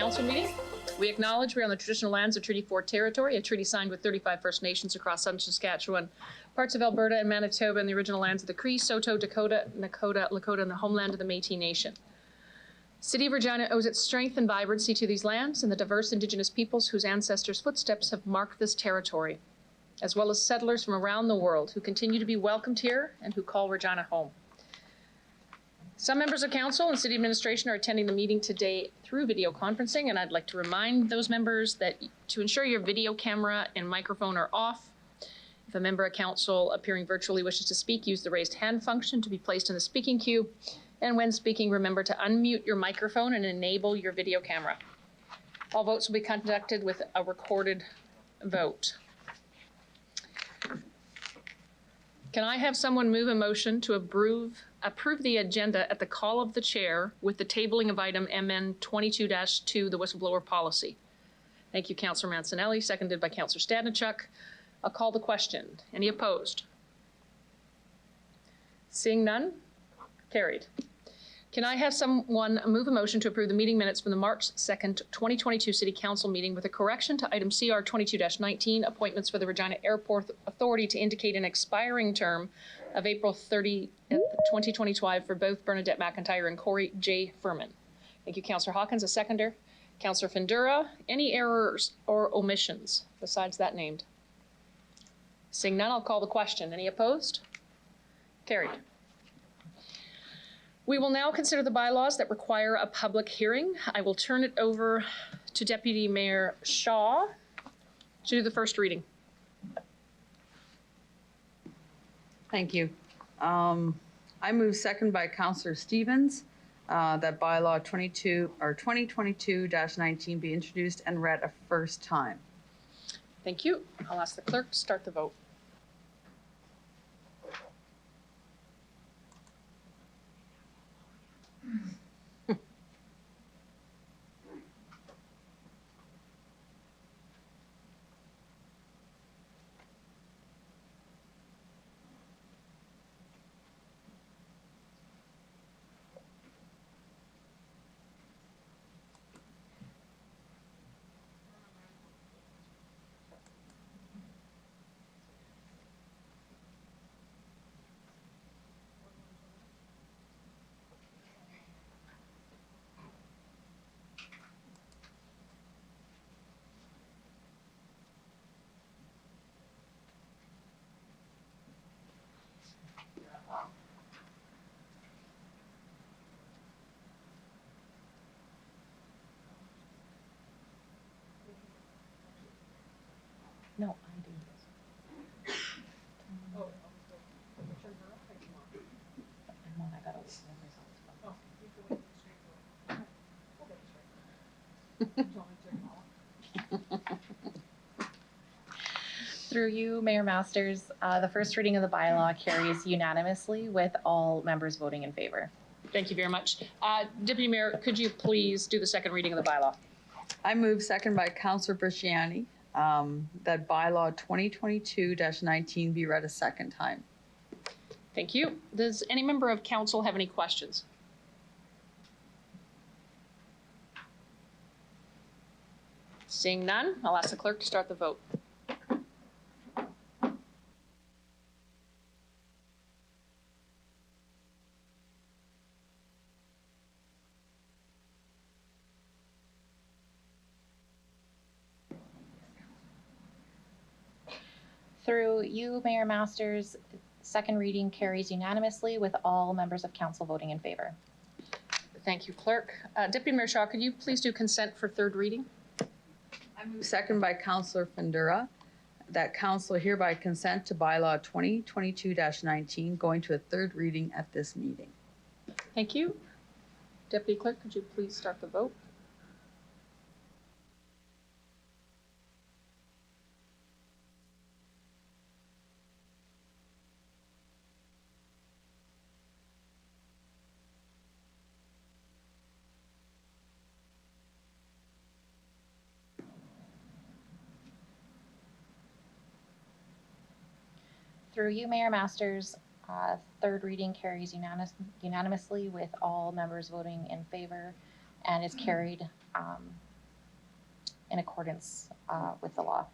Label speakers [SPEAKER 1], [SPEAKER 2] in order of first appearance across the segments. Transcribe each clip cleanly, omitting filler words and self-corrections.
[SPEAKER 1] Council meeting. We acknowledge we are on the traditional lands of Treaty 4 territory, a treaty signed with 35 First Nations across southern Saskatchewan, parts of Alberta and Manitoba, and the original lands of the Cree, Saulteaux, Dakota, Nakota, Lakota, and the homeland of the Métis Nation. City of Regina owes its strength and vibrancy to these lands and the diverse Indigenous peoples whose ancestors' footsteps have marked this territory, as well as settlers from around the world who continue to be welcomed here and who call Regina home. Some members of council and city administration are attending the meeting today through video conferencing, and I'd like to remind those members that to ensure your video camera and microphone are off. If a member of council appearing virtually wishes to speak, use the raised hand function to be placed in the speaking queue. And when speaking, remember to unmute your microphone and enable your video camera. All votes will be conducted with a recorded vote. Can I have someone move a motion to approve the agenda at the call of the chair with the tabling of item MN 22-2, the whistleblower policy? Thank you, Councillor Mancinelli, seconded by Councillor Stadnichuk. I'll call the question. Any opposed? Seeing none, carried. Can I have someone move a motion to approve the meeting minutes from the March 2nd, 2022 City Council meeting with a correction to item CR 22-19, appointments for the Regina Airport Authority to indicate an expiring term of April 30th, 2025 for both Bernadette McIntyre and Corey J. Furman. Thank you, Councillor Hawkins, a seconder. Councillor Findura, any errors or omissions besides that named? Seeing none, I'll call the question. Any opposed? Carried. We will now consider the bylaws that require a public hearing. I will turn it over to Deputy Mayor Shaw to do the first reading.
[SPEAKER 2] Thank you. I move second by Councillor Stevens that bylaw 2022-19 be introduced and read a first time.
[SPEAKER 1] Thank you. I'll ask the clerk to start the vote. No, I do this. Oh, I got
[SPEAKER 3] Through you, Mayor Masters, the first reading of the bylaw carries unanimously with all members voting in favor.
[SPEAKER 1] Thank you very much. Deputy Mayor, could you please do the second reading of the bylaw?
[SPEAKER 2] I move second by Councillor Bresciani that bylaw 2022-19 be read a second time.
[SPEAKER 1] Thank you. Does any member of council have any questions? Seeing none, I'll ask the clerk to start the vote.
[SPEAKER 3] Through you, Mayor Masters, second reading carries unanimously with all members of council voting in favor.
[SPEAKER 1] Thank you, clerk. Deputy Mayor Shaw, could you please do consent for third reading?
[SPEAKER 2] I move second by Councillor Findura that council hereby consent to bylaw 2022-19 going to a third reading at this meeting.
[SPEAKER 1] Thank you. Deputy Clerk, could you please start the vote?
[SPEAKER 3] Through you, Mayor Masters, third reading carries unanimously with all members voting in favor and is carried in accordance with the law.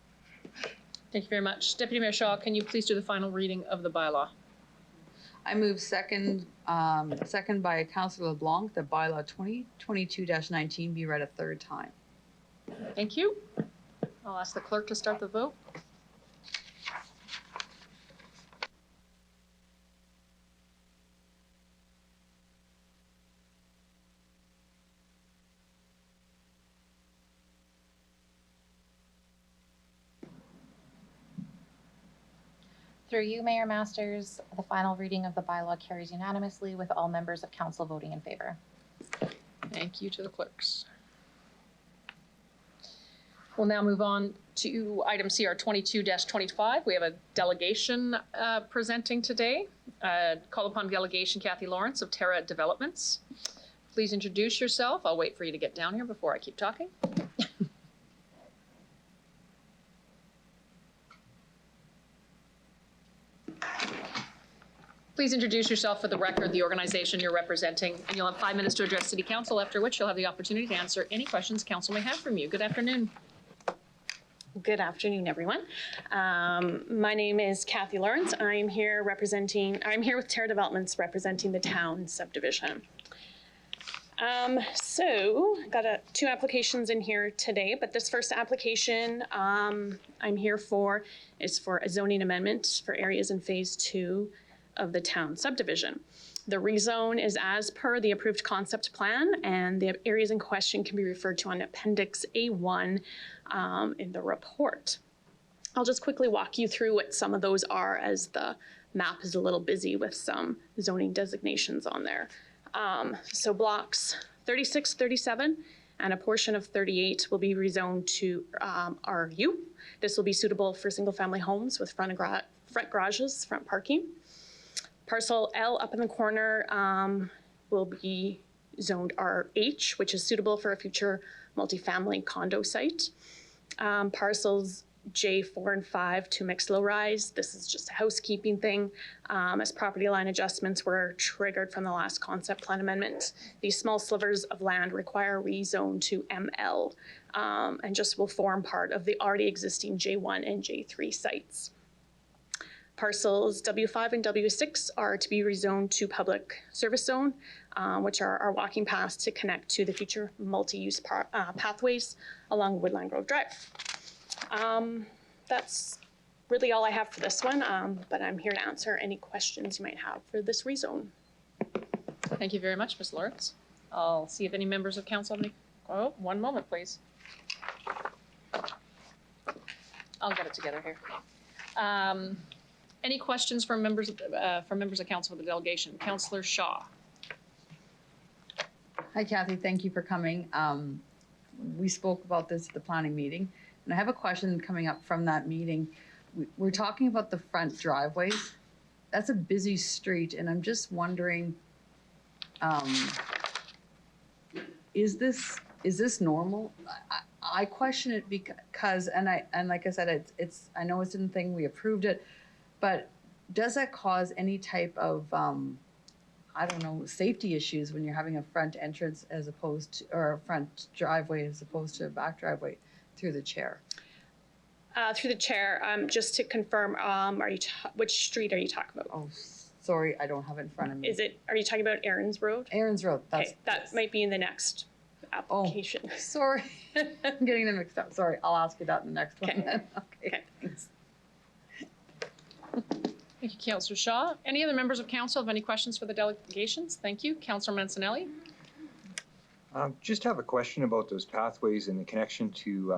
[SPEAKER 1] Thank you very much. Deputy Mayor Shaw, can you please do the final reading of the bylaw?
[SPEAKER 2] I move second by Councillor LeBlanc that bylaw 2022-19 be read a third time.
[SPEAKER 1] Thank you. I'll ask the clerk to start the vote.
[SPEAKER 3] Through you, Mayor Masters, the final reading of the bylaw carries unanimously with all members of council voting in favor.
[SPEAKER 1] Thank you to the clerks. We'll now move on to item CR 22-25. We have a delegation presenting today. Call upon delegation Kathy Lawrence of Terra Developments. Please introduce yourself. I'll wait for you to get down here before I keep talking. Please introduce yourself for the record, the organization you're representing, and you'll have 5 minutes to address City Council, after which you'll have the opportunity to answer any questions Council may have from you. Good afternoon.
[SPEAKER 4] Good afternoon, everyone. My name is Kathy Lawrence. I'm here with Terra Developments representing the town subdivision. So got two applications in here today, but this first application I'm here for is for a zoning amendment for areas in phase 2 of the town subdivision. The rezone is as per the approved concept plan, and the areas in question can be referred to on Appendix A1 in the report. I'll just quickly walk you through what some of those are, as the map is a little busy with some zoning designations on there. So blocks 36, 37, and a portion of 38 will be rezoned to RU. This will be suitable for single-family homes with front garages, front parking. Parcel L up in the corner will be zoned RH, which is suitable for a future multifamily condo site. Parcels J4 and 5 to mixed low-rise. This is just a housekeeping thing, as property line adjustments were triggered from the last concept plan amendment. These small slivers of land require rezone to ML and just will form part of the already existing J1 and J3 sites. Parcels W5 and W6 are to be rezoned to public service zone, which are our walking paths to connect to the future multi-use pathways along Woodland Grove Drive. That's really all I have for this one, but I'm here to answer any questions you might have for this rezone.
[SPEAKER 1] Thank you very much, Ms. Lawrence. I'll see if any members of council have any. Oh, one moment, please. I'll get it together here. Any questions from members of council for the delegation? Councillor Shaw.
[SPEAKER 2] Hi, Kathy. Thank you for coming. We spoke about this at the planning meeting, and I have a question coming up from that meeting. We're talking about the front driveways. That's a busy street, and I'm just wondering, is this normal? I question it because, and like I said, it's I know it's a thing, we approved it, but does that cause any type of I don't know, safety issues when you're having a front entrance as opposed to, or a front driveway as opposed to a back driveway through the chair?
[SPEAKER 4] Through the chair, just to confirm, which street are you talking about?
[SPEAKER 2] Oh, sorry, I don't have it in front of me.
[SPEAKER 4] Are you talking about Aaron's Road?
[SPEAKER 2] Aaron's Road.
[SPEAKER 4] Okay, that might be in the next application.
[SPEAKER 2] Oh, sorry, I'm getting them mixed up. Sorry, I'll ask you that in the next one.
[SPEAKER 4] Okay.
[SPEAKER 2] Okay, thanks.
[SPEAKER 1] Thank you, Councillor Shaw. Any other members of council have any questions for the delegations? Thank you. Councillor Mancinelli.
[SPEAKER 5] Just have a question about those pathways and the connection to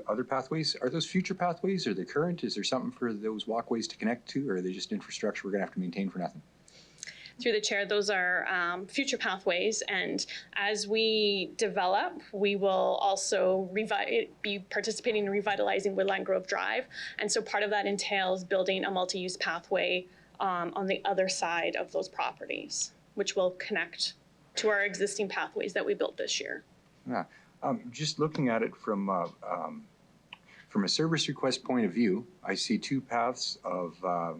[SPEAKER 5] other pathways. Are those future pathways? Are they current? Is there something for those walkways to connect to, or are they just infrastructure we're gonna have to maintain for nothing?
[SPEAKER 4] Through the chair, those are future pathways, and as we develop, we will also be participating in revitalizing Woodland Grove Drive, and so part of that entails building a multi-use pathway on the other side of those properties, which will connect to our existing pathways that we built this year.
[SPEAKER 5] Yeah. Just looking at it from a service request point of view, I see two paths of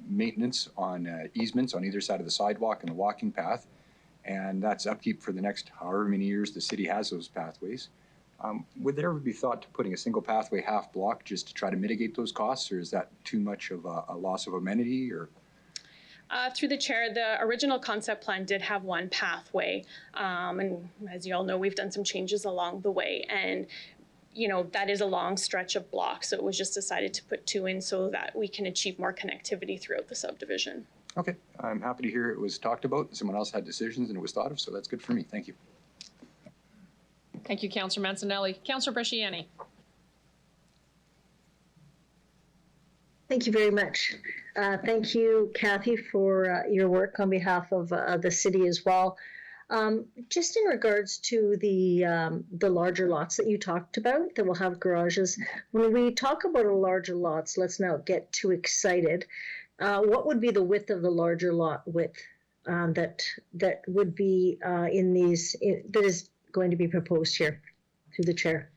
[SPEAKER 5] maintenance on easements on either side of the sidewalk and the walking path, and that's upkeep for the next however many years the city has those pathways. Would there ever be thought to putting a single pathway half block just to try to mitigate those costs, or is that too much of a loss of amenity? Or
[SPEAKER 4] Through the chair, the original concept plan did have one pathway. And as you all know, we've done some changes along the way. And, you know, that is a long stretch of blocks. So it was just decided to put two in so that we can achieve more connectivity throughout the subdivision.
[SPEAKER 5] okay, I'm happy to hear it was talked about. Someone else had decisions and it was thought of, so that's good for me. Thank you.
[SPEAKER 1] Thank you, Councillor Mancinelli. Councillor Bresciani.
[SPEAKER 6] Thank you very much. Thank you, Kathy, for your work on behalf of the city as well. Just in regards to the larger lots that you talked about that will have garages, when we talk about larger lots, let's not get too excited. What would be the width of the larger lot width that would be that is going to be proposed here through the chair?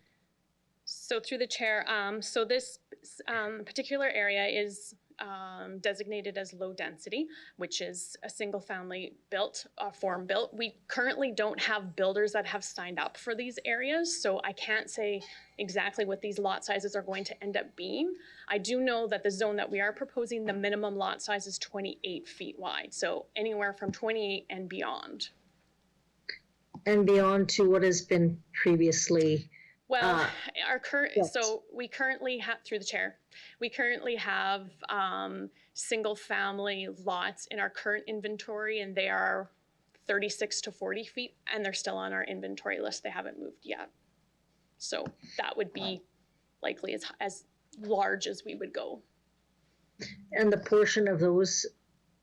[SPEAKER 4] So through the chair, so this particular area is designated as low density, which is a single family built, form built. We currently don't have builders that have signed up for these areas, so I can't say exactly what these lot sizes are going to end up being. I do know that the zone that we are proposing, the minimum lot size is 28 feet wide, so anywhere from 28 and beyond.
[SPEAKER 6] And beyond to what has been previously.
[SPEAKER 4] Well, our current,
[SPEAKER 6] yes.
[SPEAKER 4] so we currently have, through the chair, we currently have single family lots in our current inventory, and they are 36 to 40 feet, and they're still on our inventory list. They haven't moved yet. So that would be likely as large as we would go.
[SPEAKER 6] And the portion of those,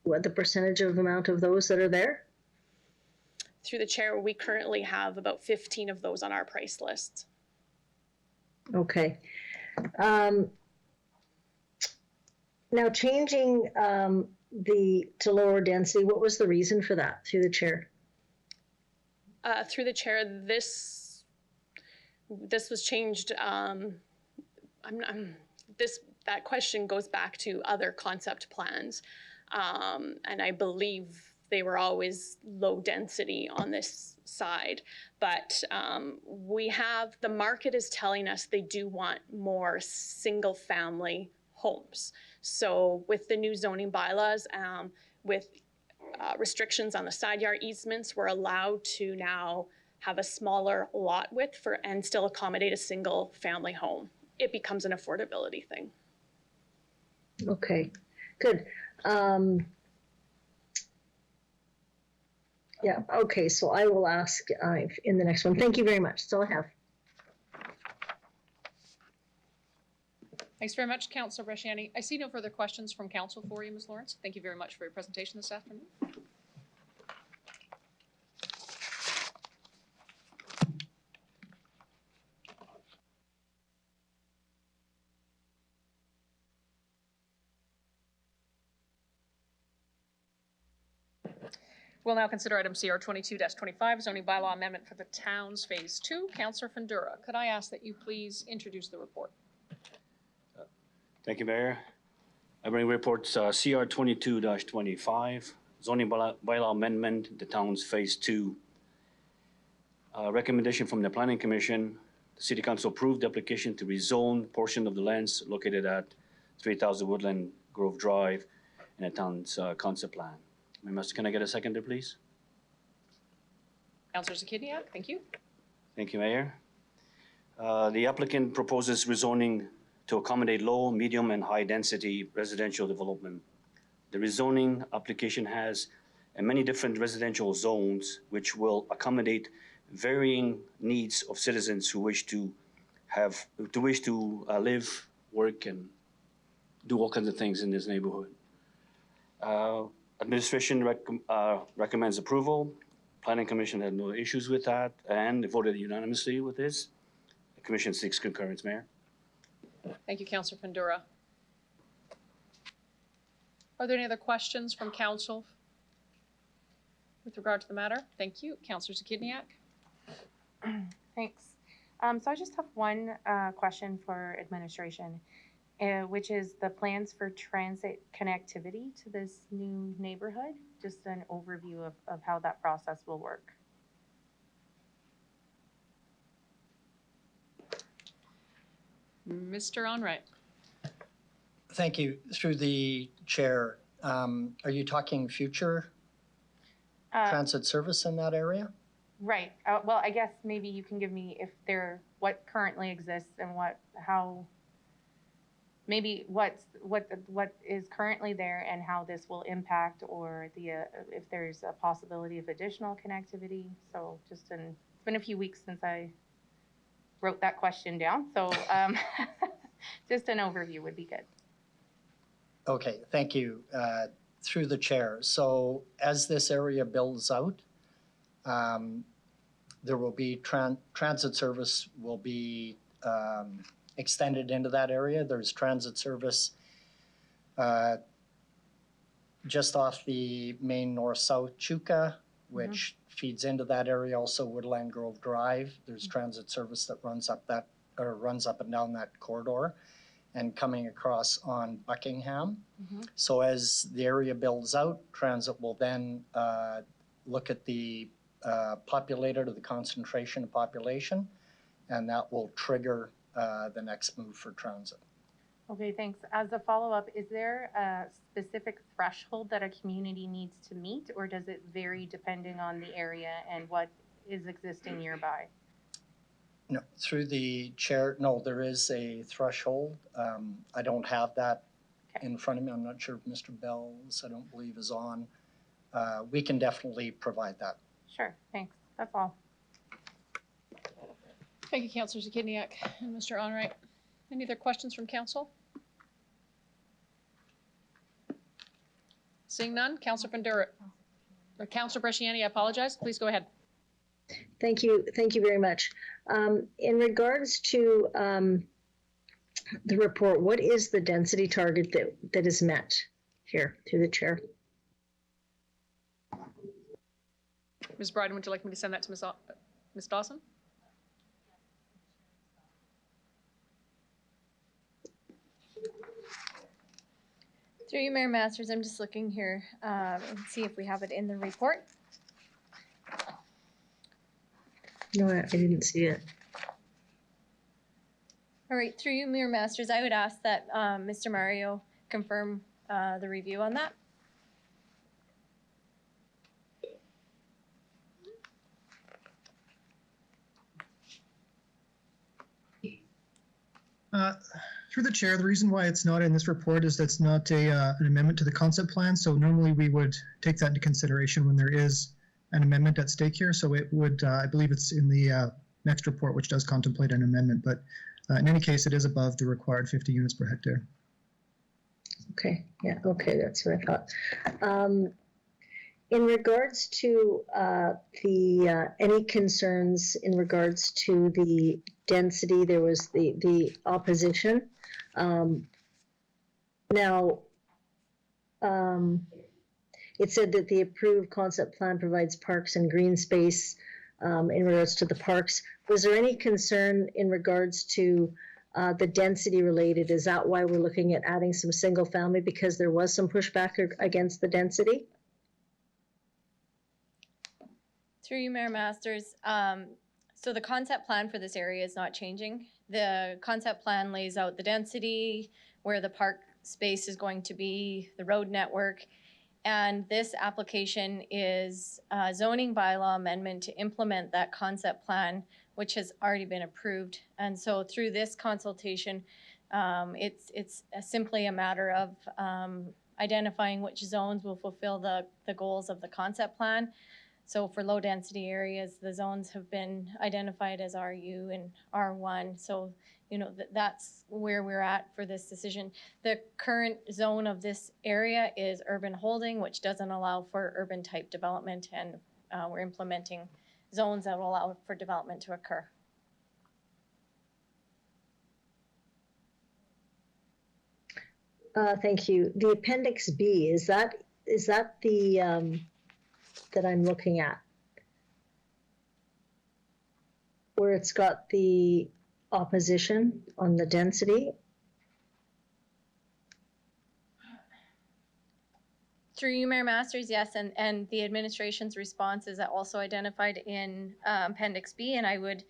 [SPEAKER 6] what the percentage of amount of those that are there?
[SPEAKER 4] Through the chair, we currently have about 15 of those on our price list.
[SPEAKER 6] Okay. Now changing to lower density, what was the reason for that through the chair?
[SPEAKER 4] Through the chair, this was changed. That question goes back to other concept plans, and I believe they were always low density on this side, but the market is telling us they do want more single family homes. So with the new zoning bylaws, with restrictions on the side yard easements, we're allowed to now have a smaller lot width and still accommodate a single family home. It becomes an affordability thing.
[SPEAKER 6] Okay, good. Yeah, okay, so I will ask in the next one. Thank you very much. That's all I have.
[SPEAKER 1] Thanks very much, Councillor Bresciani. I see no further questions from council for you, Ms. Lawrence. Thank you very much for your presentation this afternoon. We'll now consider item CR 22-25, zoning bylaw amendment for the town's phase 2. Councillor Fundura, could I ask that you please introduce the report?
[SPEAKER 7] Thank you, Mayor. I bring reports CR 22-25, zoning bylaw amendment, the town's phase 2. Recommendation from the Planning Commission, the City Council approved the application to rezone portion of the lands located at 3000 Woodland Grove Drive in the town's concept plan. Can I get a seconder, please?
[SPEAKER 1] Councillor Zakidniak, thank you.
[SPEAKER 7] Thank you, Mayor. The applicant proposes rezoning to accommodate low, medium, and high-density residential development. The rezoning application has many different residential zones which will accommodate varying needs of citizens who wish to live, work, and do all kinds of things in this neighborhood. Administration recommends approval. Planning Commission had no issues with that and voted unanimously with this. The Commission seeks concurrence, Mayor.
[SPEAKER 1] Thank you, Councillor Fundura. Are there any other questions from council with regard to the matter? Thank you. Councillor Zakidniak.
[SPEAKER 3] Thanks. So I just have one question for administration, which is the plans for transit connectivity to this new neighborhood. Just an overview of how that process will work.
[SPEAKER 1] Mr. Onright.
[SPEAKER 8] Thank you. Through the chair, are you talking future transit service in that area?
[SPEAKER 3] Right. Well, I guess maybe you can give me what currently exists and what is currently there and how this will impact, or if there's a possibility of additional connectivity. So it's been a few weeks since I wrote that question down. So just an overview would be good.
[SPEAKER 8] Okay, thank you. Through the chair. So as this area builds out, there will be transit service will be extended into that area. There's transit service just off the main north-south Chuka, which feeds into that area. Also Woodland Grove Drive. There's transit service that runs up and down that corridor, and coming across on Buckingham. So as the area builds out, transit will then look at the populated or the concentration of population, and that will trigger the next move for transit.
[SPEAKER 3] Okay, thanks. As a follow-up, is there a specific threshold that a community needs to meet, or does it vary depending on the area and what is existing nearby?
[SPEAKER 8] No, through the chair, no, there is a threshold. I don't have that in front of me. I'm not sure if Mr. Bells, I don't believe, is on. We can definitely provide that.
[SPEAKER 3] Sure, thanks. That's all.
[SPEAKER 1] Thank you, Councillor Zakidniak and Mr. Onright. Any other questions from council? Seeing none, Councillor Bandura, or Councillor Bresciani, I apologize. Please go ahead.
[SPEAKER 6] Thank you very much. In regards to the report, what is the density target that is met here through the chair?
[SPEAKER 1] Ms. Bryden, would you like me to send that to Ms. Dawson?
[SPEAKER 9] Through you, Mayor Masters, I'm just looking here and see if we have it in the report.
[SPEAKER 6] No, I didn't see it.
[SPEAKER 9] All right, through you, Mayor Masters, I would ask that Mr. Mario confirm the review on that.
[SPEAKER 10] Through the chair, the reason why it's not in this report is that's not an amendment to the concept plan. So normally we would take that into consideration when there is an amendment at stake here. So it would, I believe it's in the next report, which does contemplate an amendment. But in any case, it is above the required 50 units per hectare.
[SPEAKER 6] Okay, yeah, okay, that's what I thought. In regards to any concerns in regards to the density, there was the opposition. Now, it said that the approved concept plan provides parks and green space in regards to the parks. Was there any concern in regards to the density related? Is that why we're looking at adding some single family, because there was some pushback against the density?
[SPEAKER 9] Through you, Mayor Masters, so the concept plan for this area is not changing. The concept plan lays out the density, where the park space is going to be, the road network, and this application is a zoning bylaw amendment to implement that concept plan, which has already been approved. And so through this consultation, it's simply a matter of identifying which zones will fulfill the goals of the concept plan. So for low density areas, the zones have been identified as RU and R1. So, you know, that's where we're at for this decision. The current zone of this area is urban holding, which doesn't allow for urban type development, and we're implementing zones that will allow for development to occur.
[SPEAKER 6] Thank you. The Appendix B, is that the that I'm looking at, where it's got the opposition on the density?
[SPEAKER 9] Through you, Mayor Masters, yes, and the administration's response is also identified in Appendix B, and I would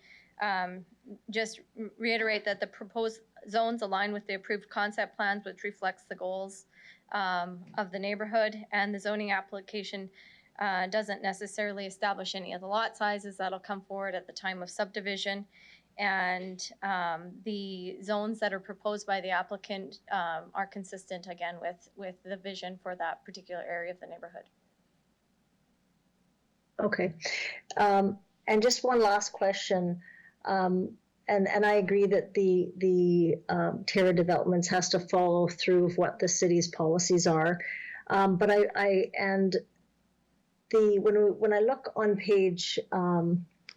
[SPEAKER 9] just reiterate that the proposed zones align with the approved concept plans, which reflects the goals of the neighborhood, and the zoning application doesn't necessarily establish any of the lot sizes that'll come forward at the time of subdivision. And the zones that are proposed by the applicant are consistent again with the vision for that particular area of the neighborhood.
[SPEAKER 6] Okay. And just one last question. And I agree that the Terra Developments has to follow through of what the city's policies are. But when I look on page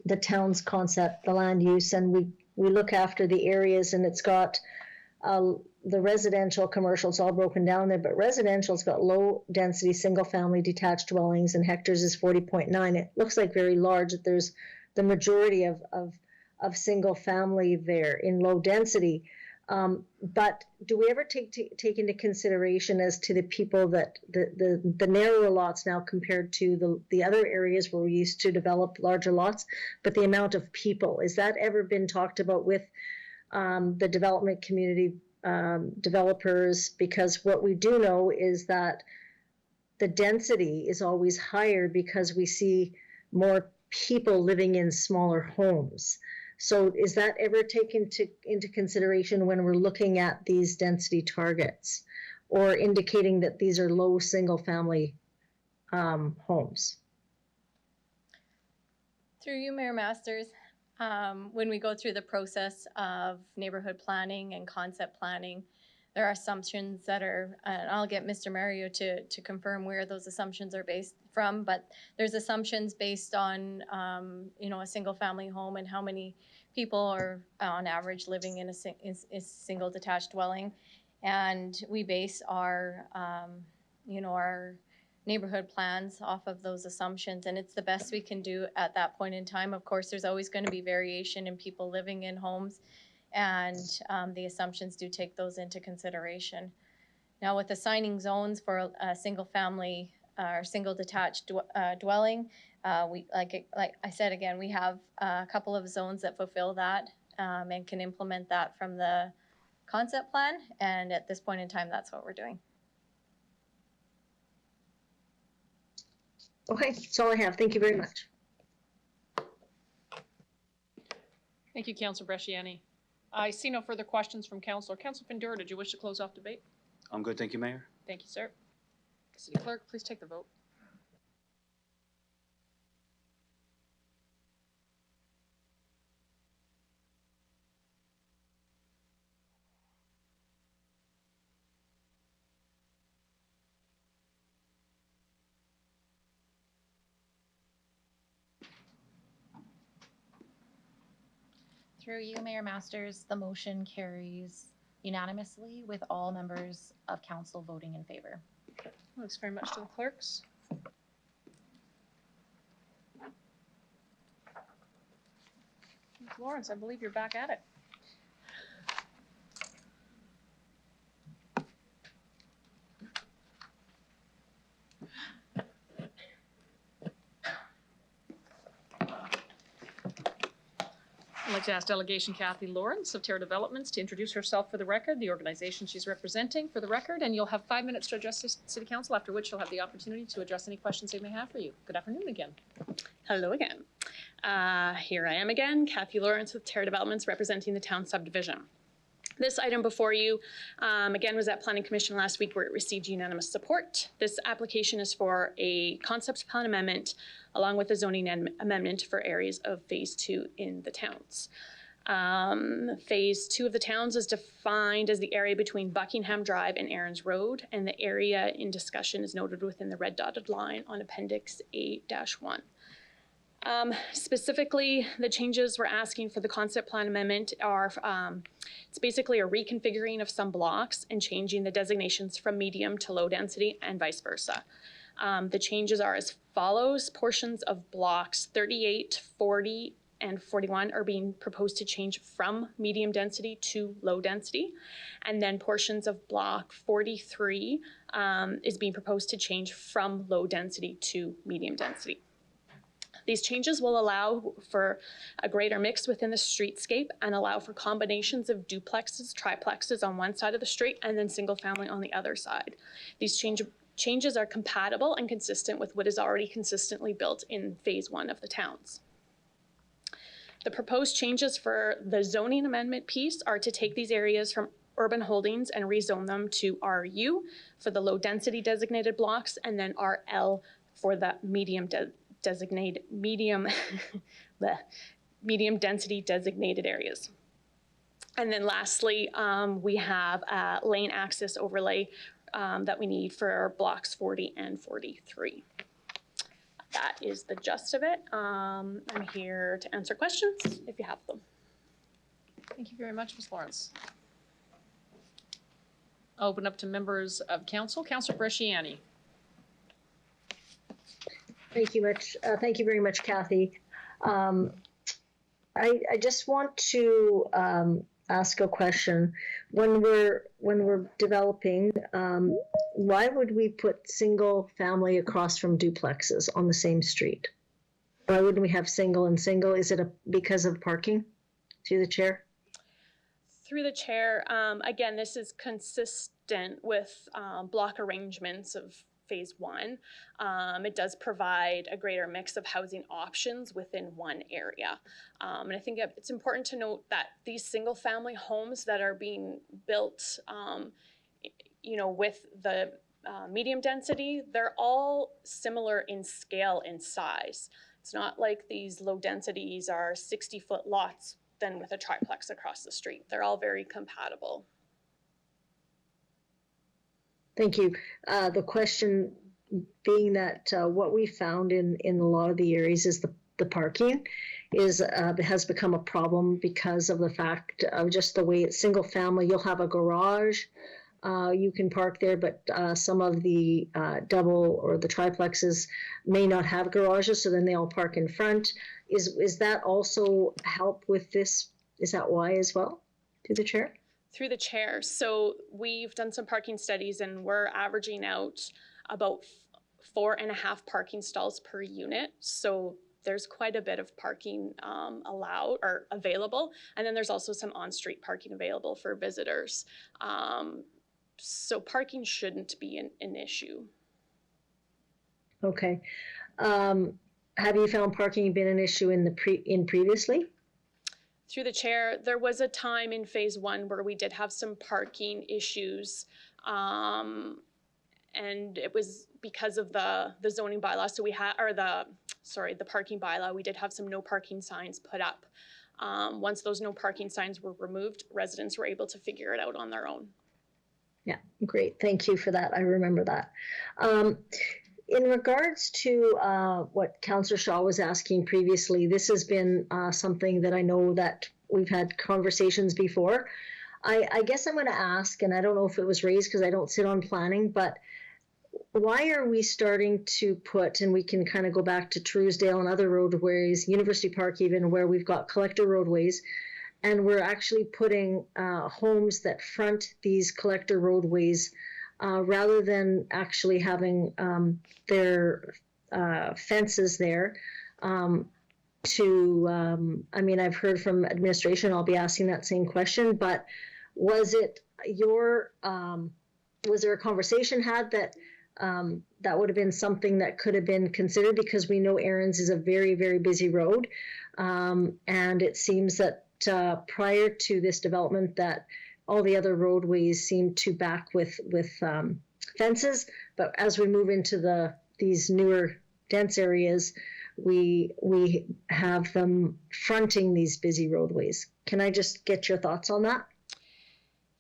[SPEAKER 6] the town's concept, the land use, and we look after the areas, and it's got the residential, commercial, it's all broken down there, but residential's got low density, single family detached dwellings, and hectares is 40.9. It looks like very large, that there's the majority of single family there in low density. But do we ever take into consideration as to the people that the narrower lots now compared to the other areas where we used to develop larger lots, but the amount of people, is that ever been talked about with the development community developers? Because what we do know is that the density is always higher because we see more people living in smaller homes. So is that ever taken into consideration when we're looking at these density targets, or indicating that these are low single family homes?
[SPEAKER 9] Through you, Mayor Masters, when we go through the process of neighborhood planning and concept planning, there are assumptions that are, and I'll get Mr. Mario to confirm where those assumptions are based from, but there's assumptions based on, a single family home and how many people are on average living in a single detached dwelling. And we base our neighborhood plans off of those assumptions, and it's the best we can do at that point in time. Of course, there's always going to be variation in people living in homes, and the assumptions do take those into consideration. Now, with assigning zones for a single family or single detached dwelling, like I said again, we have a couple of zones that fulfill that and can implement that from the concept plan, and at this point in time, that's what we're doing.
[SPEAKER 6] Okay, that's all I have. Thank you very much.
[SPEAKER 1] Thank you, Councillor Bresciani. I see no further questions from Councillor. Councillor Findura, did you wish to close off debate?
[SPEAKER 7] I'm good, thank you, Mayor.
[SPEAKER 1] Thank you, sir. City Clerk, please take the vote.
[SPEAKER 11] Through you, Mayor Masters, the motion carries unanimously with all members of council voting in favor.
[SPEAKER 1] Thanks very much to the clerks. Lawrence, I believe you're back at it. I'd like to ask Delegation Kathy Lawrence of Terra Developments to introduce herself for the record, the organization she's representing for the record, and you'll have 5 minutes to address the City Council, after which you'll have the opportunity to address any questions they may have for you. Good afternoon again.
[SPEAKER 4] Hello again. Here I am again, Kathy Lawrence with Terra Developments, representing the town subdivision. This item before you, again, was at Planning Commission last week where it received unanimous support. This application is for a concept plan amendment along with a zoning amendment for areas of Phase 2 in the towns. Phase 2 of the towns is defined as the area between Buckingham Drive and Aaron's Road, and the area in discussion is noted within the red dotted line on Appendix A-1. Specifically, the changes we're asking for the concept plan amendment are, it's basically a reconfiguring of some blocks and changing the designations from medium to low density and vice versa. The changes are as follows. Portions of blocks 38, 40, and 41 are being proposed to change from medium density to low density. And then portions of block 43 is being proposed to change from low density to medium density. These changes will allow for a greater mix within the streetscape and allow for combinations of duplexes, triplexes on one side of the street and then single family on the other side. These changes are compatible and consistent with what is already consistently built in phase 1 of the towns. The proposed changes for the zoning amendment piece are to take these areas from urban holdings and rezone them to RU for the low density designated blocks, and then RL for the medium density designated areas. And then lastly, we have a lane access overlay that we need for blocks 40 and 43. That is the gist of it. I'm here to answer questions if you have them.
[SPEAKER 1] Thank you very much, Ms. Lawrence. I'll open up to members of council. Councilor Bresciani.
[SPEAKER 6] Thank you much. Thank you very much, Kathy. I just want to ask a question. When we're developing, why would we put single family across from duplexes on the same street? Why wouldn't we have single and single? Is it because of parking? Through the chair.
[SPEAKER 4] Through the chair, again, this is consistent with block arrangements of phase 1. It does provide a greater mix of housing options within one area. And I think it's important to note that these single family homes that are being built, with the medium density, they're all similar in scale and size. It's not like these low densities are 60-foot lots than with a triplex across the street. They're all very compatible.
[SPEAKER 6] Thank you. The question being that what we found in a lot of the areas is the parking has become a problem because of the fact of just the way it's single family. You'll have a garage, you can park there, but some of the double or the triplexes may not have garages, so then they all park in front. Is that also help with this? Is that why as well? To the chair?
[SPEAKER 4] Through the chair. So we've done some parking studies and we're averaging out about 4.5 parking stalls per unit. So there's quite a bit of parking allowed or available. And then there's also some on-street parking available for visitors. So parking shouldn't be an issue.
[SPEAKER 6] Okay. Have you found parking been an issue in previously?
[SPEAKER 4] Through the chair, there was a time in phase 1 where we did have some parking issues, and it was because of the zoning bylaw. So we had, the parking bylaw, we did have some no parking signs put up. Once those no parking signs were removed, residents were able to figure it out on their own.
[SPEAKER 6] Yeah, great. Thank you for that. I remember that. In regards to what Councillor Shaw was asking previously, this has been something that I know that we've had conversations before. I guess I'm going to ask, and I don't know if it was raised because I don't sit on planning, but why are we starting to put, and we can kind of go back to Truesdale and other roadways, University Park even, where we've got collector roadways, and we're actually putting homes that front these collector roadways rather than actually having their fences there I've heard from administration, I'll be asking that same question, but was there a conversation had that that would have been something that could have been considered, because we know Erin's is a very, very busy road. And it seems that prior to this development that all the other roadways seem to back with fences, but as we move into these newer dense areas, we have them fronting these busy roadways. Can I just get your thoughts on that?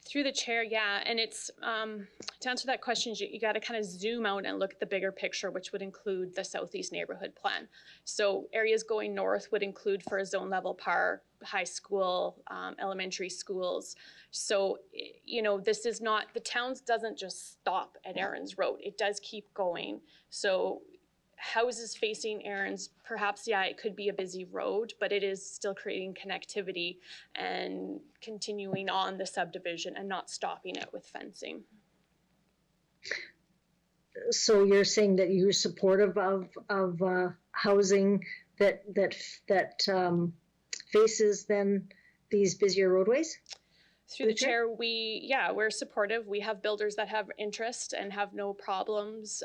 [SPEAKER 4] Through the chair, yeah, and it's to answer that question, you got to kind of zoom out and look at the bigger picture, which would include the Southeast Neighborhood Plan. So areas going north would include for a zone level park, high school, elementary schools. So, this is not, the towns doesn't just stop at Erin's Road. It does keep going. So houses facing Erin's, perhaps, yeah, it could be a busy road, but it is still creating connectivity and continuing on the subdivision and not stopping it with fencing.
[SPEAKER 6] So you're saying that you're supportive of housing that faces then these busier roadways?
[SPEAKER 4] Through the chair, we're supportive. We have builders that have interest and have no problems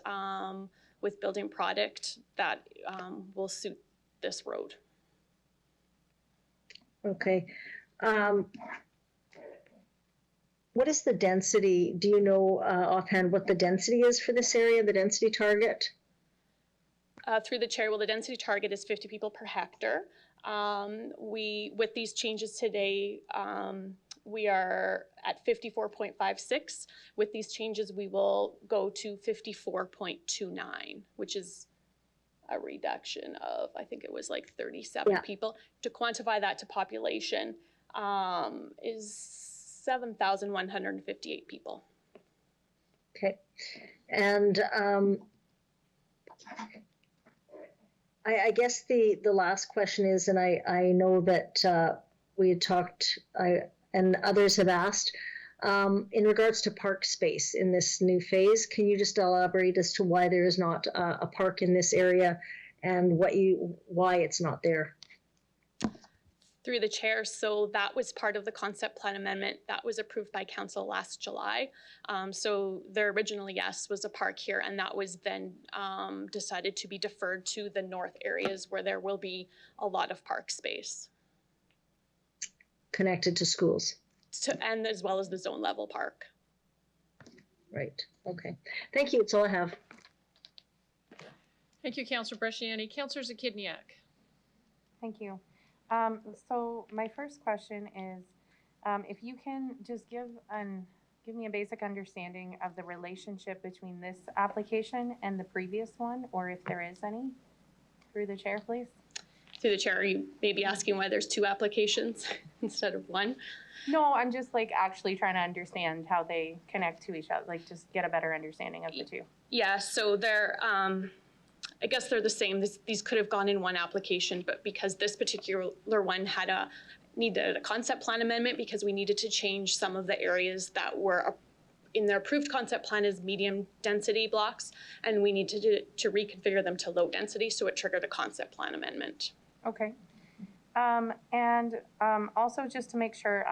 [SPEAKER 4] with building product that will suit this road.
[SPEAKER 6] Okay. What is the density? Do you know offhand what the density is for this area, the density target?
[SPEAKER 4] Through the chair, well, the density target is 50 people per hectare. With these changes today, we are at 54.56. With these changes, we will go to 54.29, which is a reduction of, I think it was like 37 people. To quantify that to population is 7,158 people.
[SPEAKER 6] Okay. And I guess the last question is, and I know that we had talked, and others have asked, in regards to park space in this new phase, can you just elaborate as to why there is not a park in this area and why it's not there?
[SPEAKER 4] Through the chair, so that was part of the concept plan amendment that was approved by council last July. So there originally, yes, was a park here, and that was then decided to be deferred to the north areas where there will be a lot of park space.
[SPEAKER 6] Connected to schools.
[SPEAKER 4] And as well as the zone level park.
[SPEAKER 6] Right, okay. Thank you, that's all I have.
[SPEAKER 1] Thank you, Councillor Bresciani. Councillor Zakidniak.
[SPEAKER 3] Thank you. So my first question is, if you can just give me a basic understanding of the relationship between this application and the previous one, or if there is any, through the chair, please.
[SPEAKER 4] Through the chair, are you maybe asking why there's two applications instead of one?
[SPEAKER 3] No, I'm just like actually trying to understand how they connect to each other, like just get a better understanding of the two.
[SPEAKER 4] Yeah, so they're, I guess they're the same. These could have gone in one application, but because this particular one needed a concept plan amendment because we needed to change some of the areas that were in their approved concept plan as medium density blocks, and we needed to reconfigure them to low density, so it triggered a concept plan amendment.
[SPEAKER 3] Okay. And also just to make sure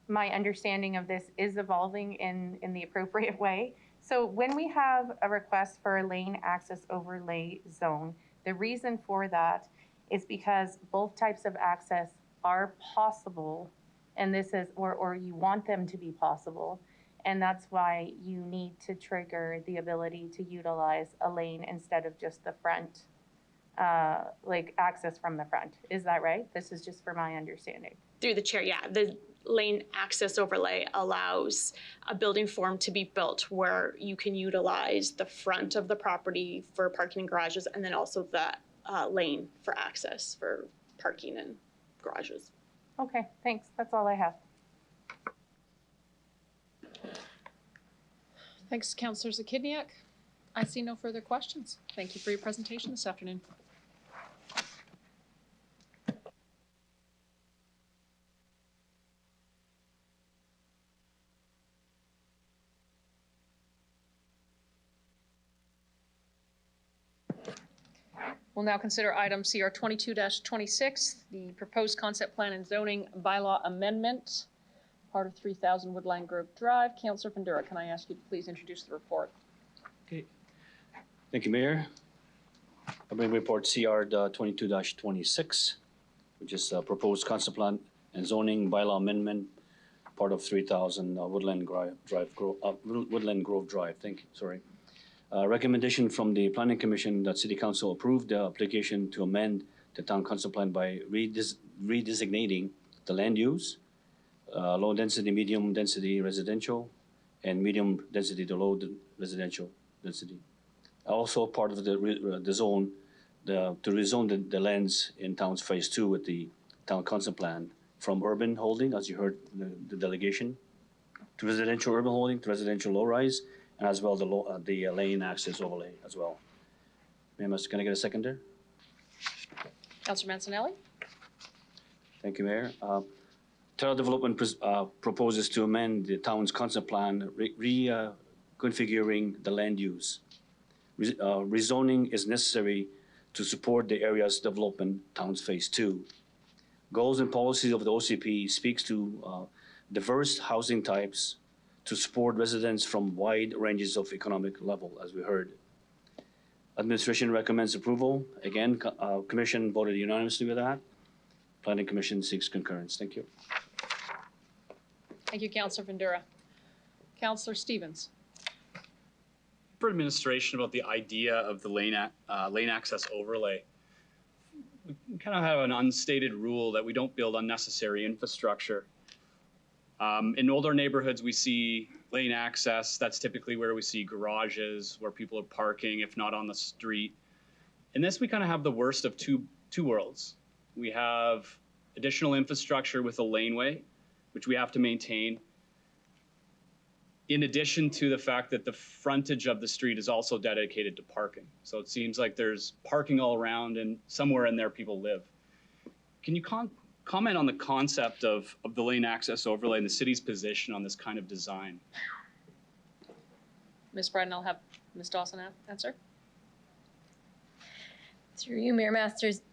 [SPEAKER 3] my understanding of this is evolving in the appropriate way. So when we have a request for a lane access overlay zone, the reason for that is because both types of access are possible, and this is, or you want them to be possible, and that's why you need to trigger the ability to utilize a lane instead of just the front, like access from the front. Is that right? This is just for my understanding.
[SPEAKER 4] Through the chair, yeah. The lane access overlay allows a building form to be built where you can utilize the front of the property for parking and garages, and then also the lane for access for parking and garages.
[SPEAKER 3] Okay, thanks. That's all I have.
[SPEAKER 1] Thanks, Councillor Zakidniak. I see no further questions. Thank you for your presentation this afternoon. We'll now consider item CR 22-26, the proposed concept plan and zoning bylaw amendment, part of 3000 Woodland Grove Drive. Councillor Fundura, can I ask you to please introduce the report?
[SPEAKER 7] Okay. Thank you, Mayor. I bring report CR 22-26, which is a proposed concept plan and zoning bylaw amendment, part of 3000 Woodland Grove Drive. Thank you. Sorry. Recommendation from the Planning Commission that City Council approved the application to amend the town concept plan by redesignating the land use, low density, medium density residential, and medium density to low residential density. Also part of the zone, to rezone the lands in town's phase 2 with the town concept plan from urban holding, as you heard the delegation, to residential urban holding, to residential low rise, and as well the lane access overlay as well. Ma'am, can I get a seconder?
[SPEAKER 1] Councillor Mancinelli?
[SPEAKER 7] Thank you, Mayor. Terra Development proposes to amend the town's concept plan, reconfiguring the land use rezoning is necessary to support the area's development, Towns Phase 2. Goals and policies of the OCP speaks to diverse housing types to support residents from wide ranges of economic level, as we heard. Administration recommends approval. Again, Commission voted unanimously with that. Planning Commission seeks concurrence. Thank you.
[SPEAKER 1] Thank you, Councillor Vendura. Councillor Stevens.
[SPEAKER 12] For administration about the idea of the lane access overlay. We kind of have an unstated rule that we don't build unnecessary infrastructure. In older neighborhoods, we see lane access. That's typically where we see garages, where people are parking, if not on the street. In this, we kind of have the worst of two worlds. We have additional infrastructure with a laneway, which we have to maintain, in addition to the fact that the frontage of the street is also dedicated to parking. So it seems like there's parking all around, and somewhere in there people live. Can you comment on the concept of the lane access overlay and the city's position on this kind of design?
[SPEAKER 1] Ms. Bryden, I'll have Ms. Dawson answer.
[SPEAKER 9] Through you, Mayor Masters,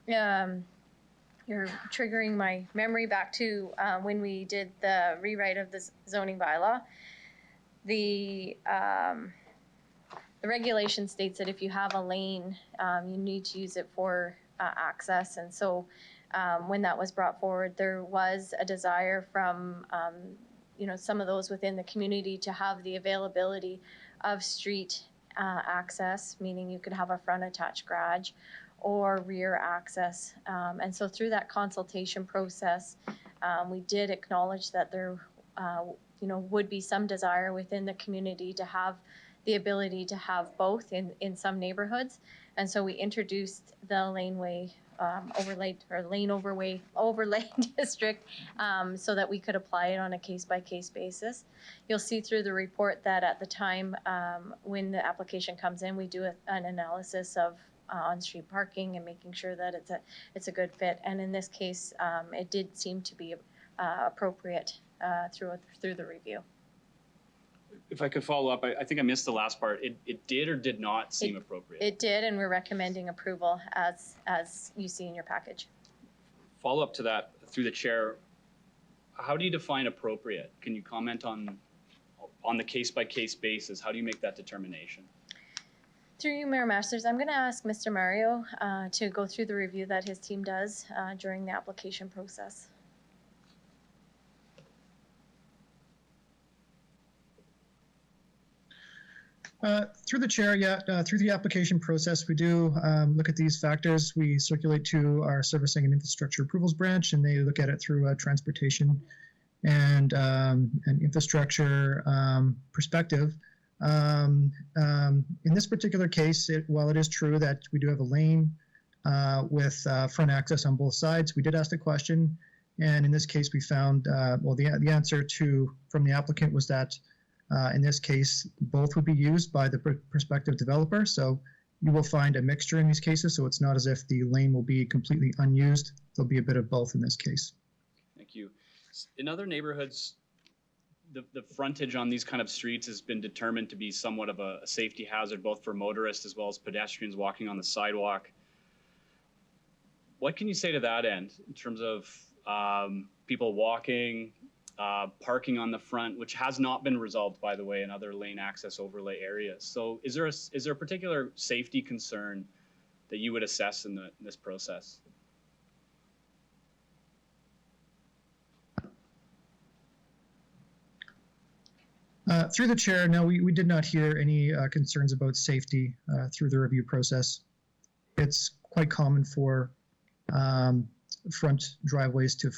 [SPEAKER 9] you're triggering my memory back to when we did the rewrite of the zoning bylaw. The regulation states that if you have a lane, you need to use it for access. And so when that was brought forward, there was a desire from some of those within the community to have the availability of street access, meaning you could have a front attached garage or rear access. And so through that consultation process, we did acknowledge that there would be some desire within the community to have the ability to have both in some neighborhoods. And so we introduced the laneway overlay district so that we could apply it on a case-by-case basis. You'll see through the report that at the time when the application comes in, we do an analysis of on-street parking and making sure that it's a good fit. And in this case, it did seem to be appropriate through the review.
[SPEAKER 12] If I could follow up, I think I missed the last part. It did or did not seem appropriate?
[SPEAKER 9] It did, and we're recommending approval as you see in your package.
[SPEAKER 12] Follow up to that through the chair. How do you define appropriate? Can you comment on the case-by-case basis? How do you make that determination?
[SPEAKER 9] Through you, Mayor Masters, I'm going to ask Mr. Mario to go through the review that his team does during the application process.
[SPEAKER 10] Through the chair, through the application process, we do look at these factors. We circulate to our Servicing and Infrastructure Approvals branch, and they look at it through a transportation and infrastructure perspective. In this particular case, while it is true that we do have a lane with front access on both sides, we did ask the question, and in this case, we found the answer from the applicant was that. In this case, both would be used by the prospective developer. So you will find a mixture in these cases. So it's not as if the lane will be completely unused. There'll be a bit of both in this case.
[SPEAKER 12] Thank you. In other neighborhoods, the frontage on these kind of streets has been determined to be somewhat of a safety hazard, both for motorists as well as pedestrians walking on the sidewalk. What can you say to that end in terms of people walking, parking on the front, which has not been resolved, by the way, in other lane access overlay areas? So is there a particular safety concern that you would assess in this process?
[SPEAKER 10] Through the chair, no, we did not hear any concerns about safety through the review process. It's quite common for front driveways to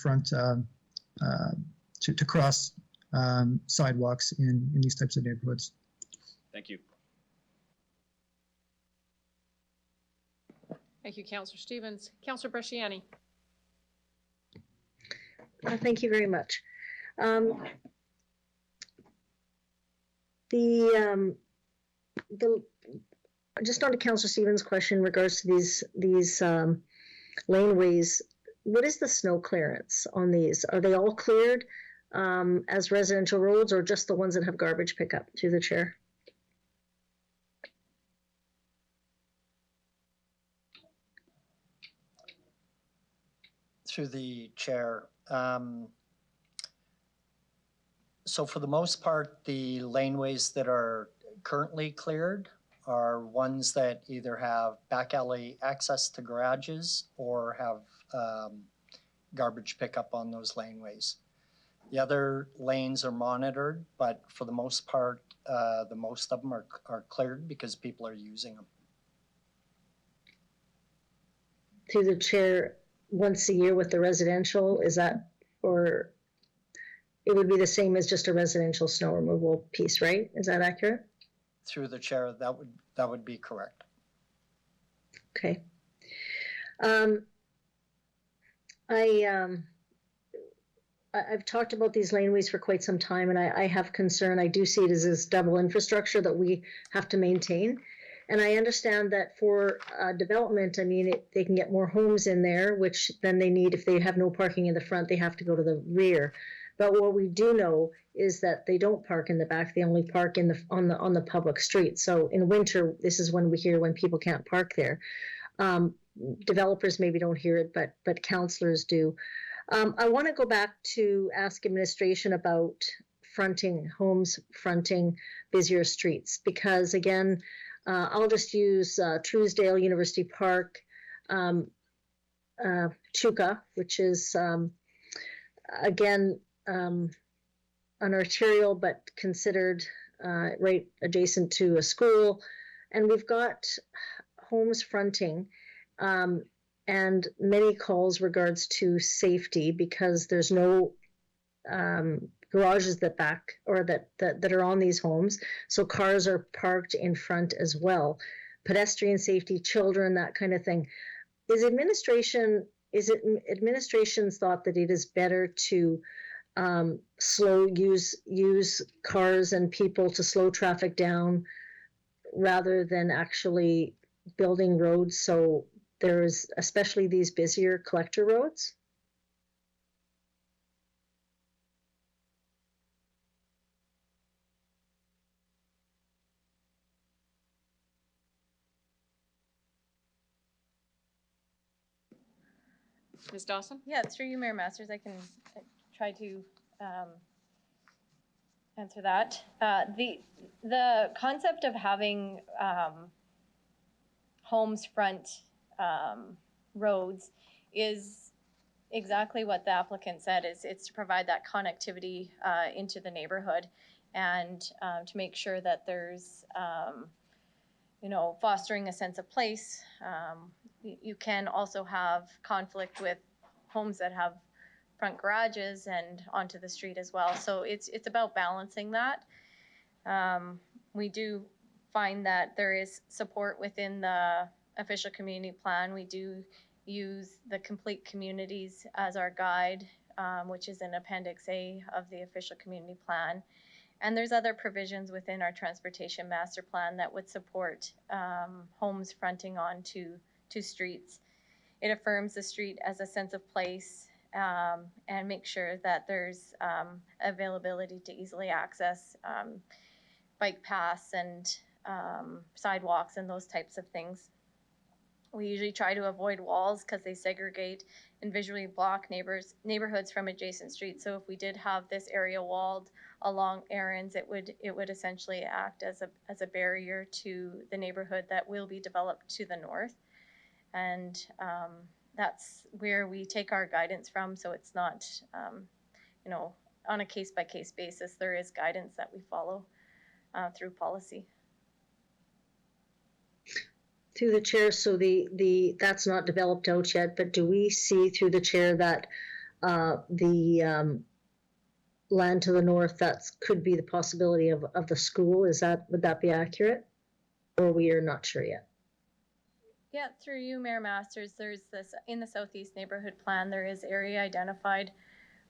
[SPEAKER 10] to cross sidewalks in these types of neighborhoods.
[SPEAKER 12] Thank you.
[SPEAKER 1] Thank you, Councillor Stevens. Councillor Bresciani.
[SPEAKER 6] Thank you very much. Just on to Councillor Stevens' question in regards to these laneways, what is the snow clearance on these? Are they all cleared as residential roads, or just the ones that have garbage pickup? Through the chair.
[SPEAKER 8] Through the chair. So for the most part, the laneways that are currently cleared are ones that either have back alley access to garages or have garbage pickup on those laneways. The other lanes are monitored, but for the most part, the most of them are cleared because people are using them.
[SPEAKER 6] Through the chair, once a year with the residential, is that, or it would be the same as just a residential snow removal piece, right? Is that accurate?
[SPEAKER 8] Through the chair, that would be correct.
[SPEAKER 6] Okay. I've talked about these laneways for quite some time, and I have concern. I do see it as this double infrastructure that we have to maintain. And I understand that for development, I mean, they can get more homes in there, which then they need, if they have no parking in the front, they have to go to the rear. But what we do know is that they don't park in the back; they only park in on the public street. So in winter, this is when we hear when people can't park there. Developers maybe don't hear it, but councillors do. I want to go back to ask administration about homes fronting busier streets, because again, I'll just use Truesdale University Park, Chuka, which is again an arterial but considered right adjacent to a school, and we've got homes fronting. And many calls regards to safety because there's no garages that back or that are on these homes. So cars are parked in front as well. Pedestrian safety, children, that kind of thing. Is it administration's thought that it is better to use cars and people to slow traffic down rather than actually building roads so there's especially these busier collector roads?
[SPEAKER 1] Ms. Dawson?
[SPEAKER 9] Yeah, through you, Mayor Masters, I can try to answer that. The concept of having homes front roads is exactly what the applicant said. It's to provide that connectivity into the neighborhood and to make sure that there's fostering a sense of place. You can also have conflict with homes that have front garages and onto the street as well. So it's about balancing that. We do find that there is support within the official community plan. We do use the complete communities as our guide, which is in Appendix A of the official community plan. And there's other provisions within our transportation master plan that would support homes fronting onto streets. It affirms the street as a sense of place and makes sure that there's availability to easily access bike paths and sidewalks and those types of things. We usually try to avoid walls because they segregate and visually block neighborhoods from adjacent streets. So if we did have this area walled along Aaron's, it would essentially act as a barrier to the neighborhood that will be developed to the north. And that's where we take our guidance from. So it's not, on a case-by-case basis. There is guidance that we follow through policy.
[SPEAKER 6] Through the chair, so that's not developed out yet, but do we see through the chair that the land to the north, that could be the possibility of the school? Would that be accurate? Or we are not sure yet?
[SPEAKER 9] Yeah, through you, Mayor Masters, there's this, in the Southeast Neighborhood Plan, there is area identified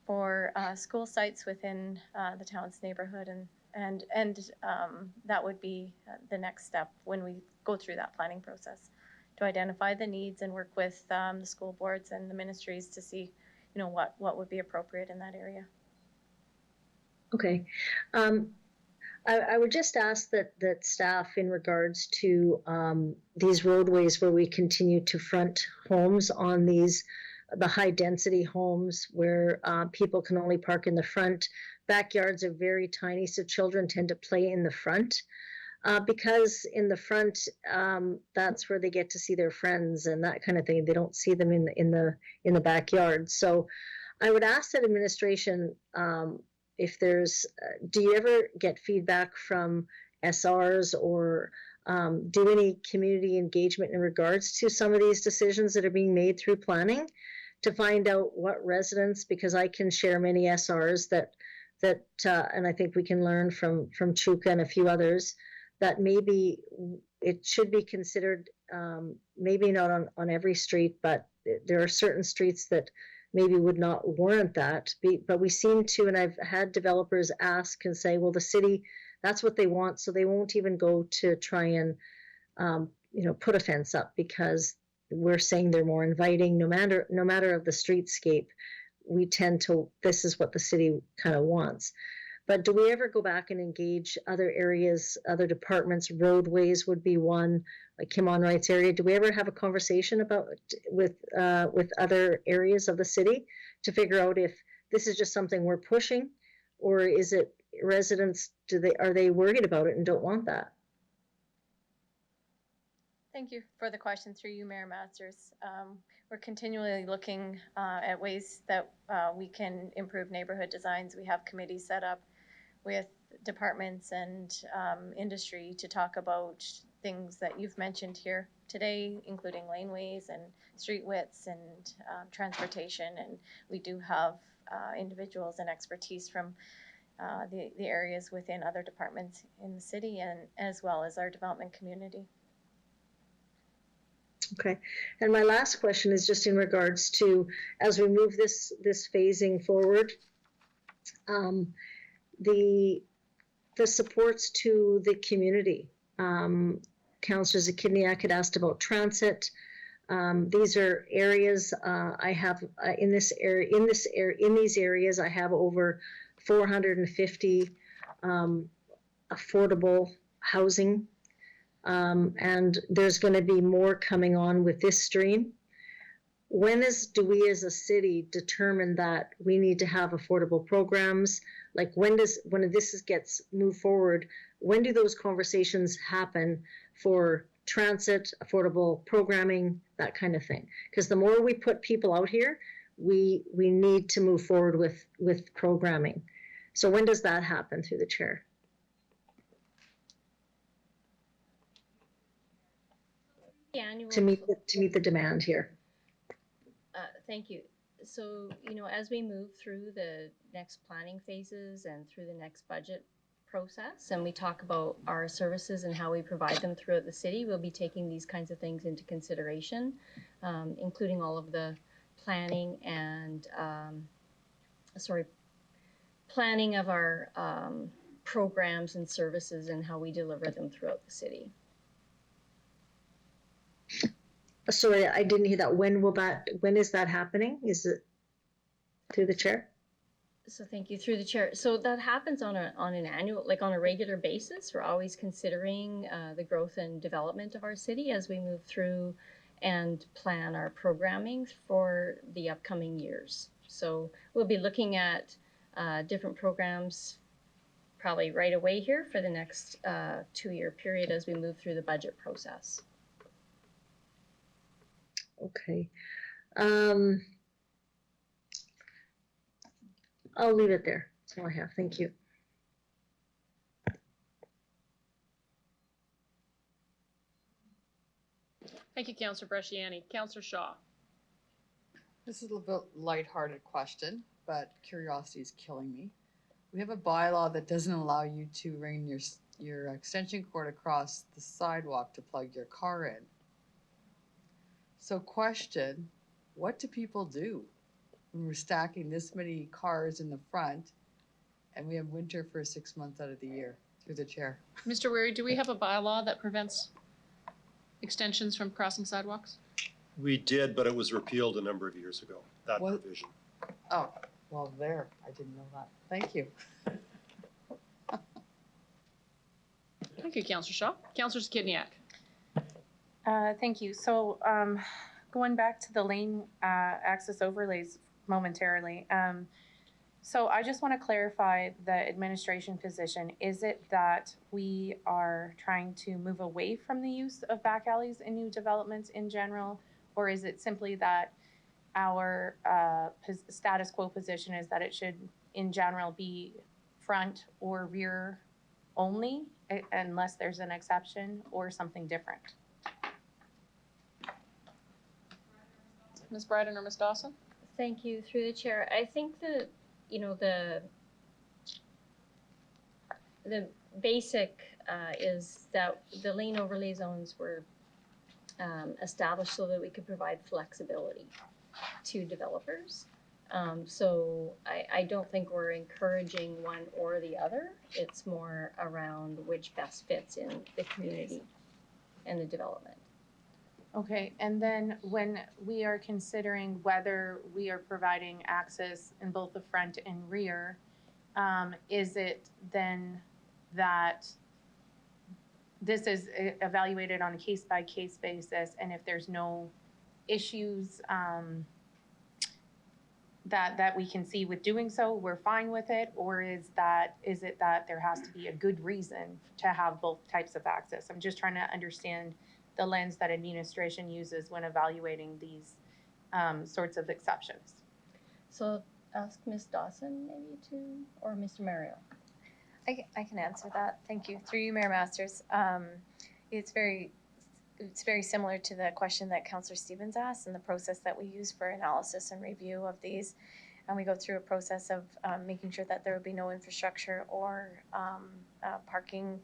[SPEAKER 9] for school sites within the town's neighborhood, and that would be the next step when we go through that planning process, to identify the needs and work with the school boards and the ministries to see, what would be appropriate in that area.
[SPEAKER 6] Okay. I would just ask that staff, in regards to these roadways where we continue to front homes on these the high density homes where people can only park in the front. Backyards are very tiny, so children tend to play in the front. Because in the front, that's where they get to see their friends and that kind of thing. They don't see them in the backyard. So I would ask that administration, if there's, do you ever get feedback from SRs or do any community engagement in regards to some of these decisions that are being made through planning to find out what residents, because I can share many SRs that and I think we can learn from Chuka and a few others, that maybe it should be considered, maybe not on every street, but there are certain streets that maybe would not warrant that. But we seem to, and I've had developers ask and say, well, the city, that's what they want, so they won't even go to try and put a fence up because we're saying they're more inviting. No matter of the streetscape, we tend to, this is what the city kind of wants. But do we ever go back and engage other areas, other departments? Roadways would be one, like Kim Onright's area. Do we ever have a conversation about with other areas of the city to figure out if this is just something we're pushing, or is it residents? Are they worried about it and don't want that?
[SPEAKER 9] Thank you for the question through you, Mayor Masters. We're continually looking at ways that we can improve neighborhood designs. We have committees set up with departments and industry to talk about things that you've mentioned here today, including laneways and street widths and transportation. And we do have individuals and expertise from the areas within other departments in the city and as well as our development community.
[SPEAKER 6] Okay, and my last question is just in regards to, as we move this phasing forward, the supports to the community. Councillor Zakidniak had asked about transit. These are areas I have in these areas I have over 450 affordable housing. And there's going to be more coming on with this stream. Do we as a city determine that we need to have affordable programs? Like when this gets moved forward, when do those conversations happen for transit, affordable programming, that kind of thing? Because the more we put people out here, we need to move forward with programming. So when does that happen through the chair? To meet the demand here.
[SPEAKER 13] Thank you. So, as we move through the next planning phases and through the next budget process, and we talk about our services and how we provide them throughout the city, we'll be taking these kinds of things into consideration, including all of the planning and, planning of our programs and services and how we deliver them throughout the city.
[SPEAKER 6] Sorry, I didn't hear that. When is that happening? Is it through the chair?
[SPEAKER 13] So thank you, through the chair. So that happens on an annual, like on a regular basis. We're always considering the growth and development of our city as we move through and plan our programming for the upcoming years. So we'll be looking at different programs probably right away here for the next 2-year period as we move through the budget process.
[SPEAKER 6] Okay. I'll leave it there. That's all I have. Thank you.
[SPEAKER 1] Thank you, Councillor Bresciani. Councillor Shaw.
[SPEAKER 2] This is a little bit lighthearted question, but curiosity is killing me. We have a bylaw that doesn't allow you to run your extension cord across the sidewalk to plug your car in. So question, what do people do when we're stacking this many cars in the front and we have winter for 6 months out of the year? Through the chair.
[SPEAKER 1] Mr. Weary, do we have a bylaw that prevents extensions from crossing sidewalks?
[SPEAKER 14] We did, but it was repealed a number of years ago, that provision.
[SPEAKER 2] Oh, well there, I didn't know that. Thank you.
[SPEAKER 1] Thank you, Councillor Shaw. Councillor Zakidniak.
[SPEAKER 3] Thank you. So going back to the lane access overlays momentarily. So I just want to clarify the administration position. Is it that we are trying to move away from the use of back alleys in new developments in general? Or is it simply that our status quo position is that it should in general be front or rear only unless there's an exception or something different?
[SPEAKER 1] Ms. Bryden or Ms. Dawson?
[SPEAKER 13] Thank you, through the chair. I think that, you know, the basic is that the lane overlay zones were established so that we could provide flexibility to developers. So I don't think we're encouraging one or the other. It's more around which best fits in the community and the development.
[SPEAKER 3] Okay, and then when we are considering whether we are providing access in both the front and rear, is it then that this is evaluated on a case-by-case basis, and if there's no issues that we can see with doing so, we're fine with it? Or is it that there has to be a good reason to have both types of access? I'm just trying to understand the lens that administration uses when evaluating these sorts of exceptions.
[SPEAKER 13] So ask Ms. Dawson maybe to, or Mr. Mario.
[SPEAKER 9] I can answer that. Thank you. Through you, Mayor Masters. It's very similar to the question that Councillor Stevens asked and the process that we use for analysis and review of these. And we go through a process of making sure that there would be no infrastructure or parking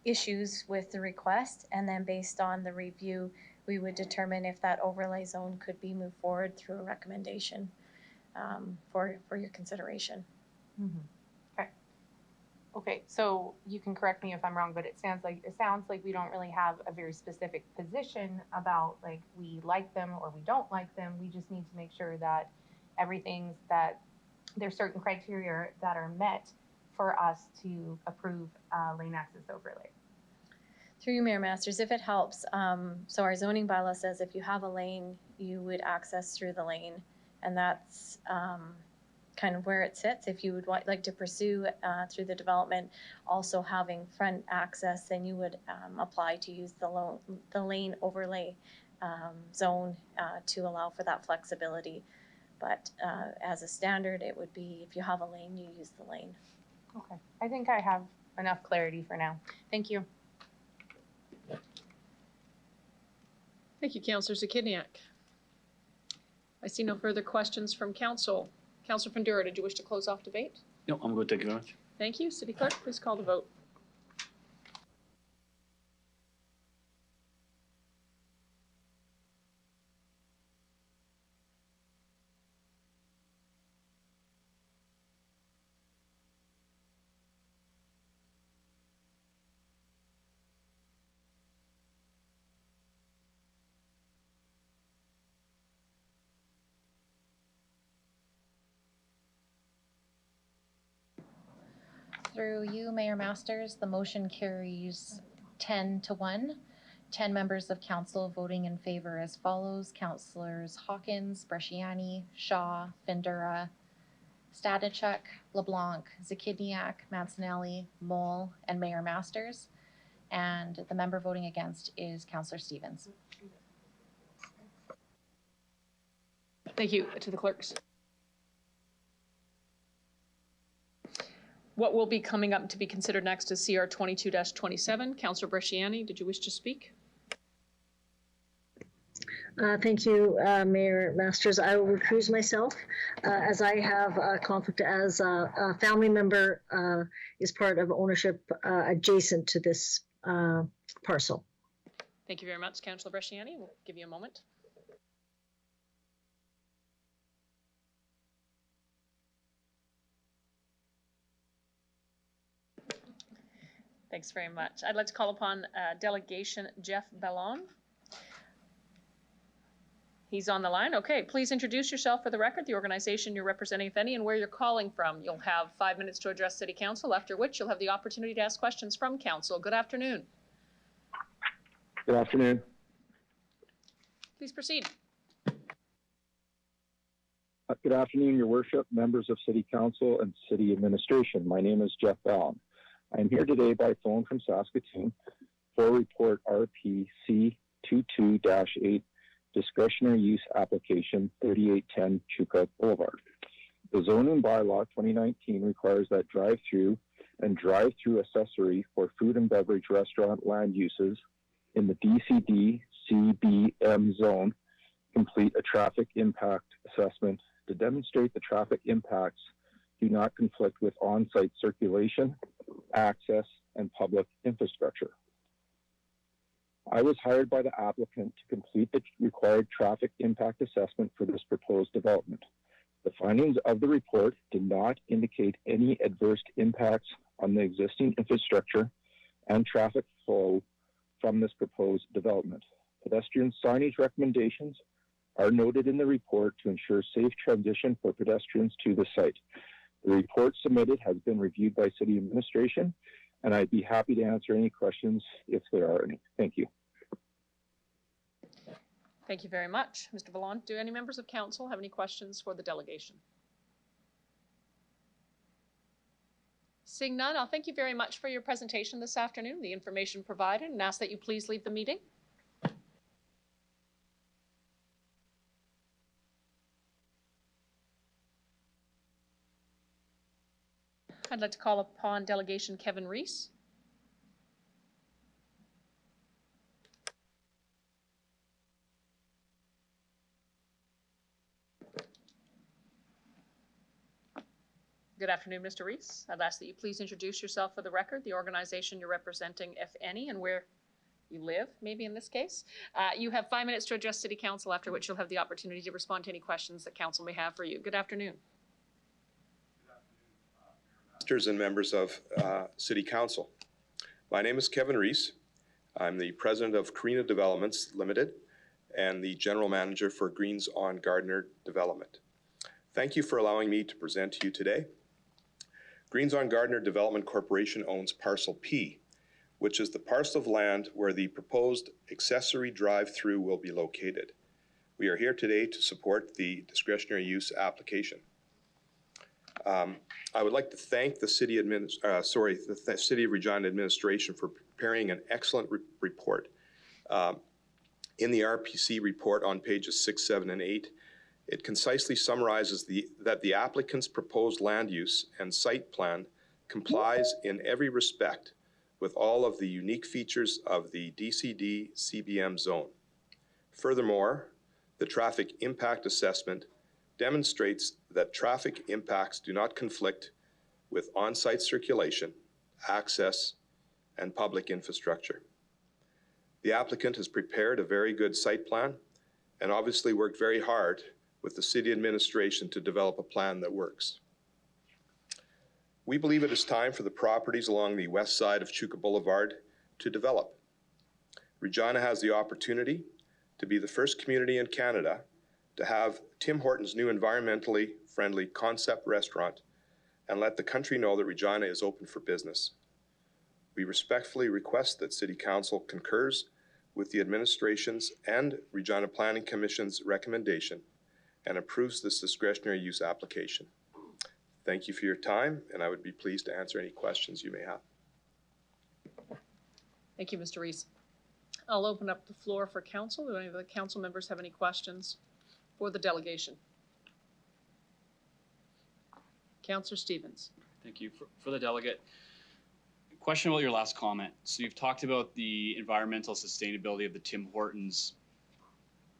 [SPEAKER 9] issues with the request. And then based on the review, we would determine if that overlay zone could be moved forward through a recommendation for your consideration.
[SPEAKER 3] Mm-hmm. Okay, so you can correct me if I'm wrong, but it sounds like we don't really have a very specific position about like we like them or we don't like them. We just need to make sure that that there's certain criteria that are met for us to approve lane access overlay.
[SPEAKER 9] Through you, Mayor Masters, if it helps, so our zoning bylaw says if you have a lane, you would access through the lane, and that's kind of where it sits. If you would like to pursue through the development, also having front access, then you would apply to use the lane overlay zone to allow for that flexibility. But as a standard, it would be if you have a lane, you use the lane.
[SPEAKER 3] Okay, I think I have enough clarity for now. Thank you.
[SPEAKER 1] Thank you, Councillor Zakidniak. I see no further questions from council. Councillor Fundura, did you wish to close off debate?
[SPEAKER 7] No, I'm good. Thank you very much.
[SPEAKER 1] Thank you. City Clerk, please call the vote.
[SPEAKER 11] Through you, Mayor Masters, the motion carries 10-1. 10 members of council voting in favor as follows: Councillors Hawkins, Bresciani, Shaw, Fundura, Stadachuk, LeBlanc, Zakidniak, Mancinelli, Mole, and Mayor Masters. And the member voting against is Councillor Stevens.
[SPEAKER 1] Thank you to the clerks. What will be coming up to be considered next is CR 22-27. Councillor Bresciani, did you wish to speak?
[SPEAKER 6] Thank you, Mayor Masters. I will recuse myself as I have a conflict as a family member is part of ownership adjacent to this parcel.
[SPEAKER 1] Thank you very much, Councillor Bresciani. We'll give you a moment. Thanks very much. I'd like to call upon Delegation Jeff Ballon. He's on the line. Okay, please introduce yourself for the record, the organization you're representing, if any, and where you're calling from. You'll have 5 minutes to address City Council, after which you'll have the opportunity to ask questions from Council. Good afternoon.
[SPEAKER 15] Good afternoon.
[SPEAKER 1] Please proceed.
[SPEAKER 15] Good afternoon, Your Worship, members of City Council and City Administration. My name is Jeff Ballon. I am here today by phone from Saskatoon for report RPC 22-8 Discretionary Use Application 3810 Chuka Boulevard. The zoning bylaw 2019 requires that drive-through and drive-through accessory for food and beverage restaurant land uses in the DCD CBM zone complete a traffic impact assessment to demonstrate the traffic impacts do not conflict with on-site circulation, access, and public infrastructure. I was hired by the applicant to complete the required traffic impact assessment for this proposed development. The findings of the report did not indicate any adverse impacts on the existing infrastructure and traffic flow from this proposed development. Pedestrian signage recommendations are noted in the report to ensure safe transition for pedestrians to the site. The report submitted has been reviewed by City Administration, and I'd be happy to answer any questions if there are any. Thank you.
[SPEAKER 1] Thank you very much. Mr. Vallon, do any members of council have any questions for the delegation? Seeing none, I'll thank you very much for your presentation this afternoon, the information provided, and ask that you please leave the meeting. I'd like to call upon Delegation Kevin Reese. Good afternoon, Mr. Reese. I'd ask that you please introduce yourself for the record, the organization you're representing, if any, and where you live, maybe in this case. You have 5 minutes to address City Council, after which you'll have the opportunity to respond to any questions that Council may have for you. Good afternoon.
[SPEAKER 16] And members of City Council. My name is Kevin Reese. I'm the president of Carina Developments Limited and the general manager for Greens on Gardner Development. Thank you for allowing me to present to you today. Greens on Gardner Development Corporation owns Parcel P, which is the parcel of land where the proposed accessory drive-through will be located. We are here today to support the discretionary use application. I would like to thank the City of Regina administration for preparing an excellent report. In the RPC report on pages 6, 7, and 8, it concisely summarizes that the applicant's proposed land use and site plan complies in every respect with all of the unique features of the DCD CBM zone. Furthermore, the traffic impact assessment demonstrates that traffic impacts do not conflict with on-site circulation, access, and public infrastructure. The applicant has prepared a very good site plan and obviously worked very hard with the City Administration to develop a plan that works. We believe it is time for the properties along the west side of Chuka Boulevard to develop. Regina has the opportunity to be the first community in Canada to have Tim Hortons' new environmentally friendly concept restaurant and let the country know that Regina is open for business. We respectfully request that City Council concurs with the administration's and Regina Planning Commission's recommendation and approves this discretionary use application. Thank you for your time, and I would be pleased to answer any questions you may have.
[SPEAKER 1] Thank you, Mr. Reese. I'll open up the floor for council. Do any of the council members have any questions for the delegation? Councillor Stevens.
[SPEAKER 12] Thank you. For the delegate, question about your last comment. So you've talked about the environmental sustainability of the Tim Hortons,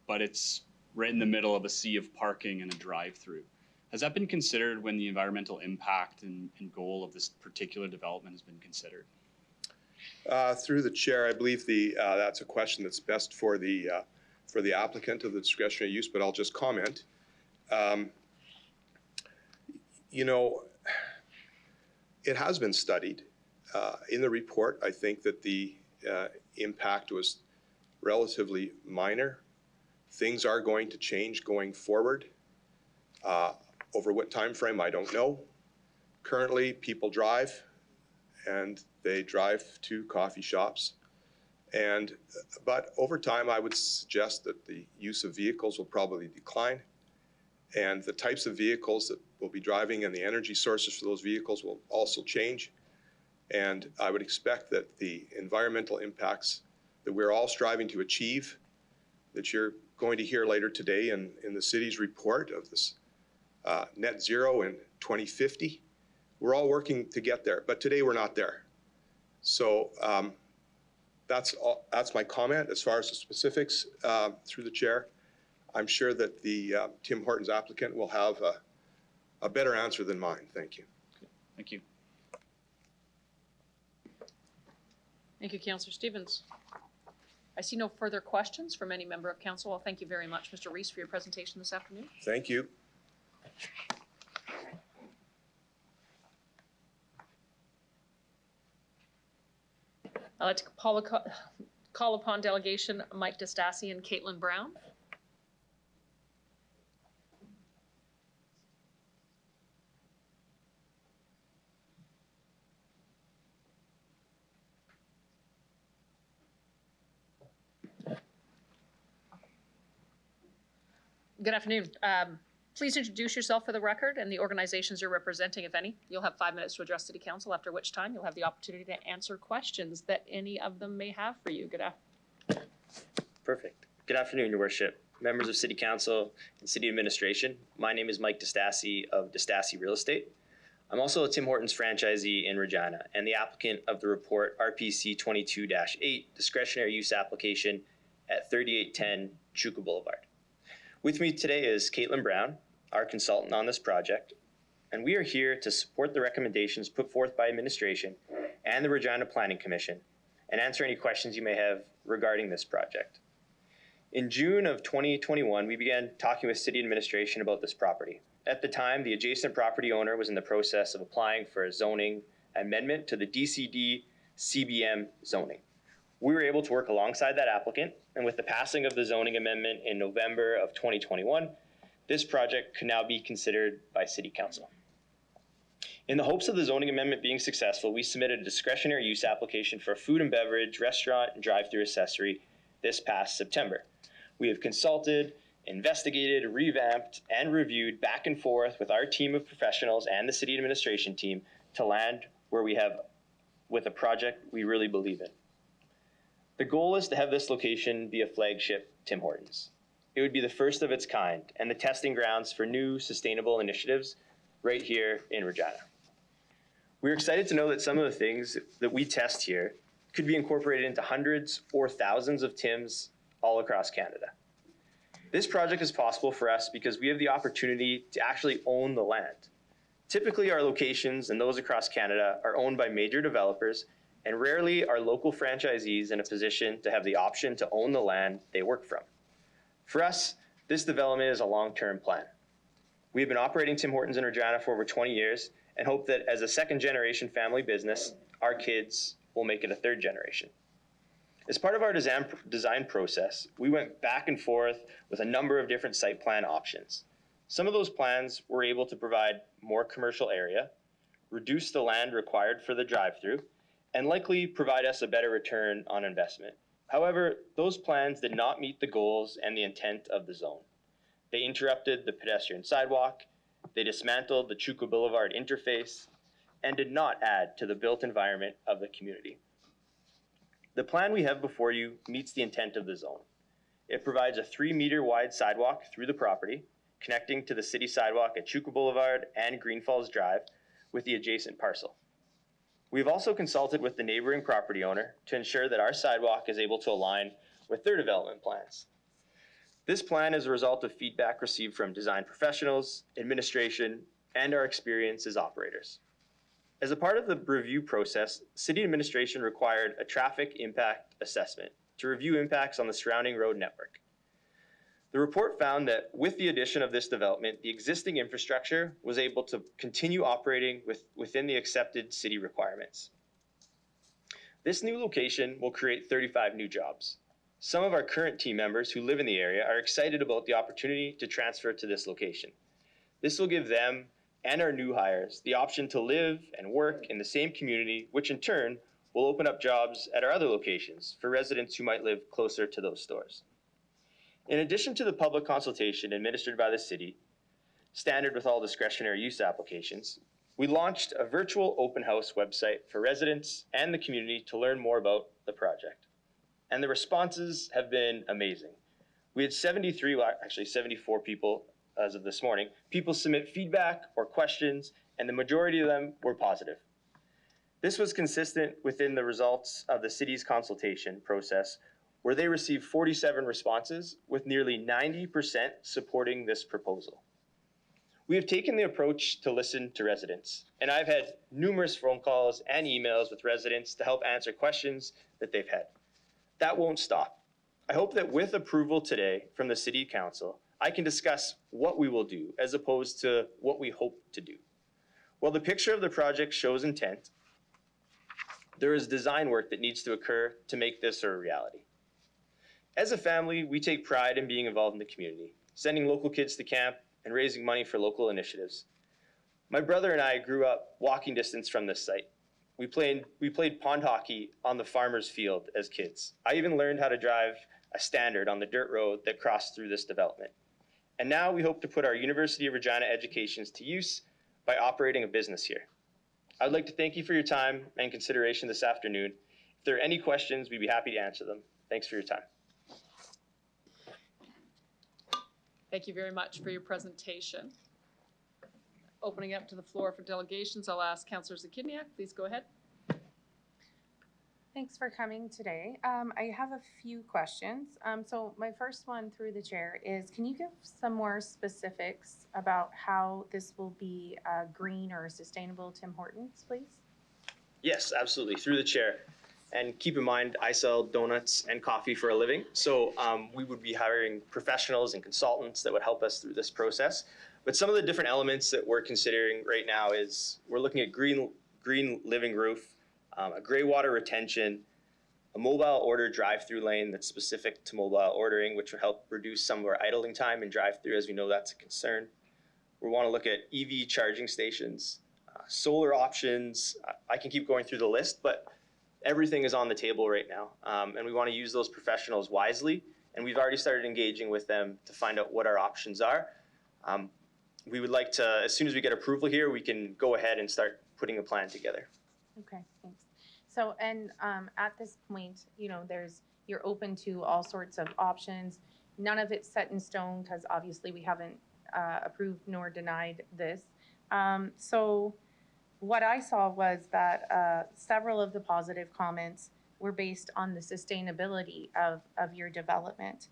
[SPEAKER 12] but it's right in the middle of a sea of parking and a drive-through. Has that been considered when the environmental impact and goal of this particular development has been considered?
[SPEAKER 16] Through the chair, I believe that's a question that's best for the applicant of the discretionary use, but I'll just comment. You know, it has been studied. In the report, I think that the impact was relatively minor. Things are going to change going forward. Over what time frame, I don't know. Currently, people drive, and they drive to coffee shops, But over time, I would suggest that the use of vehicles will probably decline, and the types of vehicles that will be driving and the energy sources for those vehicles will also change. And I would expect that the environmental impacts that we're all striving to achieve, that you're going to hear later today in the city's report of this net zero in 2050, we're all working to get there, but today we're not there. So that's my comment as far as the specifics through the chair. I'm sure that the Tim Hortons applicant will have a better answer than mine. Thank you.
[SPEAKER 12] Thank you.
[SPEAKER 1] Thank you, Councillor Stevens. I see no further questions from any member of council. Well, thank you very much, Mr. Rees, for your presentation this afternoon.
[SPEAKER 16] Thank you.
[SPEAKER 1] I'd like to call upon delegation Mike DeStassi and Caitlin Brown. Good afternoon. Please introduce yourself for the record and the organizations you're representing, if any. You'll have 5 minutes to address City Council, after which time you'll have the opportunity to answer questions that any of them may have for you. Good afternoon.
[SPEAKER 17] Perfect. Good afternoon, Your Worship, members of City Council and City Administration. My name is Mike DeStassi of DeStassi Real Estate. I'm also a Tim Hortons franchisee in Regina and the applicant of the report RPC 22-8 discretionary use application at 3810 Chuka Boulevard. With me today is Caitlin Brown, our consultant on this project, and we are here to support the recommendations put forth by administration and the Regina Planning Commission and answer any questions you may have regarding this project. In June of 2021, we began talking with city administration about this property. At the time, the adjacent property owner was in the process of applying for a zoning amendment to the DCD CBM zoning. We were able to work alongside that applicant, and with the passing of the zoning amendment in November of 2021, this project can now be considered by City Council. In the hopes of the zoning amendment being successful, we submitted a discretionary use application for a food and beverage, restaurant, and drive-through accessory this past September. We have consulted, investigated, revamped, and reviewed back and forth with our team of professionals and the city administration team to land where we have with a project we really believe in. The goal is to have this location be a flagship Tim Hortons. It would be the first of its kind and the testing grounds for new sustainable initiatives right here in Regina. We're excited to know that some of the things that we test here could be incorporated into hundreds or thousands of Tims all across Canada. This project is possible for us because we have the opportunity to actually own the land. Typically, our locations and those across Canada are owned by major developers, and rarely are local franchisees in a position to have the option to own the land they work from. For us, this development is a long-term plan. We have been operating Tim Hortons in Regina for over 20 years and hope that as a second-generation family business, our kids will make it a third generation. As part of our design process, we went back and forth with a number of different site plan options. Some of those plans were able to provide more commercial area, reduce the land required for the drive-through, and likely provide us a better return on investment. However, those plans did not meet the goals and the intent of the zone. They interrupted the pedestrian sidewalk, they dismantled the Chuka Boulevard interface, and did not add to the built environment of the community. The plan we have before you meets the intent of the zone. It provides a 3-meter wide sidewalk through the property, connecting to the city sidewalk at Chuka Boulevard and Green Falls Drive with the adjacent parcel. We've also consulted with the neighboring property owner to ensure that our sidewalk is able to align with their development plans. This plan is a result of feedback received from design professionals, administration, and our experience as operators. As a part of the review process, city administration required a traffic impact assessment to review impacts on the surrounding road network. The report found that with the addition of this development, the existing infrastructure was able to continue operating within the accepted city requirements. This new location will create 35 new jobs. Some of our current team members who live in the area are excited about the opportunity to transfer to this location. This will give them and our new hires the option to live and work in the same community, which in turn we'll open up jobs at our other locations for residents who might live closer to those stores. In addition to the public consultation administered by the city, standard with all discretionary use applications, we launched a virtual open house website for residents and the community to learn more about the project. And the responses have been amazing. We had 74 people as of this morning. People submit feedback or questions, and the majority of them were positive. This was consistent within the results of the city's consultation process, where they received 47 responses, with nearly 90% supporting this proposal. We have taken the approach to listen to residents, and I've had numerous phone calls and emails with residents to help answer questions that they've had. That won't stop. I hope that with approval today from the City Council, I can discuss what we will do as opposed to what we hope to do. While the picture of the project shows intent, there is design work that needs to occur to make this a reality. As a family, we take pride in being involved in the community, sending local kids to camp and raising money for local initiatives. My brother and I grew up walking distance from this site. We played pond hockey on the farmer's field as kids. I even learned how to drive a standard on the dirt road that crossed through this development. And now we hope to put our University of Regina educations to use by operating a business here. I would like to thank you for your time and consideration this afternoon. If there are any questions, we'd be happy to answer them. Thanks for your time.
[SPEAKER 1] Thank you very much for your presentation. Opening up to the floor for delegations, I'll ask Councillor Zakidniak. Please go ahead.
[SPEAKER 3] Thanks for coming today. I have a few questions. So my first one through the chair is, can you give some more specifics about how this will be green or sustainable Tim Hortons, please?
[SPEAKER 17] Yes, absolutely, through the chair. And keep in mind, I sell donuts and coffee for a living. So we would be hiring professionals and consultants that would help us through this process. But some of the different elements that we're considering right now is we're looking at green living roof, a gray water retention, a mobile order drive-through lane that's specific to mobile ordering, which will help reduce some of our idling time in drive-through, as we know that's a concern. We want to look at EV charging stations, solar options. I can keep going through the list, but everything is on the table right now. And we want to use those professionals wisely. And we've already started engaging with them to find out what our options are. We would like to, as soon as we get approval here, we can go ahead and start putting a plan together.
[SPEAKER 3] Okay, thanks. So, and at this point, you know, you're open to all sorts of options. None of it's set in stone because obviously we haven't approved nor denied this. So what I saw was that several of the positive comments were based on the sustainability of your development.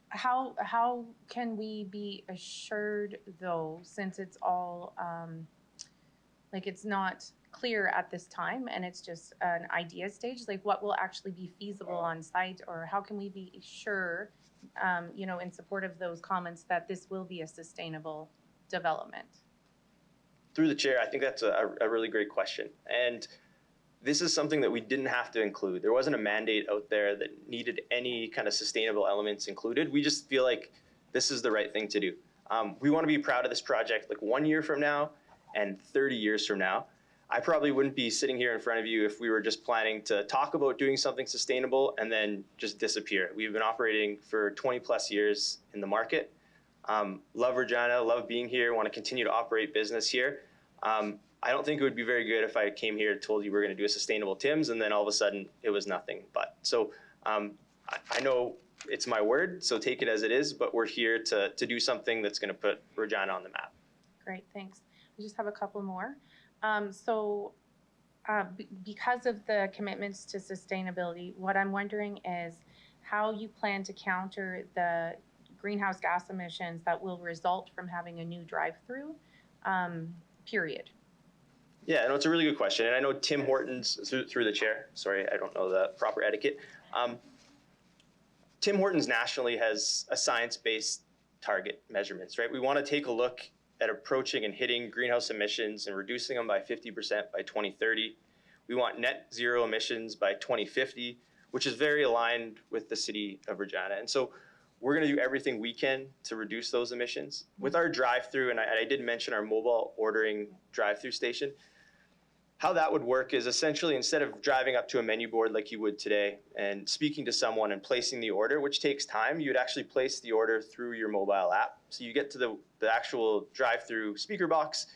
[SPEAKER 3] How can we be assured though, since it's all like it's not clear at this time and it's just an idea stage, like what will actually be feasible on site, or how can we be sure, you know, in support of those comments that this will be a sustainable development?
[SPEAKER 17] Through the chair, I think that's a really great question. And this is something that we didn't have to include. There wasn't a mandate out there that needed any kind of sustainable elements included. We just feel like this is the right thing to do. We want to be proud of this project like 1 year from now and 30 years from now. I probably wouldn't be sitting here in front of you if we were just planning to talk about doing something sustainable and then just disappear. We've been operating for 20 plus years in the market. Love Regina, love being here, want to continue to operate business here. I don't think it would be very good if I came here and told you we're going to do a sustainable Tim's and then all of a sudden it was nothing. But so I know it's my word, so take it as it is, but we're here to do something that's going to put Regina on the map.
[SPEAKER 3] Great, thanks. We just have a couple more. Because of the commitments to sustainability, what I'm wondering is how you plan to counter the greenhouse gas emissions that will result from having a new drive-through, period.
[SPEAKER 17] Yeah, no, it's a really good question. And I know Tim Hortons, through the chair, sorry, I don't know the proper etiquette. Tim Hortons nationally has a science-based target measurements, right? We want to take a look at approaching and hitting greenhouse emissions and reducing them by 50% by 2030. We want net zero emissions by 2050, which is very aligned with the city of Regina. And so we're going to do everything we can to reduce through emissions. With our drive-through, and I did mention our mobile ordering drive-through station, How that would work is essentially instead of driving up to a menu board like you would today and speaking to someone and placing the order, which takes time, you would actually place the order through your mobile app. So you get to the actual drive-through speaker box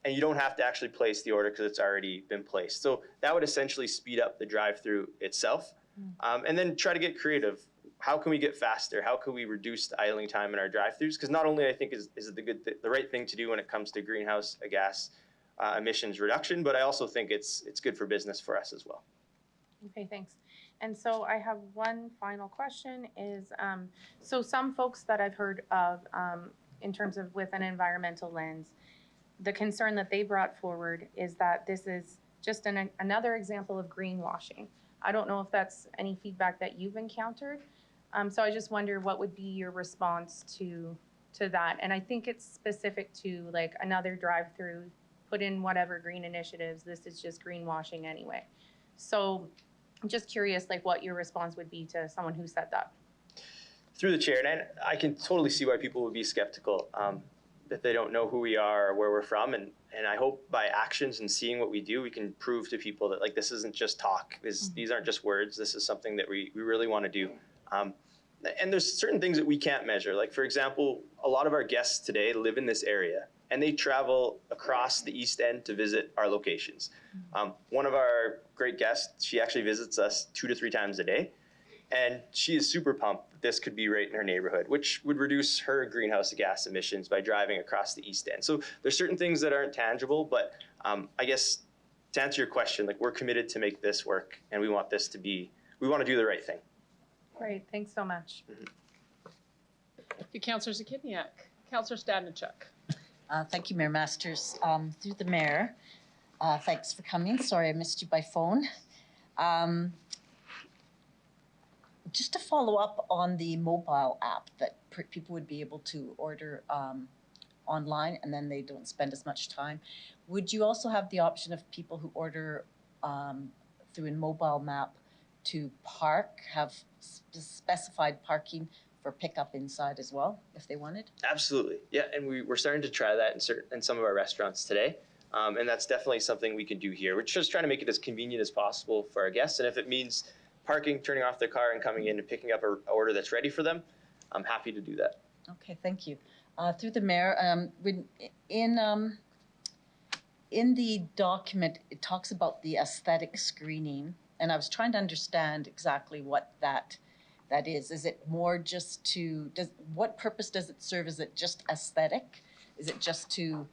[SPEAKER 17] and you don't have to actually place the order because it's already been placed. So that would essentially speed up the drive-through itself. And then try to get creative. How can we get faster? How can we reduce the idling time in our drive-throughs? Because not only I think is it the right thing to do when it comes to greenhouse gas emissions reduction, but I also think it's good for business for us as well.
[SPEAKER 3] Okay, thanks. And so I have one final question is, so some folks that I've heard of in terms of with an environmental lens, the concern that they brought forward is that this is just another example of greenwashing. I don't know if that's any feedback that you've encountered. So I just wonder what would be your response to that. And I think it's specific to like another drive-through, put in whatever green initiatives, this is just greenwashing anyway. So I'm just curious like what your response would be to someone who said that.
[SPEAKER 17] Through the chair, and I can totally see why people would be skeptical that they don't know who we are or where we're from. And I hope by actions and seeing what we do, we can prove to people that like this isn't just talk. These aren't just words. This is something that we really want to do. And there's certain things that we can't measure. Like, for example, a lot of our guests today live in this area and they travel across the East End to visit our locations. One of our great guests, she actually visits us 2 to 3 times a day. And she is super pumped that this could be right in her neighborhood, which would reduce her greenhouse gas emissions by driving across the East End. So there's certain things that aren't tangible, but I guess to answer your question, like we're committed to make this work and we want this to be, we want to do the right thing.
[SPEAKER 3] Great, thanks so much.
[SPEAKER 1] Thank you, Councillor Zakiniak. Councillor Stadnichuk.
[SPEAKER 18] Thank you, Mayor Masters. Through the mayor, thanks for coming. Sorry I missed you by phone. Just to follow up on the mobile app that people would be able to order online and then they don't spend as much time. Would you also have the option of people who order through a mobile map to park, have specified parking for pickup inside as well, if they wanted?
[SPEAKER 17] Absolutely, yeah, and we're starting to try that in some of our restaurants today, and that's definitely something we can do here. We're just trying to make it as convenient as possible for our guests, and if it means parking, turning off their car, and coming in and picking up an order that's ready for them, I'm happy to do that.
[SPEAKER 18] Okay, thank you. Through the mayor, in the document, it talks about the aesthetic screening, and I was trying to understand exactly what that is. Is it more just what purpose does it serve? Is it just aesthetic? Is it just to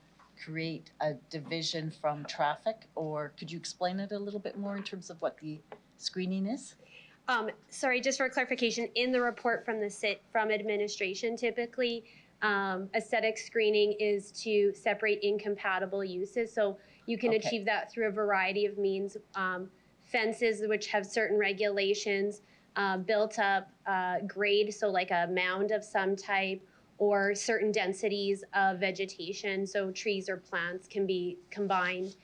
[SPEAKER 18] create a division from traffic? Or could you explain it a little bit more in terms of what the screening is?
[SPEAKER 19] Sorry, just for clarification, in the report from administration, typically aesthetic screening is to separate incompatible uses. So you can achieve that through a variety of means. Fences which have certain regulations, built up grade, so like a mound of some type, or certain densities of vegetation, so trees or plants can be combined.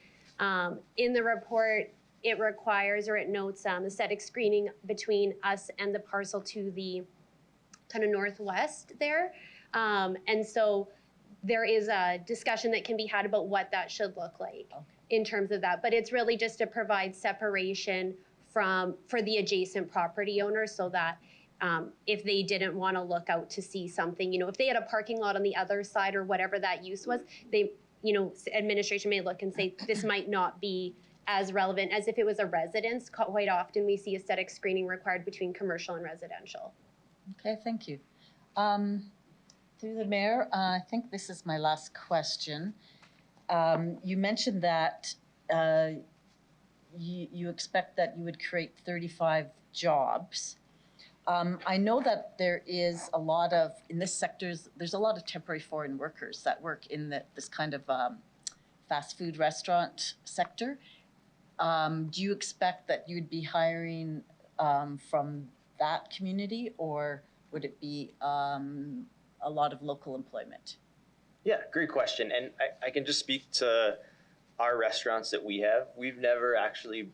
[SPEAKER 19] In the report, it requires or it notes aesthetic screening between us and the parcel to the kind of northwest there. And so there is a discussion that can be had about what that should look like in terms of that. But it's really just to provide separation for the adjacent property owners so that if they didn't want to look out to see something, if they had a parking lot on the other side or whatever that use was, they, administration may look and say, this might not be as relevant as if it was a residence. Quite often we see aesthetic screening required between commercial and residential. Okay, thank you.
[SPEAKER 18] Through the mayor, I think this is my last question. You mentioned that you expect that you would create 35 jobs. I know that there is a lot of, in this sector, there's a lot of temporary foreign workers that work in this kind of fast food restaurant sector. Do you expect that you'd be hiring from that community, or would it be a lot of local employment?
[SPEAKER 17] Yeah, great question. And I can just speak to our restaurants that we have. We've never actually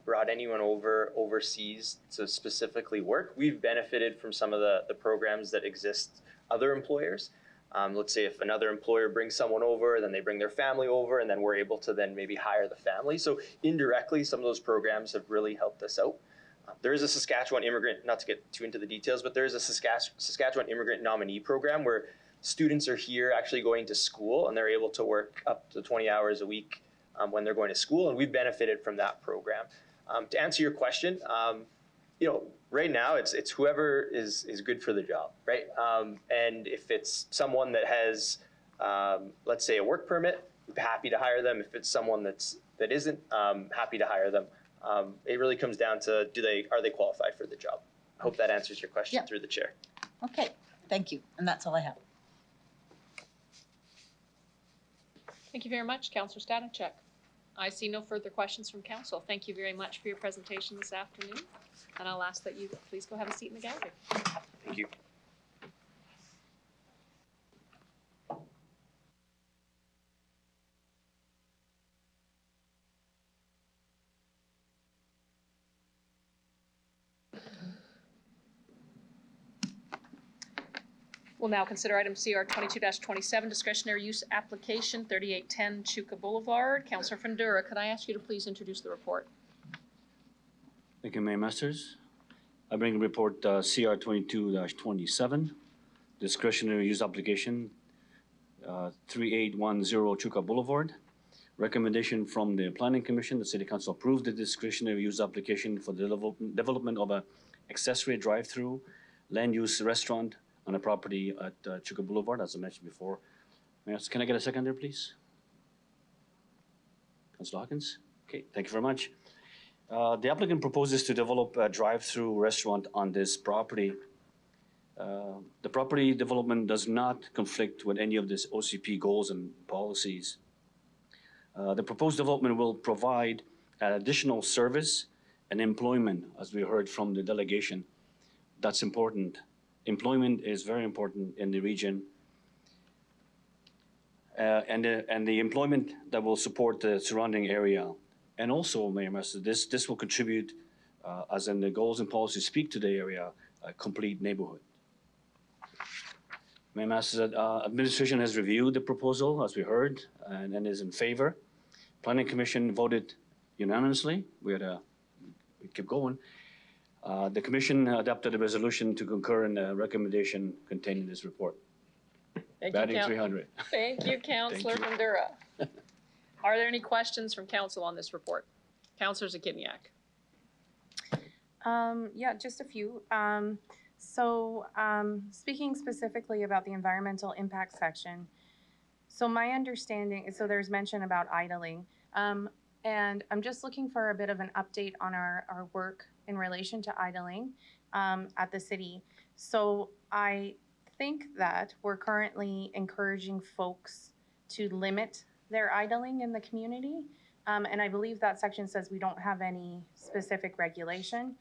[SPEAKER 17] brought anyone overseas to specifically work. We've benefited from some of the programs that exist other employers. Let's say if another employer brings someone over, then they bring their family over, and then we're able to then maybe hire the family. So indirectly, some of those programs have really helped us out. There is a Saskatchewan immigrant, not to get too into the details, but there is a Saskatchewan immigrant nominee program where students are here actually going to school, and they're able to work up to 20 hours a week when they're going to school, and we've benefited from that program. To answer your question, you know, right now it's whoever is good for the job, right? And if it's someone that has, let's say, a work permit, we're happy to hire them. If it's someone that isn't, happy to hire them. It really comes down to are they qualified for the job? I hope that answers your question through the chair.
[SPEAKER 18] Okay, thank you, and that's all I have.
[SPEAKER 1] Thank you very much, Councillor Stanachek. I see no further questions from council. Thank you very much for your presentation this afternoon. And I'll ask that you please go have a seat in the gallery.
[SPEAKER 17] Thank you.
[SPEAKER 1] We'll now consider item CR 22-27, discretionary use application 3810 Chuka Boulevard. Councillor Fundura, could I ask you to please introduce the report?
[SPEAKER 7] Thank you, Mayor Masters. I bring a report CR 22-27, discretionary use application 3810 Chuka Boulevard. Recommendation from the Planning Commission, the City Council approved the discretionary use application for the development of a accessory drive-through land use restaurant on a property at Chuka Boulevard, as I mentioned before. Mayor, can I get a second there, please? Councilor Hawkins? Okay, thank you very much. The applicant proposes to develop a drive-through restaurant on this property. The property development does not conflict with any of this OCP goals and policies. The proposed development will provide additional service and employment, as we heard from the delegation. That's important. Employment is very important in the region. And the employment that will support the surrounding area. And also, Mayor Master, this will contribute, as in the goals and policies speak to the area, a complete neighborhood. Mayor Master, administration has reviewed the proposal, as we heard, and is in favor. Planning Commission voted unanimously. We keep going. The Commission adopted a resolution to concur in the recommendation contained in this report. Batting 300.
[SPEAKER 1] Thank you, Councillor Fundura. Are there any questions from council on this report? Councillor Zakiniak.
[SPEAKER 3] Yeah, just a few. Speaking specifically about the environmental impact section, so my understanding, so there's mention about idling, and I'm just looking for a bit of an update on our work in relation to idling at the city. So I think that we're currently encouraging folks to limit their idling in the community. And I believe that section says we don't have any specific regulation.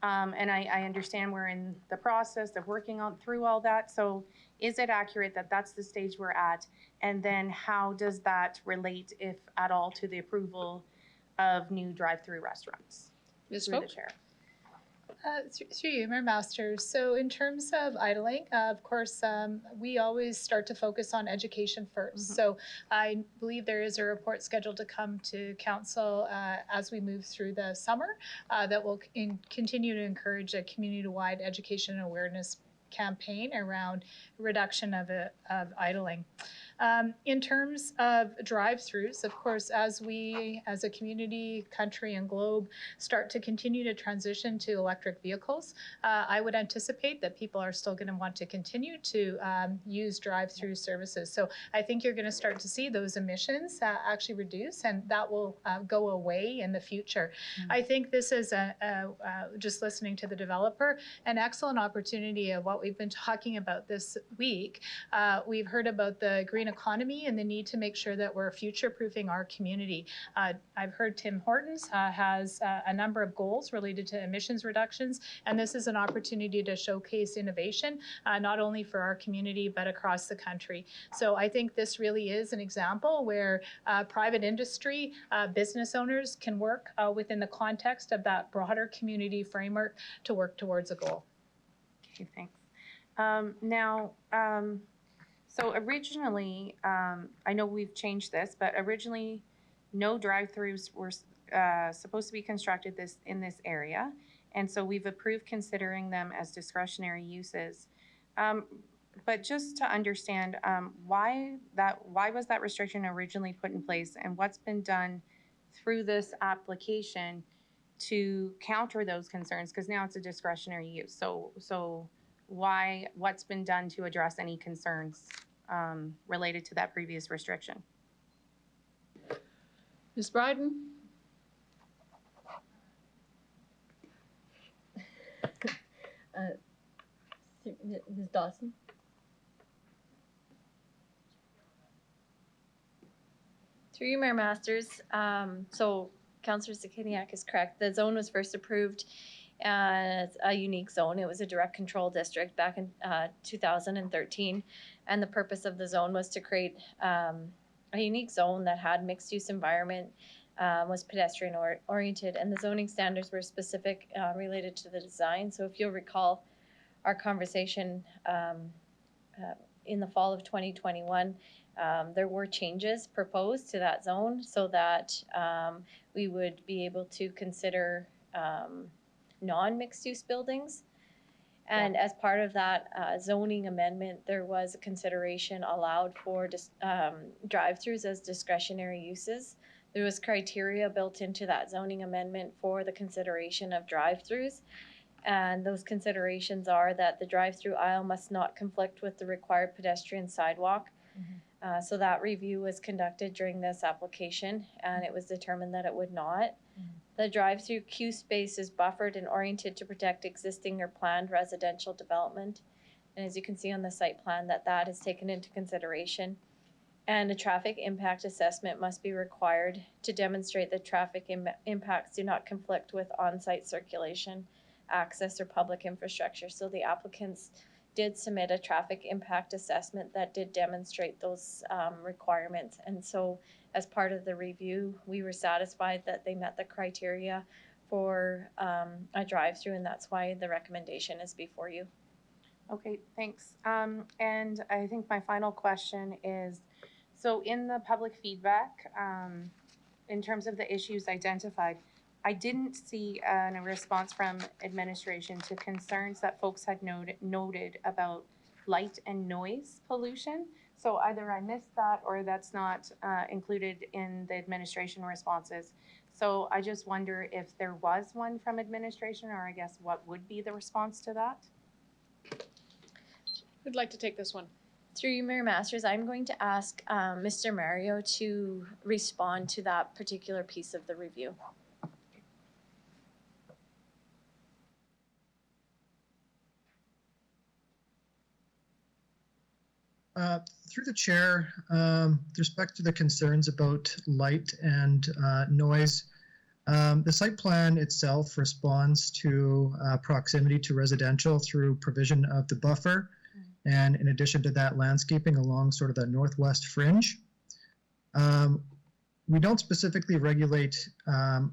[SPEAKER 3] And I understand we're in the process of working through all that. So is it accurate that that's the stage we're at? And then how does that relate, if at all, to the approval of new drive-through restaurants?
[SPEAKER 1] Ms.
[SPEAKER 3] Through the
[SPEAKER 1] Folk?
[SPEAKER 3] chair.
[SPEAKER 20] Through you, Mayor Masters. So in terms of idling, of course, we always start to focus on education first. So I believe there is a report scheduled to come to council as we move through the summer that will continue to encourage a community-wide education and awareness campaign around reduction of idling. In terms of drive-throughs, of course, as we as a community, country, and globe start to continue to transition to electric vehicles, I would anticipate that people are still going to want to continue to use drive-through services. So I think you're going to start to see those emissions actually reduce, and that will go away in the future. I think this is, just listening to the developer, an excellent opportunity of what we've been talking about this week. We've heard about the green economy and the need to make sure that we're future-proofing our community. I've heard Tim Hortons has a number of goals related to emissions reductions, and this is an opportunity to showcase innovation, not only for our community, but across the country. So I think this really is an example where private industry, business owners can work within the context of that broader community framework to work towards a goal.
[SPEAKER 3] Okay, thanks. Now, So originally, I know we've changed this, but originally, no drive-throughs were supposed to be constructed in this area, and so we've approved considering them as discretionary uses. But just to understand, why was that restriction originally put in place, and what's been done through this application to counter those concerns? Because now it's a discretionary use. So what's been done to address any concerns related to that previous restriction?
[SPEAKER 1] Ms. Bryden?
[SPEAKER 13] Ms. Dawson?
[SPEAKER 9] Through you, Mayor Masters. So Councillor Zakiniak is correct. The zone was first approved as a unique zone. It was a direct control district back in 2013. And the purpose of the zone was to create a unique zone that had mixed use environment, was pedestrian oriented, and the zoning standards were specific related to the design. So if you'll recall our conversation in the fall of 2021, there were changes proposed to that zone so that we would be able to consider non-mixed use buildings. And as part of that zoning amendment, there was a consideration allowed for drive-throughs as discretionary uses. There was criteria built into that zoning amendment for the consideration of drive-throughs. And those considerations are that the drive-through aisle must not conflict with the required pedestrian sidewalk. So that review was conducted during this application, and it was determined that it would not. The drive-through queue space is buffered and oriented to protect existing or planned residential development. And as you can see on the site plan, that is taken into consideration. And a traffic impact assessment must be required to demonstrate that traffic impacts do not conflict with on-site circulation, access, or public infrastructure. So the applicants did submit a traffic impact assessment that did demonstrate those requirements. And so as part of the review, we were satisfied that they met the criteria for a drive-through, and that's why the recommendation is before you.
[SPEAKER 3] Okay, thanks. And I think my final question is, so in the public feedback, in terms of the issues identified, I didn't see a response from administration to concerns that folks had noted about light and noise pollution. So either I missed that or that's not included in the administration responses. So I just wonder if there was one from administration, or I guess what would be the response to that?
[SPEAKER 1] Who'd like to take this one?
[SPEAKER 9] Through you, Mayor Masters, I'm going to ask Mr. Mario to respond to that particular piece of the review.
[SPEAKER 10] Through the chair, with respect to the concerns about light and noise, the site plan itself responds to proximity to residential through provision of the buffer, and in addition to that, landscaping along sort of the northwest fringe. We don't specifically regulate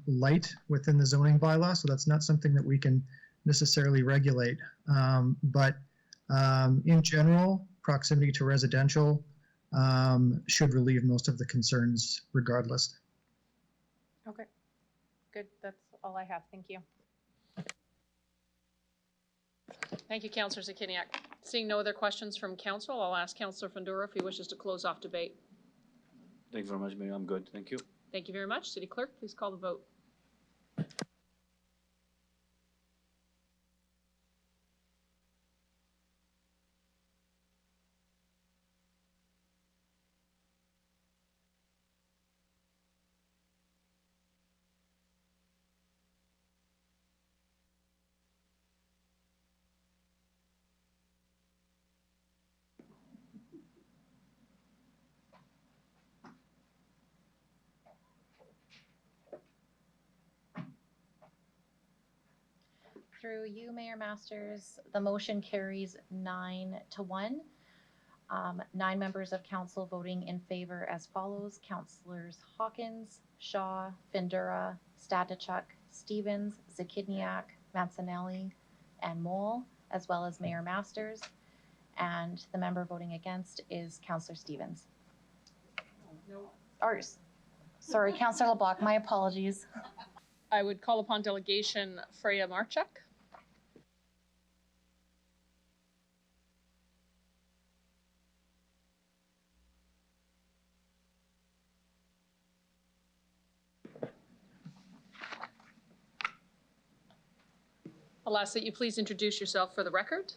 [SPEAKER 10] light within the zoning bylaw, so that's not something that we can necessarily regulate. But in general, proximity to residential should relieve most of the concerns regardless.
[SPEAKER 3] Okay, good. That's all I have. Thank you.
[SPEAKER 1] Thank you, Councillor Zakiniak. Seeing no other questions from council, I'll ask Councillor Fundura if he wishes to close off debate.
[SPEAKER 7] Thank you very much, Mayor. I'm good. Thank you.
[SPEAKER 1] Thank you very much. City Clerk, please call the vote.
[SPEAKER 11] Through you, Mayor Masters, the motion carries 9-1. 9 members of council voting in favor as follows: Councillors Hawkins, Shaw, Findura, Statichuk, Stevens, Zakidniak, Mancinelli, and Mole, as well as Mayor Masters. and the member voting against is Councillor Stevens.
[SPEAKER 1] No.
[SPEAKER 11] Sorry, Councillor LeBlanc, my apologies.
[SPEAKER 1] I would call upon delegation Freya Marchuk. I'll ask that you please introduce yourself for the record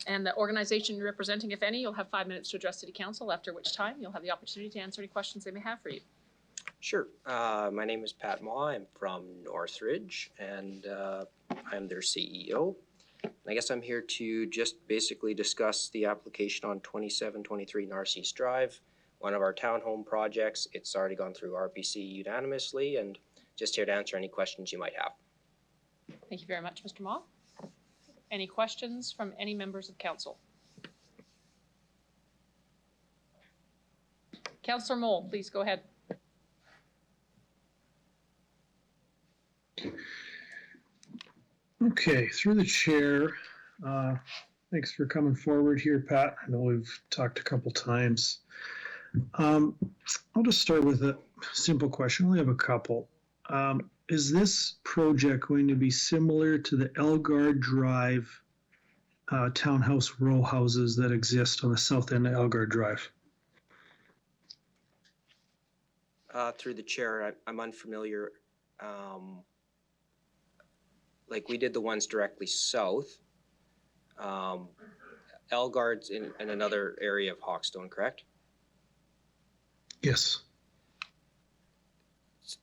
[SPEAKER 1] and the organization you're representing, if any. You'll have 5 minutes to address City Council, after which time you'll have the opportunity to answer any questions they may have for you.
[SPEAKER 21] Sure. My name is Pat Maw. I'm from Northridge, and I'm their CEO. I guess I'm here to just basically discuss the application on 2723 Narcisse Drive, one of our townhome projects. It's already gone through RPC unanimously, and just here to answer any questions you might have.
[SPEAKER 1] Thank you very much, Mr. Maw. Any questions from any members of council? Councillor Mole, please go ahead.
[SPEAKER 22] Okay, through the chair, thanks for coming forward here, Pat. I know we've talked a couple times. I'll just start with a simple question. I only have a couple. Is this project going to be similar to the Elgar Drive townhouse row houses that exist on the south end of Elgar Drive?
[SPEAKER 21] Through the chair, I'm unfamiliar. Like we did the ones directly south. Elgard's in another area of Hawkstone, correct?
[SPEAKER 22] Yes.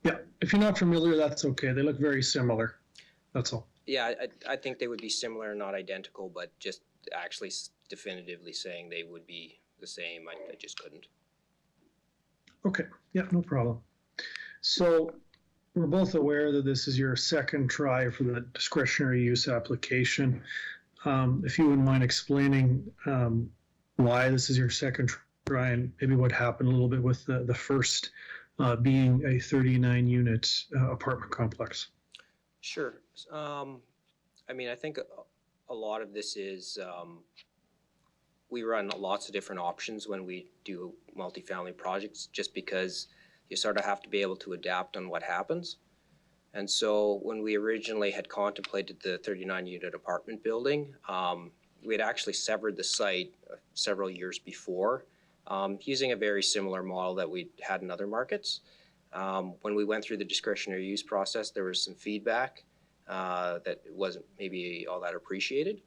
[SPEAKER 22] Yeah, if you're not familiar, that's okay. They look very similar. That's all.
[SPEAKER 21] Yeah, I think they would be similar, not identical, but just actually definitively saying they would be the same, I just couldn't.
[SPEAKER 22] Okay, yeah, no problem. So we're both aware that this is your second try for the discretionary use application. If you wouldn't mind explaining why this is your second try and maybe what happened a little bit with the first being a 39-unit apartment complex.
[SPEAKER 21] Sure. I mean, I think a lot of this is we run lots of different options when we do multifamily projects, just because you sort of have to be able to adapt on what happens. And so when we originally had contemplated the 39-unit apartment building, we had actually severed the site several years before, using a very similar model that we had in other markets. When we went through the discretionary use process, there was some feedback that wasn't maybe all that appreciated.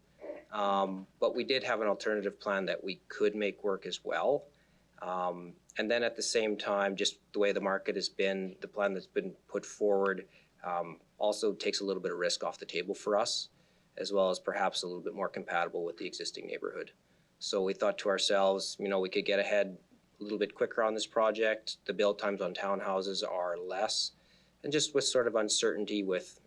[SPEAKER 21] But we did have an alternative plan that we could make work as well. And then at the same time, just the way the market has been, the plan that's been put forward also takes a little bit of risk off the table for us, as well as perhaps a little bit more compatible with the existing neighborhood. So we thought to ourselves, you know, we could get ahead a little bit quicker on this project. The build times on townhouses are less, and just with sort of uncertainty with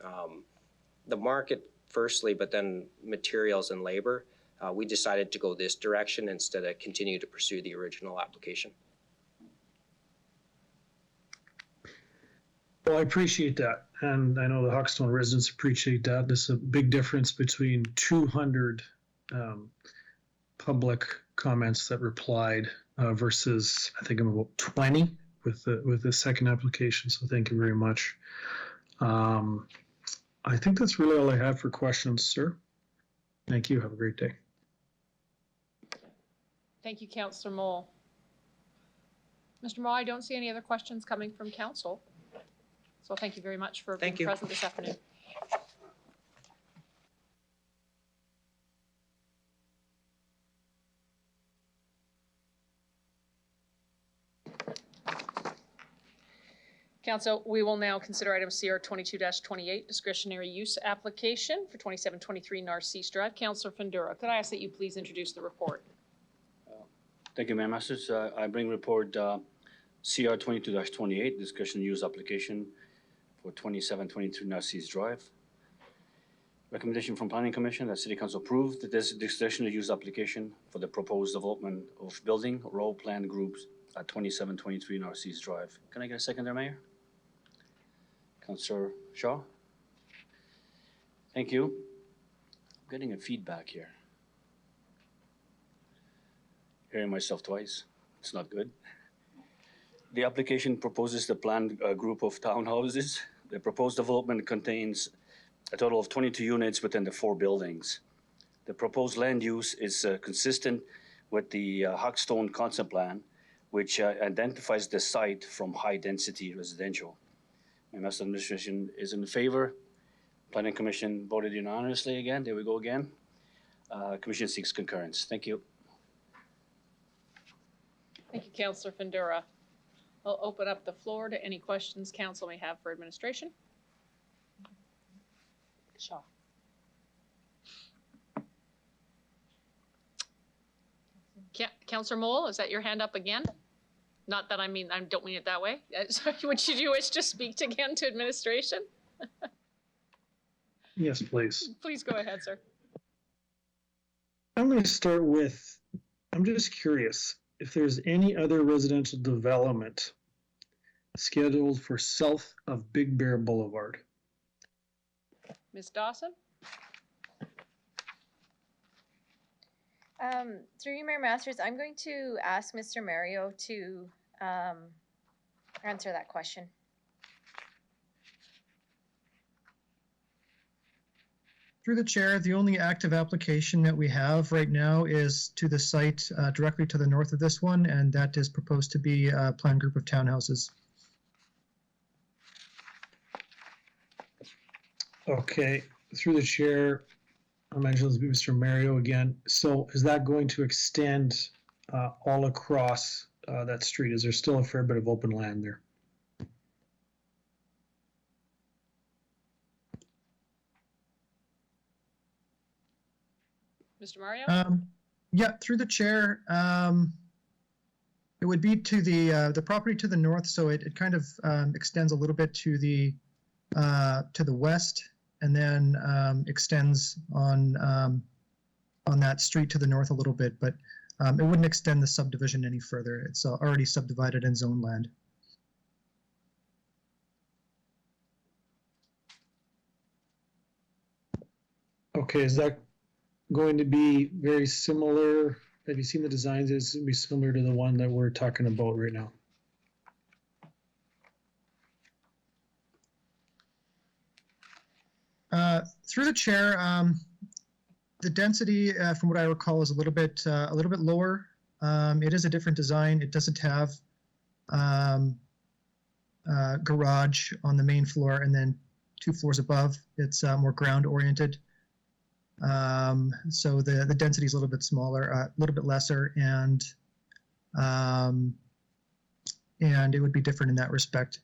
[SPEAKER 21] the market firstly, but then materials and labor, we decided to go this direction instead of continue to pursue the original application.
[SPEAKER 22] Well, I appreciate that. And I know the Hawkstone residents appreciate that. There's a big difference between 200 public comments that replied versus I think about 20 with the second application. So thank you very much. I think that's really all I have for questions, sir. Thank you. Have a great day.
[SPEAKER 1] Thank you, Councillor Mole. Mr. Mole, I don't see any other questions coming from council. So thank you very much for being present this afternoon. Council, we will now consider item CR 22-28, discretionary use application for 2723 Narcisse Drive. Councillor Fundura, could I ask that you please introduce the report?
[SPEAKER 7] Thank you, Mayor Masters. I bring report CR 22-28, discretionary use application for 2723 Narcisse Drive. Recommendation from Planning Commission that City Council approve this discretionary use application for the proposed development of building row plan groups at 2723 Narcisse Drive. Can I get a second there, Mayor? Councillor Shaw? Thank you. I'm getting a feedback here. hearing myself twice. It's not good. The application proposes the planned group of townhouses. The proposed development contains a total of 22 units within the 4 buildings. The proposed land use is consistent with the Huckstone concept plan, which identifies the site from high-density residential. My Master Administration is in favor. Planning Commission voted unanimously again. There we go again. Commission seeks concurrence. Thank you.
[SPEAKER 1] Thank you, Councillor Fundura. I'll open up the floor to any questions council may have for administration. Shaw. Councillor Mole, is that your hand up again? Not that I don't mean it that way. Sorry, would you wish to speak again to administration?
[SPEAKER 22] Yes, please.
[SPEAKER 1] Please go ahead, sir.
[SPEAKER 22] I'm going to start with, I'm just curious if there's any other residential development scheduled for south of Big Bear Boulevard.
[SPEAKER 1] Ms. Dawson?
[SPEAKER 9] Through you, Mayor Masters, I'm going to ask Mr. Mario to answer that question.
[SPEAKER 10] Through the chair, the only active application that we have right now is to the site directly to the north of this one, and that is proposed to be a planned group of townhouses.
[SPEAKER 22] Okay, through the chair, I mentioned this Mr. Mario again. So is that going to extend all across that street? Is there still a fair bit of open land there?
[SPEAKER 1] Mr. Mario?
[SPEAKER 10] Yeah, through the chair, it would be to the property to the north, so it kind of extends a little bit to the west, and then extends on that street to the north a little bit, but it wouldn't extend the subdivision any further. It's already subdivided and zoned land.
[SPEAKER 22] Okay, is that going to be very similar? Have you seen the designs? Is it going to be similar to the one that we're talking about right now?
[SPEAKER 10] Through the chair, the density, from what I recall, is a little bit lower. It is a different design. It doesn't have garage on the main floor and then 2 floors above. It's more ground oriented. So the density is a little bit smaller, a little bit lesser, and it would be different in that respect.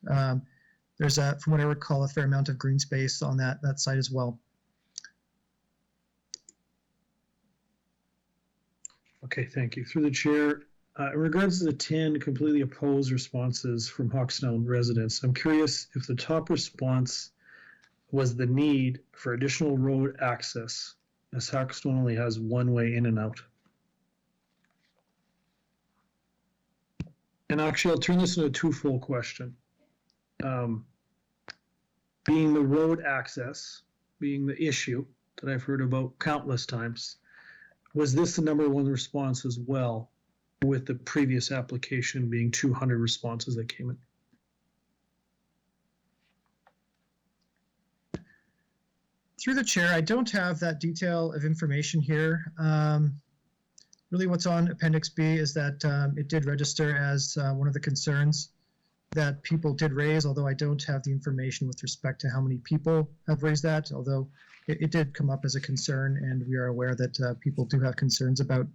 [SPEAKER 10] There's from what I recall, a fair amount of green space on that site as well.
[SPEAKER 22] Okay, thank you. Through the chair, in regards to the 10 completely opposed responses from Hawkstone residents, I'm curious if the top response was the need for additional road access, as Hawkstone only has one way in and out. And actually, I'll turn this into a twofold question. Being the road access, being the issue that I've heard about countless times, was this the #1 response as well, with the previous application being 200 responses that came in?
[SPEAKER 10] Through the chair, I don't have that detail of information here. Really what's on Appendix B is that it did register as one of the concerns that people did raise, although I don't have the information with respect to how many people have raised that, although it did come up as a concern, and we are aware that people do have concerns about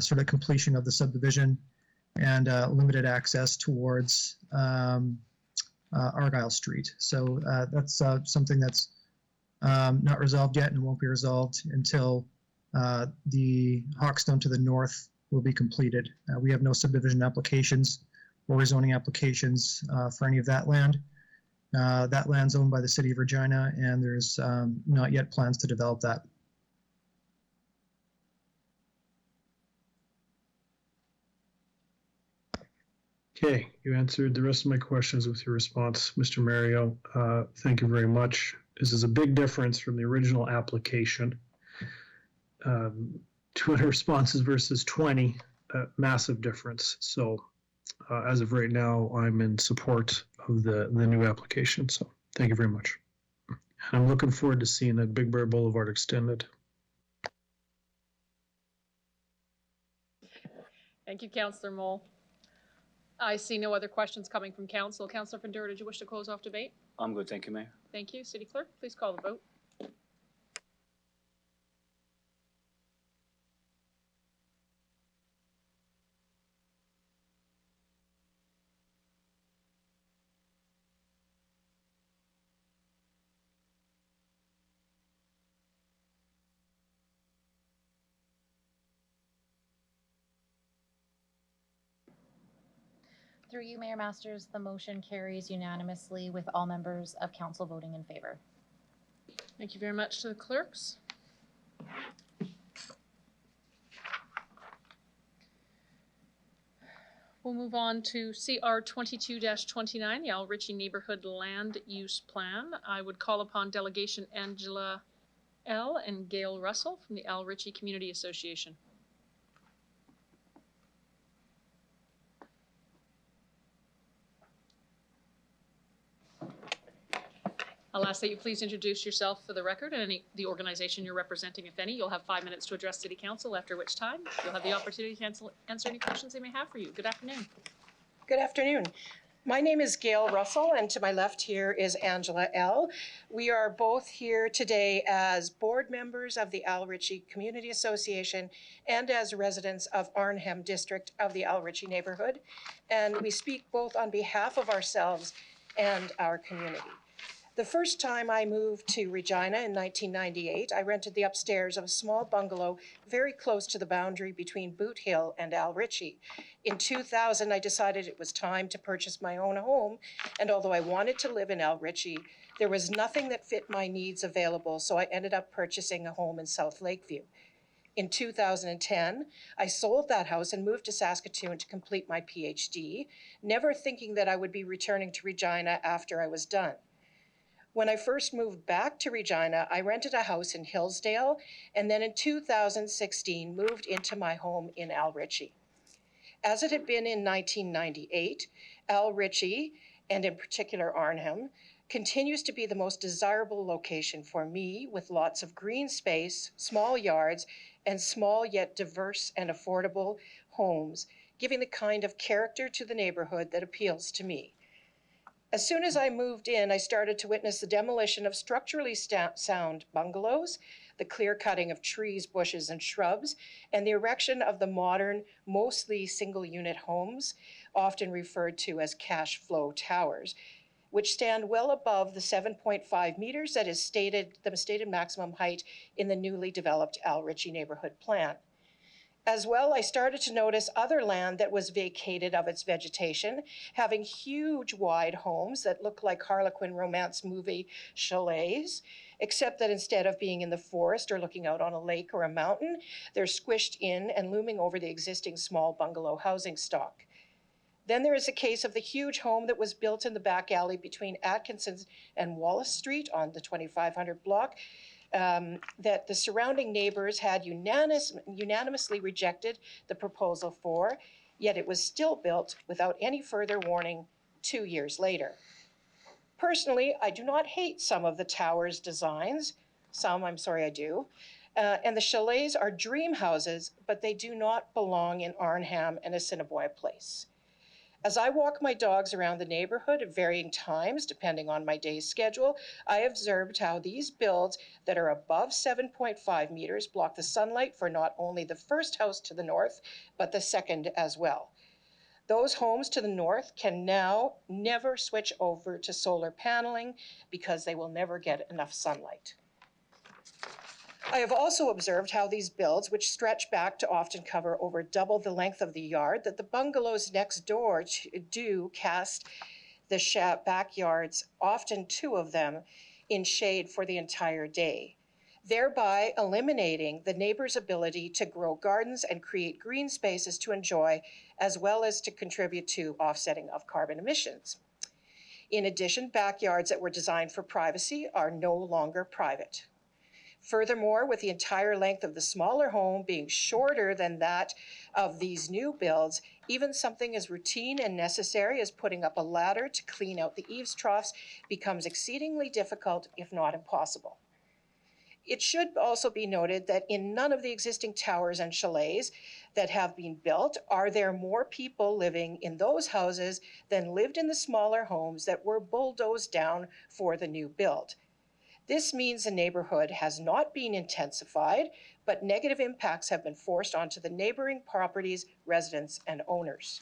[SPEAKER 10] sort of completion of the subdivision and limited access towards Argyle Street. So that's something that's not resolved yet and won't be resolved until the Hawkstone to the north will be completed. We have no subdivision applications or rezoning applications for any of that land. That land's owned by the City of Regina, and there's not yet plans to develop that.
[SPEAKER 22] Okay, you answered the rest of my questions with your response, Mr. Mario. Thank you very much. This is a big difference from the original application. 200 responses versus 20. a massive difference. So as of right now, I'm in support of the new application. So thank you very much. I'm looking forward to seeing that Big Bear Boulevard extended.
[SPEAKER 1] Thank you, Councillor Mole. I see no other questions coming from council. Councillor Fundura, did you wish to close off debate?
[SPEAKER 7] I'm good, thank you, Mayor.
[SPEAKER 1] Thank you. City Clerk, please call the vote.
[SPEAKER 11] Through you, Mayor Masters, the motion carries unanimously with all members of council voting in favor.
[SPEAKER 1] Thank you very much to the clerks. We'll move on to CR 22-29, the Al Ritchie Neighborhood Land Use Plan. I would call upon Delegation Angela L. and Gail Russell from the Al Ritchie Community Association. I'll ask that you please introduce yourself for the record and the organization you're representing, if any. You'll have 5 minutes to address City Council, after which time you'll have the opportunity to answer any questions they may have for you. Good afternoon.
[SPEAKER 4] Good afternoon. My name is Gail Russell, and to my left here is Angela L. We are both here today as board members of the Al Ritchie Community Association and as residents of Arnhem District of the Al Ritchie neighborhood. And we speak both on behalf of ourselves and our community. The first time I moved to Regina in 1998, I rented the upstairs of a small bungalow very close to the boundary between Boot Hill and Al Ritchie. In 2000, I decided it was time to purchase my own home, and although I wanted to live in Al Ritchie, there was nothing that fit my needs available, so I ended up purchasing a home in South Lakeview. In 2010, I sold that house and moved to Saskatoon to complete my PhD, never thinking that I would be returning to Regina after I was done. When I first moved back to Regina, I rented a house in Hillsdale, and then in 2016 moved into my home in Al Ritchie. As it had been in 1998, Al Ritchie, and in particular Arnhem, continues to be the most desirable location for me, with lots of green space, small yards, and small yet diverse and affordable homes, giving the kind of character to the neighborhood that appeals to me. As soon as I moved in, I started to witness the demolition of structurally sound bungalows, the clear cutting of trees, bushes, and shrubs, and the erection of the modern, mostly single-unit homes, often referred to as cash flow towers, which stand well above the 7.5 meters that is the stated maximum height in the newly developed Al Ritchie neighborhood plan. As well, I started to notice other land that was vacated of its vegetation, having huge wide homes that look like Harlequin romance movie chalets, except that instead of being in the forest or looking out on a lake or a mountain, they're squished in and looming over the existing small bungalow housing stock. Then there is a case of the huge home that was built in the back alley between Atkinson and Wallace Street on the 2500 block, that the surrounding neighbors had unanimously rejected the proposal for, yet it was still built without any further warning 2 years later. Personally, I do not hate some of the tower's designs. Some, I'm sorry, I do. And the chalets are dream houses, but they do not belong in Arnhem and Assiniboia Place. As I walk my dogs around the neighborhood at varying times, depending on my day's schedule, I observed how these builds that are above 7.5 meters block the sunlight for not only the first house to the north, but the second as well. Those homes to the north can now never switch over to solar paneling because they will never get enough sunlight. I have also observed how these builds, which stretch back to often cover over double the length of the yard, that the bungalows next door do cast the backyards, often 2 of them, in shade for the entire day, thereby eliminating the neighbor's ability to grow gardens and create green spaces to enjoy, as well as to contribute to offsetting of carbon emissions. In addition, backyards that were designed for privacy are no longer private. Furthermore, with the entire length of the smaller home being shorter than that of these new builds, even something as routine and necessary as putting up a ladder to clean out the eaves troughs becomes exceedingly difficult, if not impossible. It should also be noted that in none of the existing towers and chalets that have been built are there more people living in those houses than lived in the smaller homes that were bulldozed down for the new build. This means the neighborhood has not been intensified, but negative impacts have been forced onto the neighboring properties, residents, and owners.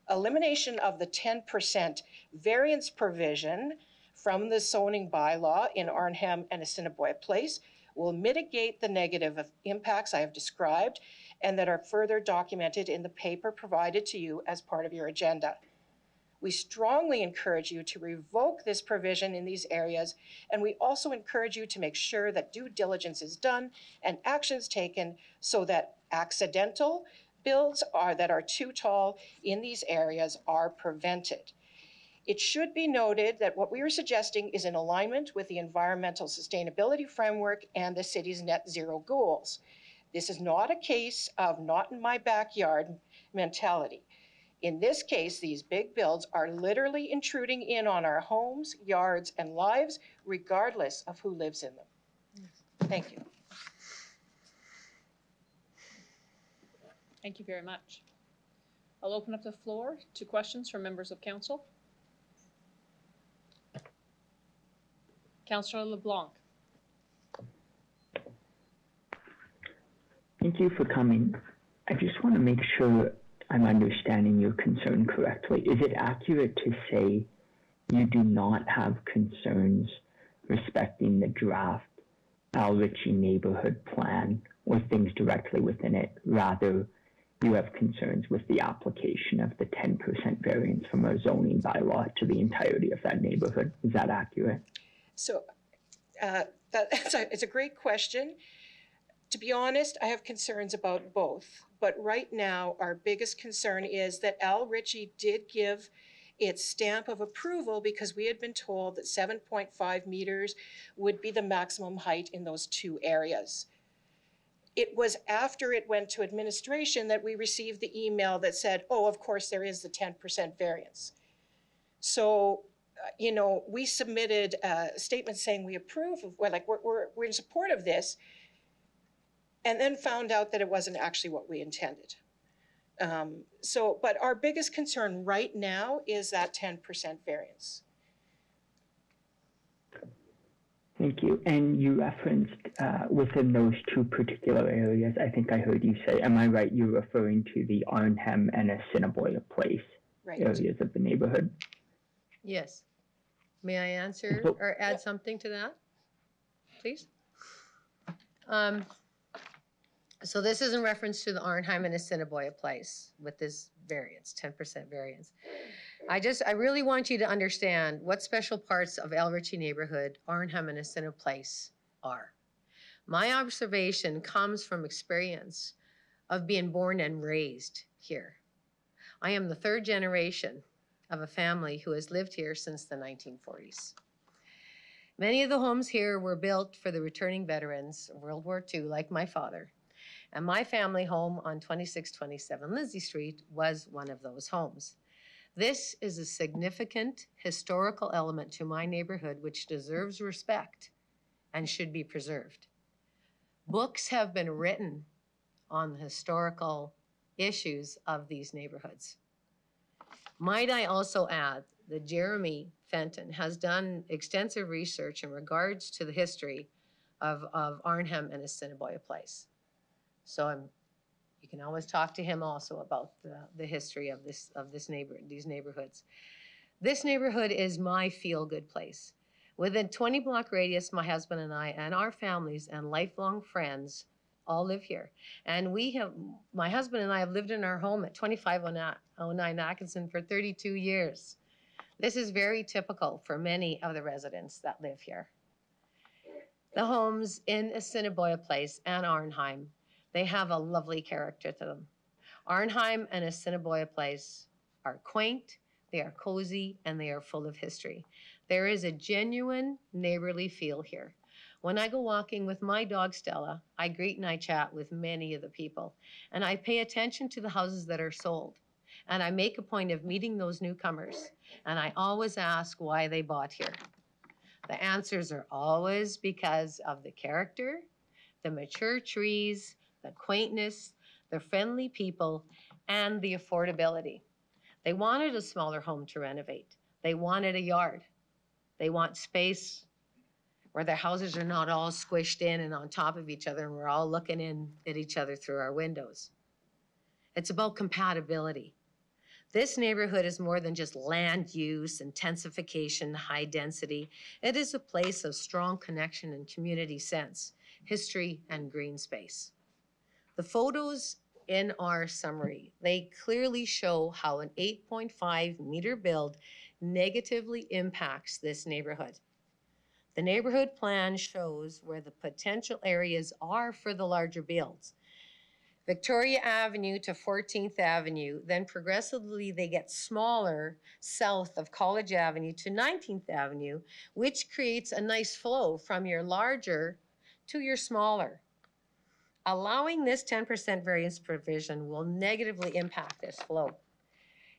[SPEAKER 4] Elimination of the 10% variance provision from the zoning bylaw in Arnhem and Assiniboia Place will mitigate the negative impacts I have described and that are further documented in the paper provided to you as part of your agenda. We strongly encourage you to revoke this provision in these areas, and we also encourage you to make sure that due diligence is done and actions taken so that accidental builds that are too tall in these areas are prevented. It should be noted that what we are suggesting is in alignment with the environmental sustainability framework and the city's net zero goals. This is not a case of not in my backyard mentality. In this case, these big builds are literally intruding in on our homes, yards, and lives, regardless of who lives in them. Thank you.
[SPEAKER 1] Thank you very much. I'll open up the floor to questions from members of council. Councillor LeBlanc.
[SPEAKER 5] Thank you for coming. I just want to make sure I'm understanding your concern correctly. Is it accurate to say you do not have concerns respecting the draft Al Ritchie neighborhood plan or things directly within it? Rather, you have concerns with the application of the 10% variance from our zoning bylaw to the entirety of that neighborhood. Is that accurate?
[SPEAKER 4] So it's a great question. To be honest, I have concerns about both. But right now, our biggest concern is that Al Ritchie did give its stamp of approval because we had been told that 7.5 meters would be the maximum height in those two areas. It was after it went to administration that we received the email that said, oh, of course, there is the 10% variance. So, we submitted a statement saying we approve of, we're in support of this, and then found out that it wasn't actually what we intended. But our biggest concern right now is that 10% variance.
[SPEAKER 5] Thank you. And you referenced within those two particular areas, I think I heard you say, am I right, you're referring to the Arnhem and Assiniboia Place areas of the neighborhood?
[SPEAKER 8] Yes. May I answer or add something to that, please? So this is in reference to the Arnhem and Assiniboia Place with this variance, 10% variance. I really want you to understand what special parts of Al Ritchie neighborhood, Arnhem and Assiniboia Place are. My observation comes from experience of being born and raised here. I am the third generation of a family who has lived here since the 1940s. Many of the homes here were built for the returning veterans of World War II, like my father. And my family home on 2627 Lindsay Street was one of those homes. This is a significant historical element to my neighborhood which deserves respect and should be preserved. Books have been written on the historical issues of these neighborhoods. Might I also add that Jeremy Fenton has done extensive research in regards to the history of Arnhem and Assiniboia Place. So you can always talk to him also about the history of these neighborhoods. This neighborhood is my feel-good place. Within 20-block radius, my husband and I and our families and lifelong friends all live here. And my husband and I have lived in our home at 2509 Atkinson for 32 years. This is very typical for many of the residents that live here. The homes in Assiniboia Place and Arnhem, they have a lovely character to them. Arnhem and Assiniboia Place are quaint, they are cozy, and they are full of history. There is a genuine neighborly feel here. When I go walking with my dog Stella, I greet and I chat with many of the people, and I pay attention to the houses that are sold. And I make a point of meeting those newcomers, and I always ask why they bought here. The answers are always because of the character, the mature trees, the quaintness, the friendly people, and the affordability. They wanted a smaller home to renovate. They wanted a yard. They want space where their houses are not all squished in and on top of each other and we're all looking in at each other through our windows. It's about compatibility. This neighborhood is more than just land use, intensification, high density. It is a place of strong connection and community sense, history, and green space. The photos in our summary, they clearly show how an 8.5 meter build negatively impacts this neighborhood. The neighborhood plan shows where the potential areas are for the larger builds. Victoria Avenue to 14th Avenue, then progressively they get smaller south of College Avenue to 19th Avenue, which creates a nice flow from your larger to your smaller. Allowing this 10% variance provision will negatively impact this flow.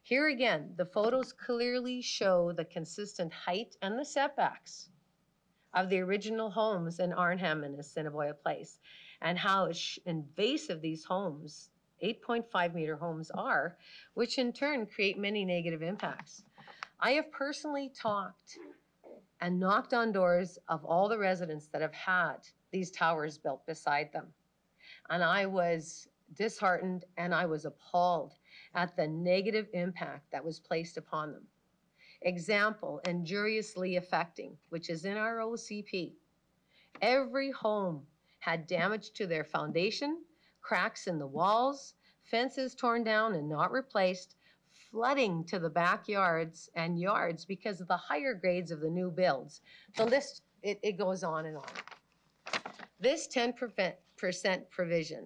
[SPEAKER 8] Here again, the photos clearly show the consistent height and the setbacks of the original homes in Arnhem and Assiniboia Place, and how invasive these homes, 8.5 meter homes are, which in turn create many negative impacts. I have personally talked and knocked on doors of all the residents that have had these towers built beside them. And I was disheartened and I was appalled at the negative impact that was placed upon them. Example, injuriously affecting, which is in our OCP. Every home had damage to their foundation, cracks in the walls, fences torn down and not replaced, flooding to the backyards and yards because of the higher grades of the new builds. The list, it goes on and on. This 10% provision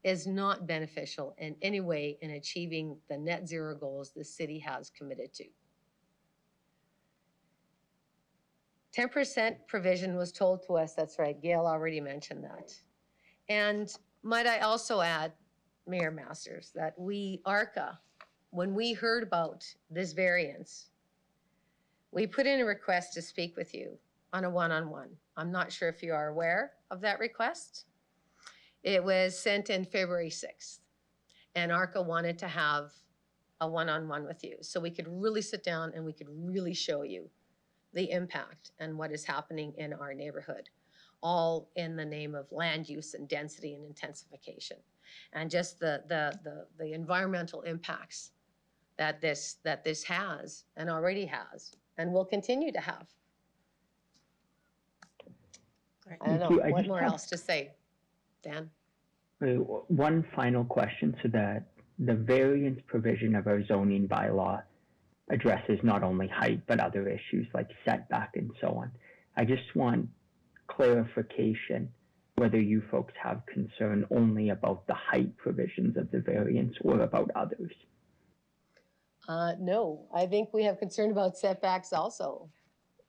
[SPEAKER 8] is not beneficial in any way in achieving the net zero goals the city has committed to. 10% provision was told to us, that's right, Gail already mentioned that. And might I also add, Mayor Masters, that we, ARCA, when we heard about this variance, we put in a request to speak with you on a one-on-one. I'm not sure if you are aware of that request. It was sent in February 6th, and ARCA wanted to have a one-on-one with you so we could really sit down and we could really show you the impact and what is happening in our neighborhood, all in the name of land use and density and intensification, and just the environmental impacts that this has and already has and will continue to have.
[SPEAKER 4] Great.
[SPEAKER 8] I don't know what more else to say, Dan.
[SPEAKER 5] One final question, so that the variance provision of our zoning bylaw addresses not only height, but other issues like setback and so on. I just want clarification whether you folks have concern only about the height provisions of the variance or about others.
[SPEAKER 8] No, I think we have concern about setbacks also.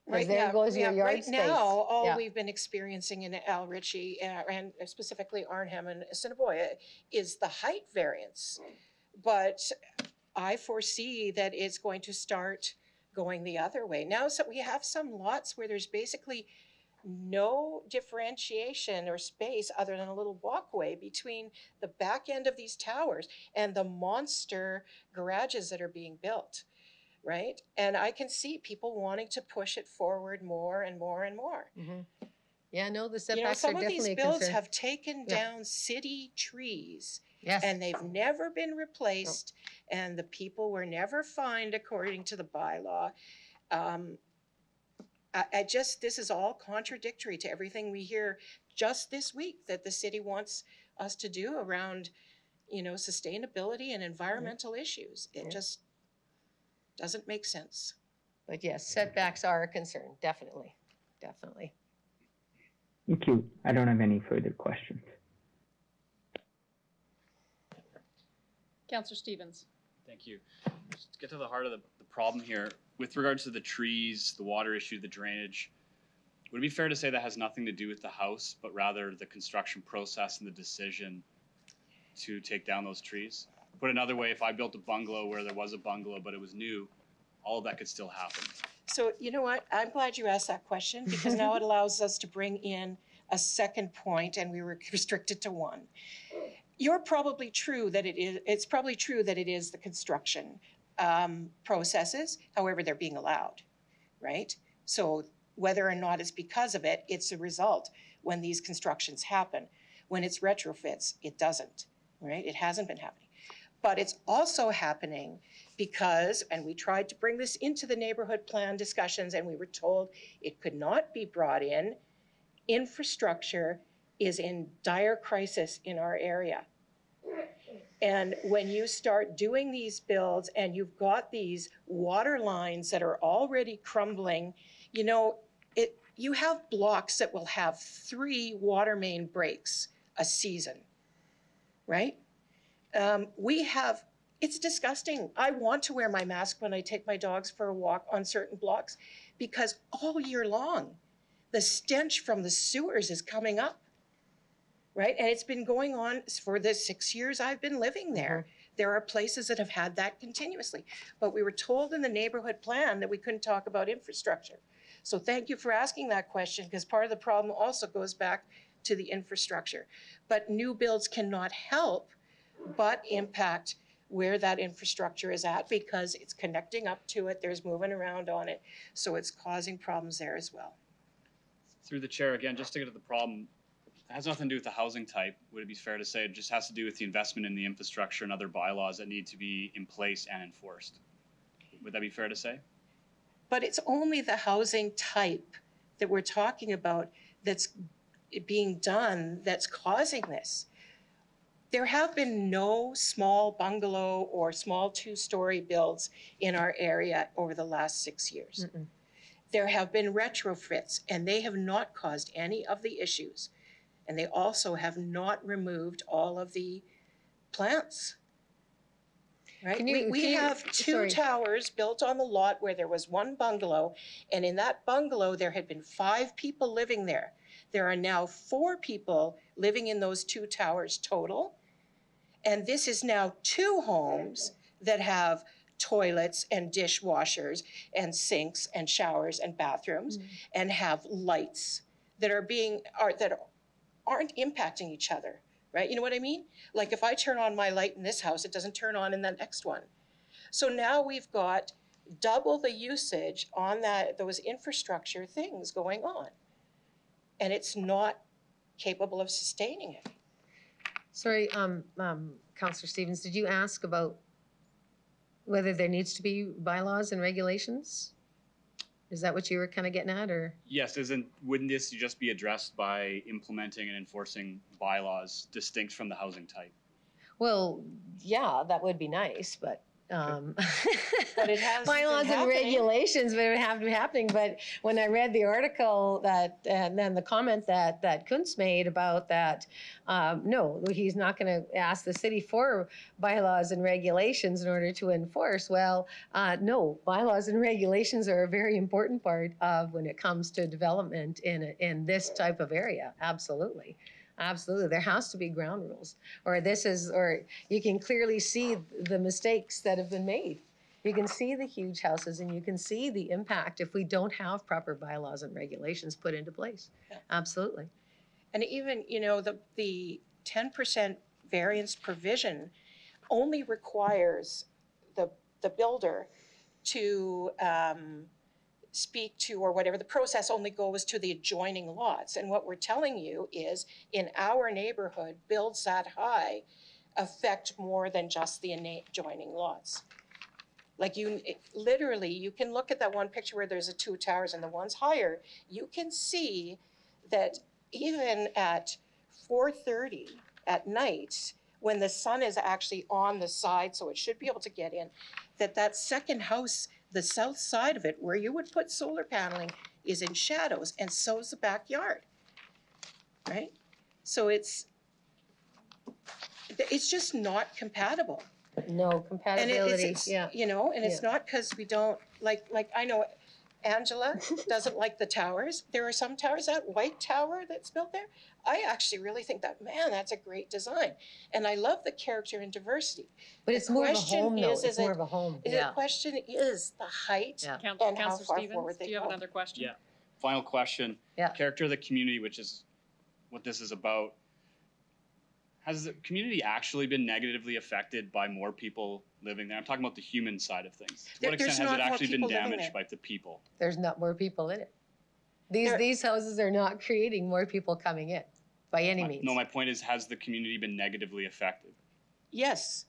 [SPEAKER 4] Right,
[SPEAKER 8] there goes your yard
[SPEAKER 4] right
[SPEAKER 8] space.
[SPEAKER 4] now, all
[SPEAKER 8] Yeah.
[SPEAKER 4] we've been experiencing in Al Ritchie and specifically Arnhem and Assiniboia is the height variance. But I foresee that it's going to start going the other way. Now, so we have some lots where there's basically no differentiation or space other than a little walkway between the back end of these towers and the monster garages that are being built, right? And I can see people wanting to push it forward more and more and more.
[SPEAKER 8] Mm-hmm. Yeah, no, the
[SPEAKER 4] You
[SPEAKER 8] setbacks
[SPEAKER 4] know,
[SPEAKER 8] are
[SPEAKER 4] some of
[SPEAKER 8] definitely
[SPEAKER 4] these
[SPEAKER 8] a
[SPEAKER 4] builds
[SPEAKER 8] concern.
[SPEAKER 4] have taken
[SPEAKER 8] Yeah.
[SPEAKER 4] down city trees.
[SPEAKER 8] Yes.
[SPEAKER 4] And they've never been replaced, and the people were never fined according to the bylaw. This is all contradictory to everything we hear just this week that the city wants us to do around, you know, sustainability and environmental issues. It just doesn't make sense.
[SPEAKER 8] But yes, setbacks are a concern, definitely, definitely.
[SPEAKER 5] Thank you. I don't have any further questions.
[SPEAKER 1] Councillor Stevens.
[SPEAKER 12] Thank you. Just to get to the heart of the problem here, with regards to the trees, the water issue, the drainage, Would it be fair to say that has nothing to do with the house, but rather the construction process and the decision to take down those trees? Put another way, if I built a bungalow where there was a bungalow, but it was new, all of that could still happen.
[SPEAKER 4] So you know what? I'm glad you asked that question because now it allows us to bring in a second point, and we were restricted to one. You're probably true that it's probably true that it is the construction processes, however they're being allowed, right? So whether or not it's because of it, it's a result when these constructions happen. When it's retrofits, it doesn't, right? It hasn't been happening. But it's also happening because, and we tried to bring this into the neighborhood plan discussions and we were told it could not be brought in, infrastructure is in dire crisis in our area. And when you start doing these builds and you've got these water lines that are already crumbling, you know, you have blocks that will have 3 water main breaks a season, right? It's disgusting. I want to wear my mask when I take my dogs for a walk on certain blocks because all year long, the stench from the sewers is coming up, right? And it's been going on for the 6 years I've been living there. There are places that have had that continuously. But we were told in the neighborhood plan that we couldn't talk about infrastructure. So thank you for asking that question because part of the problem also goes back to the infrastructure. But new builds cannot help but impact where that infrastructure is at because it's connecting up to it, there's moving around on it. So it's causing problems there as well.
[SPEAKER 12] Through the chair, again, just to get to the problem, it has nothing to do with the housing type. Would it be fair to say it just has to do with the investment in the infrastructure and other bylaws that need to be in place and enforced? Would that be fair to say?
[SPEAKER 4] But it's only the housing type that we're talking about that's being done that's causing this. There have been no small bungalow or small 2-story builds in our area over the last 6 years. There have been retrofits and they have not caused any of the issues. And they also have not removed all of the plants. Right? We have 2 towers built on the lot where there was 1 bungalow, and in that bungalow there had been 5 people living there. There are now 4 people living in those 2 towers total, and this is now 2 homes that have toilets and dishwashers and sinks and showers and bathrooms and have lights that aren't impacting each other. Right? You know what I mean? Like if I turn on my light in this house, it doesn't turn on in the next one. So now we've got double the usage on those infrastructure things going on. And it's not capable of sustaining it.
[SPEAKER 8] Sorry, Councillor Stevens, did you ask about whether there needs to be bylaws and regulations? Is that what you were kind of getting at, or?
[SPEAKER 12] Yes, wouldn't this just be addressed by implementing and enforcing bylaws distinct from the housing type?
[SPEAKER 8] Well, yeah, that would be nice, but
[SPEAKER 4] But it has
[SPEAKER 8] bylaws
[SPEAKER 4] been
[SPEAKER 8] and
[SPEAKER 4] happening.
[SPEAKER 8] regulations would have to be happening. But when I read the article and then the comment that Kuntz made about that, no, he's not going to ask the city for bylaws and regulations in order to enforce. Well, no, bylaws and regulations are a very important part of when it comes to development in this type of area. Absolutely. Absolutely, there has to be ground rules, or you can clearly see the mistakes that have been made. You can see the huge houses and you can see the impact if we don't have proper bylaws and regulations put into place. Yeah. Absolutely.
[SPEAKER 4] And even, you know, the 10% variance provision only requires the builder to speak to, or whatever, the process only goes to the adjoining lots. And what we're telling you is in our neighborhood, builds that high affect more than just the adjoining lots. Like literally, you can look at that one picture where there's 2 towers and the one's higher. You can see that even at 4:30 at night, when the sun is actually on the side, so it should be able to get in, that second house, the south side of it, where you would put solar paneling, is in shadows, and so is the backyard, right? So it's just not compatible.
[SPEAKER 8] No compatibility.
[SPEAKER 4] And it's you know, and it's not because we don't like I know Angela doesn't like the towers. There are some towers, that white tower that's built there. I actually really think that, man, that's a great design. And I love the character and diversity.
[SPEAKER 8] But
[SPEAKER 4] The
[SPEAKER 8] it's more of a
[SPEAKER 4] question
[SPEAKER 8] home, though.
[SPEAKER 4] is
[SPEAKER 8] It's more of a home.
[SPEAKER 4] The
[SPEAKER 8] Yeah.
[SPEAKER 4] question is the height
[SPEAKER 8] Yeah.
[SPEAKER 4] and how
[SPEAKER 1] Councillor
[SPEAKER 4] far
[SPEAKER 1] Stevens,
[SPEAKER 4] forward they
[SPEAKER 1] do you have
[SPEAKER 4] go.
[SPEAKER 1] another question?
[SPEAKER 12] Yeah. Final question.
[SPEAKER 8] Yeah.
[SPEAKER 12] Character of the community, which is what this is about. Has the community actually been negatively affected by more people living there? I'm talking about the human side of things. To what
[SPEAKER 4] There's
[SPEAKER 12] extent has
[SPEAKER 4] not
[SPEAKER 12] it
[SPEAKER 4] more
[SPEAKER 12] actually been
[SPEAKER 4] people living
[SPEAKER 12] damaged
[SPEAKER 4] there.
[SPEAKER 12] by the people?
[SPEAKER 8] There's not more people in it. These houses are not creating more people coming in by any means.
[SPEAKER 12] No, my point is, has the community been negatively affected?
[SPEAKER 4] Yes.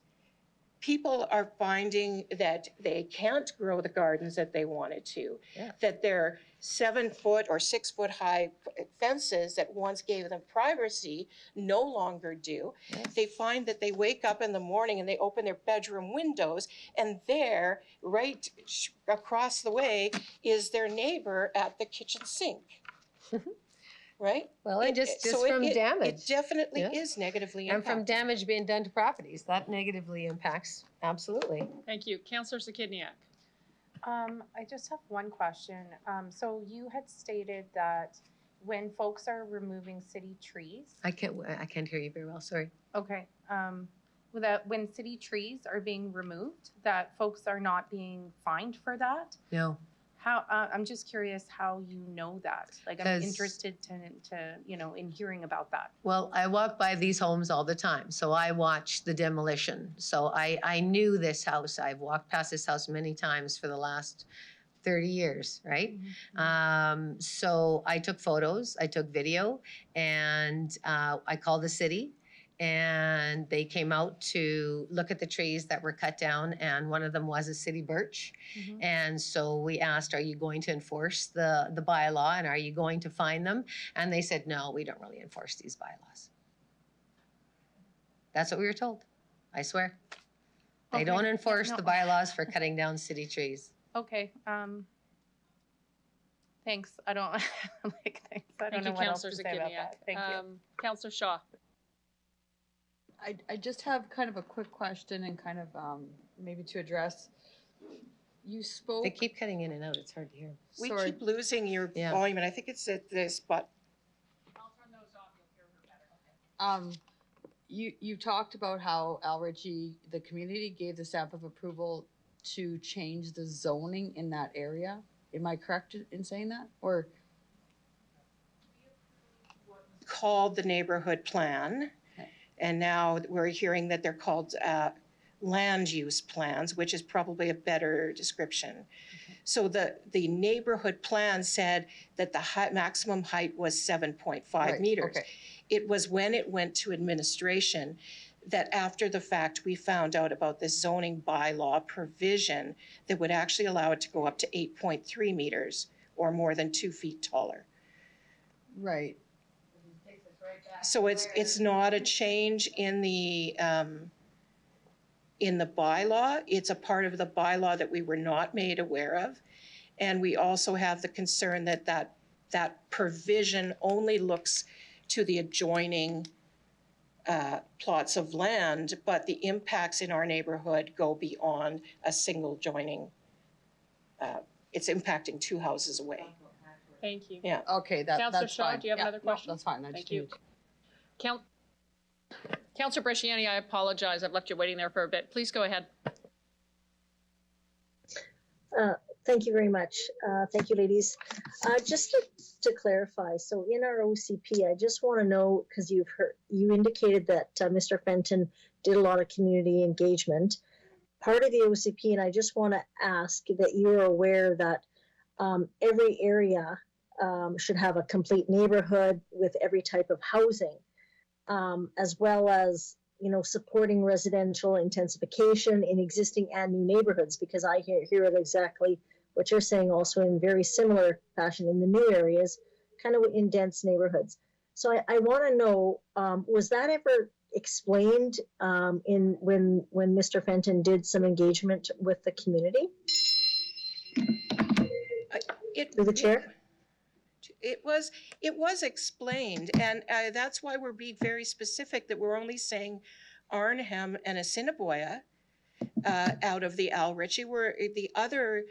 [SPEAKER 4] People are finding that they can't grow the gardens that they wanted to, that their 7-foot or 6-foot high fences that once gave them privacy no longer do. They find that they wake up in the morning and they open their bedroom windows, and there, right across the way, is their neighbor at the kitchen sink. Right?
[SPEAKER 8] Well, and just from damage.
[SPEAKER 4] It definitely is negatively impacting.
[SPEAKER 8] And from damage being done to properties, that negatively impacts, absolutely.
[SPEAKER 1] Thank you. Councillor Zakidniak.
[SPEAKER 3] I just have one question. So you had stated that when folks are removing city trees.
[SPEAKER 8] I can't hear you very well, sorry.
[SPEAKER 3] Okay. When city trees are being removed, that folks are not being fined for that?
[SPEAKER 8] No.
[SPEAKER 3] How, I'm just curious how you know that. Like, I'm
[SPEAKER 8] 'Cause-
[SPEAKER 3] interested to, in hearing about that.
[SPEAKER 8] Well, I walk by these homes all the time, so I watch the demolition. So I knew this house. I've walked past this house many times for the last 30 years, right? So I took photos, I took video, and I called the city, and they came out to look at the trees that were cut down, and one of them was a city birch. And so we asked, are you going to enforce the bylaw, and are you going to fine them? And they said, no, we don't really enforce these bylaws. That's what we were told, I swear. They
[SPEAKER 3] Okay.
[SPEAKER 8] don't enforce
[SPEAKER 3] No.
[SPEAKER 8] the bylaws for cutting down city trees.
[SPEAKER 3] Okay. Thanks. I don't like. Thanks. I don't
[SPEAKER 1] Thank
[SPEAKER 3] know
[SPEAKER 1] you,
[SPEAKER 3] what else
[SPEAKER 1] Councillor
[SPEAKER 3] to say about
[SPEAKER 1] Zakidniak.
[SPEAKER 3] that. Thank you.
[SPEAKER 1] Councillor Shaw.
[SPEAKER 2] I just have kind of a quick question and kind of maybe to address. You spoke.
[SPEAKER 8] They keep cutting in and out, it's hard to hear.
[SPEAKER 4] We
[SPEAKER 2] Sorry.
[SPEAKER 4] keep losing your volume, and I think it's at this spot.
[SPEAKER 2] You talked about how Al Ritchie, the community gave the stamp of approval to change the zoning in that area. Am I correct in saying that? Or
[SPEAKER 4] Called the neighborhood plan, and now we're hearing that they're called land use plans, which is probably a better description. So the neighborhood plan said that the maximum height was 7.5 meters.
[SPEAKER 2] Okay.
[SPEAKER 4] It was when it went to administration that after the fact, we found out about this zoning bylaw provision that would actually allow it to go up to 8.3 meters or more than 2 feet taller.
[SPEAKER 2] Right.
[SPEAKER 4] So it's not a change in the bylaw. It's a part of the bylaw that we were not made aware of. And we also have the concern that that provision only looks to the adjoining plots of land, but the impacts in our neighborhood go beyond a single joining. It's impacting 2 houses away.
[SPEAKER 1] Thank you.
[SPEAKER 4] Yeah.
[SPEAKER 2] Okay, that's
[SPEAKER 1] Councillor Shaw,
[SPEAKER 2] fine.
[SPEAKER 1] do you have
[SPEAKER 2] Yeah,
[SPEAKER 1] another
[SPEAKER 2] no,
[SPEAKER 1] question?
[SPEAKER 2] that's fine. I
[SPEAKER 1] Thank
[SPEAKER 2] just
[SPEAKER 1] you.
[SPEAKER 2] need-
[SPEAKER 1] Councillor Bresciani, I apologize. I've left you waiting there for a bit. Please go ahead.
[SPEAKER 6] Thank you very much. Thank you, ladies. Just to clarify, so in our OCP, I just want to know, because you indicated that Mr. Fenton did a lot of community engagement. Part of the OCP, and I just want to ask that you're aware that every area should have a complete neighborhood with every type of housing, as well as supporting residential intensification in existing and new neighborhoods, because I hear it exactly what you're saying also in very similar fashion in the new areas, kind of in dense neighborhoods. So I want to know, was that ever explained when Mr. Fenton did some engagement with the community? Through the chair?
[SPEAKER 4] It was explained, and that's why we're being very specific that we're only saying Arnhem and Assiniboia out of the Al Ritchie, where the other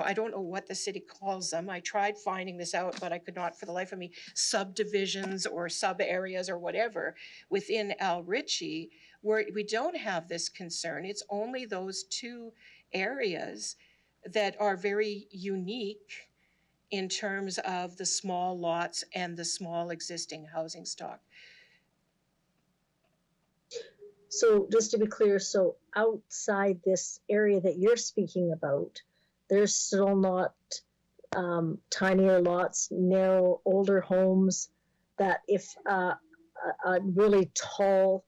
[SPEAKER 4] I don't know what the city calls them. I tried finding this out, but I could not for the life of me, subdivisions or sub areas or whatever within Al Ritchie, where we don't have this concern. It's only those two areas that are very unique in terms of the small lots and the small existing housing stock.
[SPEAKER 6] So just to be clear, so outside this area that you're speaking about, there's still not tinier lots, narrow, older homes that if a really tall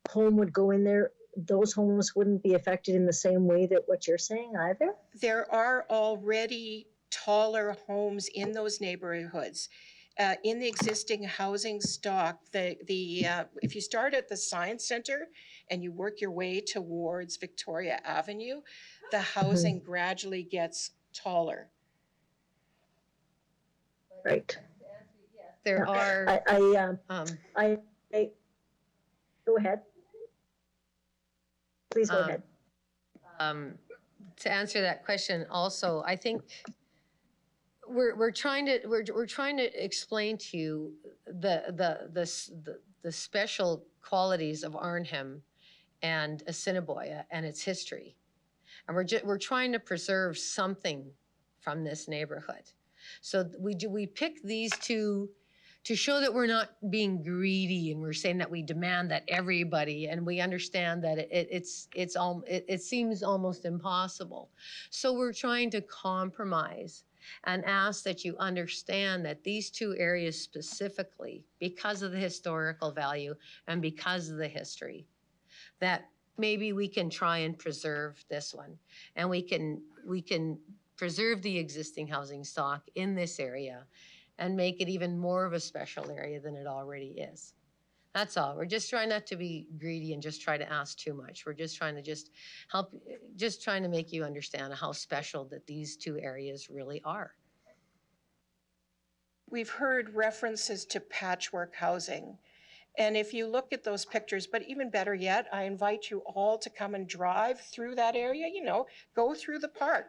[SPEAKER 6] home would go in there, those homes wouldn't be affected in the same way that what you're saying either?
[SPEAKER 4] There are already taller homes in those neighborhoods. In the existing housing stock, if you start at the Science Center and you work your way towards Victoria Avenue, the housing gradually gets taller.
[SPEAKER 6] Right.
[SPEAKER 8] There are.
[SPEAKER 6] I go ahead. Please go ahead.
[SPEAKER 8] To answer that question, also, I think we're trying to explain to you the special qualities of Arnhem and Assiniboia and its history, and we're trying to preserve something from this neighborhood. So we pick these two to show that we're not being greedy, and we're saying that we demand that everybody, and we understand that it seems almost impossible. So we're trying to compromise and ask that you understand that these two areas specifically, because of the historical value and because of the history, that maybe we can try and preserve this one, and we can preserve the existing housing stock in this area and make it even more of a special area than it already is. That's all. We're just trying not to be greedy and just try to ask too much. We're just trying to trying to make you understand how special that these two areas really are.
[SPEAKER 4] We've heard references to patchwork housing. And if you look at those pictures, but even better yet, I invite you all to come and drive through that area, go through the park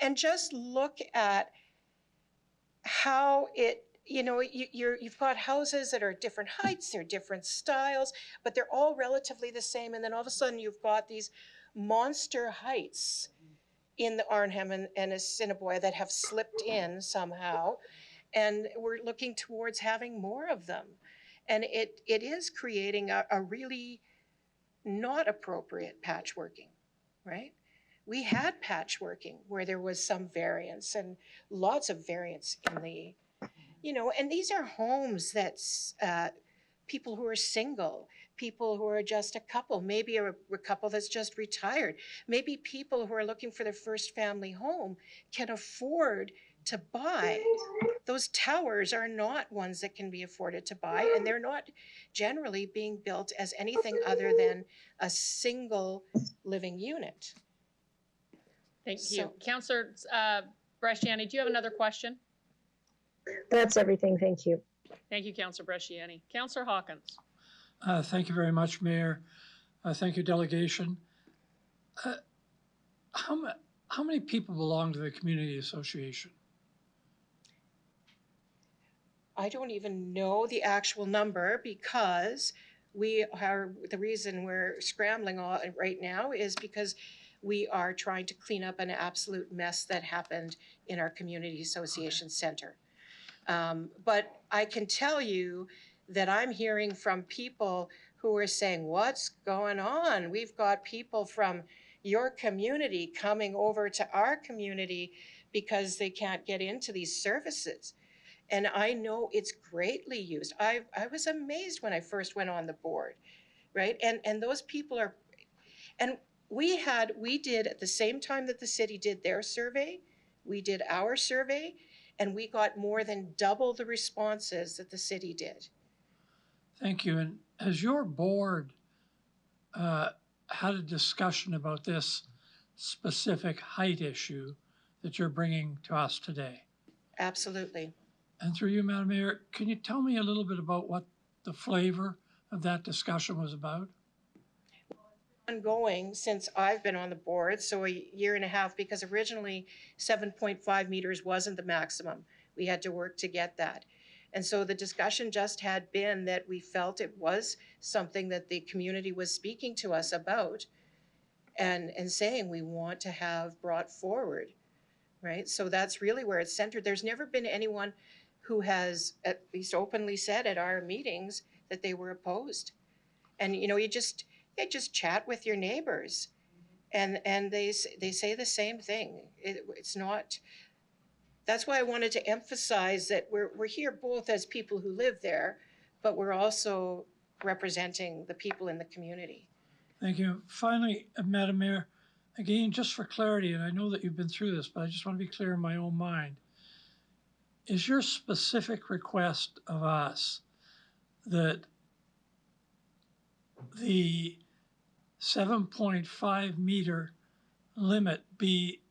[SPEAKER 4] and just look at how you've got houses that are different heights, they're different styles, but they're all relatively the same. And then all of a sudden you've got these monster heights in the Arnhem and Assiniboia that have slipped in somehow. And we're looking towards having more of them. And it is creating a really not appropriate patchworking, right? We had patchworking where there was some variance and lots of variance in the, and these are homes that's people who are single, people who are just a couple, maybe a couple that's just retired, maybe people who are looking for their first family home can afford to buy. Those towers are not ones that can be afforded to buy, and they're not generally being built as anything other than a single living unit.
[SPEAKER 1] Thank you. Councillor Bresciani, do you have another question?
[SPEAKER 6] That's everything. Thank you.
[SPEAKER 1] Thank you, Councillor Bresciani. Councillor Hawkins.
[SPEAKER 14] Thank you very much, Mayor. Thank you, delegation. How many people belong to the community association?
[SPEAKER 4] I don't even know the actual number because the reason we're scrambling right now is because we are trying to clean up an absolute mess that happened in our community association center. But I can tell you that I'm hearing from people who are saying, what's going on? We've got people from your community coming over to our community because they can't get into these services. And I know it's greatly used. I was amazed when I first went on the board, right? And those people are, and we did at the same time that the city did their survey, we did our survey, and we got more than double the responses that the city did.
[SPEAKER 14] Thank you. And has your board had a discussion about this specific height issue that you're bringing to us today?
[SPEAKER 4] Absolutely.
[SPEAKER 14] And through you, Madam Mayor, can you tell me a little bit about what the flavor of that discussion was about?
[SPEAKER 4] ongoing since I've been on the board, so a year and a half, because originally 7.5 meters wasn't the maximum. We had to work to get that. And so the discussion just had been that we felt it was something that the community was speaking to us about and saying we want to have brought forward, right? So that's really where it's centered. There's never been anyone who has at least openly said at our meetings that they were opposed. And you know, you just chat with your neighbors, and they say the same thing. It's not. That's why I wanted to emphasize that we're here both as people who live there, but we're also representing the people in the community.
[SPEAKER 14] Thank you. Finally, Madam Mayor, again, just for clarity, and I know that you've been through this, but I just want to be clear in my own mind. Is your specific request of us that the 7.5 meter limit be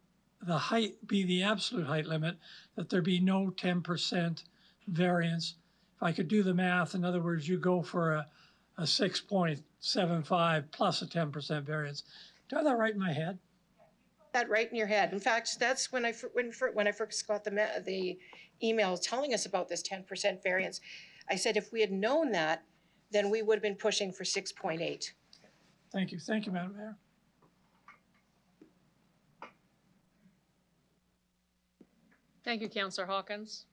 [SPEAKER 14] the height, be the absolute height limit, that there be no 10% variance? If I could do the math, in other words, you go for a 6.75 plus a 10% variance. Do I have that right in my head?
[SPEAKER 4] That right in your head. In fact, that's when I first got the email telling us about this 10% variance. I said if we had known that, then we would have been pushing for 6.8.
[SPEAKER 14] Thank you. Thank you, Madam Mayor.
[SPEAKER 1] Thank you, Councillor Hawkins.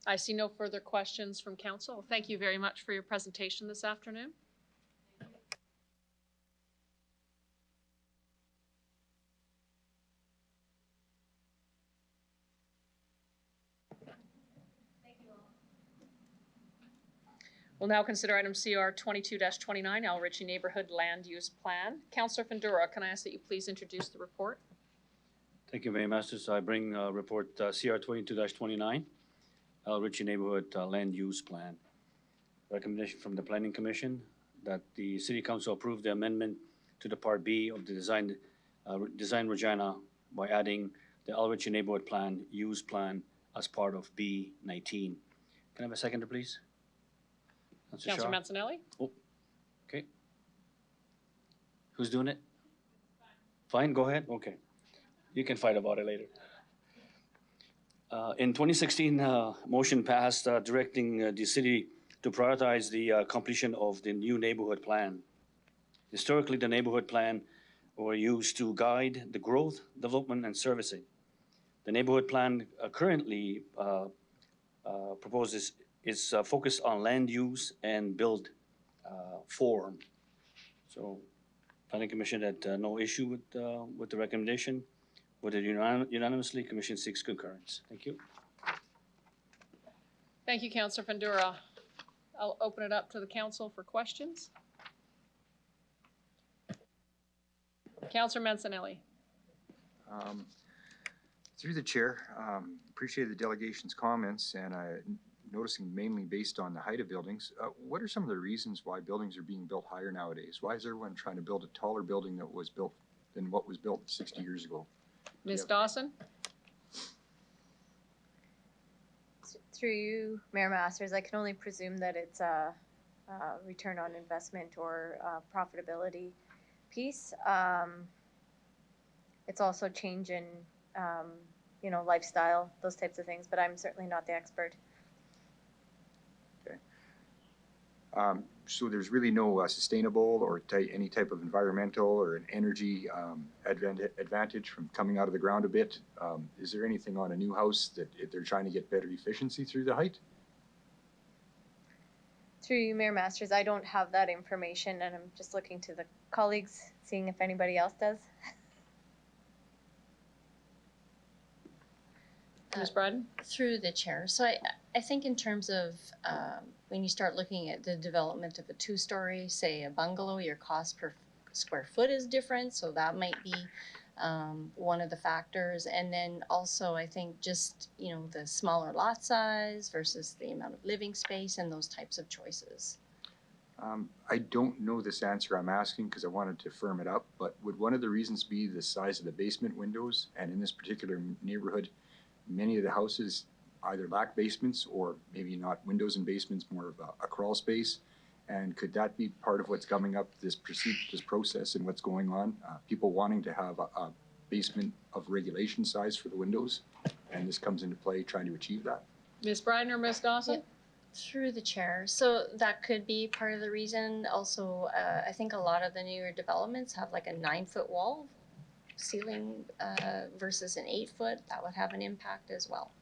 [SPEAKER 1] I see no further questions from council. Thank you very much for your presentation this afternoon. We'll now consider item CR 22-29, Al Ritchie Neighborhood Land Use Plan. Councillor Fundura, can I ask that you please introduce the report?
[SPEAKER 7] Thank you, Mayor Masters. I bring report CR 22-29, Al Ritchie Neighborhood Land Use Plan. Recommendation from the Planning Commission that the City Council approve the amendment to the Part B of the Design Regina by adding the Al Ritchie Neighborhood Plan Use Plan as part of B19. Can I have a seconder, please?
[SPEAKER 1] Councillor Mancinelli?
[SPEAKER 7] Oh, okay. Who's doing it? Fine, go ahead. Okay. You can fight about it later. In 2016, motion passed directing the city to prioritize the completion of the new neighborhood plan. Historically, the neighborhood plan were used to guide the growth, development, and servicing. The neighborhood plan currently proposes is focused on land use and build form. So, Planning Commission had no issue with the recommendation. Voted unanimously, Commission seeks concurrence. Thank you.
[SPEAKER 1] Thank you, Councillor Fundura. I'll open it up to the council for questions. Councillor Mancinelli.
[SPEAKER 15] Through the chair, appreciate the delegation's comments, and noticing mainly based on the height of buildings. What are some of the reasons why buildings are being built higher nowadays? Why is everyone trying to build a taller building that was built than what was built 60 years ago?
[SPEAKER 1] Ms. Dawson?
[SPEAKER 9] Through you, Mayor Masters, I can only presume that it's a return on investment or profitability piece. It's also change in, lifestyle, those types of things, but I'm certainly not the expert.
[SPEAKER 15] So there's really no sustainable or any type of environmental or an energy advantage from coming out of the ground a bit. Is there anything on a new house that if they're trying to get better efficiency through the height?
[SPEAKER 9] Through you, Mayor Masters, I don't have that information, and I'm just looking to the colleagues, seeing if anybody else does.
[SPEAKER 1] Ms. Bryden?
[SPEAKER 13] Through the chair. So I think in terms of when you start looking at the development of a two-story, say a bungalow, your cost per square foot is different. So that might be one of the factors. And then also I think just, the smaller lot size versus the amount of living space and those types of choices.
[SPEAKER 15] I don't know this answer I'm asking because I wanted to firm it up, but would one of the reasons be the size of the basement windows? And in this particular neighborhood, many of the houses either lack basements or maybe not windows and basements, more of a crawl space. And could that be part of what's coming up, this process and what's going on? People wanting to have a basement of regulation size for the windows, and this comes into play trying to achieve that?
[SPEAKER 1] Ms. Bryden or Ms. Dawson?
[SPEAKER 13] Through the chair. So that could be part of the reason. Also, I think a lot of the newer developments have like a 9-foot wall ceiling versus an 8-foot. That would have an impact as well.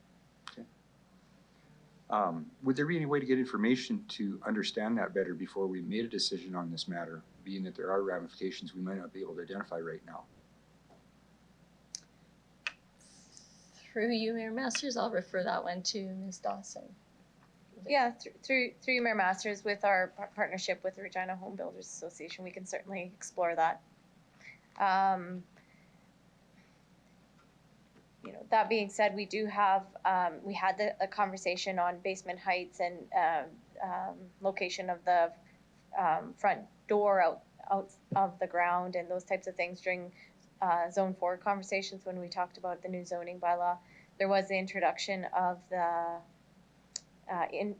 [SPEAKER 15] Would there be any way to get information to understand that better before we made a decision on this matter, being that there are ramifications we might not be able to identify right now?
[SPEAKER 13] Through you, Mayor Masters, I'll refer that one to Ms. Dawson.
[SPEAKER 3] Yeah, through you, Mayor Masters, with our partnership with the Regina Home Builders Association, we can certainly explore that. You know, that being said, we do have, we had a conversation on basement heights and location of the front door out of the ground and those types of things during Zone 4 conversations when we talked about the new zoning bylaw. There was the introduction of the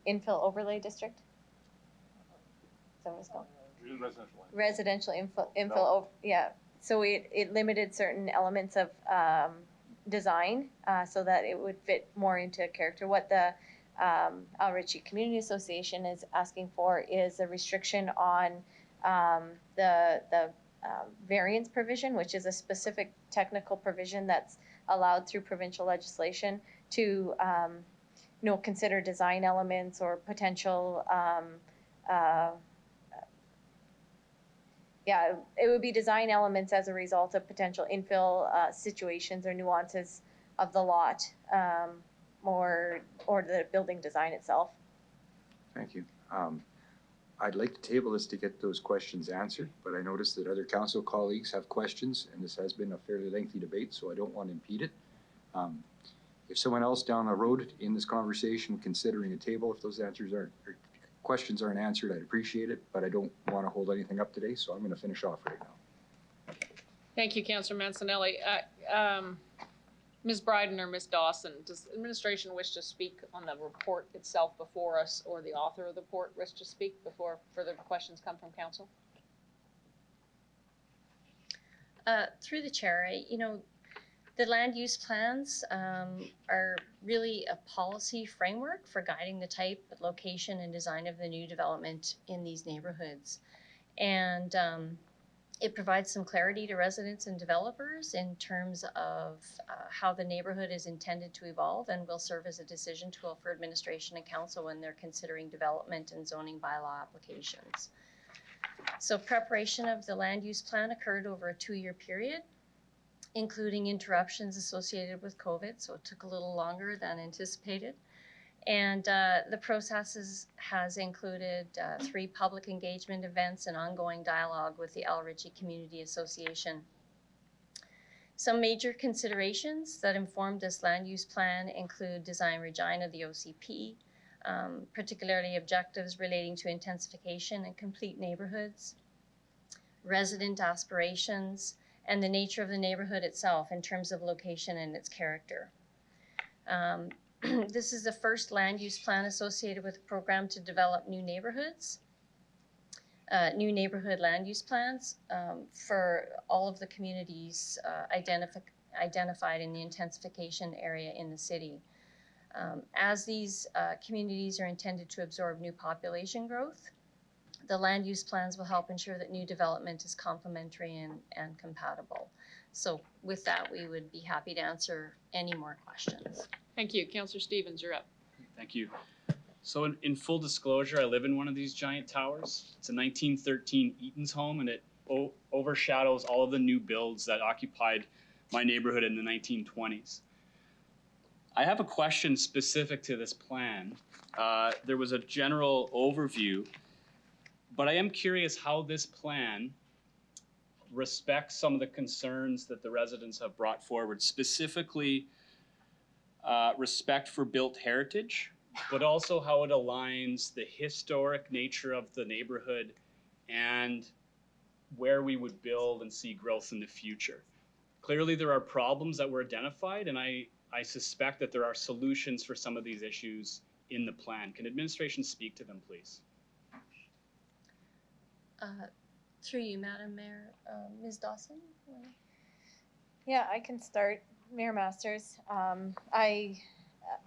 [SPEAKER 3] infill overlay district. Is that what it's called? Residential infill. Yeah. So it limited certain elements of design so that it would fit more into character. What the Al Ritchie Community Association is asking for is a restriction on the variance provision, which is a specific technical provision that's allowed through provincial legislation to consider design elements or potential it would be design elements as a result of potential infill situations or nuances of the lot or the building design itself.
[SPEAKER 15] Thank you. I'd like to table this to get those questions answered, but I noticed that other council colleagues have questions, and this has been a fairly lengthy debate, so I don't want to impede it. If someone else down the road in this conversation considering a table, if those questions aren't answered, I'd appreciate it, but I don't want to hold anything up today, so I'm going to finish off right now.
[SPEAKER 1] Thank you, Councillor Mancinelli. Ms. Bryden or Ms. Dawson, does administration wish to speak on the report itself before us, or the author of the report wish to speak before further questions come from council?
[SPEAKER 13] Through the chair, the land use plans are really a policy framework for guiding the type, location, and design of the new development in these neighborhoods. And it provides some clarity to residents and developers in terms of how the neighborhood is intended to evolve, and will serve as a decision tool for administration and council when they're considering development and zoning bylaw applications. So preparation of the land use plan occurred over a 2-year period, including interruptions associated with COVID, so it took a little longer than anticipated. And the process has included 3 public engagement events and ongoing dialogue with the Al Ritchie Community Association. Some major considerations that informed this land use plan include Design Regina, the OCP, particularly objectives relating to intensification and complete neighborhoods, resident aspirations, and the nature of the neighborhood itself in terms of location and its character. This is the first land use plan associated with a program to develop new neighborhoods, new neighborhood land use plans for all of the communities identified in the intensification area in the city. As these communities are intended to absorb new population growth, the land use plans will help ensure that new development is complementary and compatible. So with that, we would be happy to answer any more questions.
[SPEAKER 1] Thank you. Councillor Stevens, you're up.
[SPEAKER 12] Thank you. So in full disclosure, I live in one of these giant towers. It's a 1913 Eaton's home, and it overshadows all of the new builds that occupied my neighborhood in the 1920s. I have a question specific to this plan. There was a general overview, but I am curious how this plan respects some of the concerns that the residents have brought forward, specifically respect for built heritage, but also how it aligns the historic nature of the neighborhood and where we would build and see growth in the future. Clearly there are problems that were identified, and I suspect that there are solutions for some of these issues in the plan. Can administration speak to them, please?
[SPEAKER 13] Through you, Madam Mayor, Ms. Dawson?
[SPEAKER 9] Yeah, I can start. Mayor Masters, I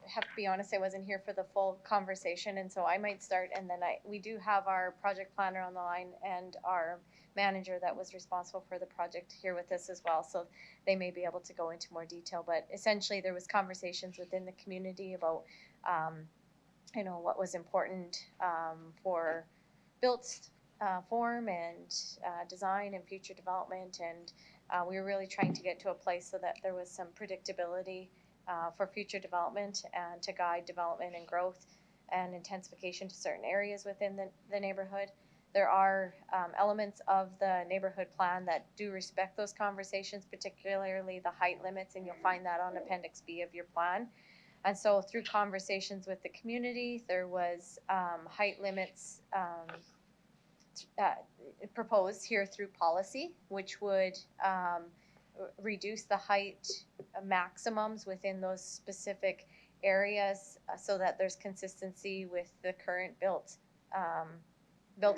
[SPEAKER 9] have to be honest, I wasn't here for the full conversation, and so I might start, and then we do have our project planner on the line and our manager that was responsible for the project here with us as well, so they may be able to go into more detail. But essentially, there was conversations within the community about, you know, what was important for built form and design and future development, and we were really trying to get to a place so that there was some predictability for future development and to guide development and growth and intensification to certain areas within the neighborhood. There are elements of the neighborhood plan that do respect those conversations, particularly the height limits, and you'll find that on Appendix B of your plan. And so through conversations with the community, there was height limits proposed here through policy, which would reduce the height maximums within those specific areas so that there's consistency with the current built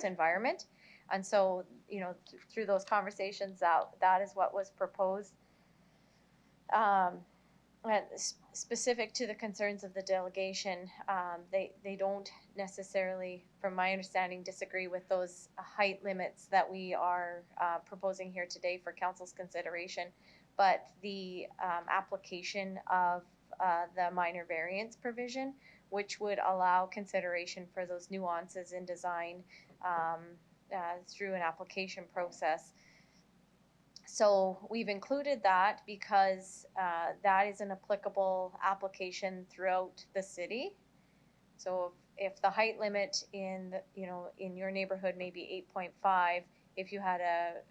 [SPEAKER 9] environment. And so, you know, through those conversations, that is what was proposed. And specific to the concerns of the delegation, they don't necessarily, from my understanding, disagree with those height limits that we are proposing here today for council's consideration, but the application of the minor variance provision, which would allow consideration for those nuances in design through an application process. So we've included that because that is an applicable application throughout the city. So if the height limit in in your neighborhood may be 8.5, if you had a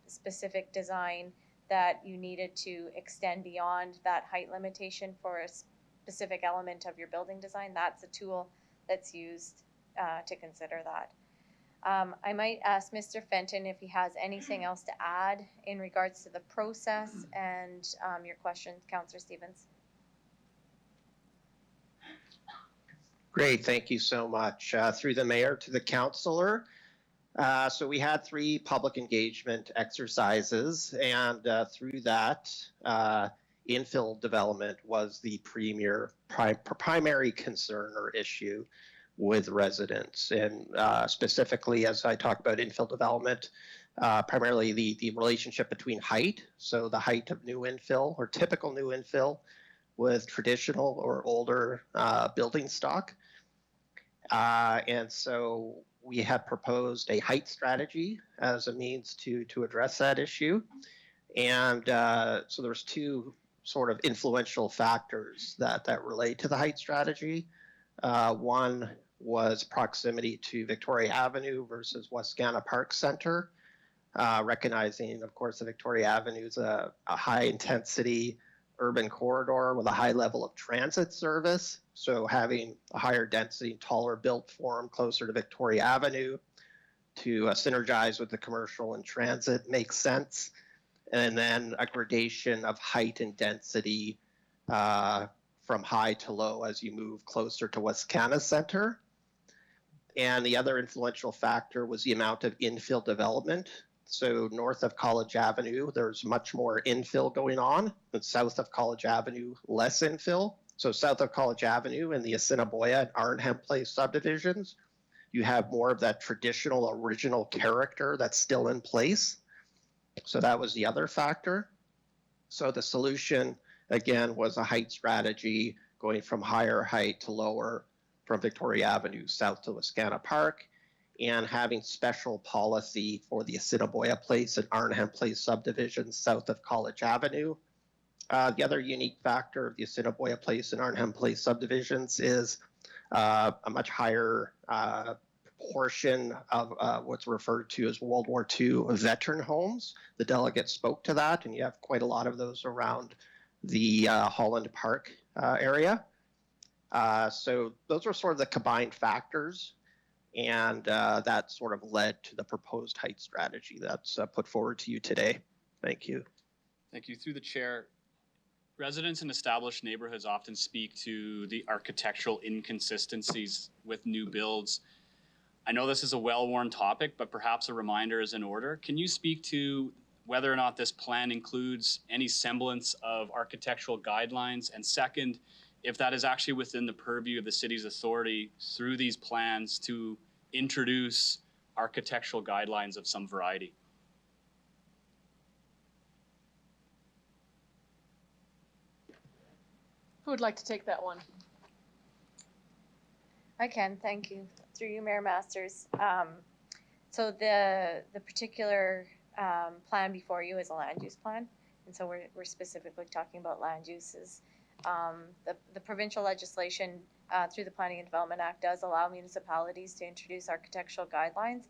[SPEAKER 9] specific design that you needed to extend beyond that height limitation for a specific element of your building design, that's a tool that's used to consider that. I might ask Mr. Fenton if he has anything else to add in regards to the process and your question, Councillor Stevens.
[SPEAKER 16] Great, thank you so much. Through the mayor to the councillor. So we had 3 public engagement exercises, and through that, infill development was the primary concern or issue with residents, and specifically as I talk about infill development, primarily the relationship between height, so the height of new infill or typical new infill with traditional or older building stock. And so we had proposed a height strategy as a means to address that issue. And so there's 2 sort of influential factors that relate to the height strategy. One was proximity to Victoria Avenue versus Wascana Park Center, recognizing, of course, that Victoria Avenue is a high-intensity urban corridor with a high level of transit service. So having a higher density, taller built form closer to Victoria Avenue to synergize with the commercial and transit makes sense. And then a gradation of height and density from high to low as you move closer to Wascana Center. And the other influential factor was the amount of infill development. So north of College Avenue, there's much more infill going on, but south of College Avenue, less infill. So south of College Avenue in the Assiniboia and Arnhem Place subdivisions, you have more of that traditional original character that's still in place. So that was the other factor. So the solution, again, was a height strategy going from higher height to lower from Victoria Avenue south to Wascana Park, and having special policy for the Assiniboia Place and Arnhem Place subdivisions south of College Avenue. The other unique factor of the Assiniboia Place and Arnhem Place subdivisions is a much higher portion of what's referred to as World War II veteran homes. The delegate spoke to that, and you have quite a lot of those around the Holland Park area. So those are sort of the combined factors, and that sort of led to the proposed height strategy that's put forward to you today. Thank you.
[SPEAKER 12] Thank you. Through the chair, residents in established neighborhoods often speak to the architectural inconsistencies with new builds. I know this is a well-worn topic, but perhaps a reminder is in order. Can you speak to whether or not this plan includes any semblance of architectural guidelines? And second, if that is actually within the purview of the city's authority through these plans to introduce architectural guidelines of some variety?
[SPEAKER 1] Who would like to take that one?
[SPEAKER 9] I can, thank you. Through you, Mayor Masters. So the particular plan before you is a land use plan, and so we're specifically talking about land uses. The provincial legislation through the Planning and Development Act does allow municipalities to introduce architectural guidelines,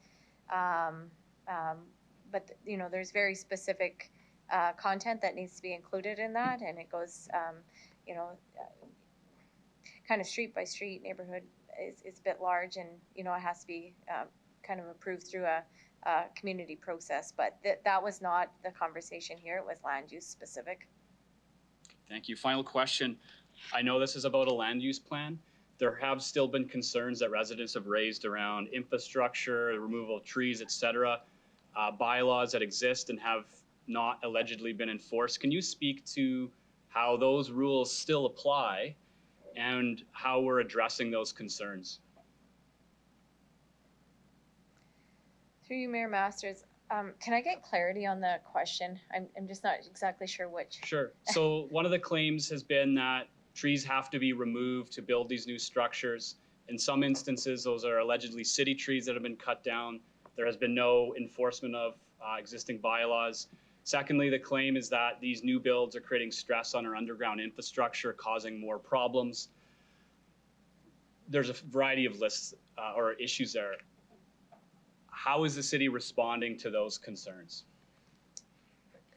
[SPEAKER 9] but you know there's very specific content that needs to be included in that, and it goes you know kind of street by street. Neighborhood is a bit large, and you know it has to be kind of approved through a community process, but that was not the conversation here. It was land use specific.
[SPEAKER 12] Thank you. Final question. I know this is about a land use plan. There have still been concerns that residents have raised around infrastructure, removal of trees, etc. Bylaws that exist and have not allegedly been enforced. Can you speak to how those rules still apply and how we're addressing those concerns?
[SPEAKER 9] Through you, Mayor Masters, can I get clarity on the question? I'm just not exactly sure which.
[SPEAKER 12] Sure. So one of the claims has been that trees have to be removed to build these new structures. In some instances, those are allegedly city trees that have been cut down. There has been no enforcement of existing bylaws. Secondly, the claim is that these new builds are creating stress on our underground infrastructure, causing more problems. There's a variety of lists or issues there. How is the city responding to those concerns?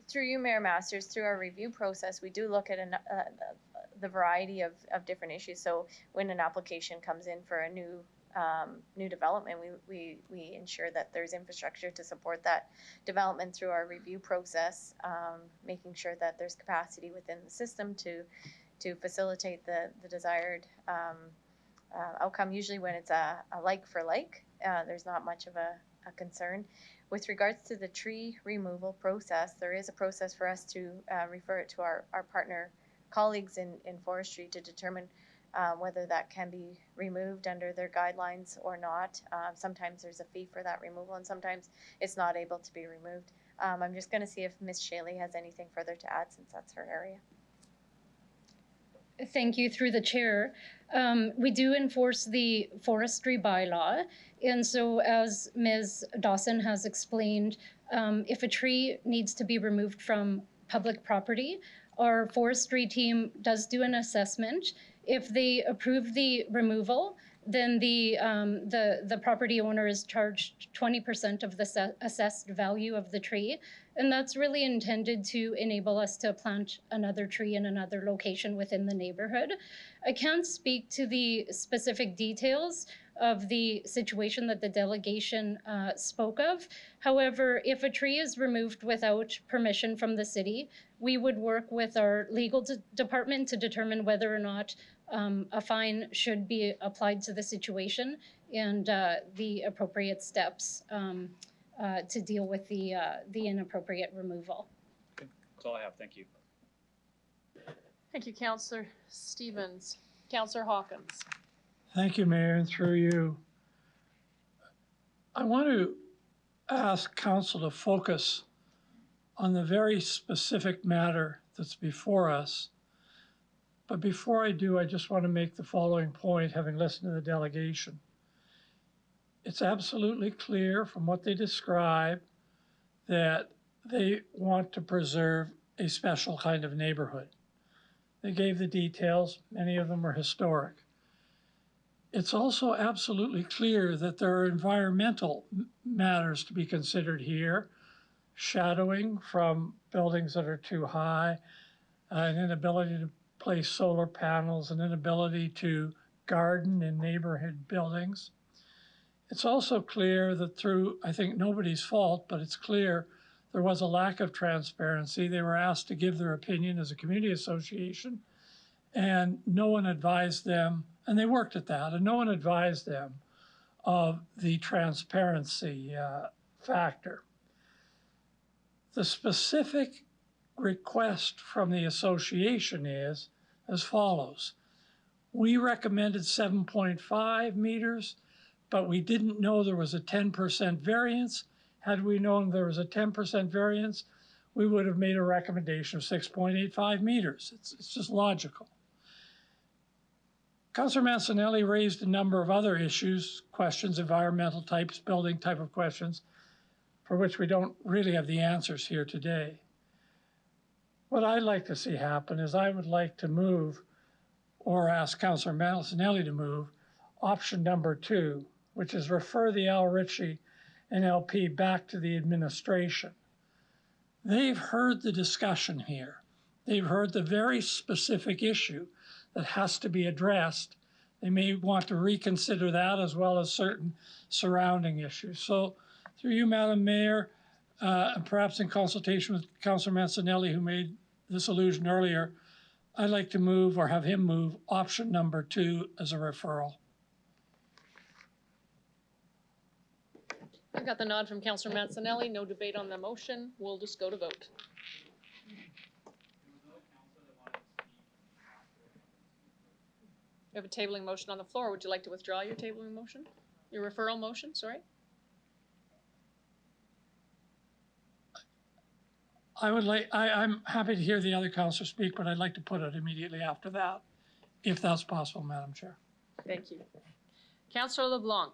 [SPEAKER 9] Through you, Mayor Masters, through our review process, we do look at the variety of different issues. So when an application comes in for a new development, we ensure that there's infrastructure to support that development through our review process, making sure that there's capacity within the system to facilitate the desired outcome. Usually when it's a like for like, there's not much of a concern. With regards to the tree removal process, there is a process for us to refer it to our partner colleagues in forestry to determine whether that can be removed under their guidelines or not. Sometimes there's a fee for that removal, and sometimes it's not able to be removed. I'm just going to see if Ms. Shaley has anything further to add, since that's her area.
[SPEAKER 18] Thank you. Through the chair, we do enforce the forestry bylaw, and so as Ms. Dawson has explained, if a tree needs to be removed from public property, our forestry team does do an assessment. If they approve the removal, then the property owner is charged 20% of the assessed value of the tree. And that's really intended to enable us to plant another tree in another location within the neighborhood. I can't speak to the specific details of the situation that the delegation spoke of. However, if a tree is removed without permission from the city, we would work with our legal department to determine whether or not a fine should be applied to the situation and the appropriate steps to deal with the inappropriate removal.
[SPEAKER 12] Okay. That's all I have. Thank you.
[SPEAKER 1] Thank you, Councillor Stevens. Councillor Hawkins.
[SPEAKER 14] Thank you, Mayor, and through you. I want to ask Council to focus on the very specific matter that's before us. But before I do, I just want to make the following point, having listened to the delegation. It's absolutely clear from what they describe that they want to preserve a special kind of neighborhood. They gave the details, many of them are historic. It's also absolutely clear that there are environmental matters to be considered here, shadowing from buildings that are too high, an inability to place solar panels, an inability to garden in neighborhood buildings. It's also clear that through, I think nobody's fault, but it's clear there was a lack of transparency. They were asked to give their opinion as a community association, and no one advised them, and they worked at that, and no one advised them of the transparency factor. The specific request from the association is as follows. We recommended 7.5 meters, but we didn't know there was a 10% variance. Had we known there was a 10% variance, we would have made a recommendation of 6.85 meters. It's just logical. Councillor Mancinelli raised a number of other issues, questions, environmental types, building type of questions, for which we don't really have the answers here today. What I'd like to see happen is I would like to move, or ask Councillor Mancinelli to move, option number 2, which is refer the Al Ritchie and LP back to the administration. They've heard the discussion here. They've heard the very specific issue that has to be addressed. They may want to reconsider that as well as certain surrounding issues. So through you, Madam Mayor, and perhaps in consultation with Councillor Mancinelli, who made this allusion earlier, I'd like to move, or have him move, option number 2 as a referral.
[SPEAKER 1] I've got the nod from Councillor Mancinelli. No debate on the motion. We'll just go to vote. We have a tabling motion on the floor. Would you like to withdraw your tabling motion? Your referral motion, sorry?
[SPEAKER 14] I'm happy to hear the other councillor speak, but I'd like to put it immediately after that, if that's possible, Madam Chair.
[SPEAKER 1] Thank you. Councillor LeBlanc.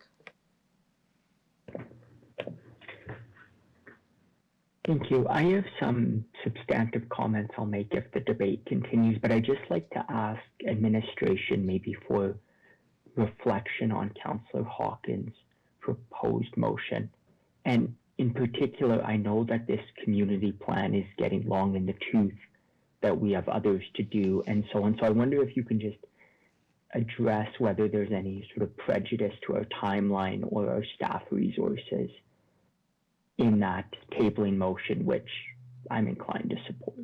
[SPEAKER 5] Thank you. I have some substantive comments I'll make if the debate continues, but I'd just like to ask administration maybe for reflection on Councillor Hawkins' proposed motion. And in particular, I know that this community plan is getting long in the tooth, that we have others to do, and so on. So I wonder if you can just address whether there's any sort of prejudice to our timeline or our staff resources in that tabling motion, which I'm inclined to support.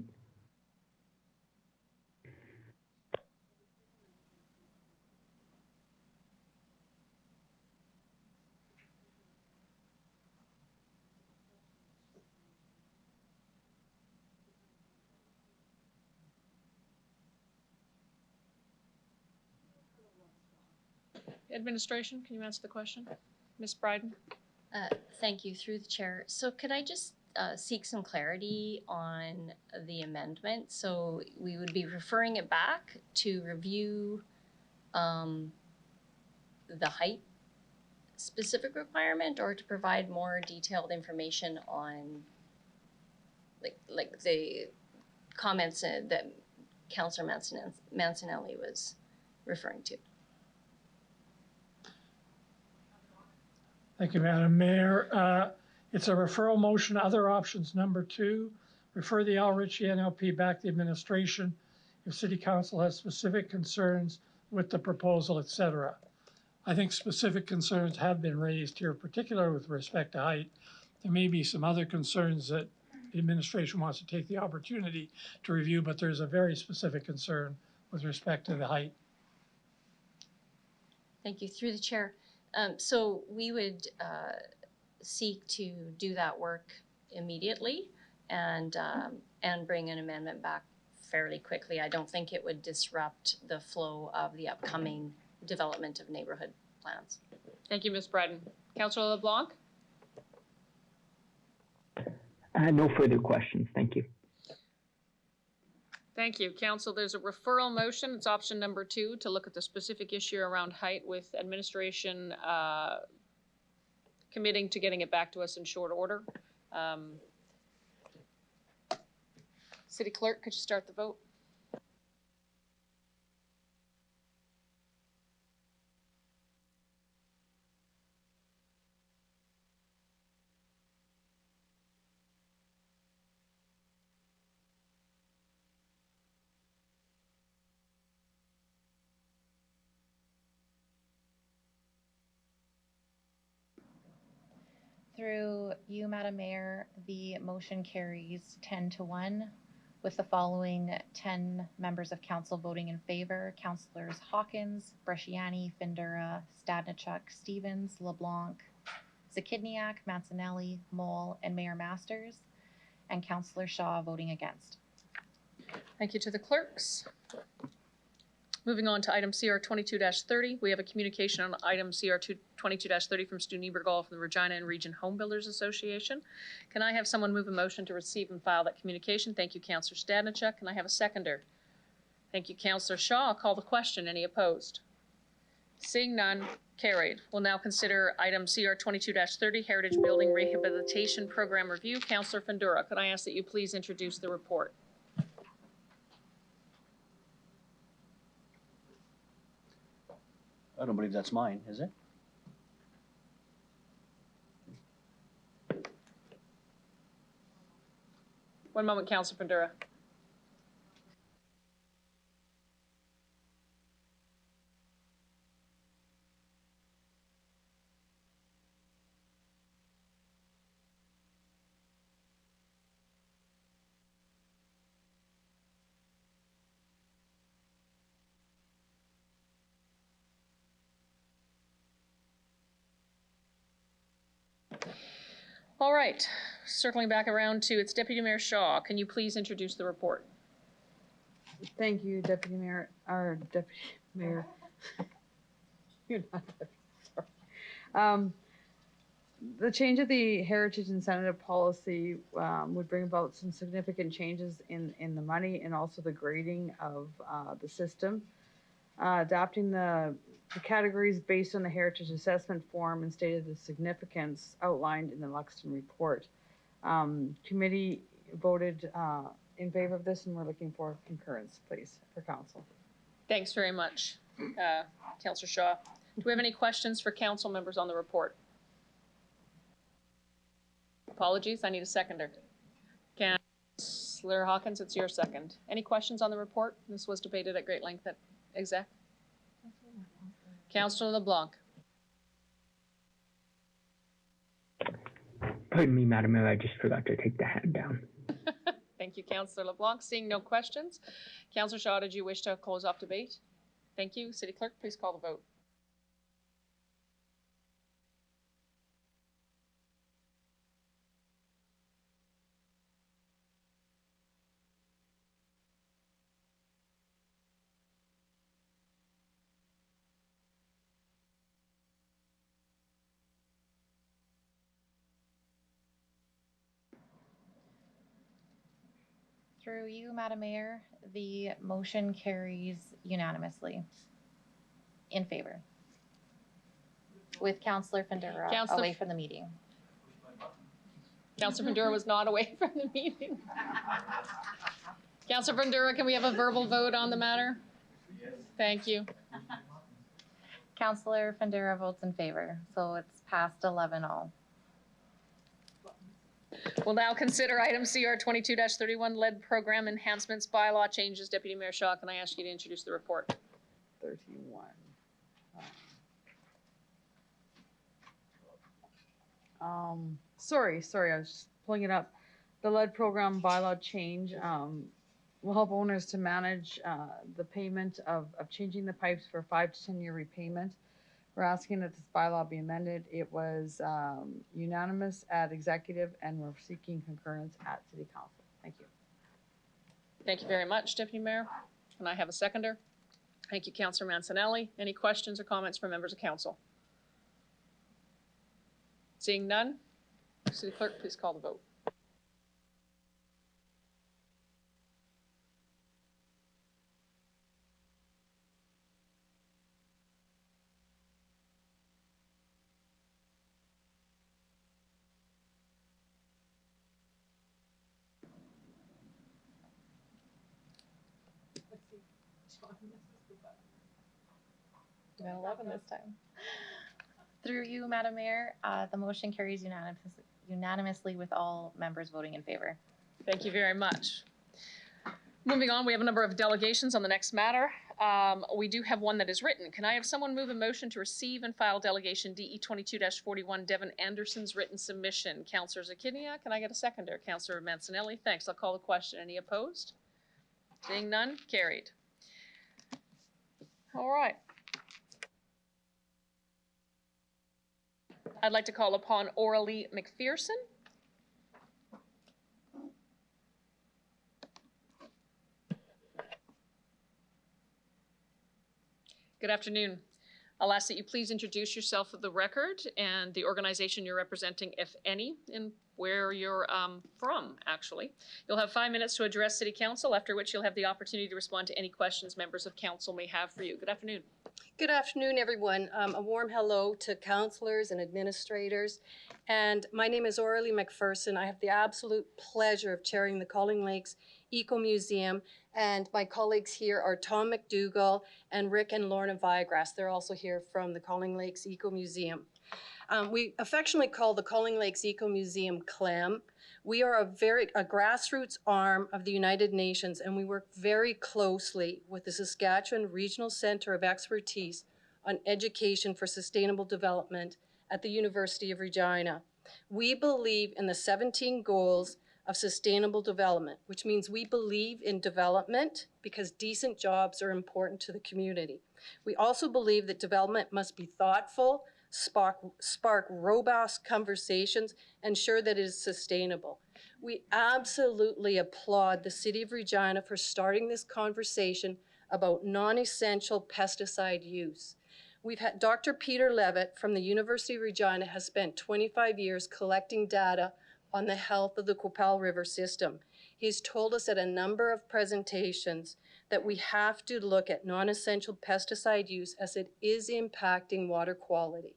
[SPEAKER 1] Administration, can you answer the question? Ms. Bryden?
[SPEAKER 13] Thank you, through the chair. So could I just seek some clarity on the amendment? So we would be referring it back to review the height specific requirement, or to provide more detailed information on like the comments that Councillor Mancinelli was referring to?
[SPEAKER 14] Thank you, Madam Mayor. It's a referral motion. Other options, number 2, refer the Al Ritchie NLP back to the administration if City Council has specific concerns with the proposal, etc. I think specific concerns have been raised here, particularly with respect to height. There may be some other concerns that the administration wants to take the opportunity to review, but there's a very specific concern with respect to the height.
[SPEAKER 13] Thank you, through the chair. So we would seek to do that work immediately and bring an amendment back fairly quickly. I don't think it would disrupt the flow of the upcoming development of neighborhood plans.
[SPEAKER 1] Thank you, Ms. Bryden. Councillor LeBlanc?
[SPEAKER 5] No further questions. Thank you.
[SPEAKER 1] Thank you. Council, there's a referral motion. It's option number 2 to look at the specific issue around height, with administration committing to getting it back to us in short order. City Clerk, could you start the vote?
[SPEAKER 11] Through you, Madam Mayor, the motion carries 10 to 1. with the following 10 members of council voting in favor: Councillors Hawkins, Bresciani, Findura, Stadnichuk, Stevens, LeBlanc, Zakidniak, Mancinelli, Mole, and Mayor Masters, and Councillor Shaw voting against.
[SPEAKER 1] Thank you to the clerks. Moving on to item CR 22-30, we have a communication on item CR 22-30 from Stu Niebergall from the Regina and Region Home Builders Association. Can I have someone move a motion to receive and file that communication? Thank you, Councillor Stadnichuk. Can I have a seconder? Thank you, Councillor Shaw. I'll call the question. Any opposed? Seeing none, carried. We'll now consider item CR 22-30, Heritage Building Rehabilitation Program Review. Councillor Findura, could I ask that you please introduce the report?
[SPEAKER 7] I don't believe that's mine, is it?
[SPEAKER 1] One moment, Councillor Findura. All right, circling back around to its Deputy Mayor Shaw. Can you please introduce the report?
[SPEAKER 2] Thank you, Deputy Mayor, or Deputy Mayor. You're not deputy, sorry. The change of the Heritage Incentive Policy would bring about some significant changes in the money and also the grading of the system. Adopting the categories based on the Heritage Assessment Form and stated the significance outlined in the Luxton report. Committee voted in favor of this, and we're looking for concurrence, please, for council.
[SPEAKER 1] Thanks very much, Councillor Shaw. Do we have any questions for council members on the report? Apologies, I need a seconder. Councillor Hawkins, it's your second. Any questions on the report? This was debated at great length at exec. Councillor LeBlanc.
[SPEAKER 5] Pardon me, Madam Mayor, I just forgot to take the hand down.
[SPEAKER 1] Thank you, Councillor LeBlanc. Seeing no questions. Councillor Shaw, did you wish to close off debate? Thank you. City Clerk, please call the vote.
[SPEAKER 11] Through you, Madam Mayor, the motion carries unanimously in favor, with Councillor Findura away from the meeting.
[SPEAKER 1] Councillor Findura was not away from the meeting. Councillor Findura, can we have a verbal vote on the matter? Yes. Thank you.
[SPEAKER 11] Councillor Findura votes in favor, so it's passed 11-0.
[SPEAKER 1] We'll now consider item CR 22-31, lead program enhancements bylaw changes. Deputy Mayor Shaw, can I ask you to introduce the report?
[SPEAKER 2] 31. Sorry, I was just pulling it up. The lead program bylaw change will help owners to manage the payment of changing the pipes for 5 to 10 year repayment. We're asking that this bylaw be amended. It was unanimous at executive, and we're seeking concurrence at City Council. Thank you.
[SPEAKER 1] Thank you very much, Deputy Mayor. Can I have a seconder? Thank you, Councillor Mancinelli. Any questions or comments from members of council? Seeing none, City Clerk, please call the vote.
[SPEAKER 11] You got 11 this time. Through you, Madam Mayor, the motion carries unanimously with all members voting in favor.
[SPEAKER 1] Thank you very much. Moving on, we have a number of delegations on the next matter. We do have one that is written. Can I have someone move a motion to receive and file delegation DE 22-41 Devin Anderson's written submission? Councillor Zakinia, can I get a seconder? Councillor Mancinelli, thanks. I'll call the question. Any opposed? Seeing none, carried. All right. I'd like to call upon Oralee McPherson. Good afternoon. I'll ask that you please introduce yourself for the record and the organization you're representing, if any, and where you're from, actually. You'll have 5 minutes to address City Council, after which you'll have the opportunity to respond to any questions members of Council may have for you. Good afternoon.
[SPEAKER 17] Good afternoon, everyone. A warm hello to councillors and administrators. And my name is Oralee McPherson. I have the absolute pleasure of chairing the Calling Lakes Eco Museum. And my colleagues here are Tom McDougall and Rick and Lorna Viagras. They're also here from the Calling Lakes Eco Museum. We affectionately call the Calling Lakes Eco Museum CLAM. We are a grassroots arm of the United Nations, and we work very closely with the Saskatchewan Regional Centre of Expertise on Education for Sustainable Development at the University of Regina. We believe in the 17 goals of sustainable development, which means we believe in development because decent jobs are important to the community. We also believe that development must be thoughtful, spark robust conversations, ensure that it is sustainable. We absolutely applaud the City of Regina for starting this conversation about non-essential pesticide use. We've had Dr. Peter Levitt from the University of Regina has spent 25 years collecting data on the health of the Qu'Appelle River system. He's told us at a number of presentations that we have to look at non-essential pesticide use as it is impacting water quality.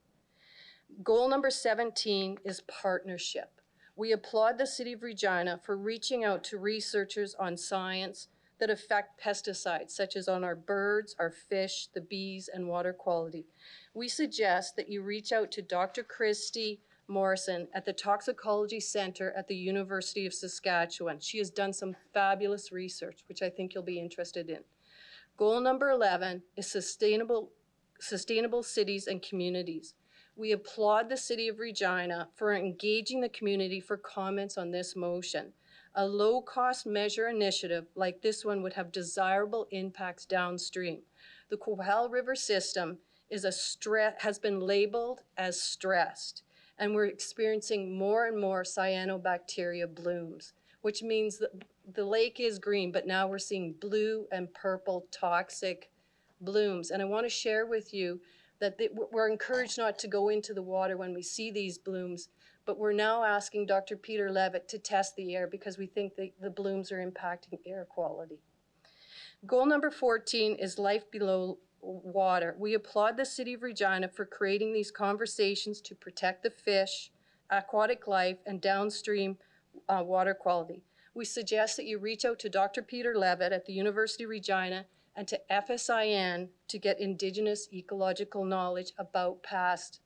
[SPEAKER 17] Goal number 17 is partnership. We applaud the City of Regina for reaching out to researchers on science that affect pesticides, such as on our birds, our fish, the bees, and water quality. We suggest that you reach out to Dr. Christy Morrison at the Toxicology Center at the University of Saskatchewan. She has done some fabulous research, which I think you'll be interested in. Goal number 11 is sustainable cities and communities. We applaud the City of Regina for engaging the community for comments on this motion. A low-cost measure initiative like this one would have desirable impacts downstream. The Qu'Appelle River system has been labeled as stressed, and we're experiencing more and more cyanobacteria blooms, which means that the lake is green, but now we're seeing blue and purple toxic blooms. And I want to share with you that we're encouraged not to go into the water when we see these blooms, but we're now asking Dr. Peter Levitt to test the air because we think the blooms are impacting air quality. Goal number 14 is life below water. We applaud the City of Regina for creating these conversations to protect the fish, aquatic life, and downstream water quality. We suggest that you reach out to Dr. Peter Levitt at the University of Regina and to FSIN to get Indigenous ecological knowledge about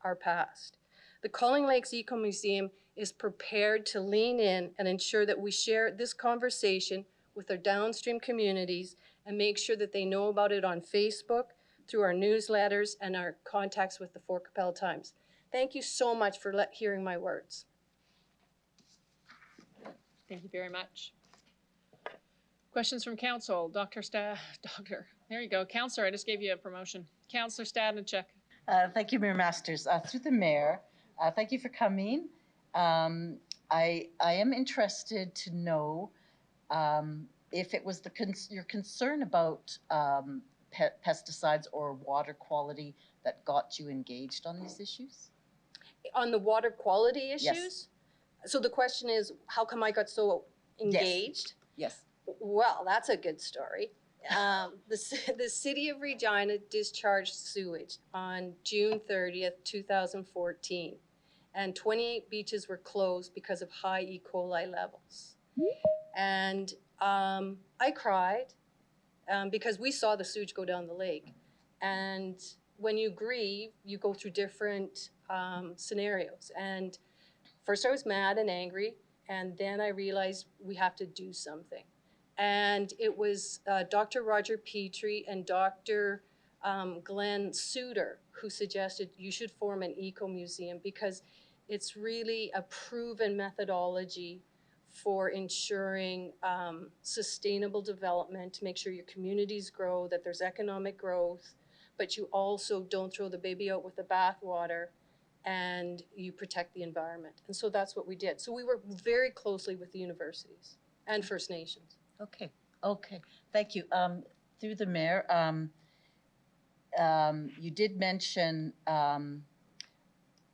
[SPEAKER 17] our past. The Calling Lakes Eco Museum is prepared to lean in and ensure that we share this conversation with our downstream communities and make sure that they know about it on Facebook, through our newsletters, and our contacts with the Fort Qu'Appelle Times. Thank you so much for hearing my words.
[SPEAKER 1] Thank you very much. Questions from Council. There you go. Councillor, I just gave you a promotion. Councillor Stadnicek.
[SPEAKER 19] Thank you, Mayor Masters. Through the Mayor, thank you for coming. I am interested to know if it was your concern about pesticides or water quality that got you engaged on these issues?
[SPEAKER 17] On the water quality issues?
[SPEAKER 19] Yes.
[SPEAKER 17] So the question is, how come I got so engaged?
[SPEAKER 19] Yes.
[SPEAKER 17] Well, that's a good story. The City of Regina discharged sewage on June 30th, 2014, and 28 beaches were closed because of high E. coli levels. And I cried because we saw the sewage go down the lake. And when you grieve, you go through different scenarios. And first I was mad and angry, and then I realized we have to do something. And it was Dr. Roger Petrie and Dr. Glenn Suter who suggested you should form an eco-museum because it's really a proven methodology for ensuring sustainable development, to make sure your communities grow, that there's economic growth, but you also don't throw the baby out with the bathwater and you protect the environment. And so that's what we did. So we work very closely with the universities and First Nations.
[SPEAKER 19] Okay, okay, thank you. Through the mayor, you did mention,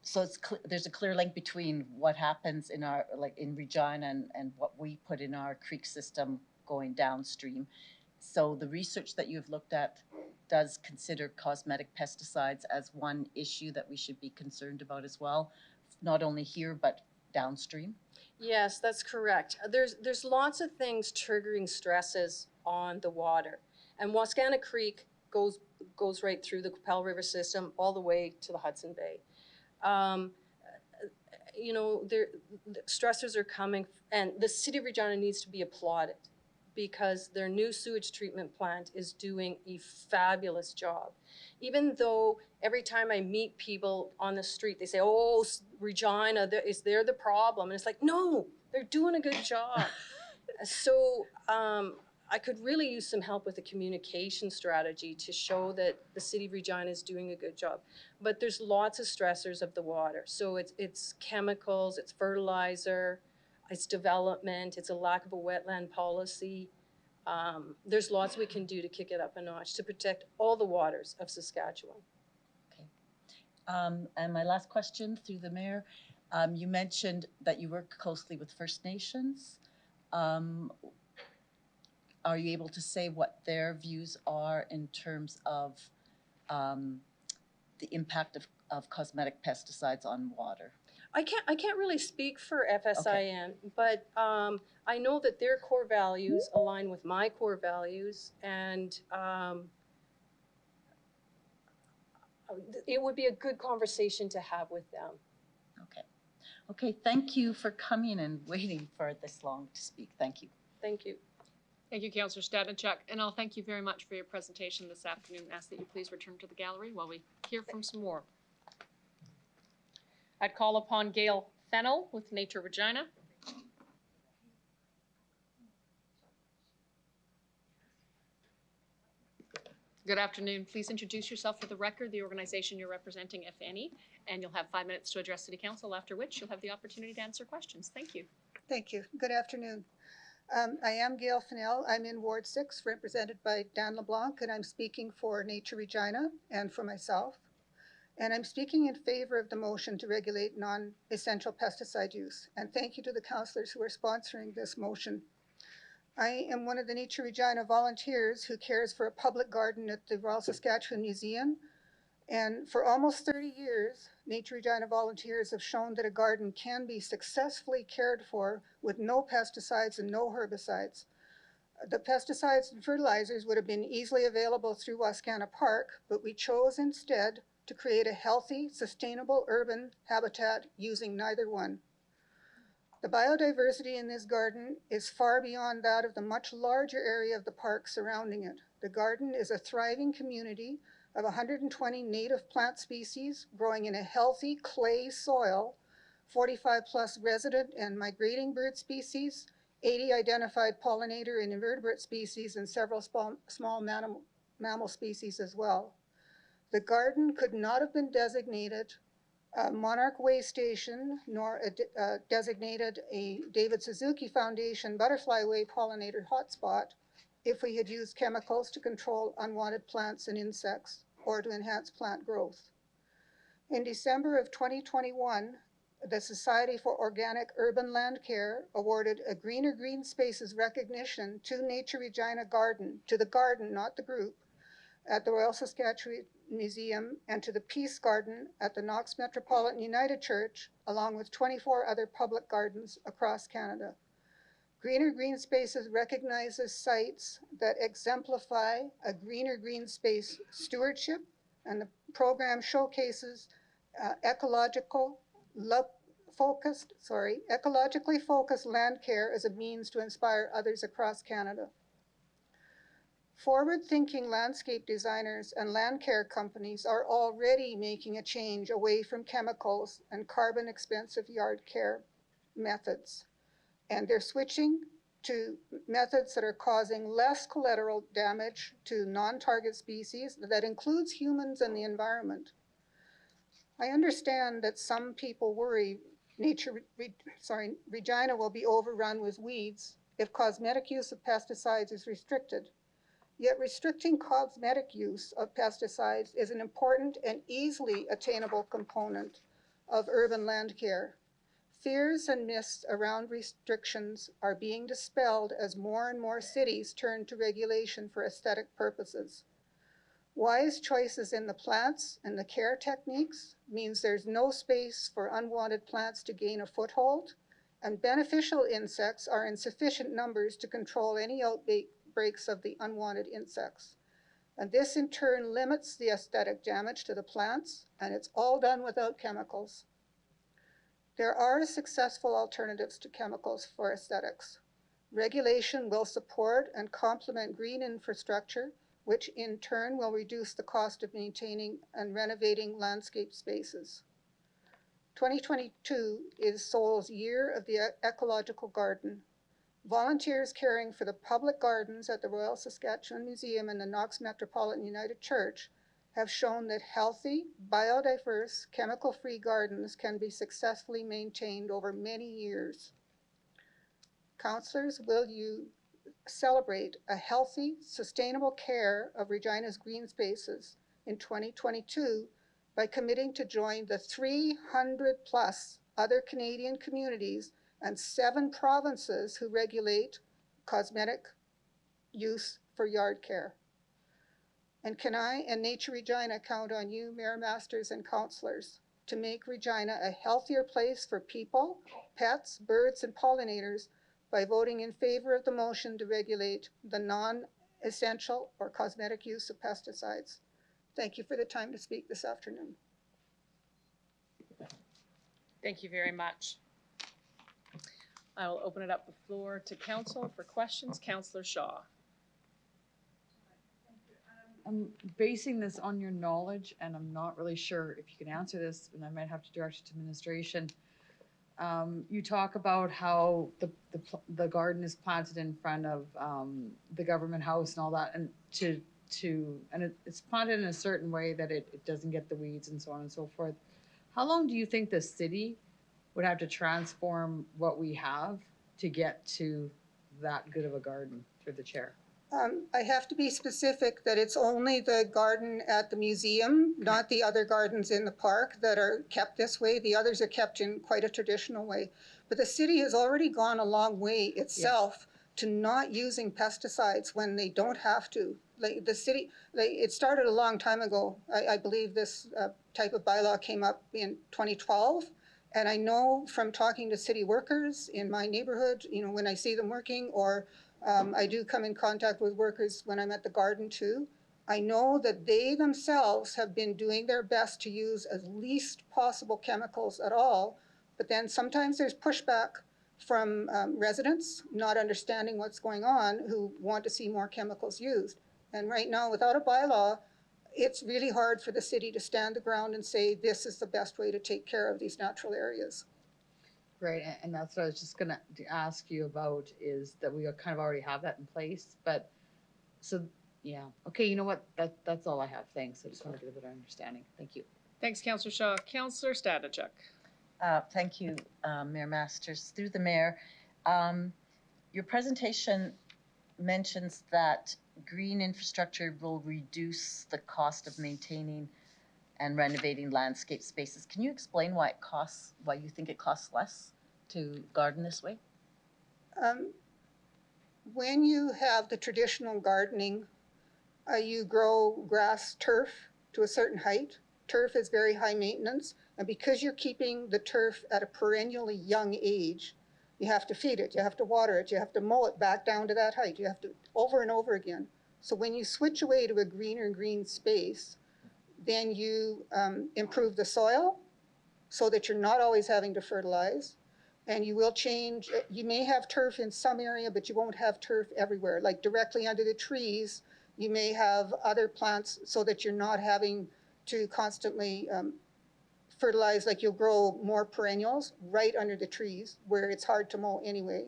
[SPEAKER 19] so there's a clear link between what happens in our, like in Regina and what we put in our creek system going downstream. So the research that you've looked at does consider cosmetic pesticides as one issue that we should be concerned about as well, not only here, but downstream?
[SPEAKER 17] Yes, that's correct. There's lots of things triggering stresses on the water. And Wascana Creek goes right through the Qu'Appelle River system all the way to the Hudson Bay. You know, the stressors are coming, and the City of Regina needs to be applauded because their new sewage treatment plant is doing a fabulous job. Even though every time I meet people on the street, they say, oh, Regina, they're the problem. And it's like, no, they're doing a good job. So I could really use some help with a communication strategy to show that the City of Regina is doing a good job. But there's lots of stressors of the water. So it's chemicals, it's fertilizer, it's development, it's a lack of a wetland policy. There's lots we can do to kick it up a notch to protect all the waters of Saskatchewan.
[SPEAKER 19] Okay. And my last question through the mayor, you mentioned that you work closely with First Nations. Are you able to say what their views are in terms of the impact of cosmetic pesticides on water?
[SPEAKER 17] I can't really speak for FSIN, but I know that their core values align with my core values, and it would be a good conversation to have with them.
[SPEAKER 19] Okay. Okay, thank you for coming and waiting for this long to speak. Thank you.
[SPEAKER 17] Thank you.
[SPEAKER 1] Thank you, Councillor Stadnichuk, and I'll thank you very much for your presentation this afternoon. Ask that you please return to the gallery while we hear from some more. I'd call upon Gail Fennell with Nature Regina. Good afternoon. Please introduce yourself for the record, the organization you're representing, if any, and you'll have 5 minutes to address City Council, after which you'll have the opportunity to answer questions. Thank you.
[SPEAKER 20] Thank you. Good afternoon. I am Gail Fennell. I'm in Ward 6, represented by Dan LeBlanc, and I'm speaking for Nature Regina and for myself. And I'm speaking in favor of the motion to regulate non-essential pesticide use. And thank you to the councillors who are sponsoring this motion. I am one of the Nature Regina volunteers who cares for a public garden at the Royal Saskatchewan Museum. And for almost 30 years, Nature Regina volunteers have shown that a garden can be successfully cared for with no pesticides and no herbicides. The pesticides and fertilizers would have been easily available through Wascana Park, but we chose instead to create a healthy, sustainable urban habitat using neither one. The biodiversity in this garden is far beyond that of the much larger area of the park surrounding it. The garden is a thriving community of 120 native plant species growing in a healthy clay soil, 45 plus resident and migrating bird species, 80 identified pollinator and invertebrate species, and several small mammal species as well. The garden could not have been designated a Monarch Way Station, nor designated a David Suzuki Foundation Butterfly Way pollinator hotspot if we had used chemicals to control unwanted plants and insects or to enhance plant growth. In December of 2021, the Society for Organic Urban Land Care awarded a Greener Green Spaces recognition to Nature Regina Garden, to the garden, not the group, at the Royal Saskatchewan Museum, and to the Peace Garden at the Knox Metropolitan United Church, along with 24 other public gardens across Canada. Greener Green Spaces recognizes sites that exemplify a greener green space stewardship, and the program showcases ecological, ecologically focused land care as a means to inspire others across Canada. Forward-thinking landscape designers and land care companies are already making a change away from chemicals and carbon-expensive yard care methods. And they're switching to methods that are causing less collateral damage to non-target species that includes humans and the environment. I understand that some people worry Regina will be overrun with weeds if cosmetic use of pesticides is restricted. Yet restricting cosmetic use of pesticides is an important and easily attainable component of urban land care. Fears and myths around restrictions are being dispelled as more and more cities turn to regulation for aesthetic purposes. Wise choices in the plants and the care techniques means there's no space for unwanted plants to gain a foothold, and beneficial insects are in sufficient numbers to control any outbreaks of the unwanted insects. And this in turn limits the aesthetic damage to the plants, and it's all done without chemicals. There are successful alternatives to chemicals for aesthetics. Regulation will support and complement green infrastructure, which in turn will reduce the cost of maintaining and renovating landscape spaces. 2022 is Seoul's Year of the Ecological Garden. Volunteers caring for the public gardens at the Royal Saskatchewan Museum and the Knox Metropolitan United Church have shown that healthy, biodiverse, chemical-free gardens can be successfully maintained over many years. Councillors, will you celebrate a healthy, sustainable care of Regina's green spaces in 2022 by committing to join the 300 plus other Canadian communities and 7 provinces who regulate cosmetic use for yard care? And can I and Nature Regina count on you, Mayor Masters and councillors, to make Regina a healthier place for people, pets, birds, and pollinators by voting in favor of the motion to regulate the non-essential or cosmetic use of pesticides? Thank you for the time to speak this afternoon.
[SPEAKER 1] Thank you very much. I will open it up the floor to council for questions. Councillor Shaw.
[SPEAKER 2] I'm basing this on your knowledge, and I'm not really sure if you can answer this, and I might have to direct it to administration. You talk about how the garden is planted in front of the government house and all that, and it's planted in a certain way that it doesn't get the weeds and so on and so forth. How long do you think the city would have to transform what we have to get to that good of a garden, through the chair?
[SPEAKER 20] I have to be specific that it's only the garden at the museum, not the other gardens in the park, that are kept this way. The others are kept in quite a traditional way. But the city has already gone a long way itself to not using pesticides when they don't have to. Like the city, it started a long time ago. I believe this type of bylaw came up in 2012. And I know from talking to city workers in my neighborhood, you know, when I see them working, or I do come in contact with workers when I'm at the garden too, I know that they themselves have been doing their best to use as least possible chemicals at all. But then sometimes there's pushback from residents not understanding what's going on, who want to see more chemicals used. And right now, without a bylaw, it's really hard for the city to stand the ground and say, this is the best way to take care of these natural areas.
[SPEAKER 2] Right, and that's what I was just gonna ask you about, is that we kind of already have that in place, but, so, yeah. Okay, you know what, that's all I have, thanks. I just wanted to get a better understanding. Thank you.
[SPEAKER 1] Thanks, Councillor Shaw. Councillor Stadachuk.
[SPEAKER 19] Thank you, Mayor Masters. Through the mayor, your presentation mentions that green infrastructure will reduce the cost of maintaining and renovating landscape spaces. Can you explain why you think it costs less to garden this way?
[SPEAKER 20] When you have the traditional gardening, you grow grass turf to a certain height. Turf is very high maintenance, and because you're keeping the turf at a perennially young age, you have to feed it, you have to water it, you have to mow it back down to that height, you have to over and over again. So when you switch away to a greener green space, then you improve the soil, so that you're not always having to fertilize. And you will change, you may have turf in some area, but you won't have turf everywhere. Like directly under the trees, you may have other plants so that you're not having to constantly fertilize, like you'll grow more perennials right under the trees where it's hard to mow anyway.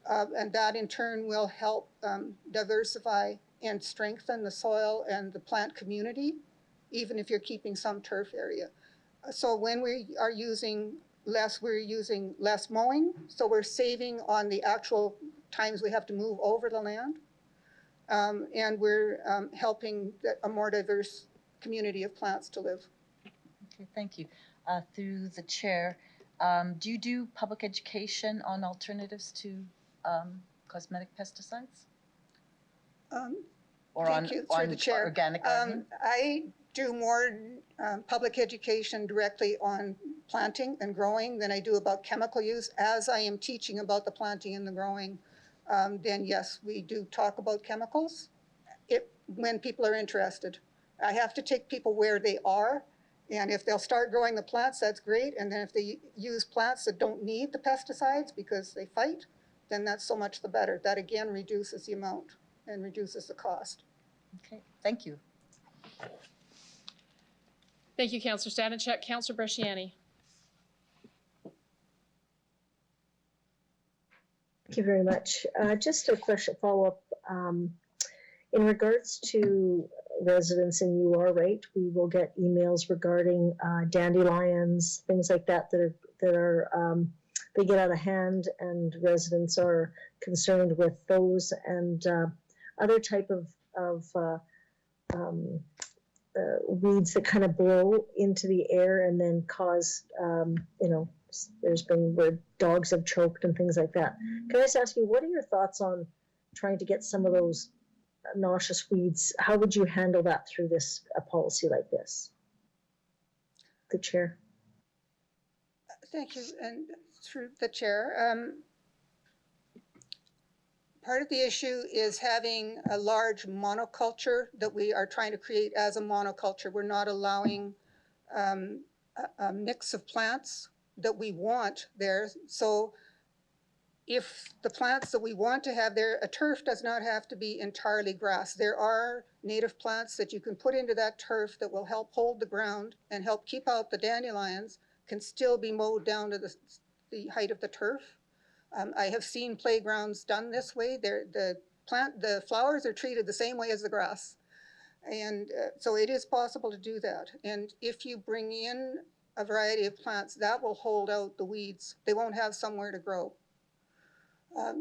[SPEAKER 20] And that in turn will help diversify and strengthen the soil and the plant community, even if you're keeping some turf area. So when we are using less, we're using less mowing, so we're saving on the actual times we have to move over the land. And we're helping a more diverse community of plants to live.
[SPEAKER 19] Okay, thank you. Through the chair, do you do public education on alternatives to cosmetic pesticides? Or
[SPEAKER 20] Thank you, through the chair.
[SPEAKER 19] Organic gardening?
[SPEAKER 20] I do more public education directly on planting and growing than I do about chemical use. As I am teaching about the planting and the growing, then yes, we do talk about chemicals when people are interested. I have to take people where they are, and if they'll start growing the plants, that's great. And then if they use plants that don't need the pesticides because they fight, then that's so much the better. That again reduces the amount and reduces the cost.
[SPEAKER 19] Okay, thank you.
[SPEAKER 1] Thank you, Councillor Stanachek. Councillor Bresciani.
[SPEAKER 6] Thank you very much. Just a question, follow-up. In regards to residents, and you are right, we will get emails regarding dandelions, things like that they get out of hand, and residents are concerned with those and other type of weeds that kind of blow into the air and then cause, there's been where dogs have choked and things like that. Can I just ask you, what are your thoughts on trying to get some of those noxious weeds? How would you handle that through a policy like this? The chair.
[SPEAKER 20] Thank you, and through the chair. Part of the issue is having a large monoculture that we are trying to create as a monoculture. We're not allowing a mix of plants that we want there. So if the plants that we want to have there, a turf does not have to be entirely grass. There are native plants that you can put into that turf that will help hold the ground and help keep out the dandelions, can still be mowed down to the height of the turf. I have seen playgrounds done this way. The flowers are treated the same way as the grass. And so it is possible to do that. And if you bring in a variety of plants, that will hold out the weeds. They won't have somewhere to grow.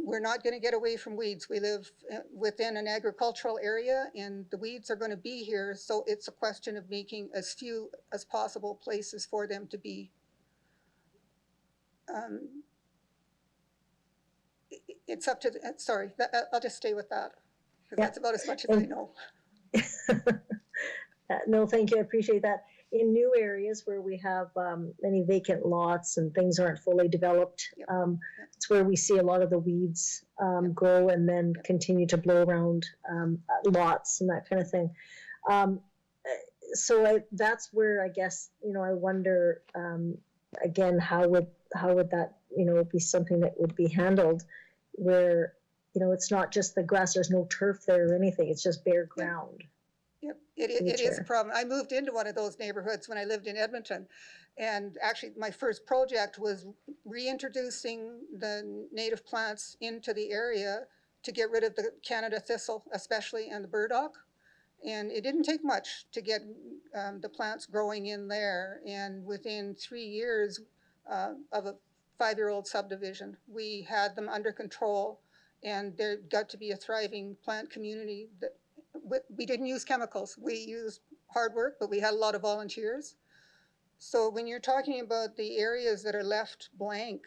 [SPEAKER 20] We're not going to get away from weeds. We live within an agricultural area, and the weeds are going to be here. So it's a question of making as few as possible places for them to be. It's up to, sorry, I'll just stay with that, because that's about as much as I know.
[SPEAKER 6] No, thank you, I appreciate that. In new areas where we have many vacant lots and things aren't fully developed, it's where we see a lot of the weeds grow and then continue to blow around lots and that kind of thing. So that's where I guess, I wonder, again, how would that, be something that would be handled where, it's not just the grass, there's no turf there or anything, it's just bare ground.
[SPEAKER 20] Yep, it is a problem. I moved into one of those neighborhoods when I lived in Edmonton. And actually my first project was reintroducing the native plants into the area to get rid of the Canada thistle, especially, and the burdock. And it didn't take much to get the plants growing in there. And within 3 years of a 5-year-old subdivision, we had them under control, and there got to be a thriving plant community. That we didn't use chemicals. We used hard work, but we had a lot of volunteers. So when you're talking about the areas that are left blank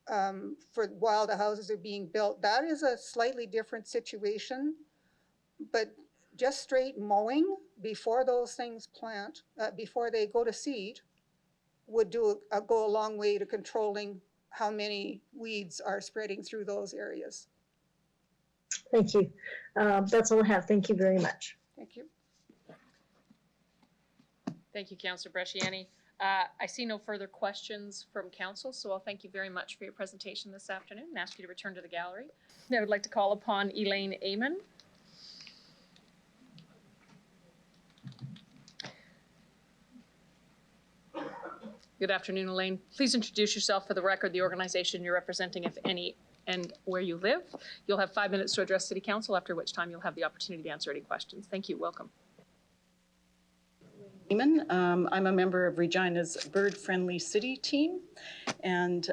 [SPEAKER 20] while the houses are being built, that is a slightly different situation. But just straight mowing before those things plant, before they go to seed, would go a long way to controlling how many weeds are spreading through those areas.
[SPEAKER 6] Thank you. That's all I have. Thank you very much.
[SPEAKER 20] Thank you.
[SPEAKER 1] Thank you, Councillor Bresciani. I see no further questions from council, so I'll thank you very much for your presentation this afternoon and ask you to return to the gallery. I would like to call upon Elaine Amon. Good afternoon, Elaine. Please introduce yourself for the record, the organization you're representing, if any, and where you live. You'll have 5 minutes to address City Council, after which time you'll have the opportunity to answer any questions. Thank you. Welcome.
[SPEAKER 10] I'm a member of Regina's Bird Friendly City team, and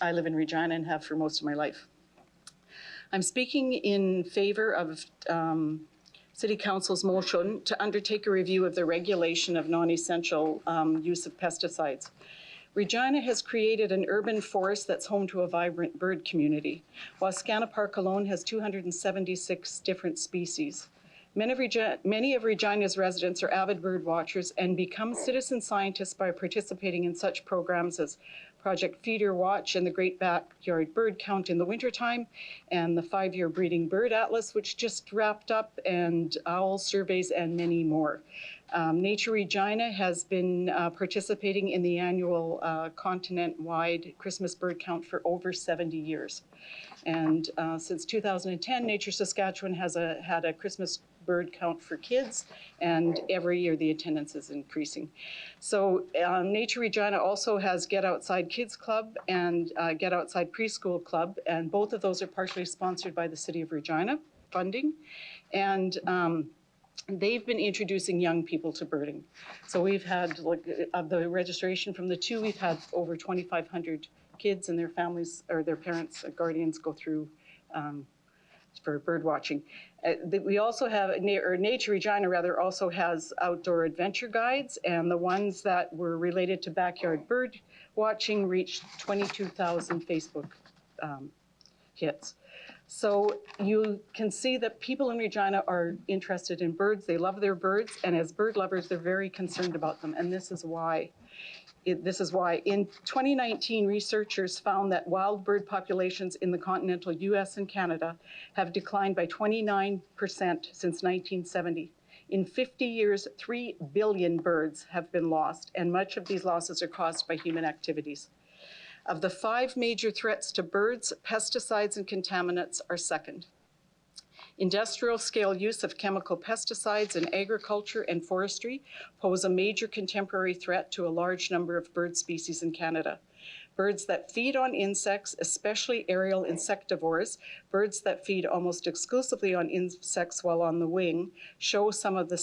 [SPEAKER 10] I live in Regina and have for most of my life. I'm speaking in favor of City Council's motion to undertake a review of the regulation of non-essential use of pesticides. Regina has created an urban forest that's home to a vibrant bird community, while Scanna Park alone has 276 different species. Many of Regina's residents are avid bird watchers and become citizen scientists by participating in such programs as Project Feeder Watch and the Great Backyard Bird Count in the wintertime, and the 5-year Breeding Bird Atlas, which just wrapped up, and owl surveys, and many more. Nature Regina has been participating in the annual continent-wide Christmas bird count for over 70 years. And since 2010, Nature Saskatchewan has had a Christmas bird count for kids, and every year the attendance is increasing. So Nature Regina also has Get Outside Kids Club and Get Outside Preschool Club, and both of those are partially sponsored by the City of Regina funding. And they've been introducing young people to birding. So we've had, like, of the registration from the two, we've had over 2,500 kids and their families, or their parents, guardians, go through for bird watching. We also have, or Nature Regina rather, also has outdoor adventure guides, and the ones that were related to backyard bird watching reached 22,000 Facebook hits. So you can see that people in Regina are interested in birds. They love their birds, and as bird lovers, they're very concerned about them, and this is why. In 2019, researchers found that wild bird populations in the continental US and Canada have declined by 29% since 1970. In 50 years, 3 billion birds have been lost, and much of these losses are caused by human activities. Of the 5 major threats to birds, pesticides and contaminants are second. Industrial scale use of chemical pesticides in agriculture and forestry pose a major contemporary threat to a large number of bird species in Canada. Birds that feed on insects, especially aerial insectivores, birds that feed almost exclusively on insects while on the wing, show some of the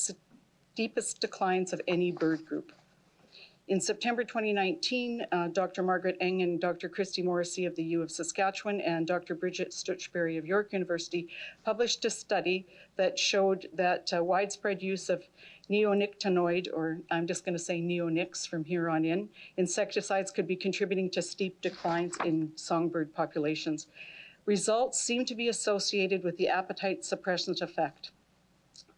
[SPEAKER 10] steepest declines of any bird group. In September 2019, Dr. Margaret Eng and Dr. Christy Morrissey of the U of Saskatchewan and Dr. Bridget Stutchberry of York University published a study that showed that widespread use of neonicotinoid, or I'm just going to say neonics from here on in, insecticides could be contributing to steep declines in songbird populations. Results seem to be associated with the appetite suppressant effect.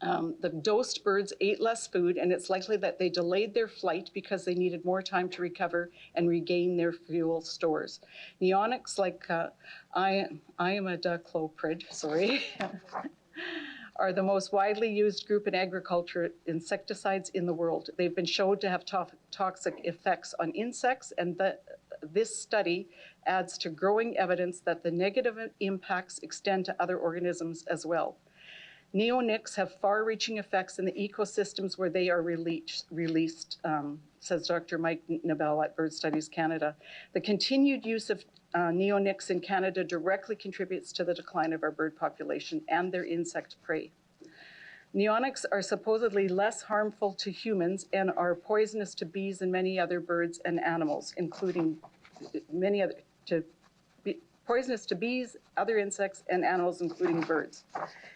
[SPEAKER 10] The dosed birds ate less food, and it's likely that they delayed their flight because they needed more time to recover and regain their fuel stores. Neonics, like imidacloprid, sorry, are the most widely used group in agriculture insecticides in the world. They've been shown to have toxic effects on insects, and this study adds to growing evidence that the negative impacts extend to other organisms as well. Neonics have far-reaching effects in the ecosystems where they are released, says Dr. Mike Nabel at Bird Studies Canada. The continued use of neonics in Canada directly contributes to the decline of our bird population and their insect prey. Neonics are supposedly less harmful to humans and are poisonous to bees and many other birds and animals, including poisonous to bees, other insects, and animals, including birds.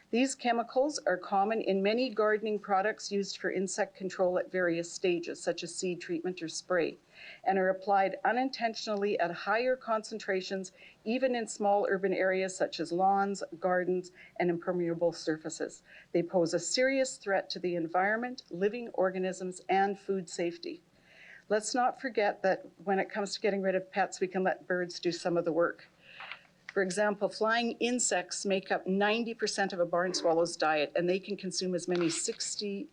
[SPEAKER 10] These chemicals are common in many gardening products used for insect control at various stages, such as seed treatment or spray, and are applied unintentionally at higher concentrations, even in small urban areas such as lawns, gardens, and impermeable surfaces. They pose a serious threat to the environment, living organisms, and food safety. Let's not forget that when it comes to getting rid of pets, we can let birds do some of the work. For example, flying insects make up 90% of a barn swallow's diet, and they can consume as many as 60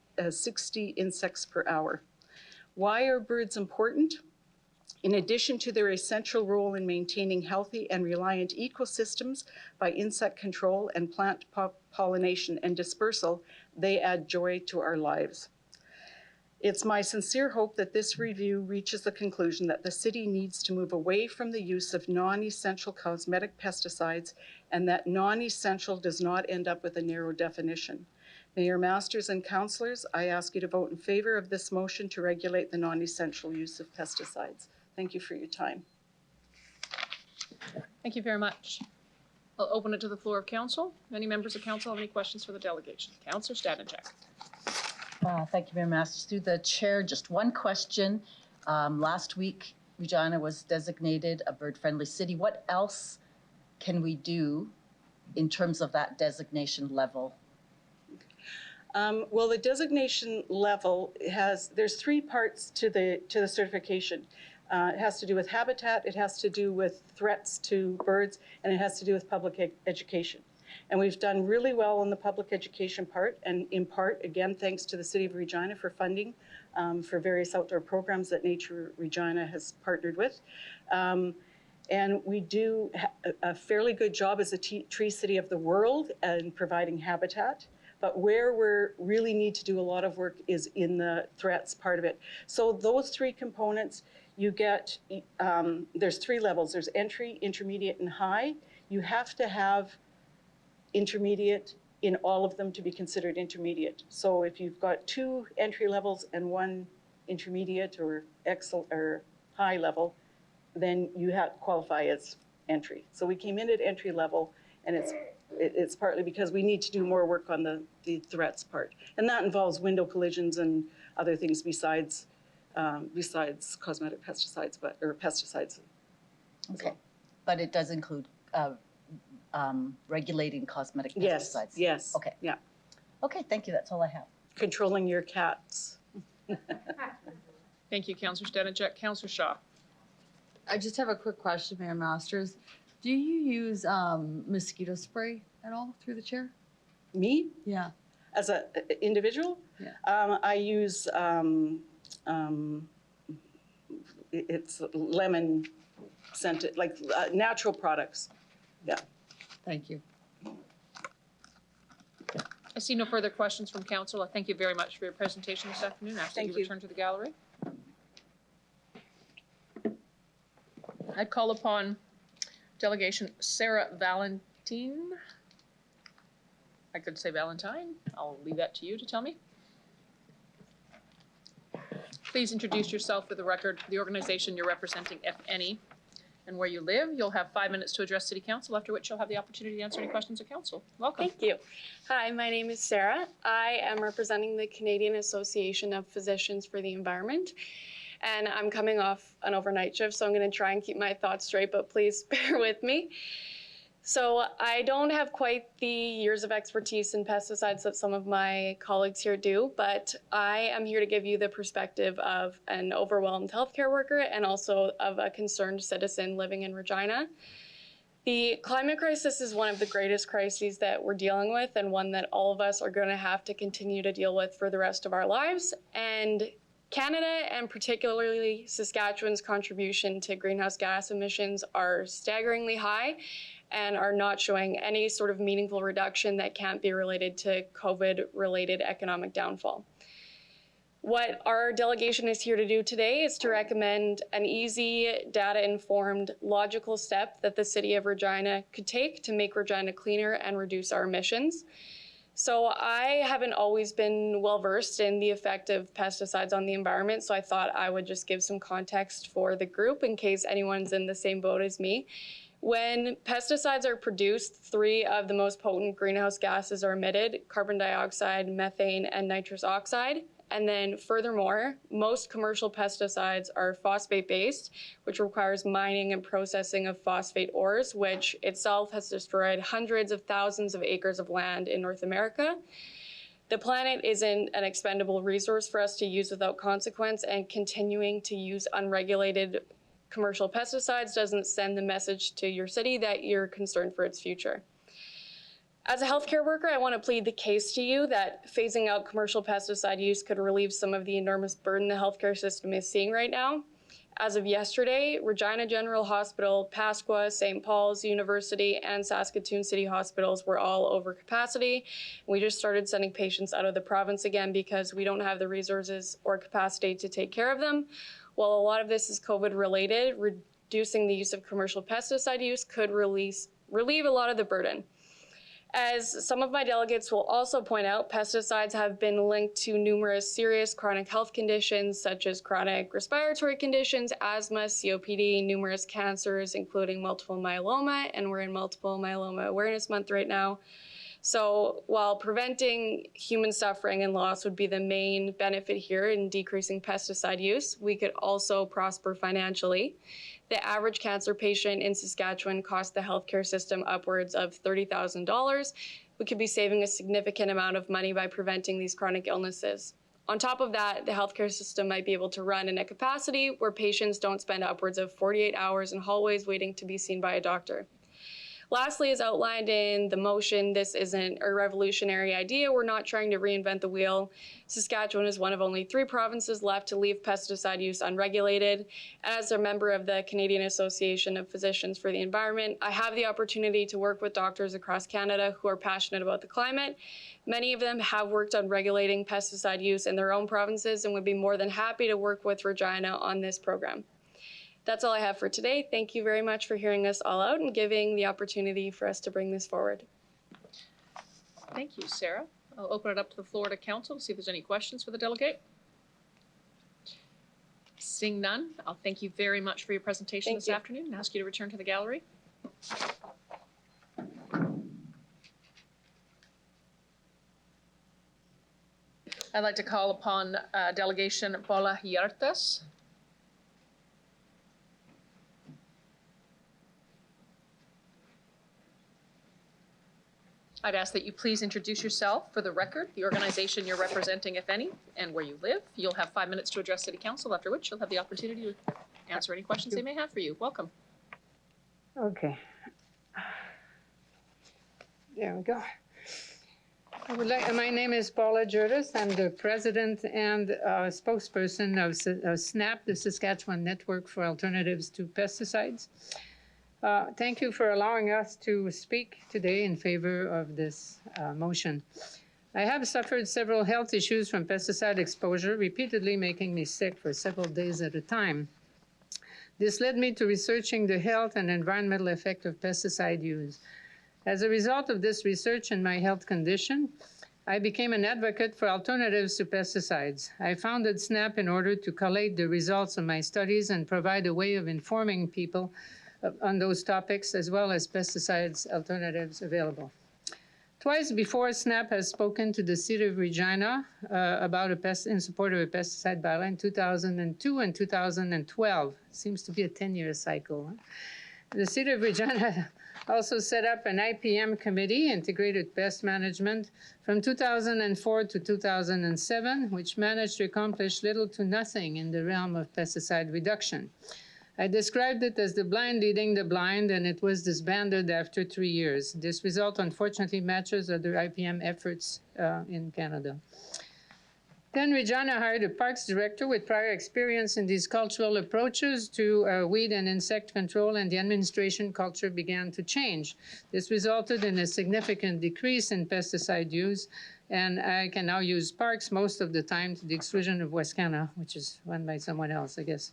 [SPEAKER 10] insects per hour. Why are birds important? In addition to their essential role in maintaining healthy and reliant ecosystems by insect control and plant pollination and dispersal, they add joy to our lives. It's my sincere hope that this review reaches the conclusion that the city needs to move away from the use of non-essential cosmetic pesticides, and that non-essential does not end up with a narrow definition. Mayor Masters and councillors, I ask you to vote in favor of this motion to regulate the non-essential use of pesticides. Thank you for your time.
[SPEAKER 1] Thank you very much. I'll open it to the floor of council. Any members of council have any questions for the delegation? Councillor Stanczyk.
[SPEAKER 19] Thank you, Mayor Masters. Through the chair, just one question. Last week, Regina was designated a bird-friendly city. What else can we do in terms of that designation level?
[SPEAKER 10] Well, the designation level there's three parts to the certification. It has to do with habitat, it has to do with threats to birds, and it has to do with public education. And we've done really well on the public education part, and in part, again, thanks to the City of Regina for funding for various outdoor programs that Nature Regina has partnered with. And we do a fairly good job as a tree city of the world in providing habitat. But where we really need to do a lot of work is in the threats part of it. So those three components, you get, there's three levels. There's entry, intermediate, and high. You have to have intermediate in all of them to be considered intermediate. So if you've got 2 entry levels and 1 intermediate or high level, then you have to qualify as entry. So we came in at entry level, and it's partly because we need to do more work on the threats part. And that involves window collisions and other things besides cosmetic pesticides, or pesticides.
[SPEAKER 19] Okay, but it does include regulating cosmetic
[SPEAKER 10] Yes,
[SPEAKER 19] pesticides?
[SPEAKER 10] yes.
[SPEAKER 19] Okay.
[SPEAKER 10] Yeah.
[SPEAKER 19] Okay, thank you, that's all I have.
[SPEAKER 10] Controlling your cats.
[SPEAKER 1] Thank you, Councillor Stanczyk. Councillor Shaw.
[SPEAKER 2] I just have a quick question, Mayor Masters. Do you use mosquito spray at all through the chair?
[SPEAKER 10] Me?
[SPEAKER 2] Yeah.
[SPEAKER 10] As an individual?
[SPEAKER 2] Yeah.
[SPEAKER 10] I use, it's lemon scented, like natural products. Yeah.
[SPEAKER 2] Thank you.
[SPEAKER 1] I see no further questions from council. I thank you very much for your presentation this afternoon. I ask that you return to the gallery. I'd call upon Delegation Sarah Valentine. I could say Valentine. I'll leave that to you to tell me. Please introduce yourself for the record, the organization you're representing, if any, and where you live. You'll have 5 minutes to address City Council, after which you'll have the opportunity to answer any questions of council. Welcome.
[SPEAKER 21] Thank you. Hi, my name is Sarah. I am representing the Canadian Association of Physicians for the Environment. And I'm coming off an overnight shift, so I'm going to try and keep my thoughts straight, but please bear with me. So I don't have quite the years of expertise in pesticides that some of my colleagues here do, but I am here to give you the perspective of an overwhelmed healthcare worker and also of a concerned citizen living in Regina. The climate crisis is one of the greatest crises that we're dealing with, and one that all of us are going to have to continue to deal with for the rest of our lives. And Canada, and particularly Saskatchewan's contribution to greenhouse gas emissions, are staggeringly high and are not showing any sort of meaningful reduction that can't be related to COVID-related economic downfall. What our delegation is here to do today is to recommend an easy, data-informed, logical step that the City of Regina could take to make Regina cleaner and reduce our emissions. So I haven't always been well-versed in the effect of pesticides on the environment, so I thought I would just give some context for the group in case anyone's in the same boat as me. When pesticides are produced, 3 of the most potent greenhouse gases are emitted: carbon dioxide, methane, and nitrous oxide. And then furthermore, most commercial pesticides are phosphate-based, which requires mining and processing of phosphate ores, which itself has destroyed hundreds of thousands of acres of land in North America. The planet isn't an expendable resource for us to use without consequence, and continuing to use unregulated commercial pesticides doesn't send the message to your city that you're concerned for its future. As a healthcare worker, I want to plead the case to you that phasing out commercial pesticide use could relieve some of the enormous burden the healthcare system is seeing right now. As of yesterday, Regina General Hospital, Pasqua, St. Paul's University, and Saskatoon City Hospitals were all over capacity. We just started sending patients out of the province again because we don't have the resources or capacity to take care of them. While a lot of this is COVID related, reducing the use of commercial pesticide use could relieve a lot of the burden. As some of my delegates will also point out, pesticides have been linked to numerous serious chronic health conditions such as chronic respiratory conditions, asthma, COPD, numerous cancers, including multiple myeloma, and we're in Multiple Myeloma Awareness Month right now. So while preventing human suffering and loss would be the main benefit here in decreasing pesticide use, we could also prosper financially. The average cancer patient in Saskatchewan costs the healthcare system upwards of $30,000. We could be saving a significant amount of money by preventing these chronic illnesses. On top of that, the healthcare system might be able to run in a capacity where patients don't spend upwards of 48 hours in hallways waiting to be seen by a doctor. Lastly, as outlined in the motion, this isn't a revolutionary idea. We're not trying to reinvent the wheel. Saskatchewan is one of only 3 provinces left to leave pesticide use unregulated. As a member of the Canadian Association of Physicians for the Environment, I have the opportunity to work with doctors across Canada who are passionate about the climate. Many of them have worked on regulating pesticide use in their own provinces and would be more than happy to work with Regina on this program. That's all I have for today. Thank you very much for hearing us all out and giving the opportunity for us to bring this forward.
[SPEAKER 1] Thank you, Sarah. I'll open it up to the floor to council to see if there's any questions for the delegate. Seeing none, I'll thank you very much for your presentation this afternoon and ask you to return to the gallery. I'd like to call upon Delegation Paula Hiertas. I'd ask that you please introduce yourself for the record, the organization you're representing, if any, and where you live. You'll have 5 minutes to address City Council, after which you'll have the opportunity to answer any questions they may have for you. Welcome.
[SPEAKER 8] Okay. There we go. My name is Paula Jurdas. I'm the president and spokesperson of SNAP, the Saskatchewan Network for Alternatives to Pesticides. Thank you for allowing us to speak today in favor of this motion. I have suffered several health issues from pesticide exposure, repeatedly making me sick for several days at a time. This led me to researching the health and environmental effect of pesticide use. As a result of this research and my health condition, I became an advocate for alternatives to pesticides. I founded SNAP in order to collate the results of my studies and provide a way of informing people on those topics, as well as pesticides alternatives available. Twice before, SNAP has spoken to the City of Regina in support of a pesticide bylaw in 2002 and 2012. Seems to be a 10-year cycle. The City of Regina also set up an IPM committee, Integrated Pest Management, from 2004 to 2007, which managed to accomplish little to nothing in the realm of pesticide reduction. I described it as the blind leading the blind, and it was disbanded after 3 years. This result, unfortunately, matches other IPM efforts in Canada. Then Regina hired a parks director with prior experience in these cultural approaches to weed and insect control, and the administration culture began to change. This resulted in a significant decrease in pesticide use, and I can now use parks most of the time to the exclusion of Wascana, which is run by someone else, I guess.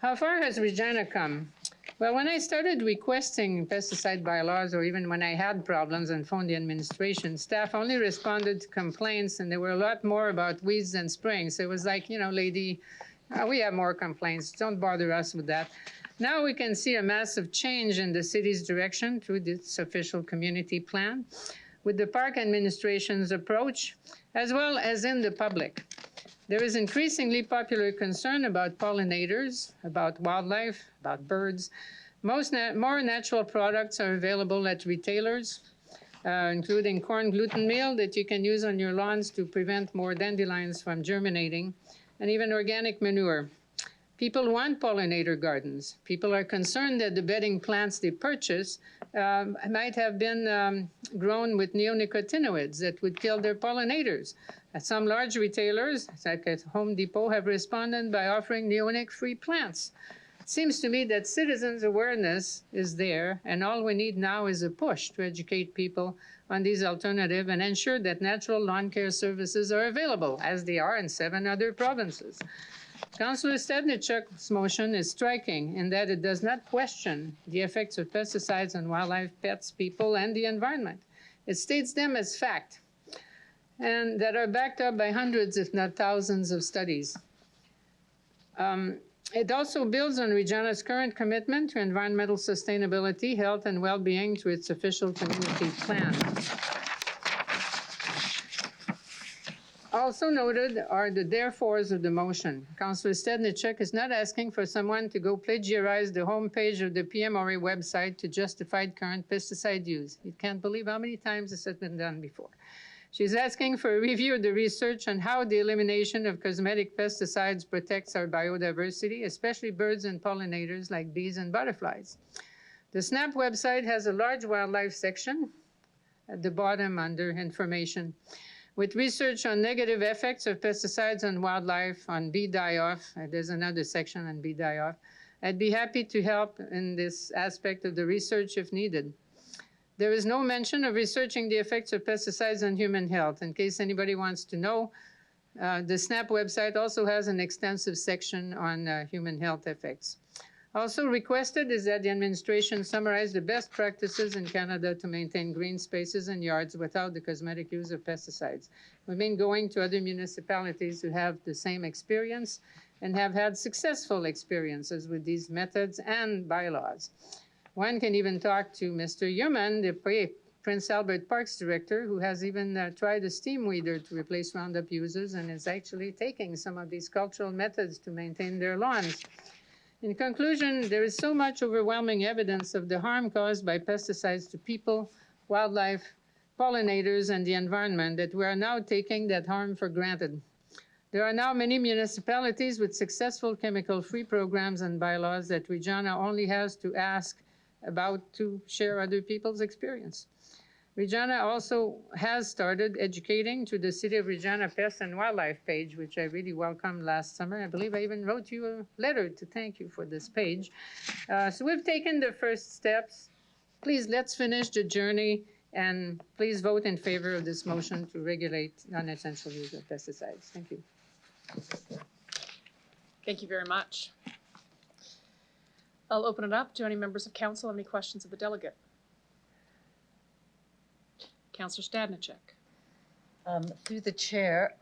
[SPEAKER 8] How far has Regina come? Well, when I started requesting pesticide bylaws, or even when I had problems and phoned the administration, staff only responded to complaints, and there were a lot more about weeds than spraying. So it was like, you know, lady, we have more complaints. Don't bother us with that. Now we can see a massive change in the city's direction through this official community plan, with the park administration's approach, as well as in the public. There is increasingly popular concern about pollinators, about wildlife, about birds. More natural products are available at retailers, including corn gluten meal that you can use on your lawns to prevent more dandelions from germinating, and even organic manure. People want pollinator gardens. People are concerned that the bedding plants they purchase might have been grown with neonicotinoids that would kill their pollinators. Some large retailers, like at Home Depot, have responded by offering neonic-free plants. It seems to me that citizens' awareness is there, and all we need now is a push to educate people on these alternatives and ensure that natural lawn care services are available, as they are in 7 other provinces. Councillor Stednichuk's motion is striking in that it does not question the effects of pesticides on wildlife, pets, people, and the environment. It states them as fact, and that are backed up by hundreds, if not thousands, of studies. It also builds on Regina's current commitment to environmental sustainability, health, and well-being through its official community plan. Also noted are the therefores of the motion. Councillor Stednichuk is not asking for someone to go plagiarize the homepage of the PMRA website to justify current pesticide use. You can't believe how many times this has been done before. She's asking for a review of the research on how the elimination of cosmetic pesticides protects our biodiversity, especially birds and pollinators like bees and butterflies. The SNAP website has a large wildlife section at the bottom under information, with research on negative effects of pesticides on wildlife, on bee die-off. There's another section on bee die-off. I'd be happy to help in this aspect of the research if needed. There is no mention of researching the effects of pesticides on human health. In case anybody wants to know, the SNAP website also has an extensive section on human health effects. Also requested is that the administration summarize the best practices in Canada to maintain green spaces and yards without the cosmetic use of pesticides. We've been going to other municipalities who have the same experience and have had successful experiences with these methods and bylaws. One can even talk to Mr. Human, the Prince Albert Parks director, who has even tried a steam weeder to replace Roundup users and is actually taking some of these cultural methods to maintain their lawns. In conclusion, there is so much overwhelming evidence of the harm caused by pesticides to people, wildlife, pollinators, and the environment that we are now taking that harm for granted. There are now many municipalities with successful chemical-free programs and bylaws that Regina only has to ask about to share other people's experience. Regina also has started educating to the City of Regina Pest and Wildlife page, which I really welcomed last summer. I believe I even wrote you a letter to thank you for this page. So we've taken the first steps. Please, let's finish the journey, and please vote in favor of this motion to regulate non-essential use of pesticides. Thank you.
[SPEAKER 1] Thank you very much. I'll open it up. Do any members of council have any questions of the delegate? Councillor Stadnichuk.
[SPEAKER 19] Through the chair,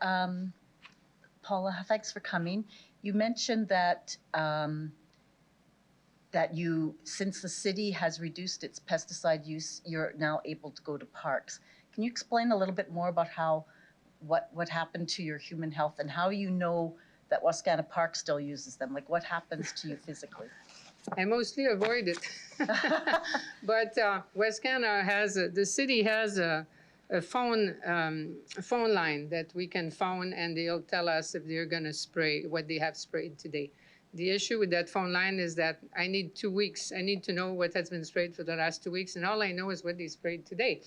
[SPEAKER 19] Paula, thanks for coming. You mentioned that since the city has reduced its pesticide use, you're now able to go to parks. Can you explain a little bit more about what happened to your human health and how you know that Wascana Park still uses them? Like, what happens to you physically?
[SPEAKER 8] I mostly avoid it. But Wascana the city has a phone line that we can phone, and they'll tell us if they're going to spray what they have sprayed today. The issue with that phone line is that I need 2 weeks. I need to know what has been sprayed for the last 2 weeks, and all I know is what they sprayed today.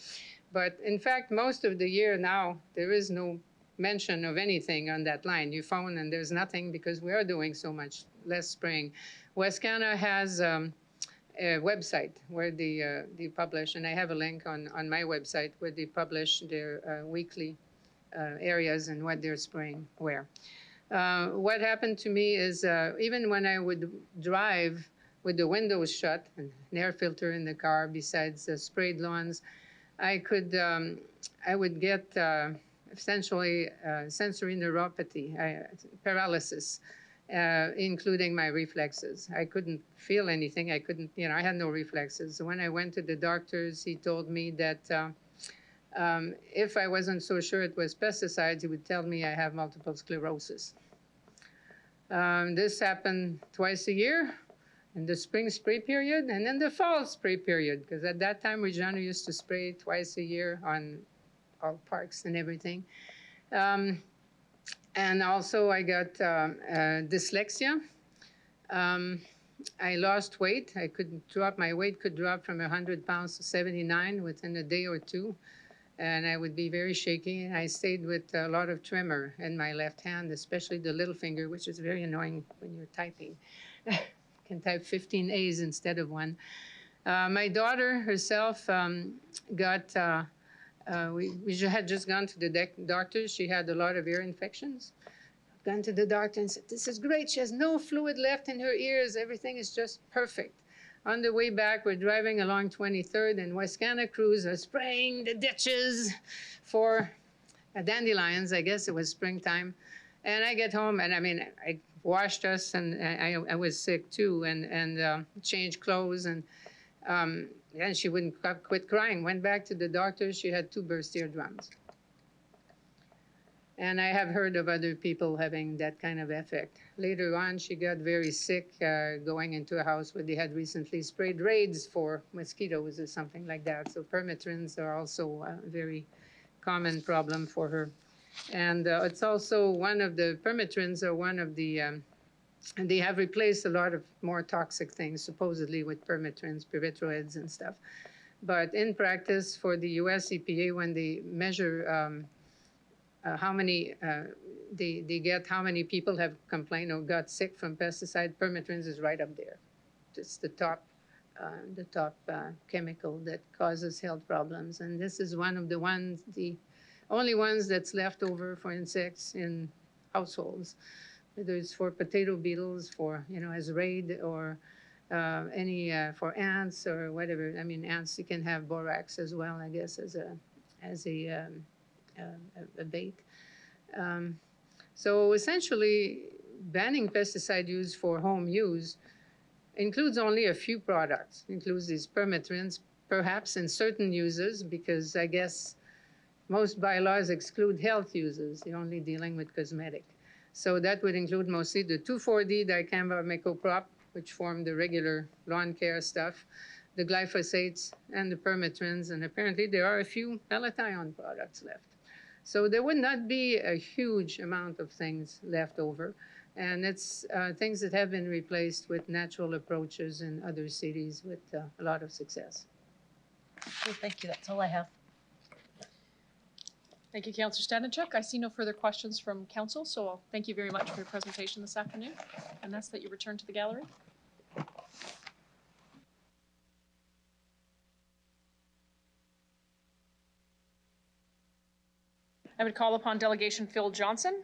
[SPEAKER 8] But in fact, most of the year now, there is no mention of anything on that line. You phone and there's nothing because we are doing so much less spraying. Wascana has a website where they publish, and I have a link on my website where they publish their weekly areas and what they're spraying where. What happened to me is even when I would drive with the windows shut and an air filter in the car besides sprayed lawns, I would get essentially sensory neuropathy, paralysis, including my reflexes. I couldn't feel anything. I had no reflexes. So when I went to the doctors, he told me that if I wasn't so sure it was pesticides, he would tell me I have multiple sclerosis. This happened twice a year, in the spring spray period and in the fall spray period, because at that time Regina used to spray twice a year on all parks and everything. And also I got dyslexia. I lost weight. I could drop, my weight could drop from 100 pounds to 79 within a day or two. And I would be very shaky. And I stayed with a lot of tremor in my left hand, especially the little finger, which is very annoying when you're typing. You can type 15 A's instead of one. My daughter herself we had just gone to the doctor. She had a lot of ear infections. Gone to the doctor and said, this is great. She has no fluid left in her ears. Everything is just perfect. On the way back, we're driving along 23rd and Wascana crews are spraying the ditches for dandelions. I guess it was springtime. And I get home and I washed us and I was sick too and changed clothes and she wouldn't quit crying. Went back to the doctor. She had 2 burst eardrums. And I have heard of other people having that kind of effect. Later on, she got very sick going into a house where they had recently sprayed raids for mosquitoes or something like that. So permetrins are also a very common problem for her. And it's also one of the permetrins are one of the, and they have replaced a lot of more toxic things, supposedly with permetrins, pyrethroids and stuff. But in practice, for the US EPA, when they measure how many they get, how many people have complained or got sick from pesticide, permetrins is right up there. It's the top chemical that causes health problems. And this is one of the ones, the only ones that's left over for insects in households, whether it's for potato beetles, for, as raid, or any for ants or whatever. I mean, ants, you can have borax as well, I guess, as a bait. So essentially, banning pesticide use for home use includes only a few products. Includes these permetrins, perhaps in certain uses, because I guess most bylaws exclude health uses. You're only dealing with cosmetic. So that would include mostly the 2,4-D dicamba mecoprop, which form the regular lawn care stuff, the glyphosates, and the permetrins, and apparently there are a few malathion products left. So there would not be a huge amount of things left over. And it's things that have been replaced with natural approaches in other cities with a lot of success.
[SPEAKER 11] Okay, thank you. That's all I have.
[SPEAKER 1] Thank you, Councillor Stanachuk. I see no further questions from council, so I'll thank you very much for your presentation this afternoon. And that's that you return to the gallery. I would call upon Delegation Phil Johnson.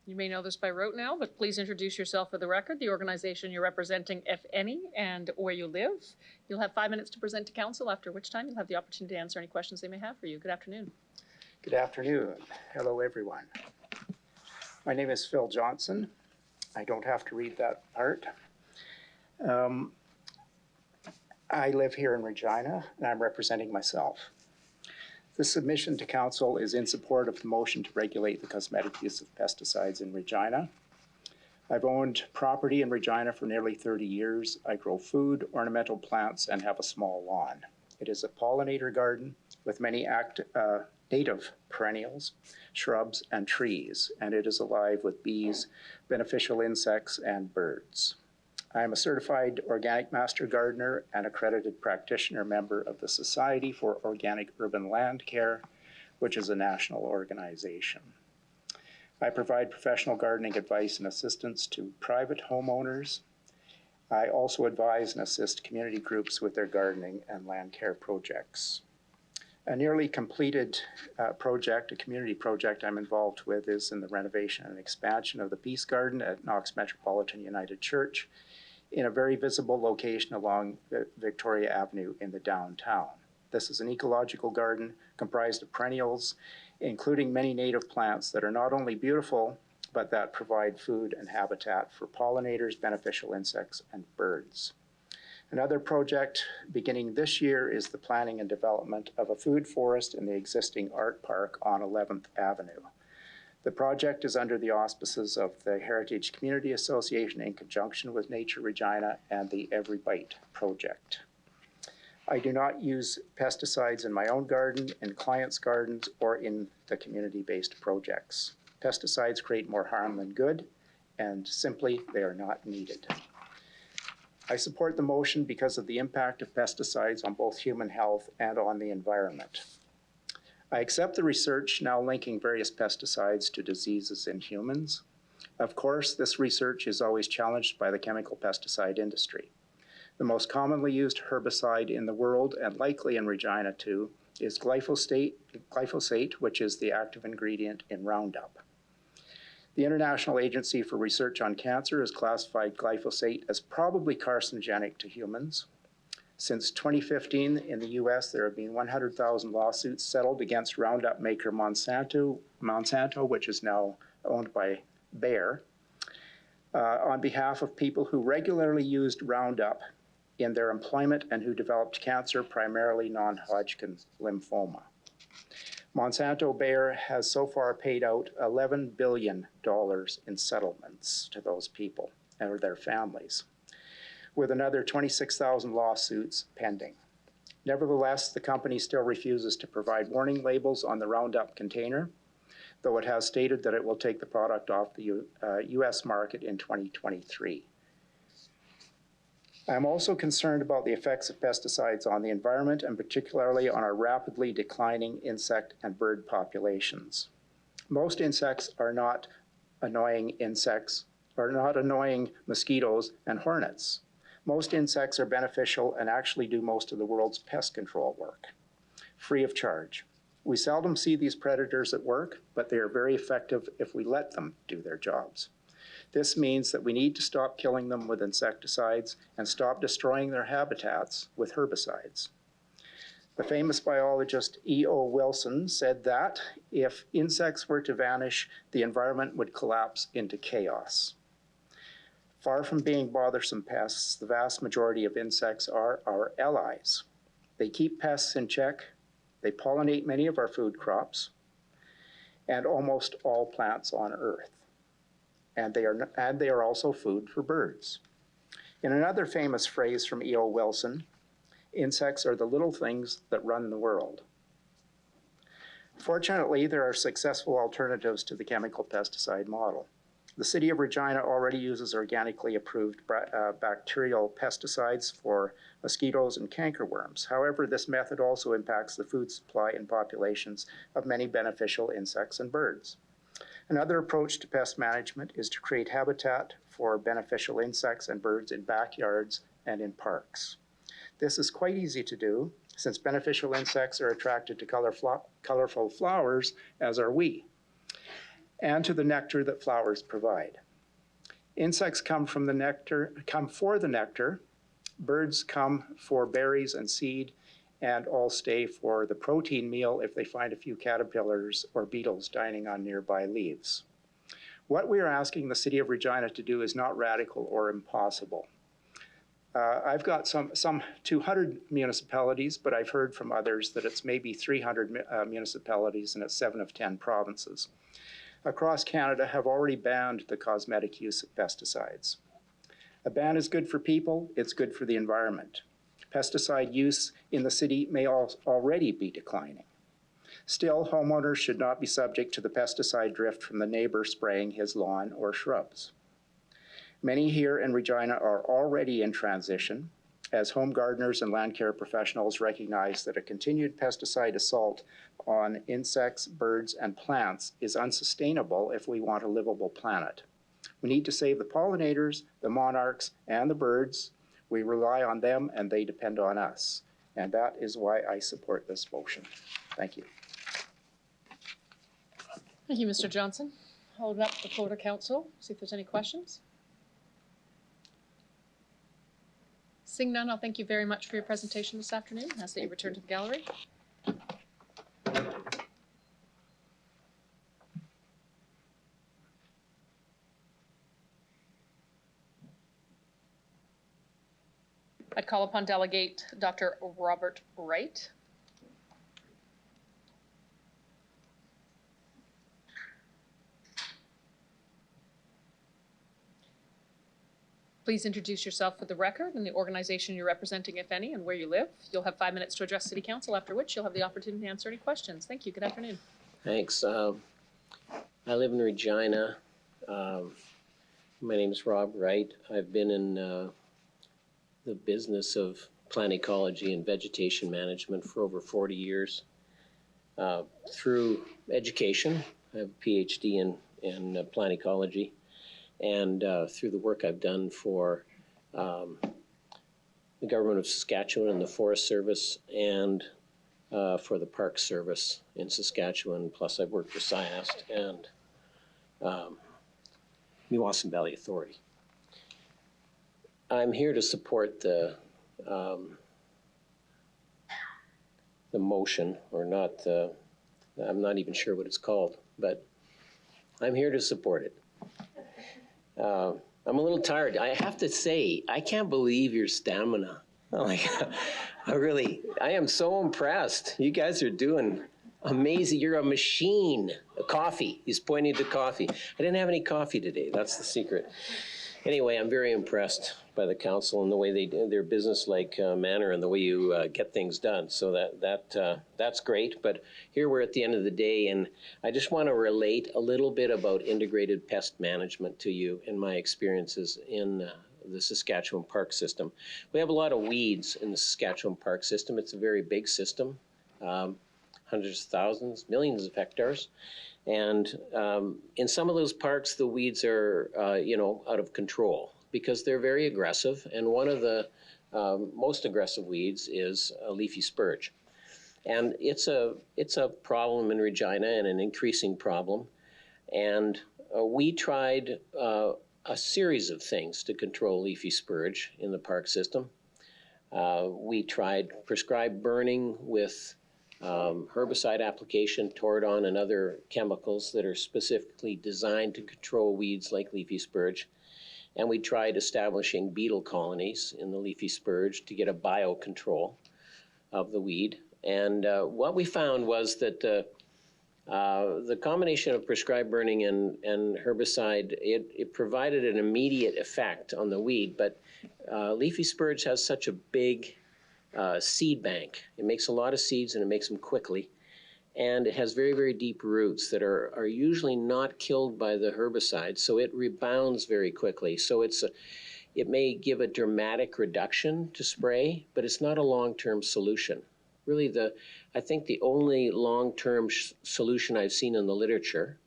[SPEAKER 1] You may know this by rote now, but please introduce yourself for the record, the organization you're representing, if any, and where you live. You'll have 5 minutes to present to council, after which time you'll have the opportunity to answer any questions they may have for you. Good afternoon.
[SPEAKER 4] Good afternoon. Hello, everyone. My name is Phil Johnson. I don't have to read that part. I live here in Regina, and I'm representing myself. This submission to council is in support of the motion to regulate the cosmetic use of pesticides in Regina. I've owned property in Regina for nearly 30 years. I grow food, ornamental plants, and have a small lawn. It is a pollinator garden with many native perennials, shrubs, and trees, and it is alive with bees, beneficial insects, and birds. I am a certified organic master gardener and accredited practitioner member of the Society for Organic Urban Land Care, which is a national organization. I provide professional gardening advice and assistance to private homeowners. I also advise and assist community groups with their gardening and land care projects. A nearly completed project, a community project I'm involved with, is in the renovation and expansion of the Peace Garden at Knox Metropolitan United Church, in a very visible location along Victoria Avenue in the downtown. This is an ecological garden comprised of perennials, including many native plants that are not only beautiful, but that provide food and habitat for pollinators, beneficial insects, and birds. Another project beginning this year is the planning and development of a food forest in the existing art park on 11th Avenue. The project is under the auspices of the Heritage Community Association in conjunction with Nature Regina and the Every Bite project. I do not use pesticides in my own garden, in clients' gardens, or in the community-based projects. Pesticides create more harm than good, and simply they are not needed. I support the motion because of the impact of pesticides on both human health and on the environment. I accept the research now linking various pesticides to diseases in humans. Of course, this research is always challenged by the chemical pesticide industry. The most commonly used herbicide in the world, and likely in Regina too, is glyphosate, which is the active ingredient in Roundup. The International Agency for Research on Cancer has classified glyphosate as probably carcinogenic to humans. Since 2015, in the US, there have been 100,000 lawsuits settled against Roundup maker Monsanto, which is now owned by Bayer, on behalf of people who regularly used Roundup in their employment and who developed cancer, primarily non-Hodgkin lymphoma. Monsanto Bayer has so far paid out $11 billion in settlements to those people or their families, with another 26,000 lawsuits pending. Nevertheless, the company still refuses to provide warning labels on the Roundup container, though it has stated that it will take the product off the US market in 2023. I'm also concerned about the effects of pesticides on the environment, and particularly on our rapidly declining insect and bird populations. Most insects are not annoying mosquitoes and hornets. Most insects are beneficial and actually do most of the world's pest control work, free of charge. We seldom see these predators at work, but they are very effective if we let them do their jobs. This means that we need to stop killing them with insecticides and stop destroying their habitats with herbicides. The famous biologist E.O. Wilson said that if insects were to vanish, the environment would collapse into chaos. Far from being bothersome pests, the vast majority of insects are our allies. They keep pests in check, they pollinate many of our food crops, and almost all plants on Earth. And they are also food for birds. In another famous phrase from E.O. Wilson, insects are the little things that run the world. Fortunately, there are successful alternatives to the chemical pesticide model. The City of Regina already uses organically approved bacterial pesticides for mosquitoes and cankerworms. However, this method also impacts the food supply and populations of many beneficial insects and birds. Another approach to pest management is to create habitat for beneficial insects and birds in backyards and in parks. This is quite easy to do, since beneficial insects are attracted to colorful flowers, as are we, and to the nectar that flowers provide. Insects come for the nectar, birds come for berries and seed, and all stay for the protein meal if they find a few caterpillars or beetles dining on nearby leaves. What we are asking the City of Regina to do is not radical or impossible. I've got some 200 municipalities, but I've heard from others that it's maybe 300 municipalities and it's 7 of 10 provinces across Canada have already banned the cosmetic use of pesticides. A ban is good for people, it's good for the environment. Pesticide use in the city may already be declining. Still, homeowners should not be subject to the pesticide drift from the neighbor spraying his lawn or shrubs. Many here in Regina are already in transition, as home gardeners and land care professionals recognize that a continued pesticide assault on insects, birds, and plants is unsustainable if we want a livable planet. We need to save the pollinators, the monarchs, and the birds. We rely on them and they depend on us. And that is why I support this motion. Thank you.
[SPEAKER 1] Thank you, Mr. Johnson. Hold up the floor to council, see if there's any questions. Seeing none, I'll thank you very much for your presentation this afternoon. Ask that you return to the gallery. I'd call upon Delegate Dr. Robert Wright. Please introduce yourself for the record and the organization you're representing, if any, and where you live. You'll have 5 minutes to address City Council, after which you'll have the opportunity to answer any questions. Thank you. Good afternoon.
[SPEAKER 3] Thanks. I live in Regina. My name is Rob Wright. I've been in the business of plant ecology and vegetation management for over 40 years. Through education, I have a PhD in plant ecology, and through the work I've done for the government of Saskatchewan and the Forest Service, and for the Park Service in Saskatchewan. Plus, I've worked for SciEst and Meewasin Valley Authority. I'm here to support the motion, or not. I'm not even sure what it's called, but I'm here to support it. I'm a little tired. I have to say, I can't believe your stamina. Oh my God. I am so impressed. You guys are doing amazing. You're a machine. Coffee. He's pointing to coffee. I didn't have any coffee today. That's the secret. Anyway, I'm very impressed by the council and the way they do their business-like manner and the way you get things done. So that's great. But here we're at the end of the day, and I just want to relate a little bit about integrated pest management to you and my experiences in the Saskatchewan park system. We have a lot of weeds in the Saskatchewan park system. It's a very big system, hundreds of thousands, millions of hectares. And in some of those parks, the weeds are, out of control because they're very aggressive. And one of the most aggressive weeds is a leafy spurge. And it's a problem in Regina, and an increasing problem. And we tried a series of things to control leafy spurge in the park system. We tried prescribed burning with herbicide application, Toradon, and other chemicals that are specifically designed to control weeds like leafy spurge. And we tried establishing beetle colonies in the leafy spurge to get a biocontrol of the weed. And what we found was that the combination of prescribed burning and herbicide, it provided an immediate effect on the weed, but leafy spurge has such a big seed bank. It makes a lot of seeds, and it makes them quickly. And it has very, very deep roots that are usually not killed by the herbicide, so it rebounds very quickly. So it may give a dramatic reduction to spray, but it's not a long-term solution. Really, I think the only long-term solution I've seen in the literature,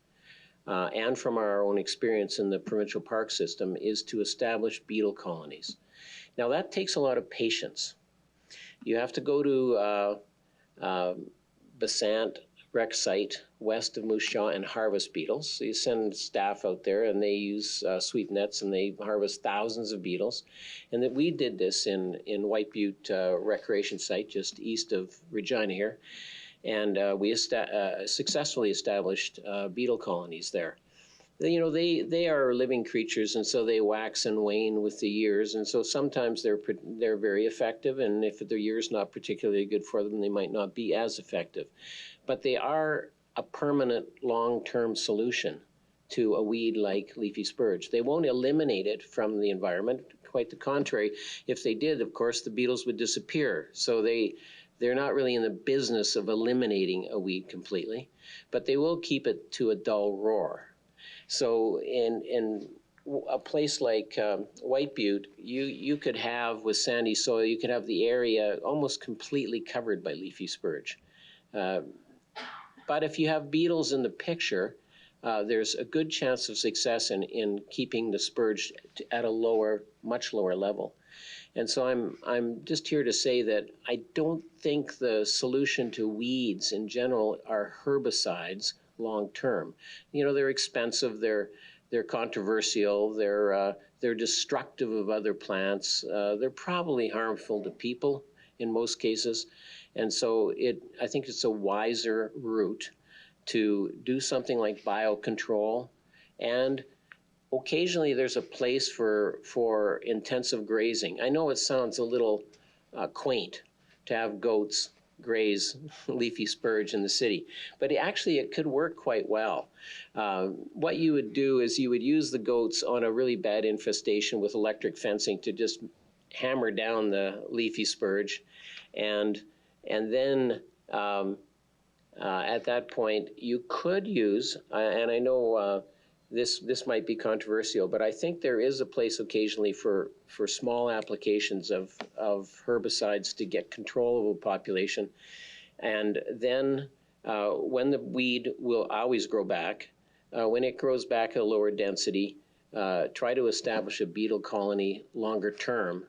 [SPEAKER 3] and from our own experience in the provincial park system, is to establish beetle colonies. Now, that takes a lot of patience. You have to go to Besant Rec Site west of Moose Jaw and harvest beetles. So you send staff out there, and they use sweep nets, and they harvest thousands of beetles. And that we did this in White Butte Recreation Site just east of Regina here. And we successfully established beetle colonies there. They are living creatures, and so they wax and wane with the years, and so sometimes they're very effective, and if the year's not particularly good for them, they might not be as effective. But they are a permanent long-term solution to a weed like leafy spurge. They won't eliminate it from the environment. Quite the contrary. If they did, of course, the beetles would disappear. So they're not really in the business of eliminating a weed completely, but they will keep it to a dull roar. So in a place like White Butte, you could have, with sandy soil, you could have the area almost completely covered by leafy spurge. But if you have beetles in the picture, there's a good chance of success in keeping the spurge at a much lower level. And so I'm just here to say that I don't think the solution to weeds in general are herbicides long term. They're expensive, they're controversial, they're destructive of other plants, they're probably harmful to people in most cases. And so I think it's a wiser route to do something like biocontrol. And occasionally there's a place for intensive grazing. I know it sounds a little quaint to have goats graze leafy spurge in the city. But actually, it could work quite well. What you would do is you would use the goats on a really bad infestation with electric fencing to just hammer down the leafy spurge, and then at that point you could use, and I know this might be controversial, but I think there is a place occasionally for small applications of herbicides to get control of a population, and then when the weed will always grow back, when it grows back at a lower density, try to establish a beetle colony longer term.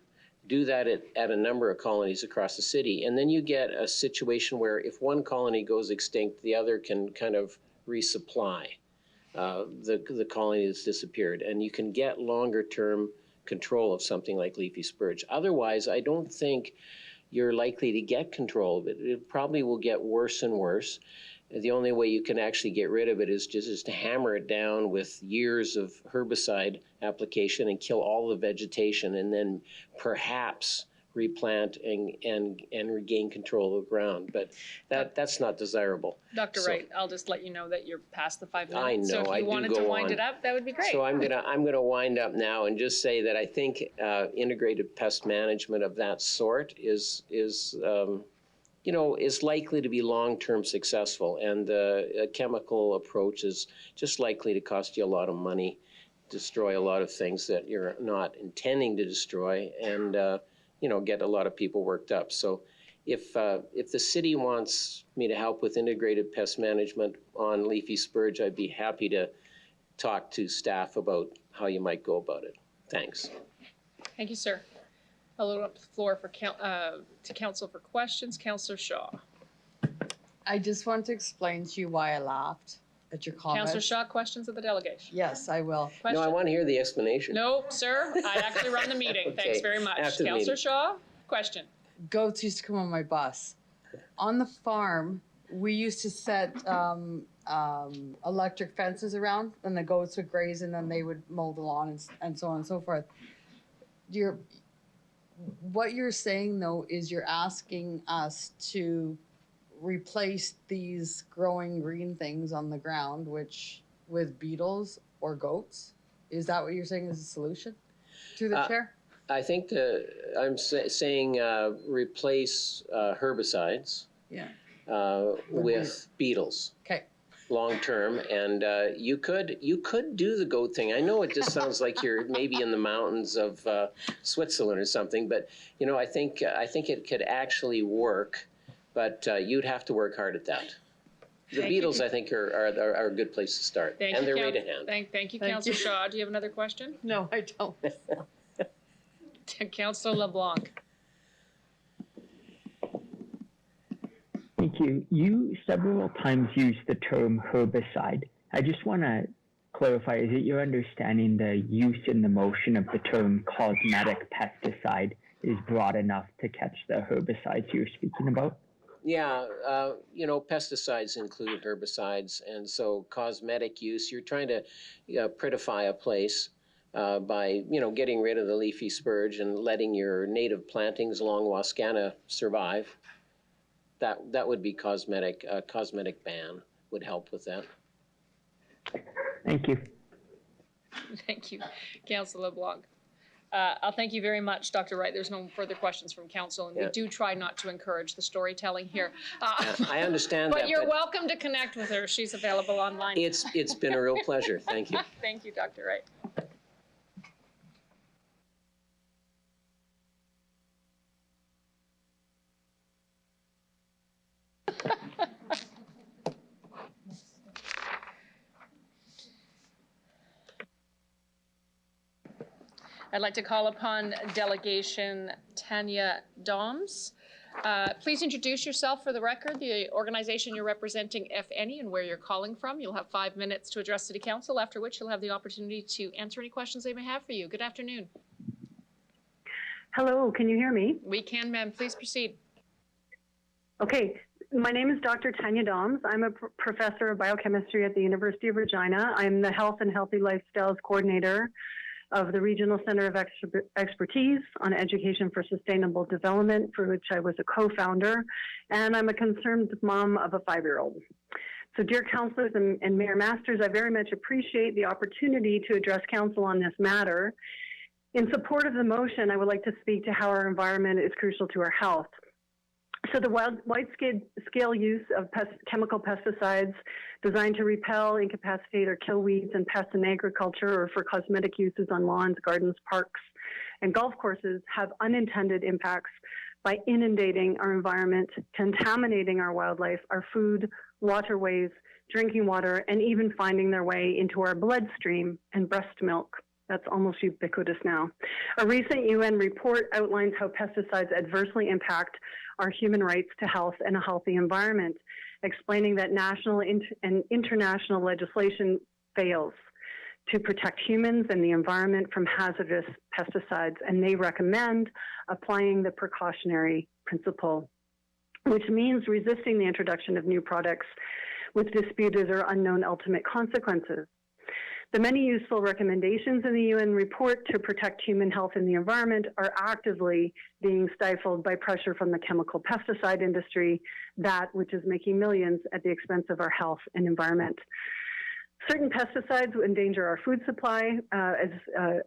[SPEAKER 3] Do that at a number of colonies across the city, and then you get a situation where if one colony goes extinct, the other can kind of resupply the colony that's disappeared, and you can get longer term control of something like leafy spurge. Otherwise, I don't think you're likely to get control of it. It probably will get worse and worse. The only way you can actually get rid of it is just to hammer it down with years of herbicide application and kill all the vegetation, and then perhaps replant and regain control of the ground. But that's not desirable.
[SPEAKER 1] Dr. Wright, I'll just let you know that you're past the 5 minutes.
[SPEAKER 3] I know,
[SPEAKER 1] So if you wanted to wind it up, that would be great.
[SPEAKER 3] So I'm gonna wind up now and just say that I think integrated pest management of that sort is likely to be long-term successful, and a chemical approach is just likely to cost you a lot of money, destroy a lot of things that you're not intending to destroy, and get a lot of people worked up. So if the city wants me to help with integrated pest management on leafy spurge, I'd be happy to talk to staff about how you might go about it. Thanks.
[SPEAKER 1] Thank you, sir. I'll open up the floor for to council for questions. Councillor Shaw.
[SPEAKER 2] I just want to explain to you why I laughed at your comments.
[SPEAKER 1] Councillor Shaw, questions of the delegation.
[SPEAKER 2] Yes, I will.
[SPEAKER 1] Question?
[SPEAKER 3] No, I want to hear the explanation.
[SPEAKER 1] No, sir. I actually run the meeting.
[SPEAKER 3] Okay,
[SPEAKER 1] Thanks very much.
[SPEAKER 3] after the
[SPEAKER 1] Councillor
[SPEAKER 3] meeting.
[SPEAKER 1] Shaw, question.
[SPEAKER 2] Goats used to come on my bus. On the farm, we used to set electric fences around, and the goats would graze, and then they would mow the lawn and so on and so forth. What you're saying, though, is you're asking us to replace these growing green things on the ground, with beetles or goats. Is that what you're saying is the solution? Through the chair?
[SPEAKER 3] I think I'm saying replace herbicides with beetles.
[SPEAKER 2] Okay.
[SPEAKER 3] Long term, and you could do the goat thing. I know it just sounds like you're maybe in the mountains of Switzerland or something, but I think it could actually work, but you'd have to work hard at that. The beetles, I think, are a good place to start, and they're right at hand.
[SPEAKER 1] Thank you, Councillor Shaw. Do you have another question?
[SPEAKER 2] No, I don't.
[SPEAKER 1] Councillor LeBlanc.
[SPEAKER 5] Thank you. You several times used the term herbicide. I just want to clarify, is it your understanding the use in the motion of the term cosmetic pesticide is broad enough to catch the herbicides you're speaking about?
[SPEAKER 3] Yeah, pesticides include herbicides, and so cosmetic use, you're trying to prettify a place by, getting rid of the leafy spurge and letting your native plantings along Wascana survive. That would be cosmetic. A cosmetic ban would help with that.
[SPEAKER 5] Thank you.
[SPEAKER 1] Thank you, Councillor LeBlanc. I'll thank you very much, Dr. Wright. There's no further questions from council, and we do try not to encourage the storytelling here.
[SPEAKER 3] I understand that.
[SPEAKER 1] But you're welcome to connect with her. She's available online.
[SPEAKER 3] It's been a real pleasure. Thank you.
[SPEAKER 1] Thank you, Dr. Wright. I'd like to call upon Delegation Tanya Doms. Please introduce yourself for the record, the organization you're representing, if any, and where you're calling from. You'll have 5 minutes to address City Council, after which you'll have the opportunity to answer any questions they may have for you. Good afternoon.
[SPEAKER 15] Hello, can you hear me?
[SPEAKER 1] We can, ma'am. Please proceed.
[SPEAKER 15] Okay, my name is Dr. Tanya Doms. I'm a professor of biochemistry at the University of Regina. I'm the Health and Healthy Lifestyles Coordinator of the Regional Center of Expertise on Education for Sustainable Development, for which I was a co-founder, and I'm a concerned mom of a 5-year-old. So dear councilors and Mayor Masters, I very much appreciate the opportunity to address council on this matter. In support of the motion, I would like to speak to how our environment is crucial to our health. So the wide-scale use of chemical pesticides designed to repel, incapacitate, or kill weeds and pests in agriculture or for cosmetic uses on lawns, gardens, parks, and golf courses have unintended impacts by inundating our environment, contaminating our wildlife, our food, waterways, drinking water, and even finding their way into our bloodstream and breast milk. That's almost ubiquitous now. A recent UN report outlines how pesticides adversely impact our human rights to health and a healthy environment, explaining that national and international legislation fails to protect humans and the environment from hazardous pesticides, and they recommend applying the precautionary principle, which means resisting the introduction of new products with disputed or unknown ultimate consequences. The many useful recommendations in the UN report to protect human health and the environment are actively being stifled by pressure from the chemical pesticide industry, that which is making millions at the expense of our health and environment. Certain pesticides endanger our food supply, as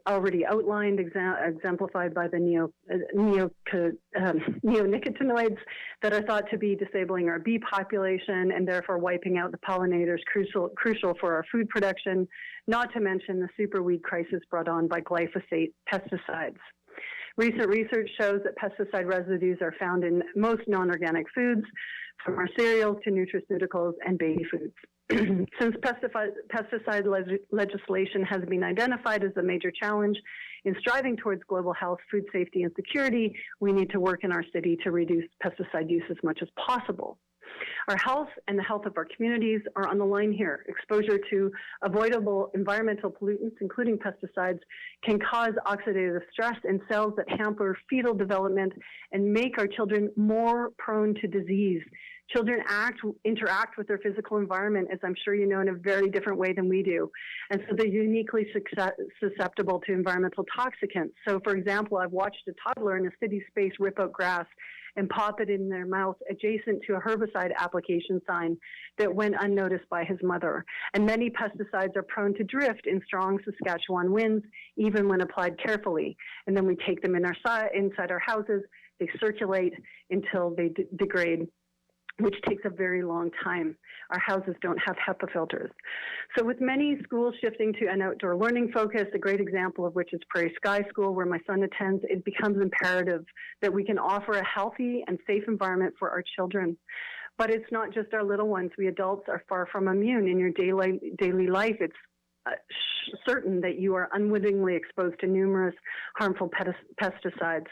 [SPEAKER 15] already outlined, exemplified by the neonicotinoids that are thought to be disabling our bee population and therefore wiping out the pollinators crucial for our food production, not to mention the superweed crisis brought on by glyphosate pesticides. Recent research shows that pesticide residues are found in most non-organic foods, from our cereals to nutraceuticals and baby foods. Since pesticide legislation has been identified as a major challenge in striving towards global health, food safety, and security, we need to work in our city to reduce pesticide use as much as possible. Our health and the health of our communities are on the line here. Exposure to avoidable environmental pollutants, including pesticides, can cause oxidative stress in cells that hamper fetal development and make our children more prone to disease. Children interact with their physical environment, as I'm sure you know, in a very different way than we do. And so they're uniquely susceptible to environmental toxicants. So for example, I've watched a toddler in a city space rip out grass and pop it in their mouth adjacent to a herbicide application sign that went unnoticed by his mother. And many pesticides are prone to drift in strong Saskatchewan winds, even when applied carefully. And then we take them inside our houses, they circulate until they degrade, which takes a very long time. Our houses don't have HEPA filters. So with many schools shifting to an outdoor learning focus, a great example of which is Prairie Sky School, where my son attends, it becomes imperative that we can offer a healthy and safe environment for our children. But it's not just our little ones. We adults are far from immune. In your daily life, it's certain that you are unwittingly exposed to numerous harmful pesticides.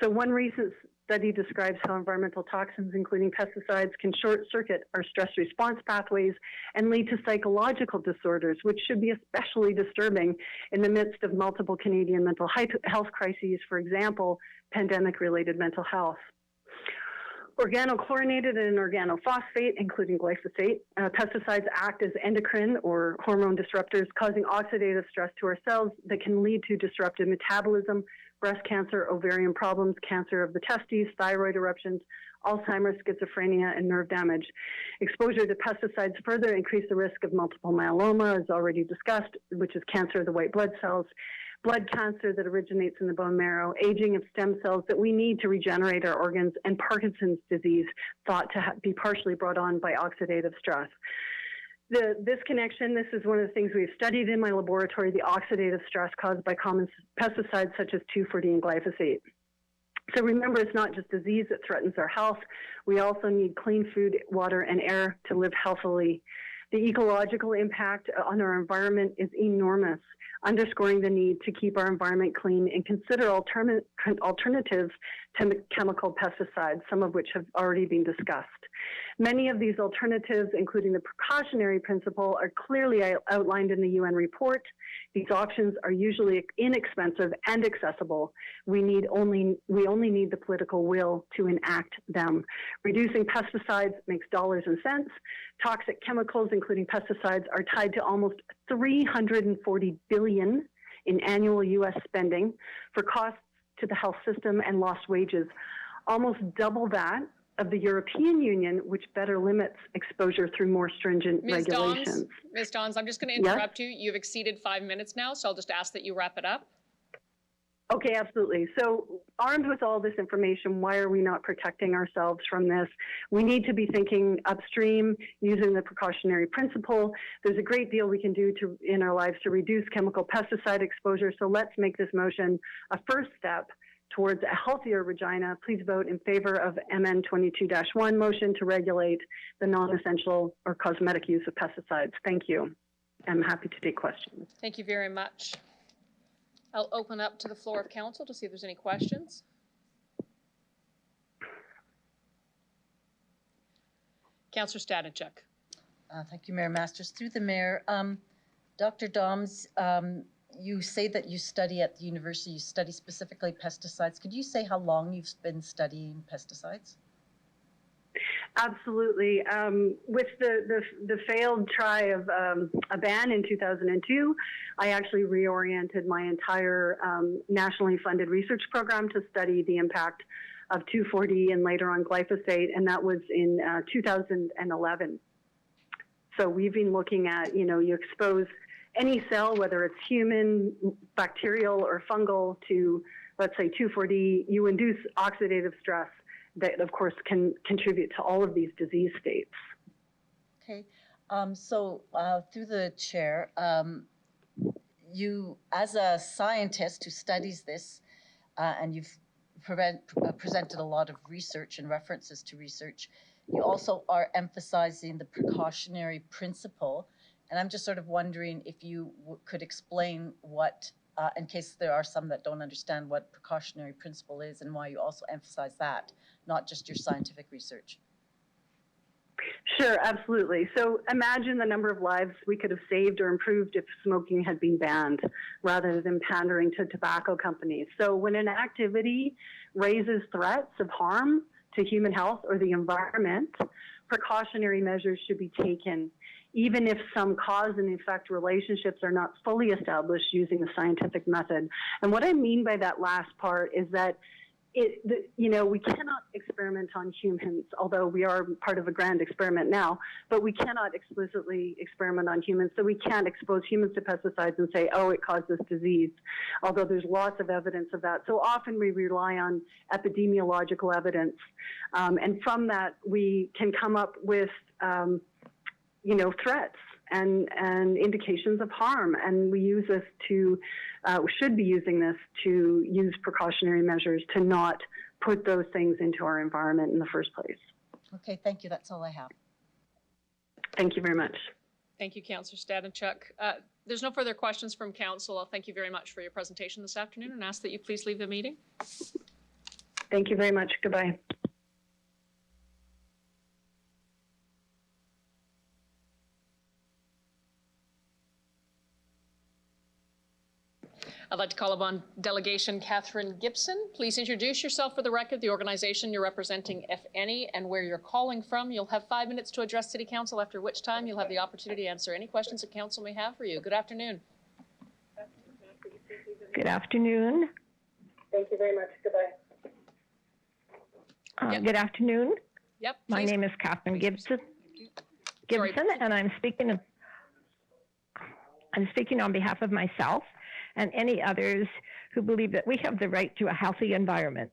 [SPEAKER 15] So one recent study describes how environmental toxins, including pesticides, can short-circuit our stress response pathways and lead to psychological disorders, which should be especially disturbing in the midst of multiple Canadian mental health crises, for example, pandemic-related mental health. Organochlorinated and organophosphate, including glyphosate, pesticides act as endocrine or hormone disruptors, causing oxidative stress to our cells that can lead to disrupted metabolism, breast cancer, ovarian problems, cancer of the testes, thyroid eruptions, Alzheimer's, schizophrenia, and nerve damage. Exposure to pesticides further increase the risk of multiple myeloma, as already discussed, which is cancer of the white blood cells, blood cancer that originates in the bone marrow, aging of stem cells that we need to regenerate our organs, and Parkinson's disease, thought to be partially brought on by oxidative stress. This connection, this is one of the things we've studied in my laboratory, the oxidative stress caused by common pesticides such as 2,4-D and glyphosate. So remember, it's not just disease that threatens our health. We also need clean food, water, and air to live healthily. The ecological impact on our environment is enormous, underscoring the need to keep our environment clean and consider alternatives to chemical pesticides, some of which have already been discussed. Many of these alternatives, including the precautionary principle, are clearly outlined in the UN report. These options are usually inexpensive and accessible. We only need the political will to enact them. Reducing pesticides makes dollars and cents. Toxic chemicals, including pesticides, are tied to almost $340 billion in annual U.S. spending for costs to the health system and lost wages, almost double that of the European Union, which better limits exposure through more stringent regulations.
[SPEAKER 1] Ms. Dons, I'm just going to interrupt you. You've exceeded 5 minutes now, so I'll just ask that you wrap it up.
[SPEAKER 15] Okay, absolutely. So armed with all this information, why are we not protecting ourselves from this? We need to be thinking upstream using the precautionary principle. There's a great deal we can do in our lives to reduce chemical pesticide exposure. So let's make this motion a first step towards a healthier Regina. Please vote in favor of MN 22-1 motion to regulate the non-essential or cosmetic use of pesticides. Thank you. I'm happy to take questions.
[SPEAKER 1] Thank you very much. I'll open up to the floor of council to see if there's any questions. Councillor Stanichuk.
[SPEAKER 19] Thank you, Mayor Masters. Through the Mayor, Dr. Doms, you say that you study at the university, you study specifically pesticides. Could you say how long you've been studying pesticides?
[SPEAKER 15] Absolutely. With the failed try of a ban in 2002, I actually reoriented my entire nationally funded research program to study the impact of 2,4-D and later on glyphosate, and that was in 2011. So we've been looking at, you expose any cell, whether it's human, bacterial, or fungal, to, let's say, 2,4-D, you induce oxidative stress that, of course, can contribute to all of these disease states.
[SPEAKER 19] Okay. So through the chair, you, as a scientist who studies this, and you've presented a lot of research and references to research, you also are emphasizing the precautionary principle. And I'm just sort of wondering if you could explain what, in case there are some that don't understand what precautionary principle is and why you also emphasize that, not just your scientific research.
[SPEAKER 15] Sure, absolutely. So imagine the number of lives we could have saved or improved if smoking had been banned rather than pandering to tobacco companies. So when an activity raises threats of harm to human health or the environment, precautionary measures should be taken, even if some cause and effect relationships are not fully established using the scientific method. And what I mean by that last part is that we cannot experiment on humans, although we are part of a grand experiment now, but we cannot explicitly experiment on humans. So we can't expose humans to pesticides and say, oh, it caused this disease, although there's lots of evidence of that. So often we rely on epidemiological evidence. And from that, we can come up with, threats and indications of harm. And we use this we should be using this to use precautionary measures to not put those things into our environment in the first place.
[SPEAKER 19] Okay, thank you. That's all I have.
[SPEAKER 15] Thank you very much.
[SPEAKER 1] Thank you, Councillor Stanichuk. There's no further questions from council. I'll thank you very much for your presentation this afternoon and ask that you please leave the meeting.
[SPEAKER 15] Thank you very much. Goodbye.
[SPEAKER 1] I'd like to call upon Delegation Catherine Gibson. Please introduce yourself for the record, the organization you're representing, if any, and where you're calling from. You'll have 5 minutes to address City Council, after which time you'll have the opportunity to answer any questions that Council may have for you. Good afternoon.
[SPEAKER 16] Good afternoon.
[SPEAKER 1] Thank you very much. Goodbye.
[SPEAKER 16] Good afternoon.
[SPEAKER 1] Yep.
[SPEAKER 16] My name is Catherine Gibson. And I'm speaking on behalf of myself and any others who believe that we have the right to a healthy environment.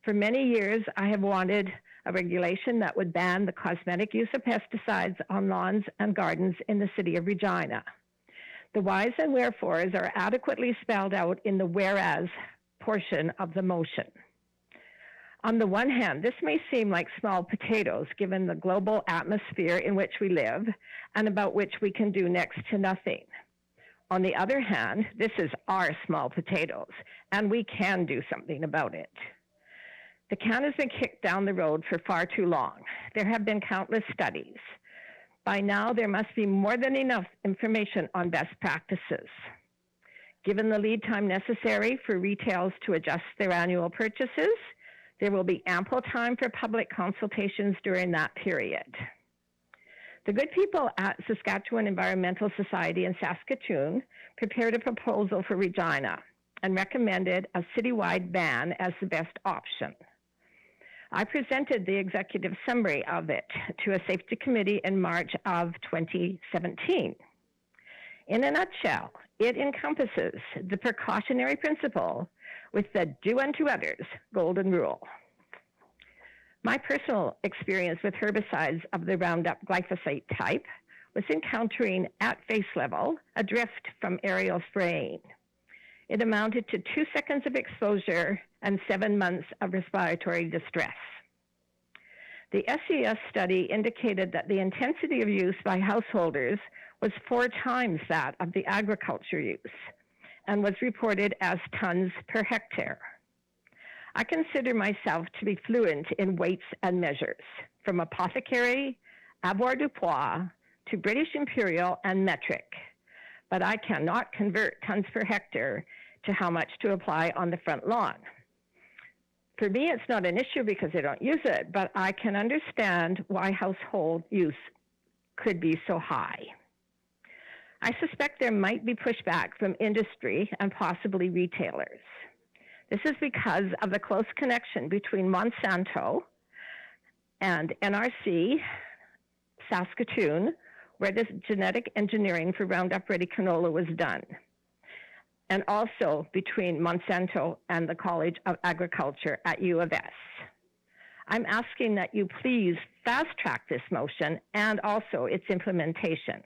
[SPEAKER 16] For many years, I have wanted a regulation that would ban the cosmetic use of pesticides on lawns and gardens in the city of Regina. The whys and wherefores are adequately spelled out in the whereas portion of the motion. On the one hand, this may seem like small potatoes given the global atmosphere in which we live and about which we can do next to nothing. On the other hand, this is our small potatoes, and we can do something about it. The can has been kicked down the road for far too long. There have been countless studies. By now, there must be more than enough information on best practices. Given the lead time necessary for retailers to adjust their annual purchases, there will be ample time for public consultations during that period. The good people at Saskatchewan Environmental Society in Saskatoon prepared a proposal for Regina and recommended a citywide ban as the best option. I presented the executive summary of it to a safety committee in March of 2017. In a nutshell, it encompasses the precautionary principle with the do unto others golden rule. My personal experience with herbicides of the Roundup glyphosate type was encountering at face level a drift from aerial spraying. It amounted to 2 seconds of exposure and 7 months of respiratory distress. The SES study indicated that the intensity of use by householders was 4 times that of the agriculture use and was reported as tons per hectare. I consider myself to be fluent in weights and measures, from apothecary, avoirdupois, to British imperial and metric, but I cannot convert tons per hectare to how much to apply on the front lawn. For me, it's not an issue because I don't use it, but I can understand why household use could be so high. I suspect there might be pushback from industry and possibly retailers. This is because of the close connection between Monsanto and NRC, Saskatoon, where this genetic engineering for Roundup Ready canola was done, and also between Monsanto and the College of Agriculture at U of S. I'm asking that you please fast-track this motion and also its implementation.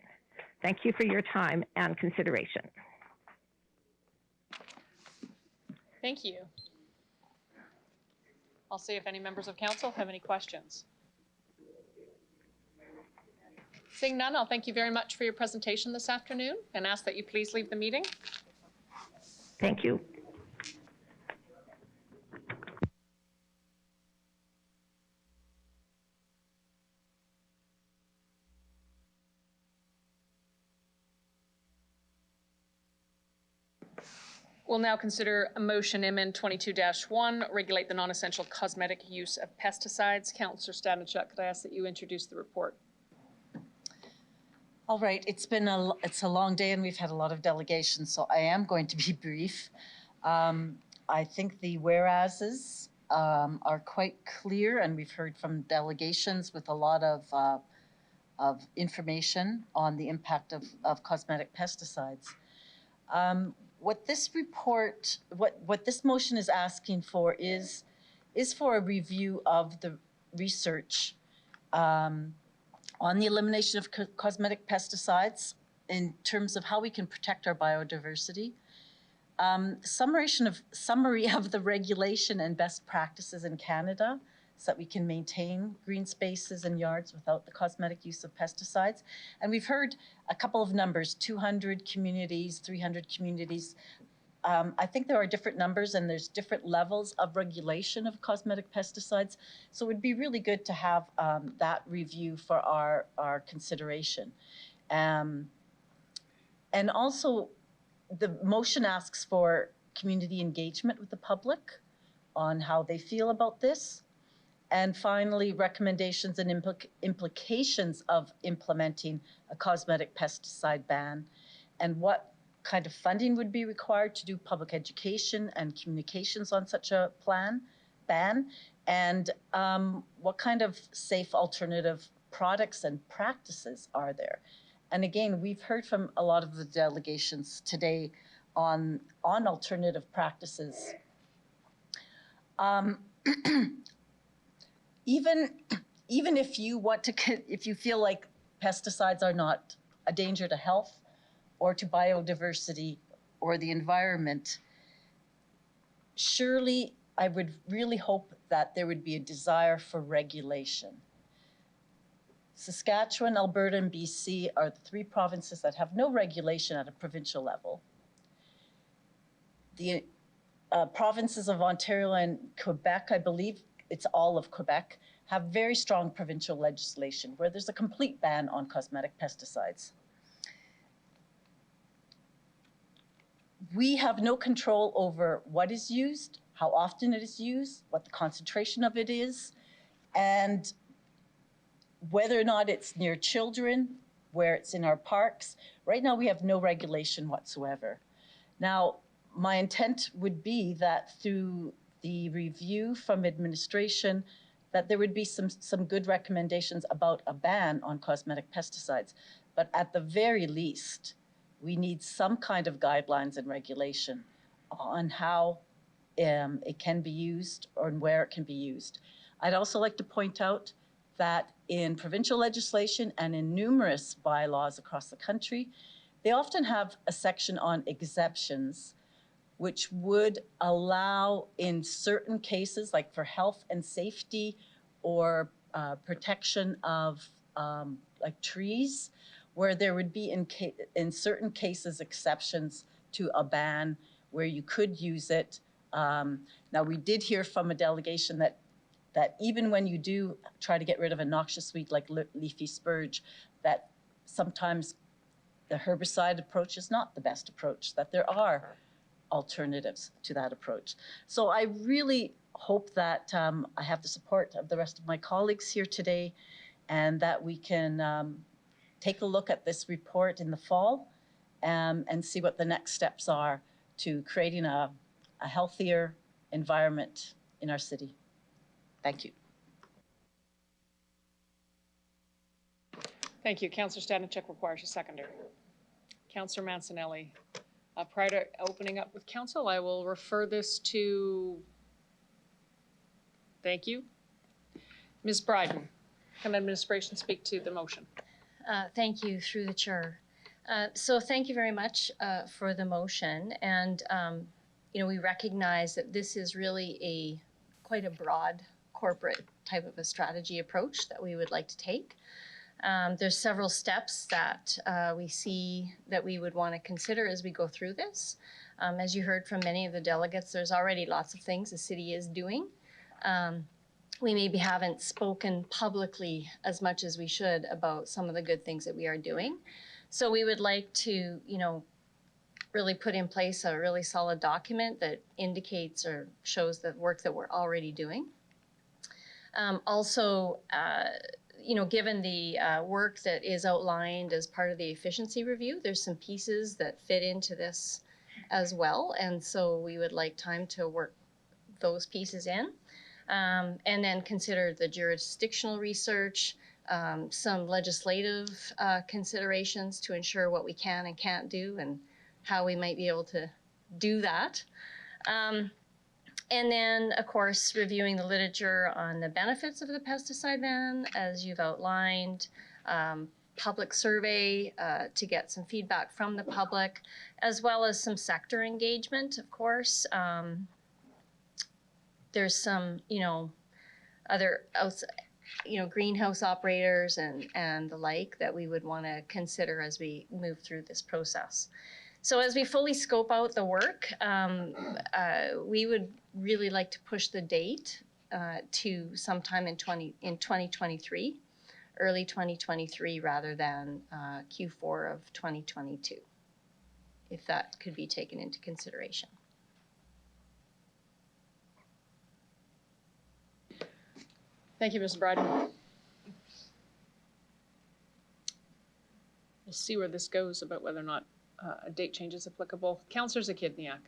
[SPEAKER 16] Thank you for your time and consideration.
[SPEAKER 1] Thank you. I'll see if any members of council have any questions. Seeing none, I'll thank you very much for your presentation this afternoon and ask that you please leave the meeting.
[SPEAKER 16] Thank you.
[SPEAKER 1] We'll now consider a motion MN 22-1, regulate the non-essential cosmetic use of pesticides. Councillor Stanachuk, could I ask that you introduce the report?
[SPEAKER 19] All right, it's a long day and we've had a lot of delegations, so I am going to be brief. I think the whereases are quite clear, and we've heard from delegations with a lot of information on the impact of cosmetic pesticides. What this report, what this motion is asking for is for a review of the research on the elimination of cosmetic pesticides in terms of how we can protect our biodiversity. Summary of the regulation and best practices in Canada so that we can maintain green spaces and yards without the cosmetic use of pesticides. And we've heard a couple of numbers, 200 communities, 300 communities. I think there are different numbers and there's different levels of regulation of cosmetic pesticides. So it would be really good to have that review for our consideration. And also, the motion asks for community engagement with the public on how they feel about this. And finally, recommendations and implications of implementing a cosmetic pesticide ban, and what kind of funding would be required to do public education and communications on such a ban, and what kind of safe alternative products and practices are there. And again, we've heard from a lot of the delegations today on alternative practices. Even if you feel like pesticides are not a danger to health or to biodiversity or the environment, surely I would really hope that there would be a desire for regulation. Saskatchewan, Alberta, and BC are the 3 provinces that have no regulation at a provincial level. The provinces of Ontario and Quebec, I believe it's all of Quebec, have very strong provincial legislation where there's a complete ban on cosmetic pesticides. We have no control over what is used, how often it is used, what the concentration of it is, and whether or not it's near children, where it's in our parks, right now we have no regulation whatsoever. Now, my intent would be that through the review from administration, that there would be some good recommendations about a ban on cosmetic pesticides. But at the very least, we need some kind of guidelines and regulation on how it can be used or where it can be used. I'd also like to point out that in provincial legislation and in numerous bylaws across the country, they often have a section on exceptions, which would allow in certain cases, like for health and safety or protection of like trees, where there would be in certain cases exceptions to a ban where you could use it. Now, we did hear from a delegation that even when you do try to get rid of a noxious weed like leafy spurge, that sometimes the herbicide approach is not the best approach, that there are alternatives to that approach. So I really hope that I have the support of the rest of my colleagues here today, and that we can take a look at this report in the fall and see what the next steps are to creating a healthier environment in our city. Thank you.
[SPEAKER 1] Thank you. Councillor Stanachek requires a seconder. Councillor Mancinelli. Prior to opening up with council, I will refer this to, thank you. Ms. Bryden, can administration speak to the motion?
[SPEAKER 13] Thank you, through the chair. So thank you very much for the motion. And, you know, we recognize that this is really quite a broad corporate type of a strategy approach that we would like to take. There's several steps that we see that we would want to consider as we go through this. As you heard from many of the delegates, there's already lots of things the city is doing. We maybe haven't spoken publicly as much as we should about some of the good things that we are doing. So we would like to, you know, really put in place a really solid document that indicates or shows the work that we're already doing. Also, you know, given the work that is outlined as part of the efficiency review, there's some pieces that fit into this as well. And so we would like time to work those pieces in. And then consider the jurisdictional research, some legislative considerations to ensure what we can and can't do and how we might be able to do that. And then, of course, reviewing the literature on the benefits of the pesticide ban, as you've outlined, public survey to get some feedback from the public, as well as some sector engagement, of course. There's some, you know, other, you know, greenhouse operators and the like that we would want to consider as we move through this process. So as we fully scope out the work, we would really like to push the date to sometime in 2023, early 2023, rather than Q4 of 2022, if that could be taken into consideration.
[SPEAKER 1] Thank you, Ms. Bryden. We'll see where this goes about whether or not a date change is applicable. Councillor Zakidniak.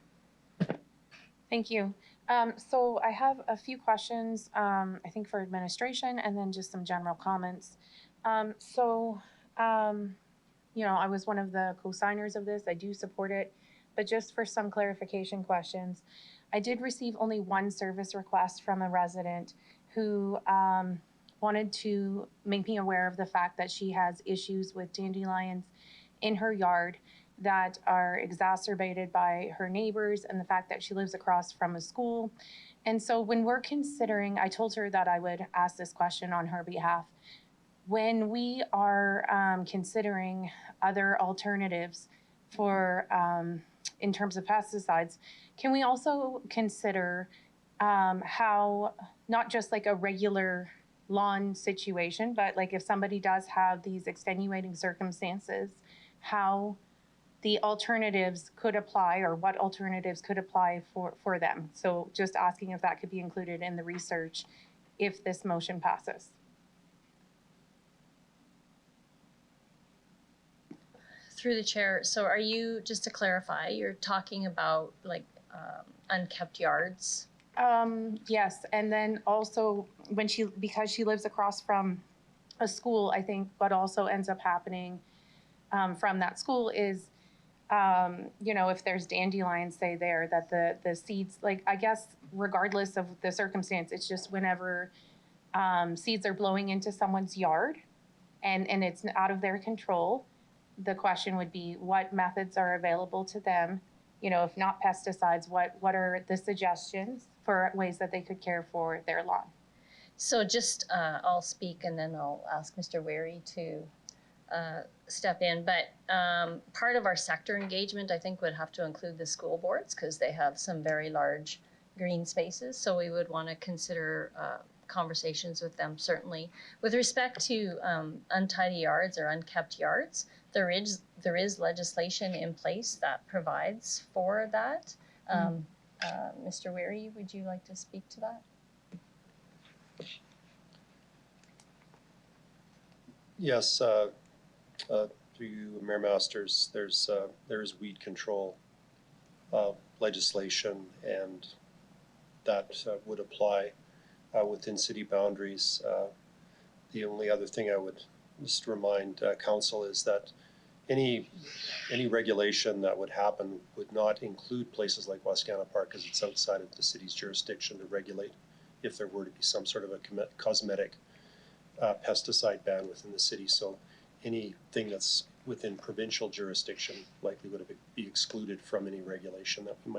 [SPEAKER 9] Thank you. So I have a few questions, I think for administration, and then just some general comments. You know, I was one of the co-signers of this. I do support it, but just for some clarification questions, I did receive only one service request from a resident who wanted to make me aware of the fact that she has issues with dandelions in her yard that are exacerbated by her neighbors and the fact that she lives across from a school. And so when we're considering, I told her that I would ask this question on her behalf. When we are considering other alternatives for, in terms of pesticides, can we also consider how, not just like a regular lawn situation, but like if somebody does have these extenuating circumstances, how the alternatives could apply, or what alternatives could apply for them. So just asking if that could be included in the research if this motion passes.
[SPEAKER 6] Through the chair, so are you, just to clarify, you're talking about like unkept yards?
[SPEAKER 9] Yes, and then also when because she lives across from a school, I think what also ends up happening from that school is, if there's dandelions, say there, that the seeds, like, I guess regardless of the circumstance, it's just whenever seeds are blowing into someone's yard and it's out of their control, the question would be what methods are available to them, if not pesticides, what are the suggestions for ways that they could care for their lawn?
[SPEAKER 6] So just, I'll speak and then I'll ask Mr. Wary to step in. But part of our sector engagement, I think, would have to include the school boards because they have some very large green spaces. So we would want to consider conversations with them, certainly. With respect to untidy yards or unkept yards, there is legislation in place that provides for that. Mr. Wary, would you like to speak to that?
[SPEAKER 18] Yes, through you, Mayor Masters, there is weed control legislation, and that would apply within city boundaries. The only other thing I would just remind council is that any regulation that would happen would not include places like Wascana Park, because it's outside of the city's jurisdiction to regulate if there were to be some sort of a cosmetic pesticide ban within the city. So anything that's within provincial jurisdiction likely would be excluded from any regulation that we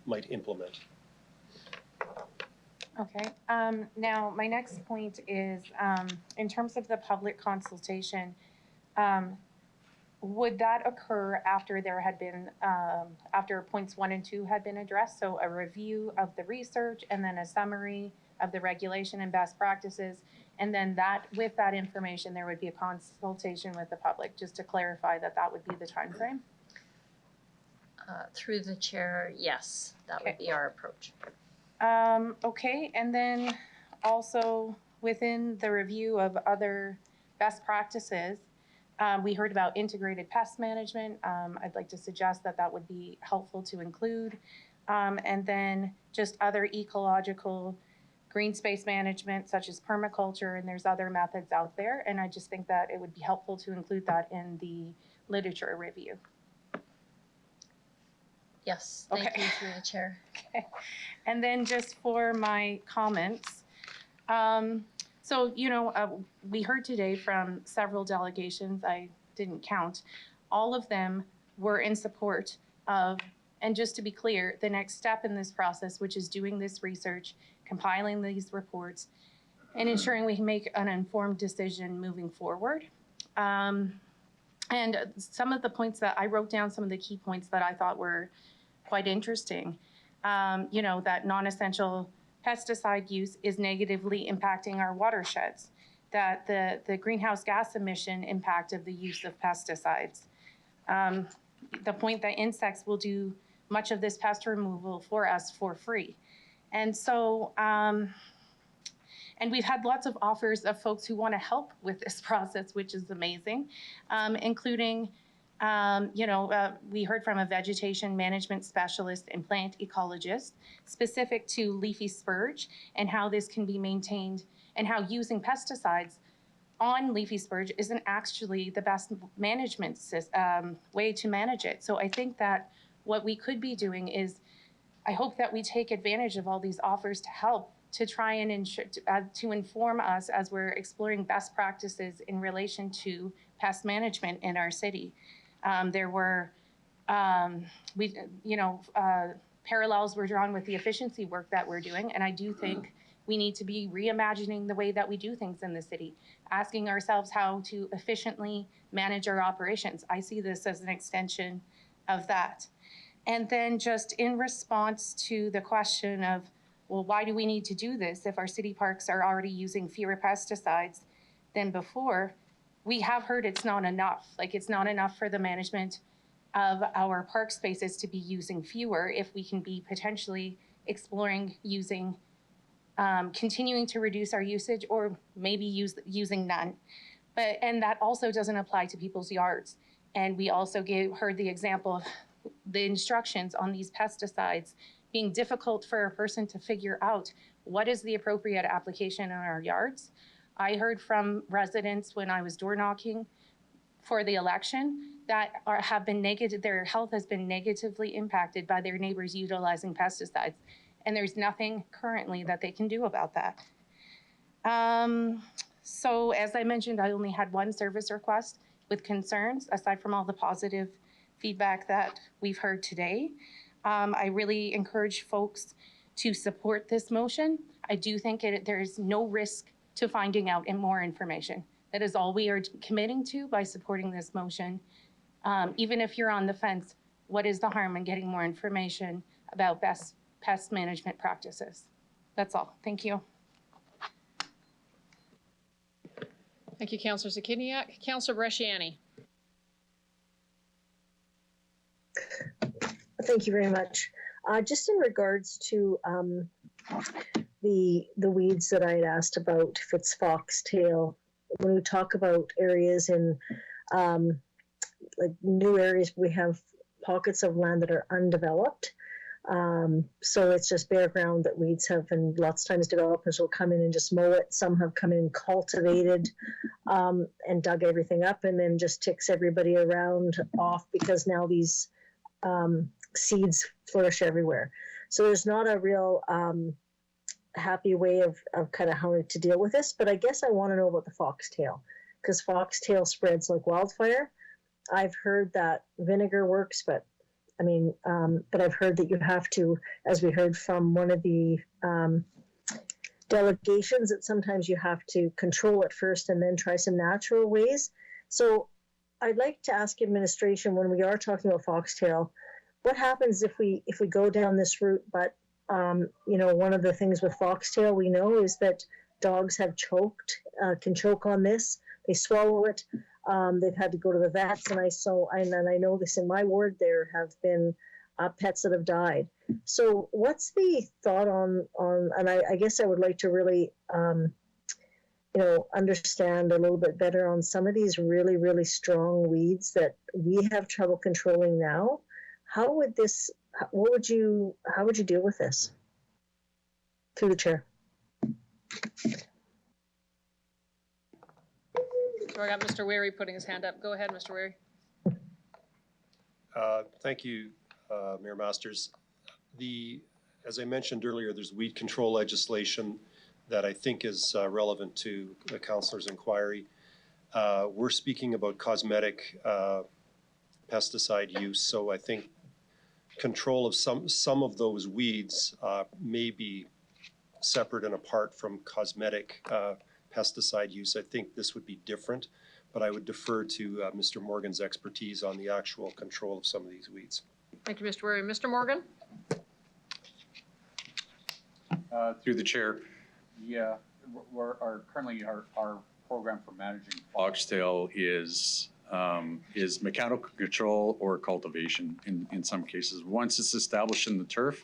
[SPEAKER 18] might implement.
[SPEAKER 9] Okay. Now, my next point is in terms of the public consultation, would that occur after there had been, after points 1 and 2 had been addressed? So a review of the research and then a summary of the regulation and best practices. And then with that information, there would be a consultation with the public, just to clarify that would be the time frame?
[SPEAKER 6] Through the chair, yes, that would be our approach.
[SPEAKER 9] Okay, and then also within the review of other best practices, we heard about integrated pest management. I'd like to suggest that would be helpful to include. And then just other ecological green space management, such as permaculture, and there's other methods out there. And I just think that it would be helpful to include that in the literature review.
[SPEAKER 6] Yes, thank you, through the chair.
[SPEAKER 9] Okay. And then just for my comments, so, we heard today from several delegations, I didn't count, all of them were in support of, and just to be clear, the next step in this process, which is doing this research, compiling these reports, and ensuring we can make an informed decision moving forward. And some of the points that I wrote down, some of the key points that I thought were quite interesting, that non-essential pesticide use is negatively impacting our watersheds, that the greenhouse gas emission impact of the use of pesticides, the point that insects will do much of this pest removal for us for free. And so, and we've had lots of offers of folks who want to help with this process, which is amazing, including, we heard from a vegetation management specialist and plant ecologist specific to leafy spurge and how this can be maintained, and how using pesticides on leafy spurge isn't actually the best management way to manage it. So I think that what we could be doing is, I hope that we take advantage of all these offers to help to try and ensure, to inform us as we're exploring best practices in relation to pest management in our city. There were, parallels were drawn with the efficiency work that we're doing, and I do think we need to be reimagining the way that we do things in the city, asking ourselves how to efficiently manage our operations. I see this as an extension of that. And then just in response to the question of, well, why do we need to do this if our city parks are already using fewer pesticides than before? We have heard it's not enough. Like, it's not enough for the management of our park spaces to be using fewer if we can be potentially exploring using, continuing to reduce our usage, or maybe using none. And that also doesn't apply to people's yards. And we also heard the example of the instructions on these pesticides being difficult for a person to figure out what is the appropriate application in our yards. I heard from residents when I was door knocking for the election that have been negative, their health has been negatively impacted by their neighbors utilizing pesticides. And there's nothing currently that they can do about that. So as I mentioned, I only had one service request with concerns, aside from all the positive feedback that we've heard today. I really encourage folks to support this motion. I do think there is no risk to finding out more information. That is all we are committing to by supporting this motion. Even if you're on the fence, what is the harm in getting more information about best pest management practices? That's all. Thank you.
[SPEAKER 1] Thank you, Councillor Zakiniak. Councillor Bresciani.
[SPEAKER 6] Thank you very much. Just in regards to the weeds that I had asked about, if it's foxtail, when we talk about areas in like new areas, we have pockets of land that are undeveloped. So it's just bare ground that weeds have, and lots of times developers will come in and just mow it. Some have come in and cultivated and dug everything up and then just ticks everybody around off because now these seeds flourish everywhere. So there's not a real happy way of kind of how to deal with this, but I guess I want to know about the foxtail, because foxtail spreads like wildfire. I've heard that vinegar works, but I mean, but I've heard that you have to, as we heard from one of the delegations, that sometimes you have to control it first and then try some natural ways. So I'd like to ask administration, when we are talking about foxtail, what happens if we go down this route? But you know, one of the things with foxtail we know is that dogs have can choke on this. They swallow it. They've had to go to the vets, and I know this in my ward. There have been pets that have died. So, what's the thought on? And I guess I would like to really, you know, understand a little bit better on some of these really, really strong weeds that we have trouble controlling now. How would you deal with this? Through the chair.
[SPEAKER 1] So I got Mr. Wary putting his hand up. Go ahead, Mr. Wary.
[SPEAKER 18] Thank you, Mayor Masters. As I mentioned earlier, there's weed control legislation that I think is relevant to the councillor's inquiry. We're speaking about cosmetic pesticide use, so I think control of some of those weeds may be separate and apart from cosmetic pesticide use. I think this would be different, but I would defer to Mr. Morgan's expertise on the actual control of some of these weeds.
[SPEAKER 1] Thank you, Mr. Wary. Mr. Morgan?
[SPEAKER 12] Through the chair, yeah, currently our program for managing foxtail is mechanical control or cultivation in some cases. Once it's established in the turf,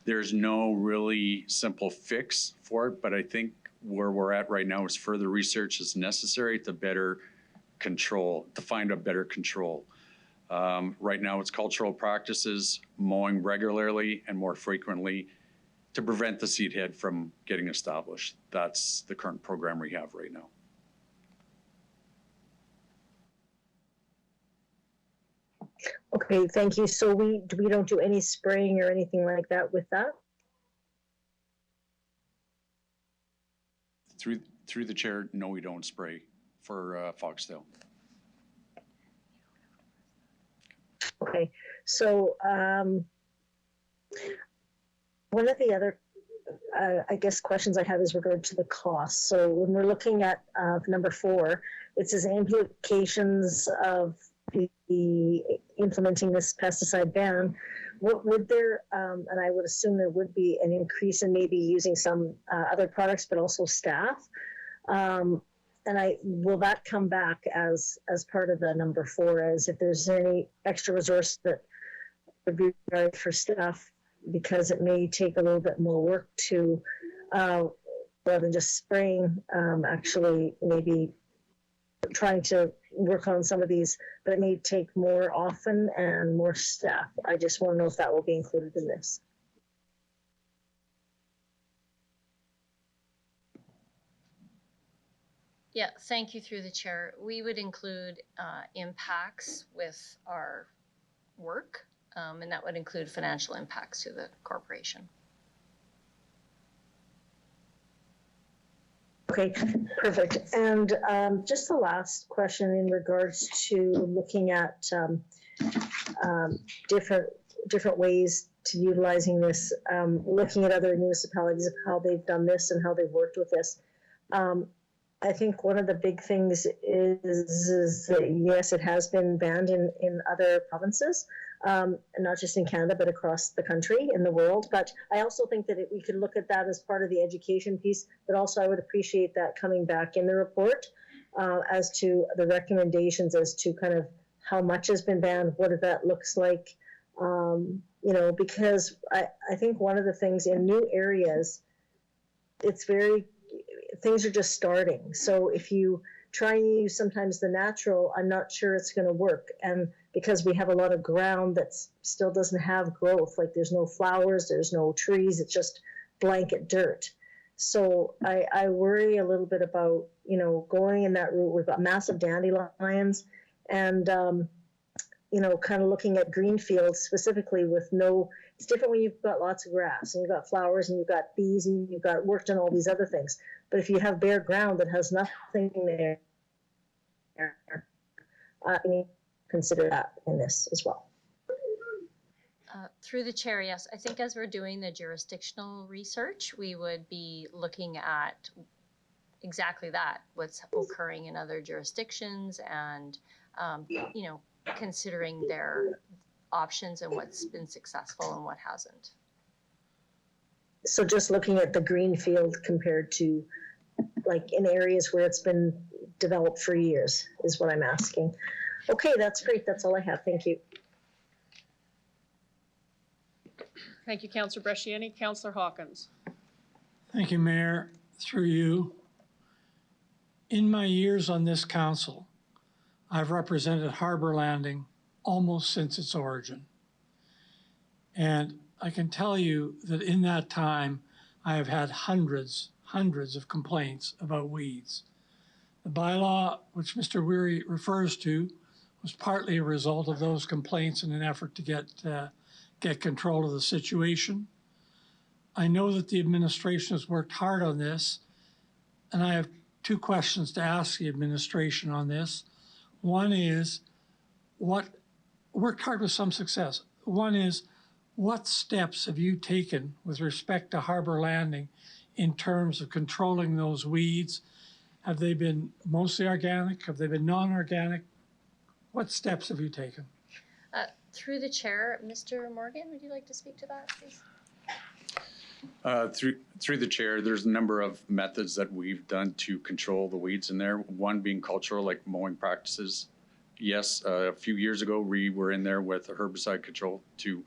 [SPEAKER 12] there's no really simple fix for it, but I think where we're at right now is further research is necessary to better control, to find a better control. Right now it's cultural practices, mowing regularly and more frequently to prevent the seed head from getting established. That's the current program we have right now.
[SPEAKER 6] Okay, thank you. So we don't do any spraying or anything like that with that?
[SPEAKER 12] Through the chair, no, we don't spray for foxtail.
[SPEAKER 6] Okay, so one of the other, I guess, questions I have is regard to the cost. So when we're looking at number 4, it says implications of the implementing this pesticide ban. What would there, and I would assume there would be an increase in maybe using some other products, but also staff. And will that come back as part of the number 4, as if there's any extra resource that would be required for staff, because it may take a little bit more work to, rather than just spraying, actually maybe trying to work on some of these, but it may take more often and more staff. I just want to know if that will be included in this.
[SPEAKER 13] Yeah, thank you through the chair. We would include impacts with our work, and that would include financial impacts to the corporation.
[SPEAKER 6] Okay, perfect. And just the last question in regards to looking at different ways to utilizing this, looking at other municipalities of how they've done this and how they've worked with this. I think one of the big things is that, yes, it has been banned in other provinces, and not just in Canada, but across the country, in the world. But I also think that we could look at that as part of the education piece, but also I would appreciate that coming back in the report as to the recommendations as to kind of how much has been banned, what that looks like, you know, because I think one of the things in new areas, things are just starting. So if you try and use sometimes the natural, I'm not sure it's going to work. And because we have a lot of ground that still doesn't have growth, like there's no flowers, there's no trees, it's just blanket dirt. So I worry a little bit about, you know, going in that route. We've got massive dandelions and, you know, kind of looking at green fields specifically with no, it's different when you've got lots of grass and you've got flowers and you've got bees and you've got worked on all these other things. But if you have bare ground that has nothing there, I mean, consider that in this as well.
[SPEAKER 13] Through the chair, yes. I think as we're doing the jurisdictional research, we would be looking at exactly that, what's occurring in other jurisdictions and, you know, considering their options and what's been successful and what hasn't.
[SPEAKER 6] So just looking at the green field compared to like in areas where it's been developed for years is what I'm asking. Okay, that's great. That's all I have. Thank you.
[SPEAKER 1] Thank you, Councillor Bresciani. Councillor Hawkins.
[SPEAKER 14] Thank you, Mayor. Through you. In my years on this council, I've represented Harbor Landing almost since its origin. And I can tell you that in that time, I have had hundreds of complaints about weeds. The bylaw, which Mr. Weary refers to, was partly a result of those complaints in an effort to get control of the situation. I know that the administration has worked hard on this, and I have two questions to ask the administration on this. One is, worked hard with some success. One is, what steps have you taken with respect to Harbor Landing in terms of controlling those weeds? Have they been mostly organic? Have they been non-organic? What steps have you taken?
[SPEAKER 13] Through the chair, Mr. Morgan, would you like to speak to that, please?
[SPEAKER 12] Through the chair, there's a number of methods that we've done to control the weeds in there. One being cultural, like mowing practices. Yes, a few years ago, we were in there with a herbicide control to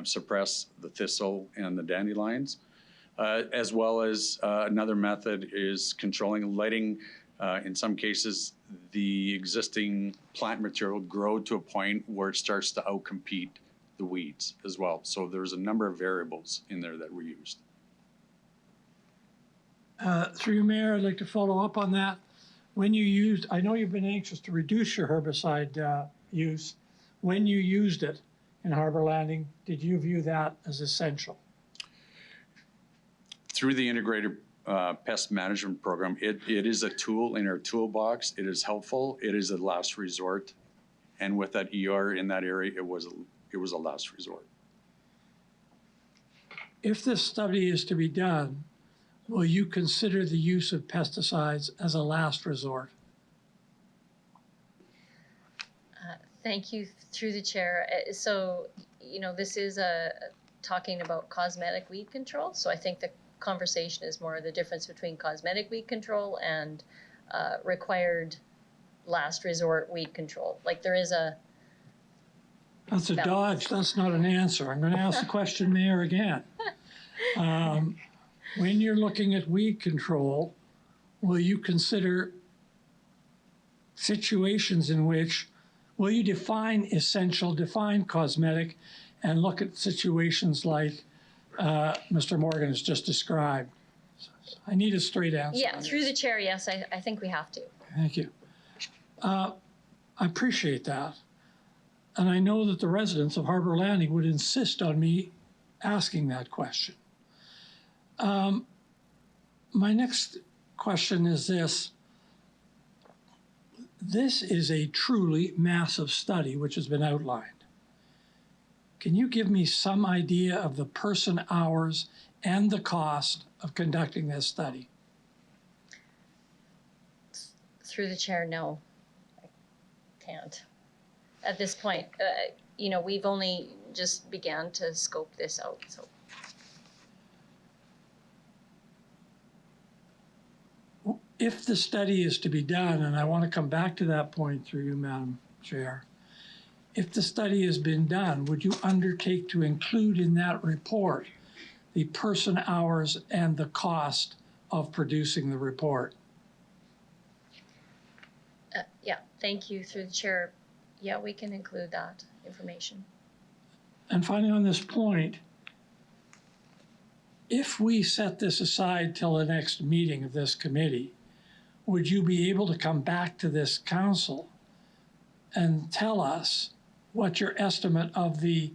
[SPEAKER 12] suppress the thistle and the dandelions, as well as another method is controlling, letting, in some cases, the existing plant material grow to a point where it starts to outcompete the weeds as well. So there's a number of variables in there that were used.
[SPEAKER 14] Through you, Mayor, I'd like to follow up on that. When you used, I know you've been anxious to reduce your herbicide use. When you used it in Harbor Landing, did you view that as essential?
[SPEAKER 12] Through the integrated pest management program, it is a tool in our toolbox. It is helpful. It is a last resort. And with that ER in that area, it was a last resort.
[SPEAKER 14] If this study is to be done, will you consider the use of pesticides as a last resort?
[SPEAKER 13] Thank you, through the chair. So, you know, this is talking about cosmetic weed control. So I think the conversation is more the difference between cosmetic weed control and required last resort weed control. Like there is a...
[SPEAKER 14] That's a dodge. That's not an answer. I'm going to ask the question, Mayor, again. When you're looking at weed control, will you consider situations in which, will you define essential, define cosmetic, and look at situations like Mr. Morgan has just described? I need a straight answer.
[SPEAKER 13] Yeah, through the chair, yes, I think we have to.
[SPEAKER 14] Thank you. I appreciate that. And I know that the residents of Harbor Landing would insist on me asking that question. My next question is this. This is a truly massive study which has been outlined. Can you give me some idea of the person hours and the cost of conducting this study?
[SPEAKER 13] Through the chair, no, I can't. At this point, you know, we've only just began to scope this out, so.
[SPEAKER 14] If the study is to be done, and I want to come back to that point through you, Madam Chair, if the study has been done, would you undertake to include in that report the person hours and the cost of producing the report?
[SPEAKER 13] Yeah, thank you, through the chair. Yeah, we can include that information.
[SPEAKER 14] And finally, on this point, if we set this aside till the next meeting of this committee, would you be able to come back to this council and tell us what your estimate of the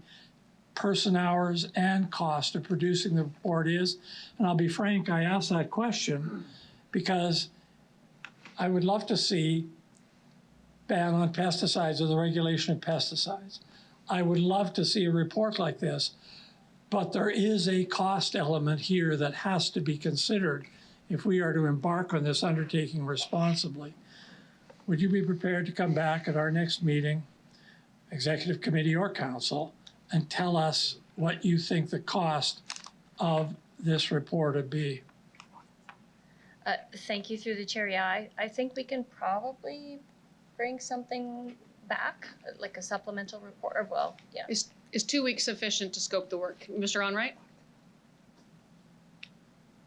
[SPEAKER 14] person hours and cost of producing the report is? And I'll be frank, I asked that question because I would love to see ban on pesticides or the regulation of pesticides. I would love to see a report like this, but there is a cost element here that has to be considered if we are to embark on this undertaking responsibly. Would you be prepared to come back at our next meeting, executive committee or council, and tell us what you think the cost of this report would be?
[SPEAKER 13] Thank you, through the chair. Yeah, I think we can probably bring something back, like a supplemental report, or well, yeah.
[SPEAKER 1] Is 2 weeks sufficient to scope the work? Mr. Onright?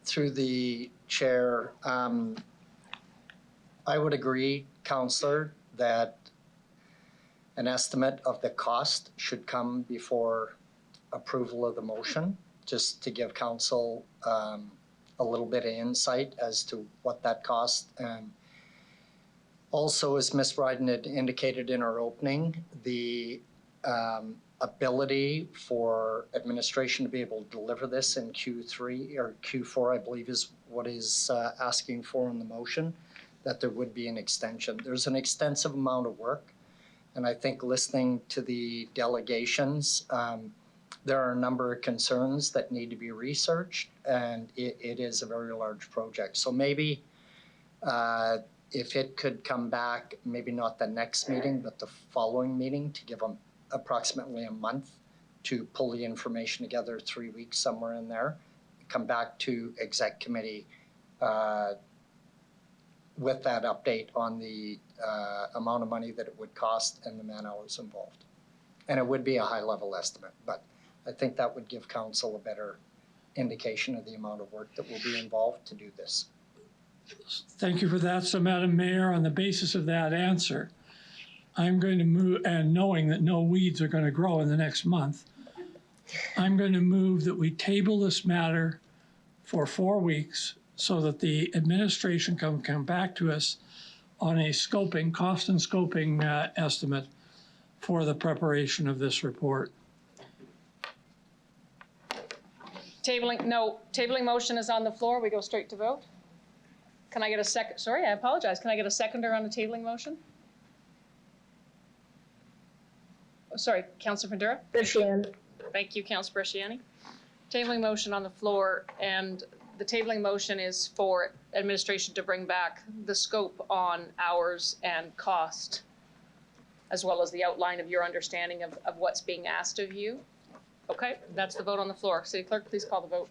[SPEAKER 7] Through the chair, I would agree, Councillor, that an estimate of the cost should come before approval of the motion, just to give council a little bit of insight as to what that cost. And also, as Ms. Bryden had indicated in her opening, the ability for administration to be able to deliver this in Q3 or Q4, I believe is what is asking for in the motion, that there would be an extension. There's an extensive amount of work, and I think listening to the delegations, there are a number of concerns that need to be researched, and it is a very large project. So maybe if it could come back, maybe not the next meeting, but the following meeting, to give them approximately a month to pull the information together, 3 weeks, somewhere in there, come back to exec committee with that update on the amount of money that it would cost and the man hours involved. And it would be a high level estimate, but I think that would give council a better indication of the amount of work that will be involved to do this.
[SPEAKER 14] Thank you for that. So, Madam Mayor, on the basis of that answer, I'm going to move, and knowing that no weeds are going to grow in the next month, I'm going to move that we table this matter for 4 weeks so that the administration can come back to us on a scoping, cost and scoping estimate for the preparation of this report.
[SPEAKER 1] Tabling motion is on the floor. We go straight to vote. Can I get a second? Sorry, I apologize. Can I get a seconder on the tabling motion? Oh, sorry, Councillor Pandura?
[SPEAKER 6] Bresciani.
[SPEAKER 1] Thank you, Councillor Bresciani. Tabling motion on the floor, and the tabling motion is for administration to bring back the scope on hours and cost, as well as the outline of your understanding of what's being asked of you. Okay, that's the vote on the floor. City Clerk, please call the vote.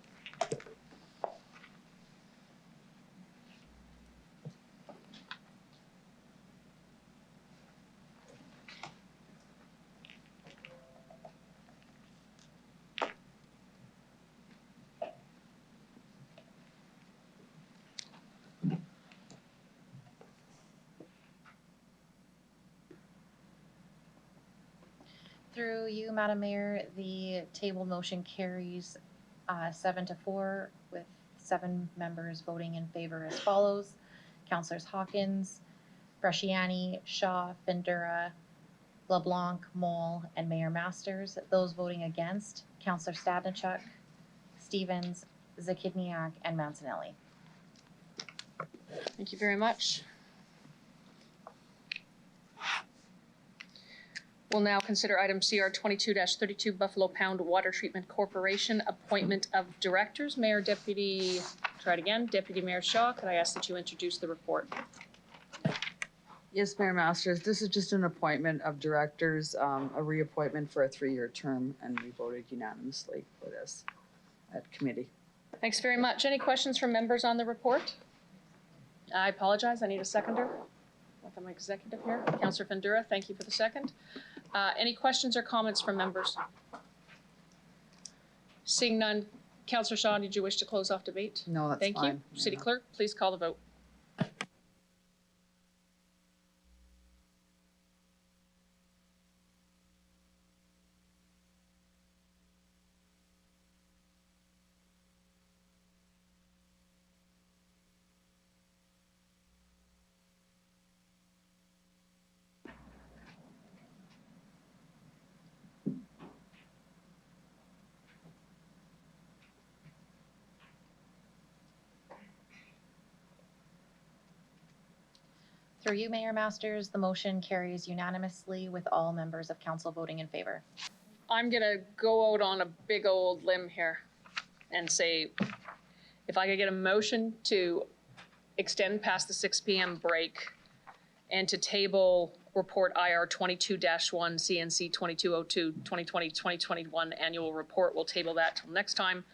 [SPEAKER 11] Through you, Madam Mayor, the table motion carries 7-4 with 7 members voting in favor as follows. Councillors Hawkins, Bresciani, Shaw, Findura, LeBlanc, Moll, and Mayor Masters. Those voting against, Councillor Stadnichuk, Stevens, Zakidniak, and Mancinelli.
[SPEAKER 1] Thank you very much. We'll now consider item CR 22-32 Buffalo Pound Water Treatment Corporation, appointment of directors. Mayor, Deputy, try it again, Deputy Mayor Shaw, could I ask that you introduce the report?
[SPEAKER 2] Yes, Mayor Masters, this is just an appointment of directors, a reappointment for a 3-year term, and we voted unanimously for this at committee.
[SPEAKER 1] Thanks very much. Any questions from members on the report? I apologize, I need a seconder. Like I'm executive here. Councillor Findura, thank you for the second. Any questions or comments from members? Seeing none, Councillor Shaw, did you wish to close off debate?
[SPEAKER 2] No, that's
[SPEAKER 1] Thank
[SPEAKER 2] fine.
[SPEAKER 1] you. City Clerk, please call the vote.
[SPEAKER 11] Through you, Mayor Masters, the motion carries unanimously with all members of council voting in favor.
[SPEAKER 1] I'm gonna go out on a big old limb here and say, if I could get a motion to extend past the 6 p.m. break and to table report IR 22-1 CNC 2202 2020-2021 annual report, we'll table that till next time.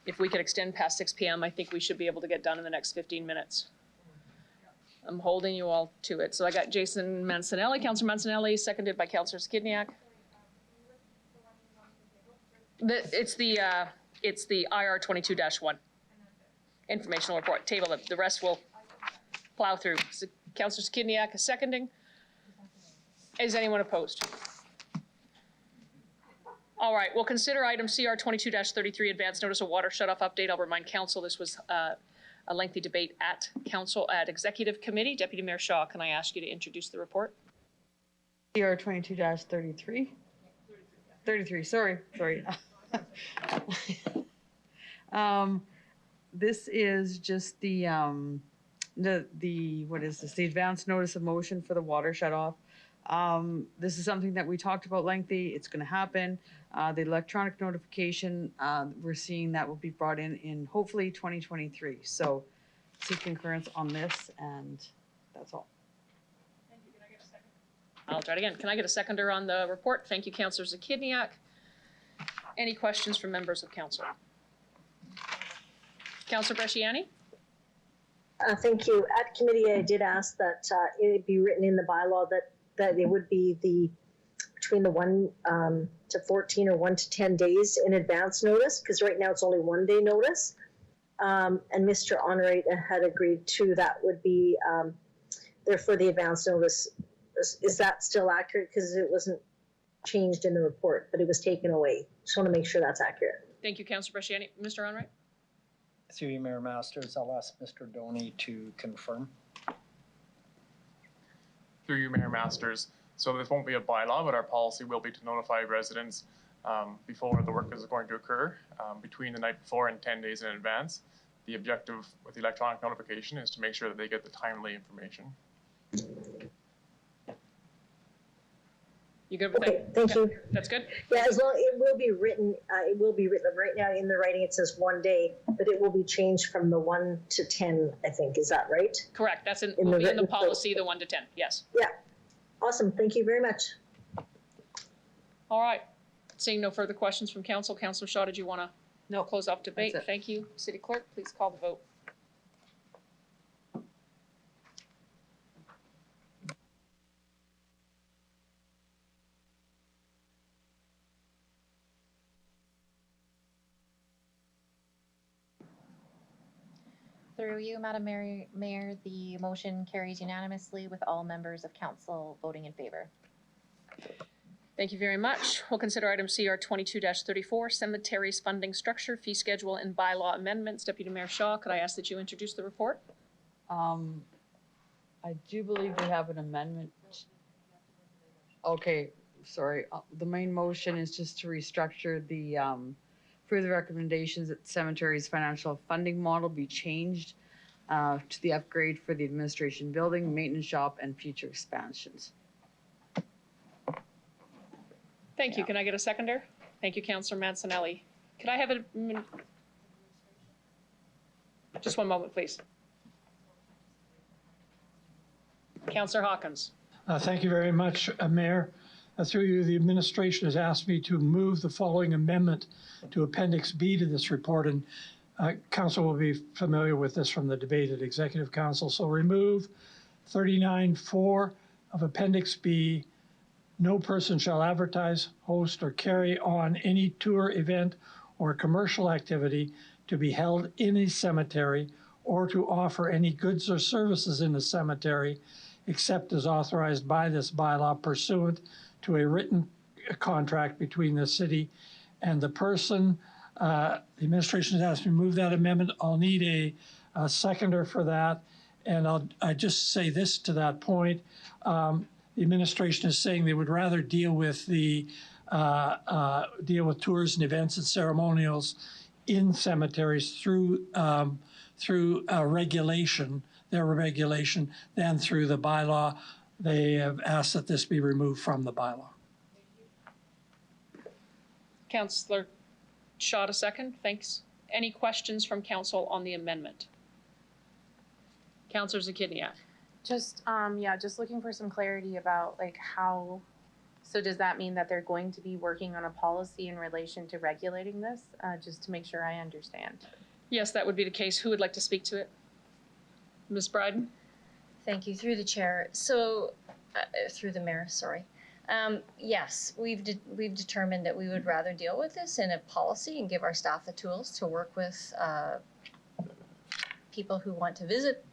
[SPEAKER 1] If we could extend past 6 p.m., I think we should be able to get done in the next 15 minutes. I'm holding you all to it. So I got Jason Mancinelli, Councillor Mancinelli, seconded by Councillor Skidniak. It's the IR 22-1 informational report. Table it. The rest will plow through. So Councillor Skidniak is seconding. Is anyone opposed? All right, we'll consider item CR 22-33, advance notice of water shutoff update. I'll remind council this was a lengthy debate at council at executive committee. Deputy Mayor Shaw, can I ask you to introduce the report?
[SPEAKER 2] CR 22-33. 33, sorry. This is just the what is this? The advance notice of motion for the water shutoff. This is something that we talked about lengthy. It's going to happen. The electronic notification, we're seeing that will be brought in hopefully 2023. So seek concurrence on this, and that's all.
[SPEAKER 1] Thank you. Can I get a second? I'll try it again. Can I get a seconder on the report? Thank you, Councillor Zakidniak. Any questions from members of council? Councillor Bresciani?
[SPEAKER 6] Thank you. At committee, I did ask that it be written in the bylaw that it would be between the 1 to 14 or 1 to 10 days in advance notice, because right now it's only 1 day notice. And Mr. Honorate had agreed to that would be there for the advance notice. Is that still accurate? Because it wasn't changed in the report, but it was taken away. Just want to make sure that's accurate.
[SPEAKER 1] Thank you, Councillor Bresciani. Mr. Honorate?
[SPEAKER 7] Through you, Mayor Masters, I'll ask Mr. Doney to confirm.
[SPEAKER 17] Through you, Mayor Masters. So this won't be a bylaw, but our policy will be to notify residents before the work is going to occur, between the night before and 10 days in advance. The objective with the electronic notification is to make sure that they get the timely information.
[SPEAKER 1] You good with that?
[SPEAKER 6] Thank you.
[SPEAKER 1] That's good?
[SPEAKER 6] Yeah, as long it will be written. It will be written right now in the writing. It says 1 day, but it will be changed from the 1 to 10. I think, is that right?
[SPEAKER 1] Correct. That's will be in the policy, the 1 to 10. Yes.
[SPEAKER 6] Yeah. Awesome. Thank you very much.
[SPEAKER 1] All right. Seeing no further questions from council, Councillor Shaw, did you want to close off debate? Thank you. City Clerk, please call the vote.
[SPEAKER 11] Through you, Madam Mayor, the motion carries unanimously with all members of council voting in favor.
[SPEAKER 1] Thank you very much. We'll consider item CR 22-34, cemeteries funding structure, fee schedule, and bylaw amendments. Deputy Mayor Shaw, could I ask that you introduce the report?
[SPEAKER 2] I do believe we have an amendment. Okay, sorry. The main motion is just to restructure the, further recommendations that cemetery's financial funding model be changed to the upgrade for the administration building, maintenance shop, and future expansions.
[SPEAKER 1] Thank you. Can I get a seconder? Thank you, Councillor Mancinelli. Could I have a just one moment, please. Councillor Hawkins.
[SPEAKER 14] Thank you very much, Mayor. Through you, the administration has asked me to move the following amendment to Appendix B to this report, and Council will be familiar with this from the debate at Executive Council. So remove 39.4 of Appendix B. No person shall advertise, host, or carry on any tour, event, or commercial activity to be held in a cemetery or to offer any goods or services in the cemetery except as authorized by this bylaw pursuant to a written contract between the city and the person. The administration has asked me to move that amendment. I'll need a seconder for that. And I just say this to that point. The administration is saying they would rather deal with the tours and events and ceremonials in cemeteries through regulation, their regulation, than through the bylaw. They have asked that this be removed from the bylaw.
[SPEAKER 1] Councillor Shaw, a second. Thanks. Any questions from Council on the amendment? Councillor Zakidniak.
[SPEAKER 9] Just, just looking for some clarity about like how, so does that mean that they're going to be working on a policy in relation to regulating this? Just to make sure I understand.
[SPEAKER 1] Yes, that would be the case. Who would like to speak to it? Ms. Bryden?
[SPEAKER 13] Thank you, through the chair. So, through the mayor, sorry. Yes, we've determined that we would rather deal with this in a policy and give our staff the tools to work with people who want to visit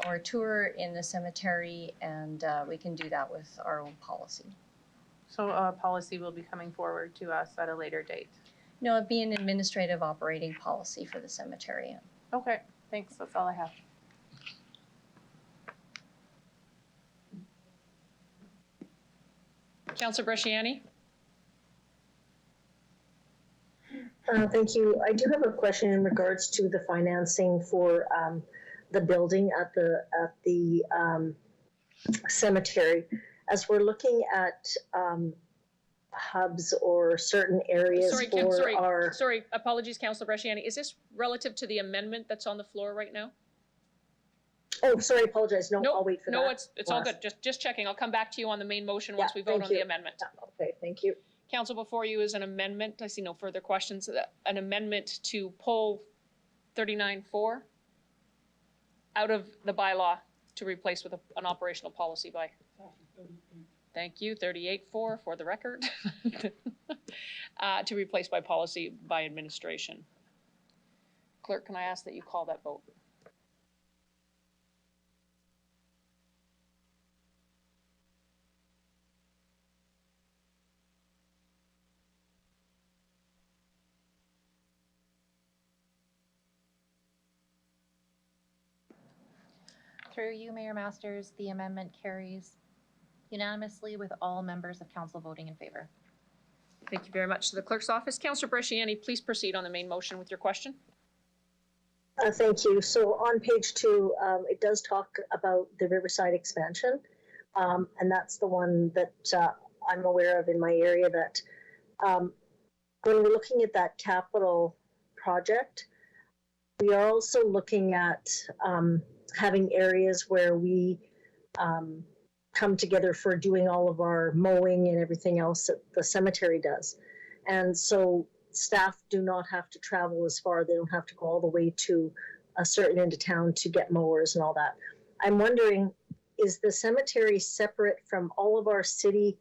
[SPEAKER 13] or tour in the cemetery, and we can do that with our own policy.
[SPEAKER 9] So a policy will be coming forward to us at a later date?
[SPEAKER 13] No, it'd be an administrative operating policy for the cemetery.
[SPEAKER 9] Okay, thanks. That's all I have.
[SPEAKER 1] Councillor Bresciani?
[SPEAKER 6] Thank you. I do have a question in regards to the financing for the building at the cemetery. As we're looking at hubs or certain areas
[SPEAKER 1] Sorry, apologies, Councillor Bresciani. Is this relative to the amendment that's on the floor right now?
[SPEAKER 6] Oh, sorry, I apologize. No, I'll wait for that.
[SPEAKER 1] No, it's all good. Just checking. I'll come back to you on the main motion once we vote on the amendment.
[SPEAKER 6] Okay, thank you.
[SPEAKER 1] Council, before you is an amendment. I see no further questions. An amendment to pull 39.4 out of the bylaw to replace with an operational policy by. Thank you, 38.4 for the record. To replace by policy by administration. Clerk, can I ask that you call that vote?
[SPEAKER 11] Through you, Mayor Masters, the amendment carries unanimously with all members of council voting in favor.
[SPEAKER 1] Thank you very much to the clerk's office. Councillor Bresciani, please proceed on the main motion with your question.
[SPEAKER 6] Thank you. So on page 2, it does talk about the Riverside expansion, and that's the one that I'm aware of in my area that when we're looking at that capital project, we are also looking at having areas where we come together for doing all of our mowing and everything else that the cemetery does. And so staff do not have to travel as far. They don't have to go all the way to a certain end of town to get mowers and all that. I'm wondering, is the cemetery separate from all of our city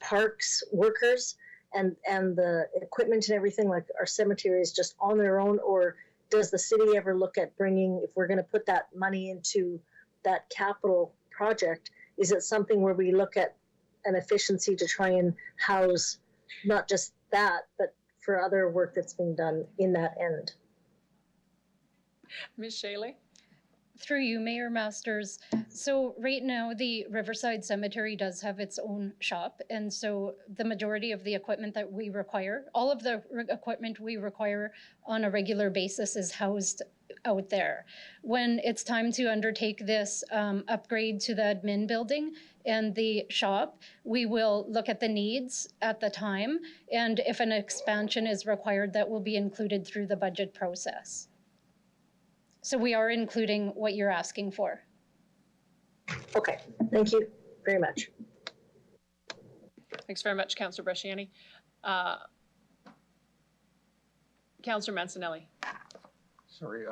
[SPEAKER 6] parks workers and the equipment and everything? Like, our cemetery is just on their own, or does the city ever look at bringing, if we're going to put that money into that capital project, is it something where we look at an efficiency to try and house not just that, but for other work that's being done in that end.
[SPEAKER 1] Ms. Shaley?
[SPEAKER 20] Through you, Mayor Masters. So right now, the Riverside Cemetery does have its own shop. And so the majority of the equipment that we require, all of the equipment we require on a regular basis is housed out there. When it's time to undertake this upgrade to the admin building and the shop, we will look at the needs at the time. And if an expansion is required, that will be included through the budget process. So we are including what you're asking for.
[SPEAKER 6] Okay, thank you very much.
[SPEAKER 1] Thanks very much, Councillor Bresciani. Councillor Mancinelli.
[SPEAKER 22] Sorry,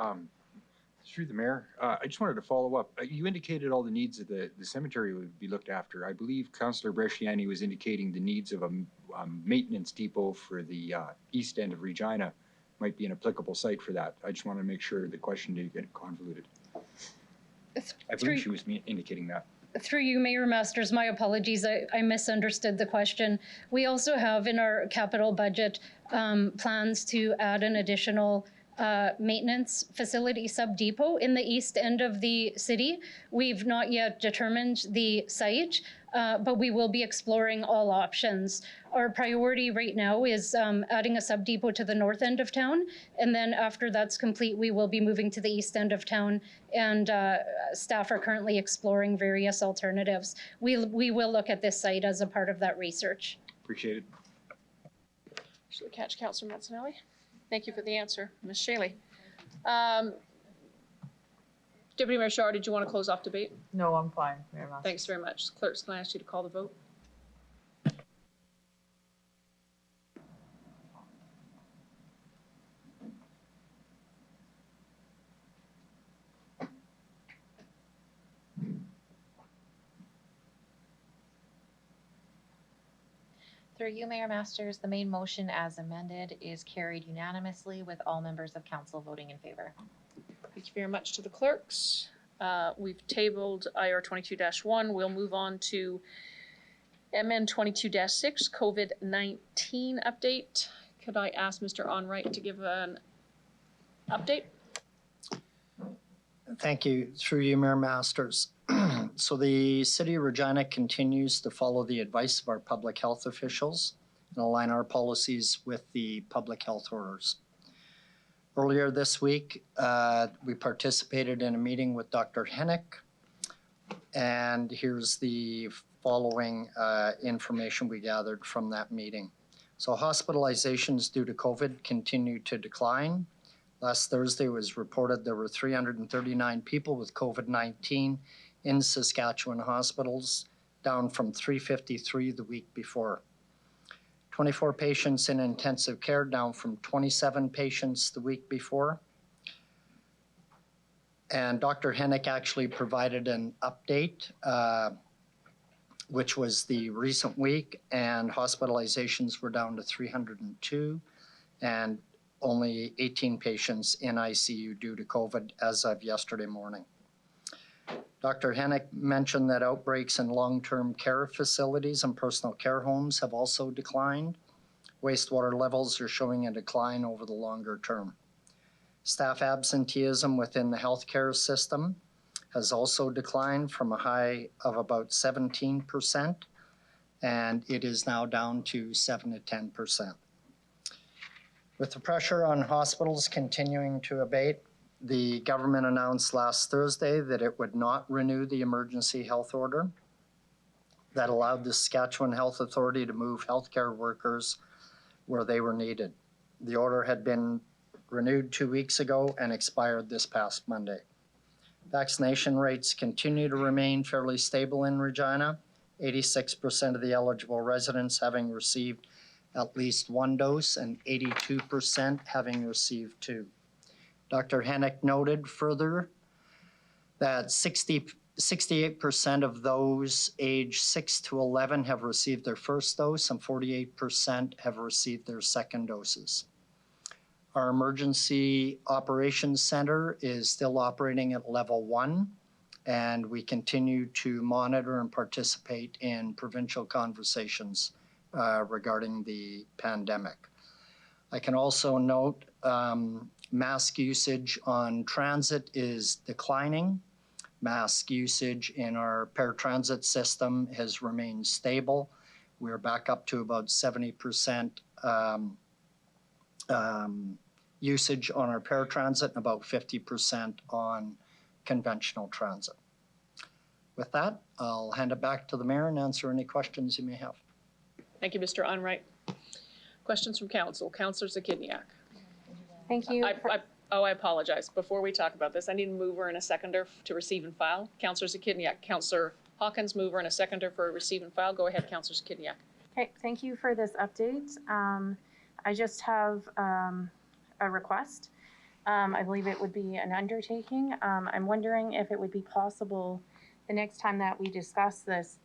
[SPEAKER 22] through the mayor, I just wanted to follow up. You indicated all the needs of the cemetery would be looked after. I believe Councillor Bresciani was indicating the needs of a maintenance depot for the east end of Regina might be an applicable site for that. I just want to make sure the question didn't get convoluted. I believe she was indicating that.
[SPEAKER 20] Through you, Mayor Masters, my apologies, I misunderstood the question. We also have in our capital budget plans to add an additional maintenance facility sub-depot in the east end of the city. We've not yet determined the site, but we will be exploring all options. Our priority right now is adding a sub-depot to the north end of town, and then after that's complete, we will be moving to the east end of town, and staff are currently exploring various alternatives. We will look at this site as a part of that research.
[SPEAKER 22] Appreciate it.
[SPEAKER 1] Should we catch Councillor Mancinelli? Thank you for the answer. Ms. Shaley. Deputy Mayor Shaw, did you want to close off debate?
[SPEAKER 2] No, I'm fine, Mayor Masters.
[SPEAKER 1] Thanks very much. Clerks, can I ask you to call the vote?
[SPEAKER 11] Through you, Mayor Masters, the main motion as amended is carried unanimously with all members of council voting in favor.
[SPEAKER 1] Thank you very much to the clerks. We've tabled IR 22-1. We'll move on to MN 22-6, COVID-19 update. Could I ask Mr. Onright to give an update?
[SPEAKER 7] Thank you. Through you, Mayor Masters. So the City of Regina continues to follow the advice of our public health officials and align our policies with the public health orders. Earlier this week, we participated in a meeting with Dr. Hennick, and here's the following information we gathered from that meeting. So hospitalizations due to COVID continue to decline. Last Thursday, it was reported there were 339 people with COVID-19 in Saskatchewan hospitals, down from 353 the week before. 24 patients in intensive care, down from 27 patients the week before. And Dr. Hennick actually provided an update, which was the recent week, and hospitalizations were down to 302, and only 18 patients in ICU due to COVID as of yesterday morning. Dr. Hennick mentioned that outbreaks in long-term care facilities and personal care homes have also declined. Wastewater levels are showing a decline over the longer term. Staff absenteeism within the healthcare system has also declined from a high of about 17%, and it is now down to 7 to 10%. With the pressure on hospitals continuing to abate, the government announced last Thursday that it would not renew the emergency health order that allowed the Saskatchewan Health Authority to move healthcare workers where they were needed. The order had been renewed 2 weeks ago and expired this past Monday. Vaccination rates continue to remain fairly stable in Regina, 86% of the eligible residents having received at least one dose and 82% having received two. Dr. Hennick noted further that 68% of those aged 6 to 11 have received their first dose and 48% have received their second doses. Our Emergency Operations Center is still operating at level 1. and we continue to monitor and participate in provincial conversations regarding the pandemic. I can also note mask usage on transit is declining. Mask usage in our paratransit system has remained stable. We're back up to about 70% usage on our paratransit and about 50% on conventional transit. With that, I'll hand it back to the mayor and answer any questions you may have.
[SPEAKER 1] Thank you, Mr. Onright. Questions from council. Councillor Zakidniak.
[SPEAKER 9] Thank you.
[SPEAKER 1] I apologize. Before we talk about this, I need a mover and a seconder to receive and file. Councillor Zakidniak. Councillor Hawkins, mover and a seconder for receive and file. Go ahead, Councillor Zakidniak.
[SPEAKER 9] Okay, thank you for this update. I just have a request. I believe it would be an undertaking. I'm wondering if it would be possible the next time that we discuss this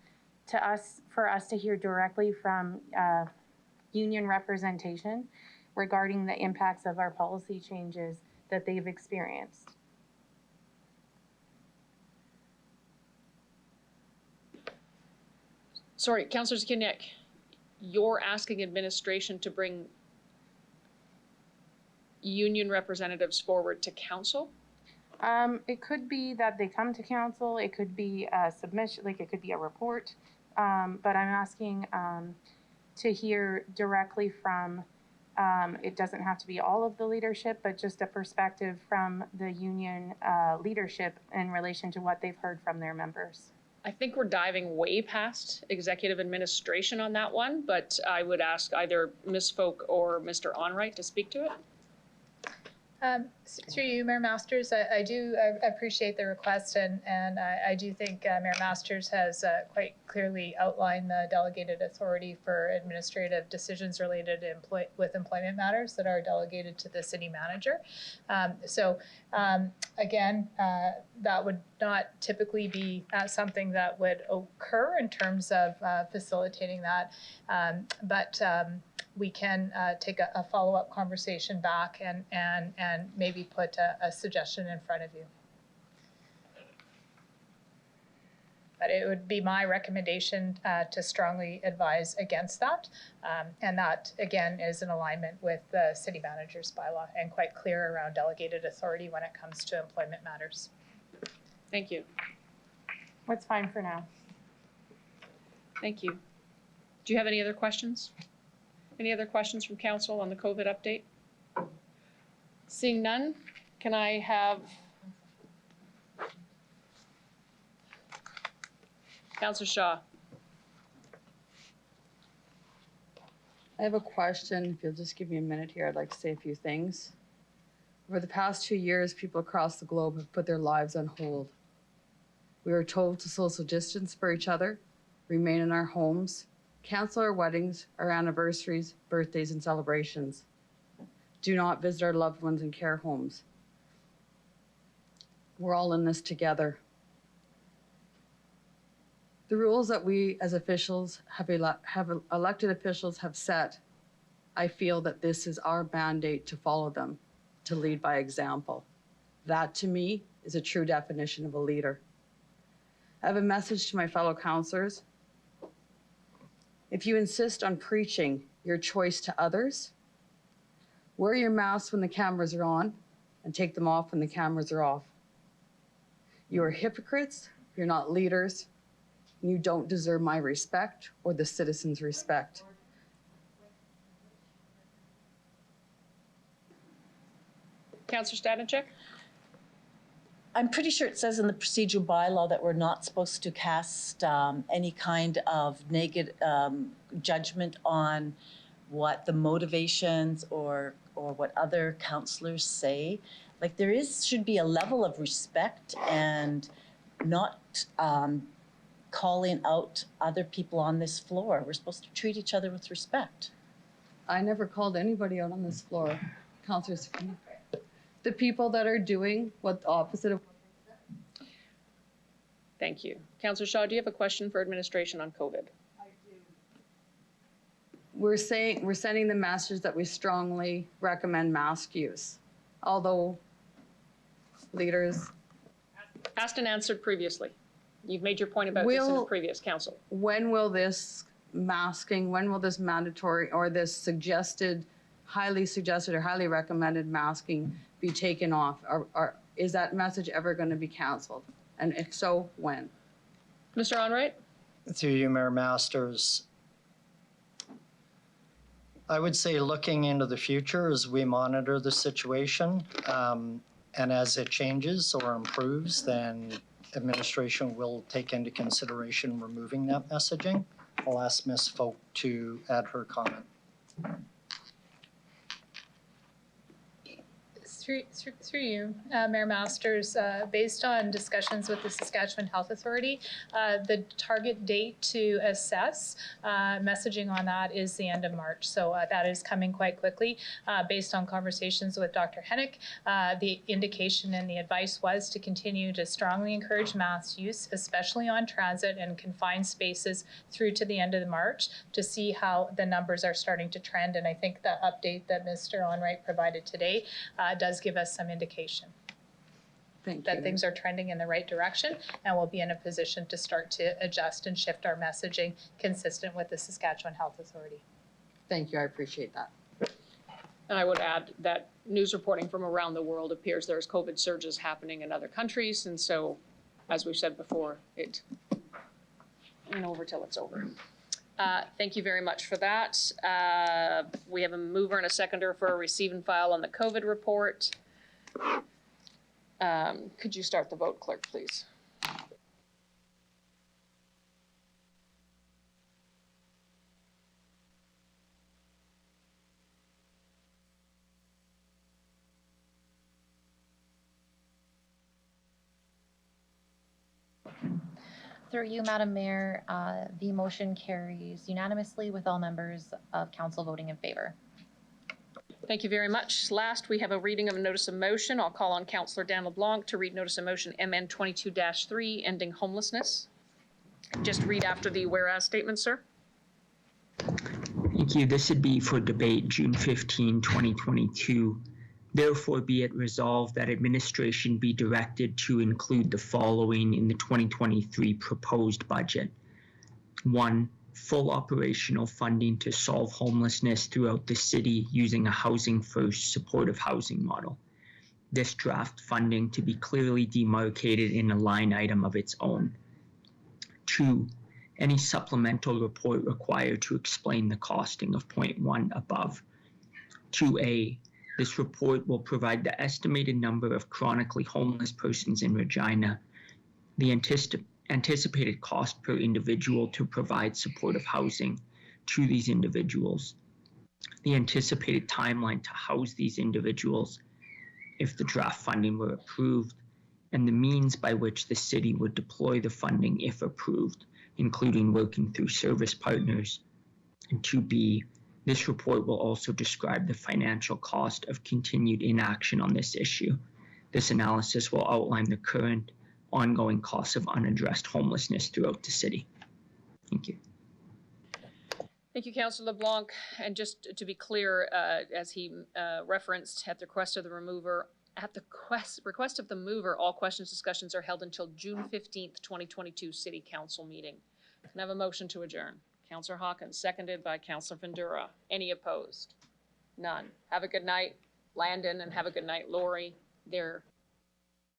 [SPEAKER 9] for us to hear directly from union representation regarding the impacts of our policy changes that they've experienced.
[SPEAKER 1] Sorry, Councillor Zakidniak, you're asking administration to bring union representatives forward to council?
[SPEAKER 9] It could be that they come to council, it could be a submission, like it could be a report, but I'm asking to hear directly from, it doesn't have to be all of the leadership, but just a perspective from the union leadership in relation to what they've heard from their members.
[SPEAKER 1] I think we're diving way past executive administration on that one, but I would ask either Ms. Folk or Mr. Onright to speak to it.
[SPEAKER 10] Through you, Mayor Masters, I appreciate the request, and I do think Mayor Masters has quite clearly outlined the delegated authority for administrative decisions related to with employment matters that are delegated to the city manager. Again, that would not typically be something that would occur in terms of facilitating that, but we can take a follow-up conversation back and maybe put a suggestion in front of you. But it would be my recommendation to strongly advise against that. And that, again, is in alignment with the city manager's bylaw and quite clear around delegated authority when it comes to employment matters.
[SPEAKER 1] Thank you.
[SPEAKER 9] What's fine for now?
[SPEAKER 1] Thank you. Do you have any other questions? Any other questions from council on the COVID update? Seeing none, can I have Councillor Shaw?
[SPEAKER 2] I have a question. If you'll just give me a minute here, I'd like to say a few things. Over the past 2 years, people across the globe have put their lives on hold. We were told to social distance for each other, remain in our homes, cancel our weddings, our anniversaries, birthdays, and celebrations. Do not visit our loved ones in care homes. We're all in this together. The rules that we as officials have elected officials have set, I feel that this is our mandate to follow them, to lead by example. That to me is a true definition of a leader. I have a message to my fellow councillors. If you insist on preaching your choice to others, wear your masks when the cameras are on and take them off when the cameras are off. You are hypocrites, you're not leaders, and you don't deserve my respect or the citizens' respect.
[SPEAKER 1] Councillor Stanicek?
[SPEAKER 19] I'm pretty sure it says in the procedural bylaw that we're not supposed to cast any kind of negative judgment on what the motivations or what other councillors say. Like should be a level of respect and not calling out other people on this floor. We're supposed to treat each other with respect.
[SPEAKER 2] I never called anybody out on this floor, Councillors. The people that are doing what the opposite of.
[SPEAKER 1] Thank you. Councillor Shaw, do you have a question for administration on COVID?
[SPEAKER 2] I do. We're sending the message that we strongly recommend mask use, although leaders.
[SPEAKER 1] Asked and answered previously. You've made your point about this in a previous council.
[SPEAKER 2] When will this masking, when will this mandatory or this highly suggested or highly recommended masking be taken off? Or is that message ever going to be canceled? And if so, when?
[SPEAKER 1] Mr. Onrait?
[SPEAKER 7] Through you, Mayor Masters, I would say looking into the future as we monitor the situation, and as it changes or improves, then administration will take into consideration removing that messaging. I'll ask Ms. Folk to add her comment.
[SPEAKER 10] Through you, Mayor Masters, based on discussions with the Saskatchewan Health Authority, the target date to assess messaging on that is the end of March. So that is coming quite quickly. Based on conversations with Dr. Hennick, the indication and the advice was to continue to strongly encourage mask use, especially on transit and confined spaces through to the end of March, to see how the numbers are starting to trend. And I think the update that Mr. Onrait provided today does give us some indication that things are trending in the right direction, and we'll be in a position to start to adjust and shift our messaging consistent with the Saskatchewan Health Authority.
[SPEAKER 2] Thank you, I appreciate that.
[SPEAKER 1] And I would add that news reporting from around the world appears there's COVID surges happening in other countries, and so, as we've said before, it ain't over till it's over. Thank you very much for that. We have a mover and a seconder for a receive and file on the COVID report. Could you start the vote, clerk, please?
[SPEAKER 11] Through you, Madam Mayor, the motion carries unanimously with all members of council voting in favor.
[SPEAKER 1] Thank you very much. Last, we have a reading of a notice of motion. I'll call on Councillor Dan LeBlanc to read notice of motion MN 22-3, ending homelessness. Just read after the whereas statement, sir.
[SPEAKER 5] Thank you. This would be for debate June 15, 2022. Therefore, be it resolved that administration be directed to include the following in the 2023 proposed budget. 1. Full operational funding to solve homelessness throughout the city using a housing-first supportive housing model. This draft funding to be clearly demarcated in a line item of its own. 2. Any supplemental report required to explain the costing of point 1 above. 2A. This report will provide the estimated number of chronically homeless persons in Regina, the anticipated cost per individual to provide supportive housing to these individuals, the anticipated timeline to house these individuals if the draft funding were approved, and the means by which the city would deploy the funding if approved, including working through service partners. And 2B, this report will also describe the financial cost of continued inaction on this issue. This analysis will outline the current ongoing costs of unaddressed homelessness throughout the city. Thank you.
[SPEAKER 1] Thank you, Councillor LeBlanc. And just to be clear, as he referenced, at the request of the remover, request of the mover, all questions, discussions are held until June 15th, 2022 City Council meeting. Can I have a motion to adjourn? Councillor Hawkins, seconded by Councillor Vendura. Any opposed? None. Have a good night, Landon, and have a good night, Lori. They're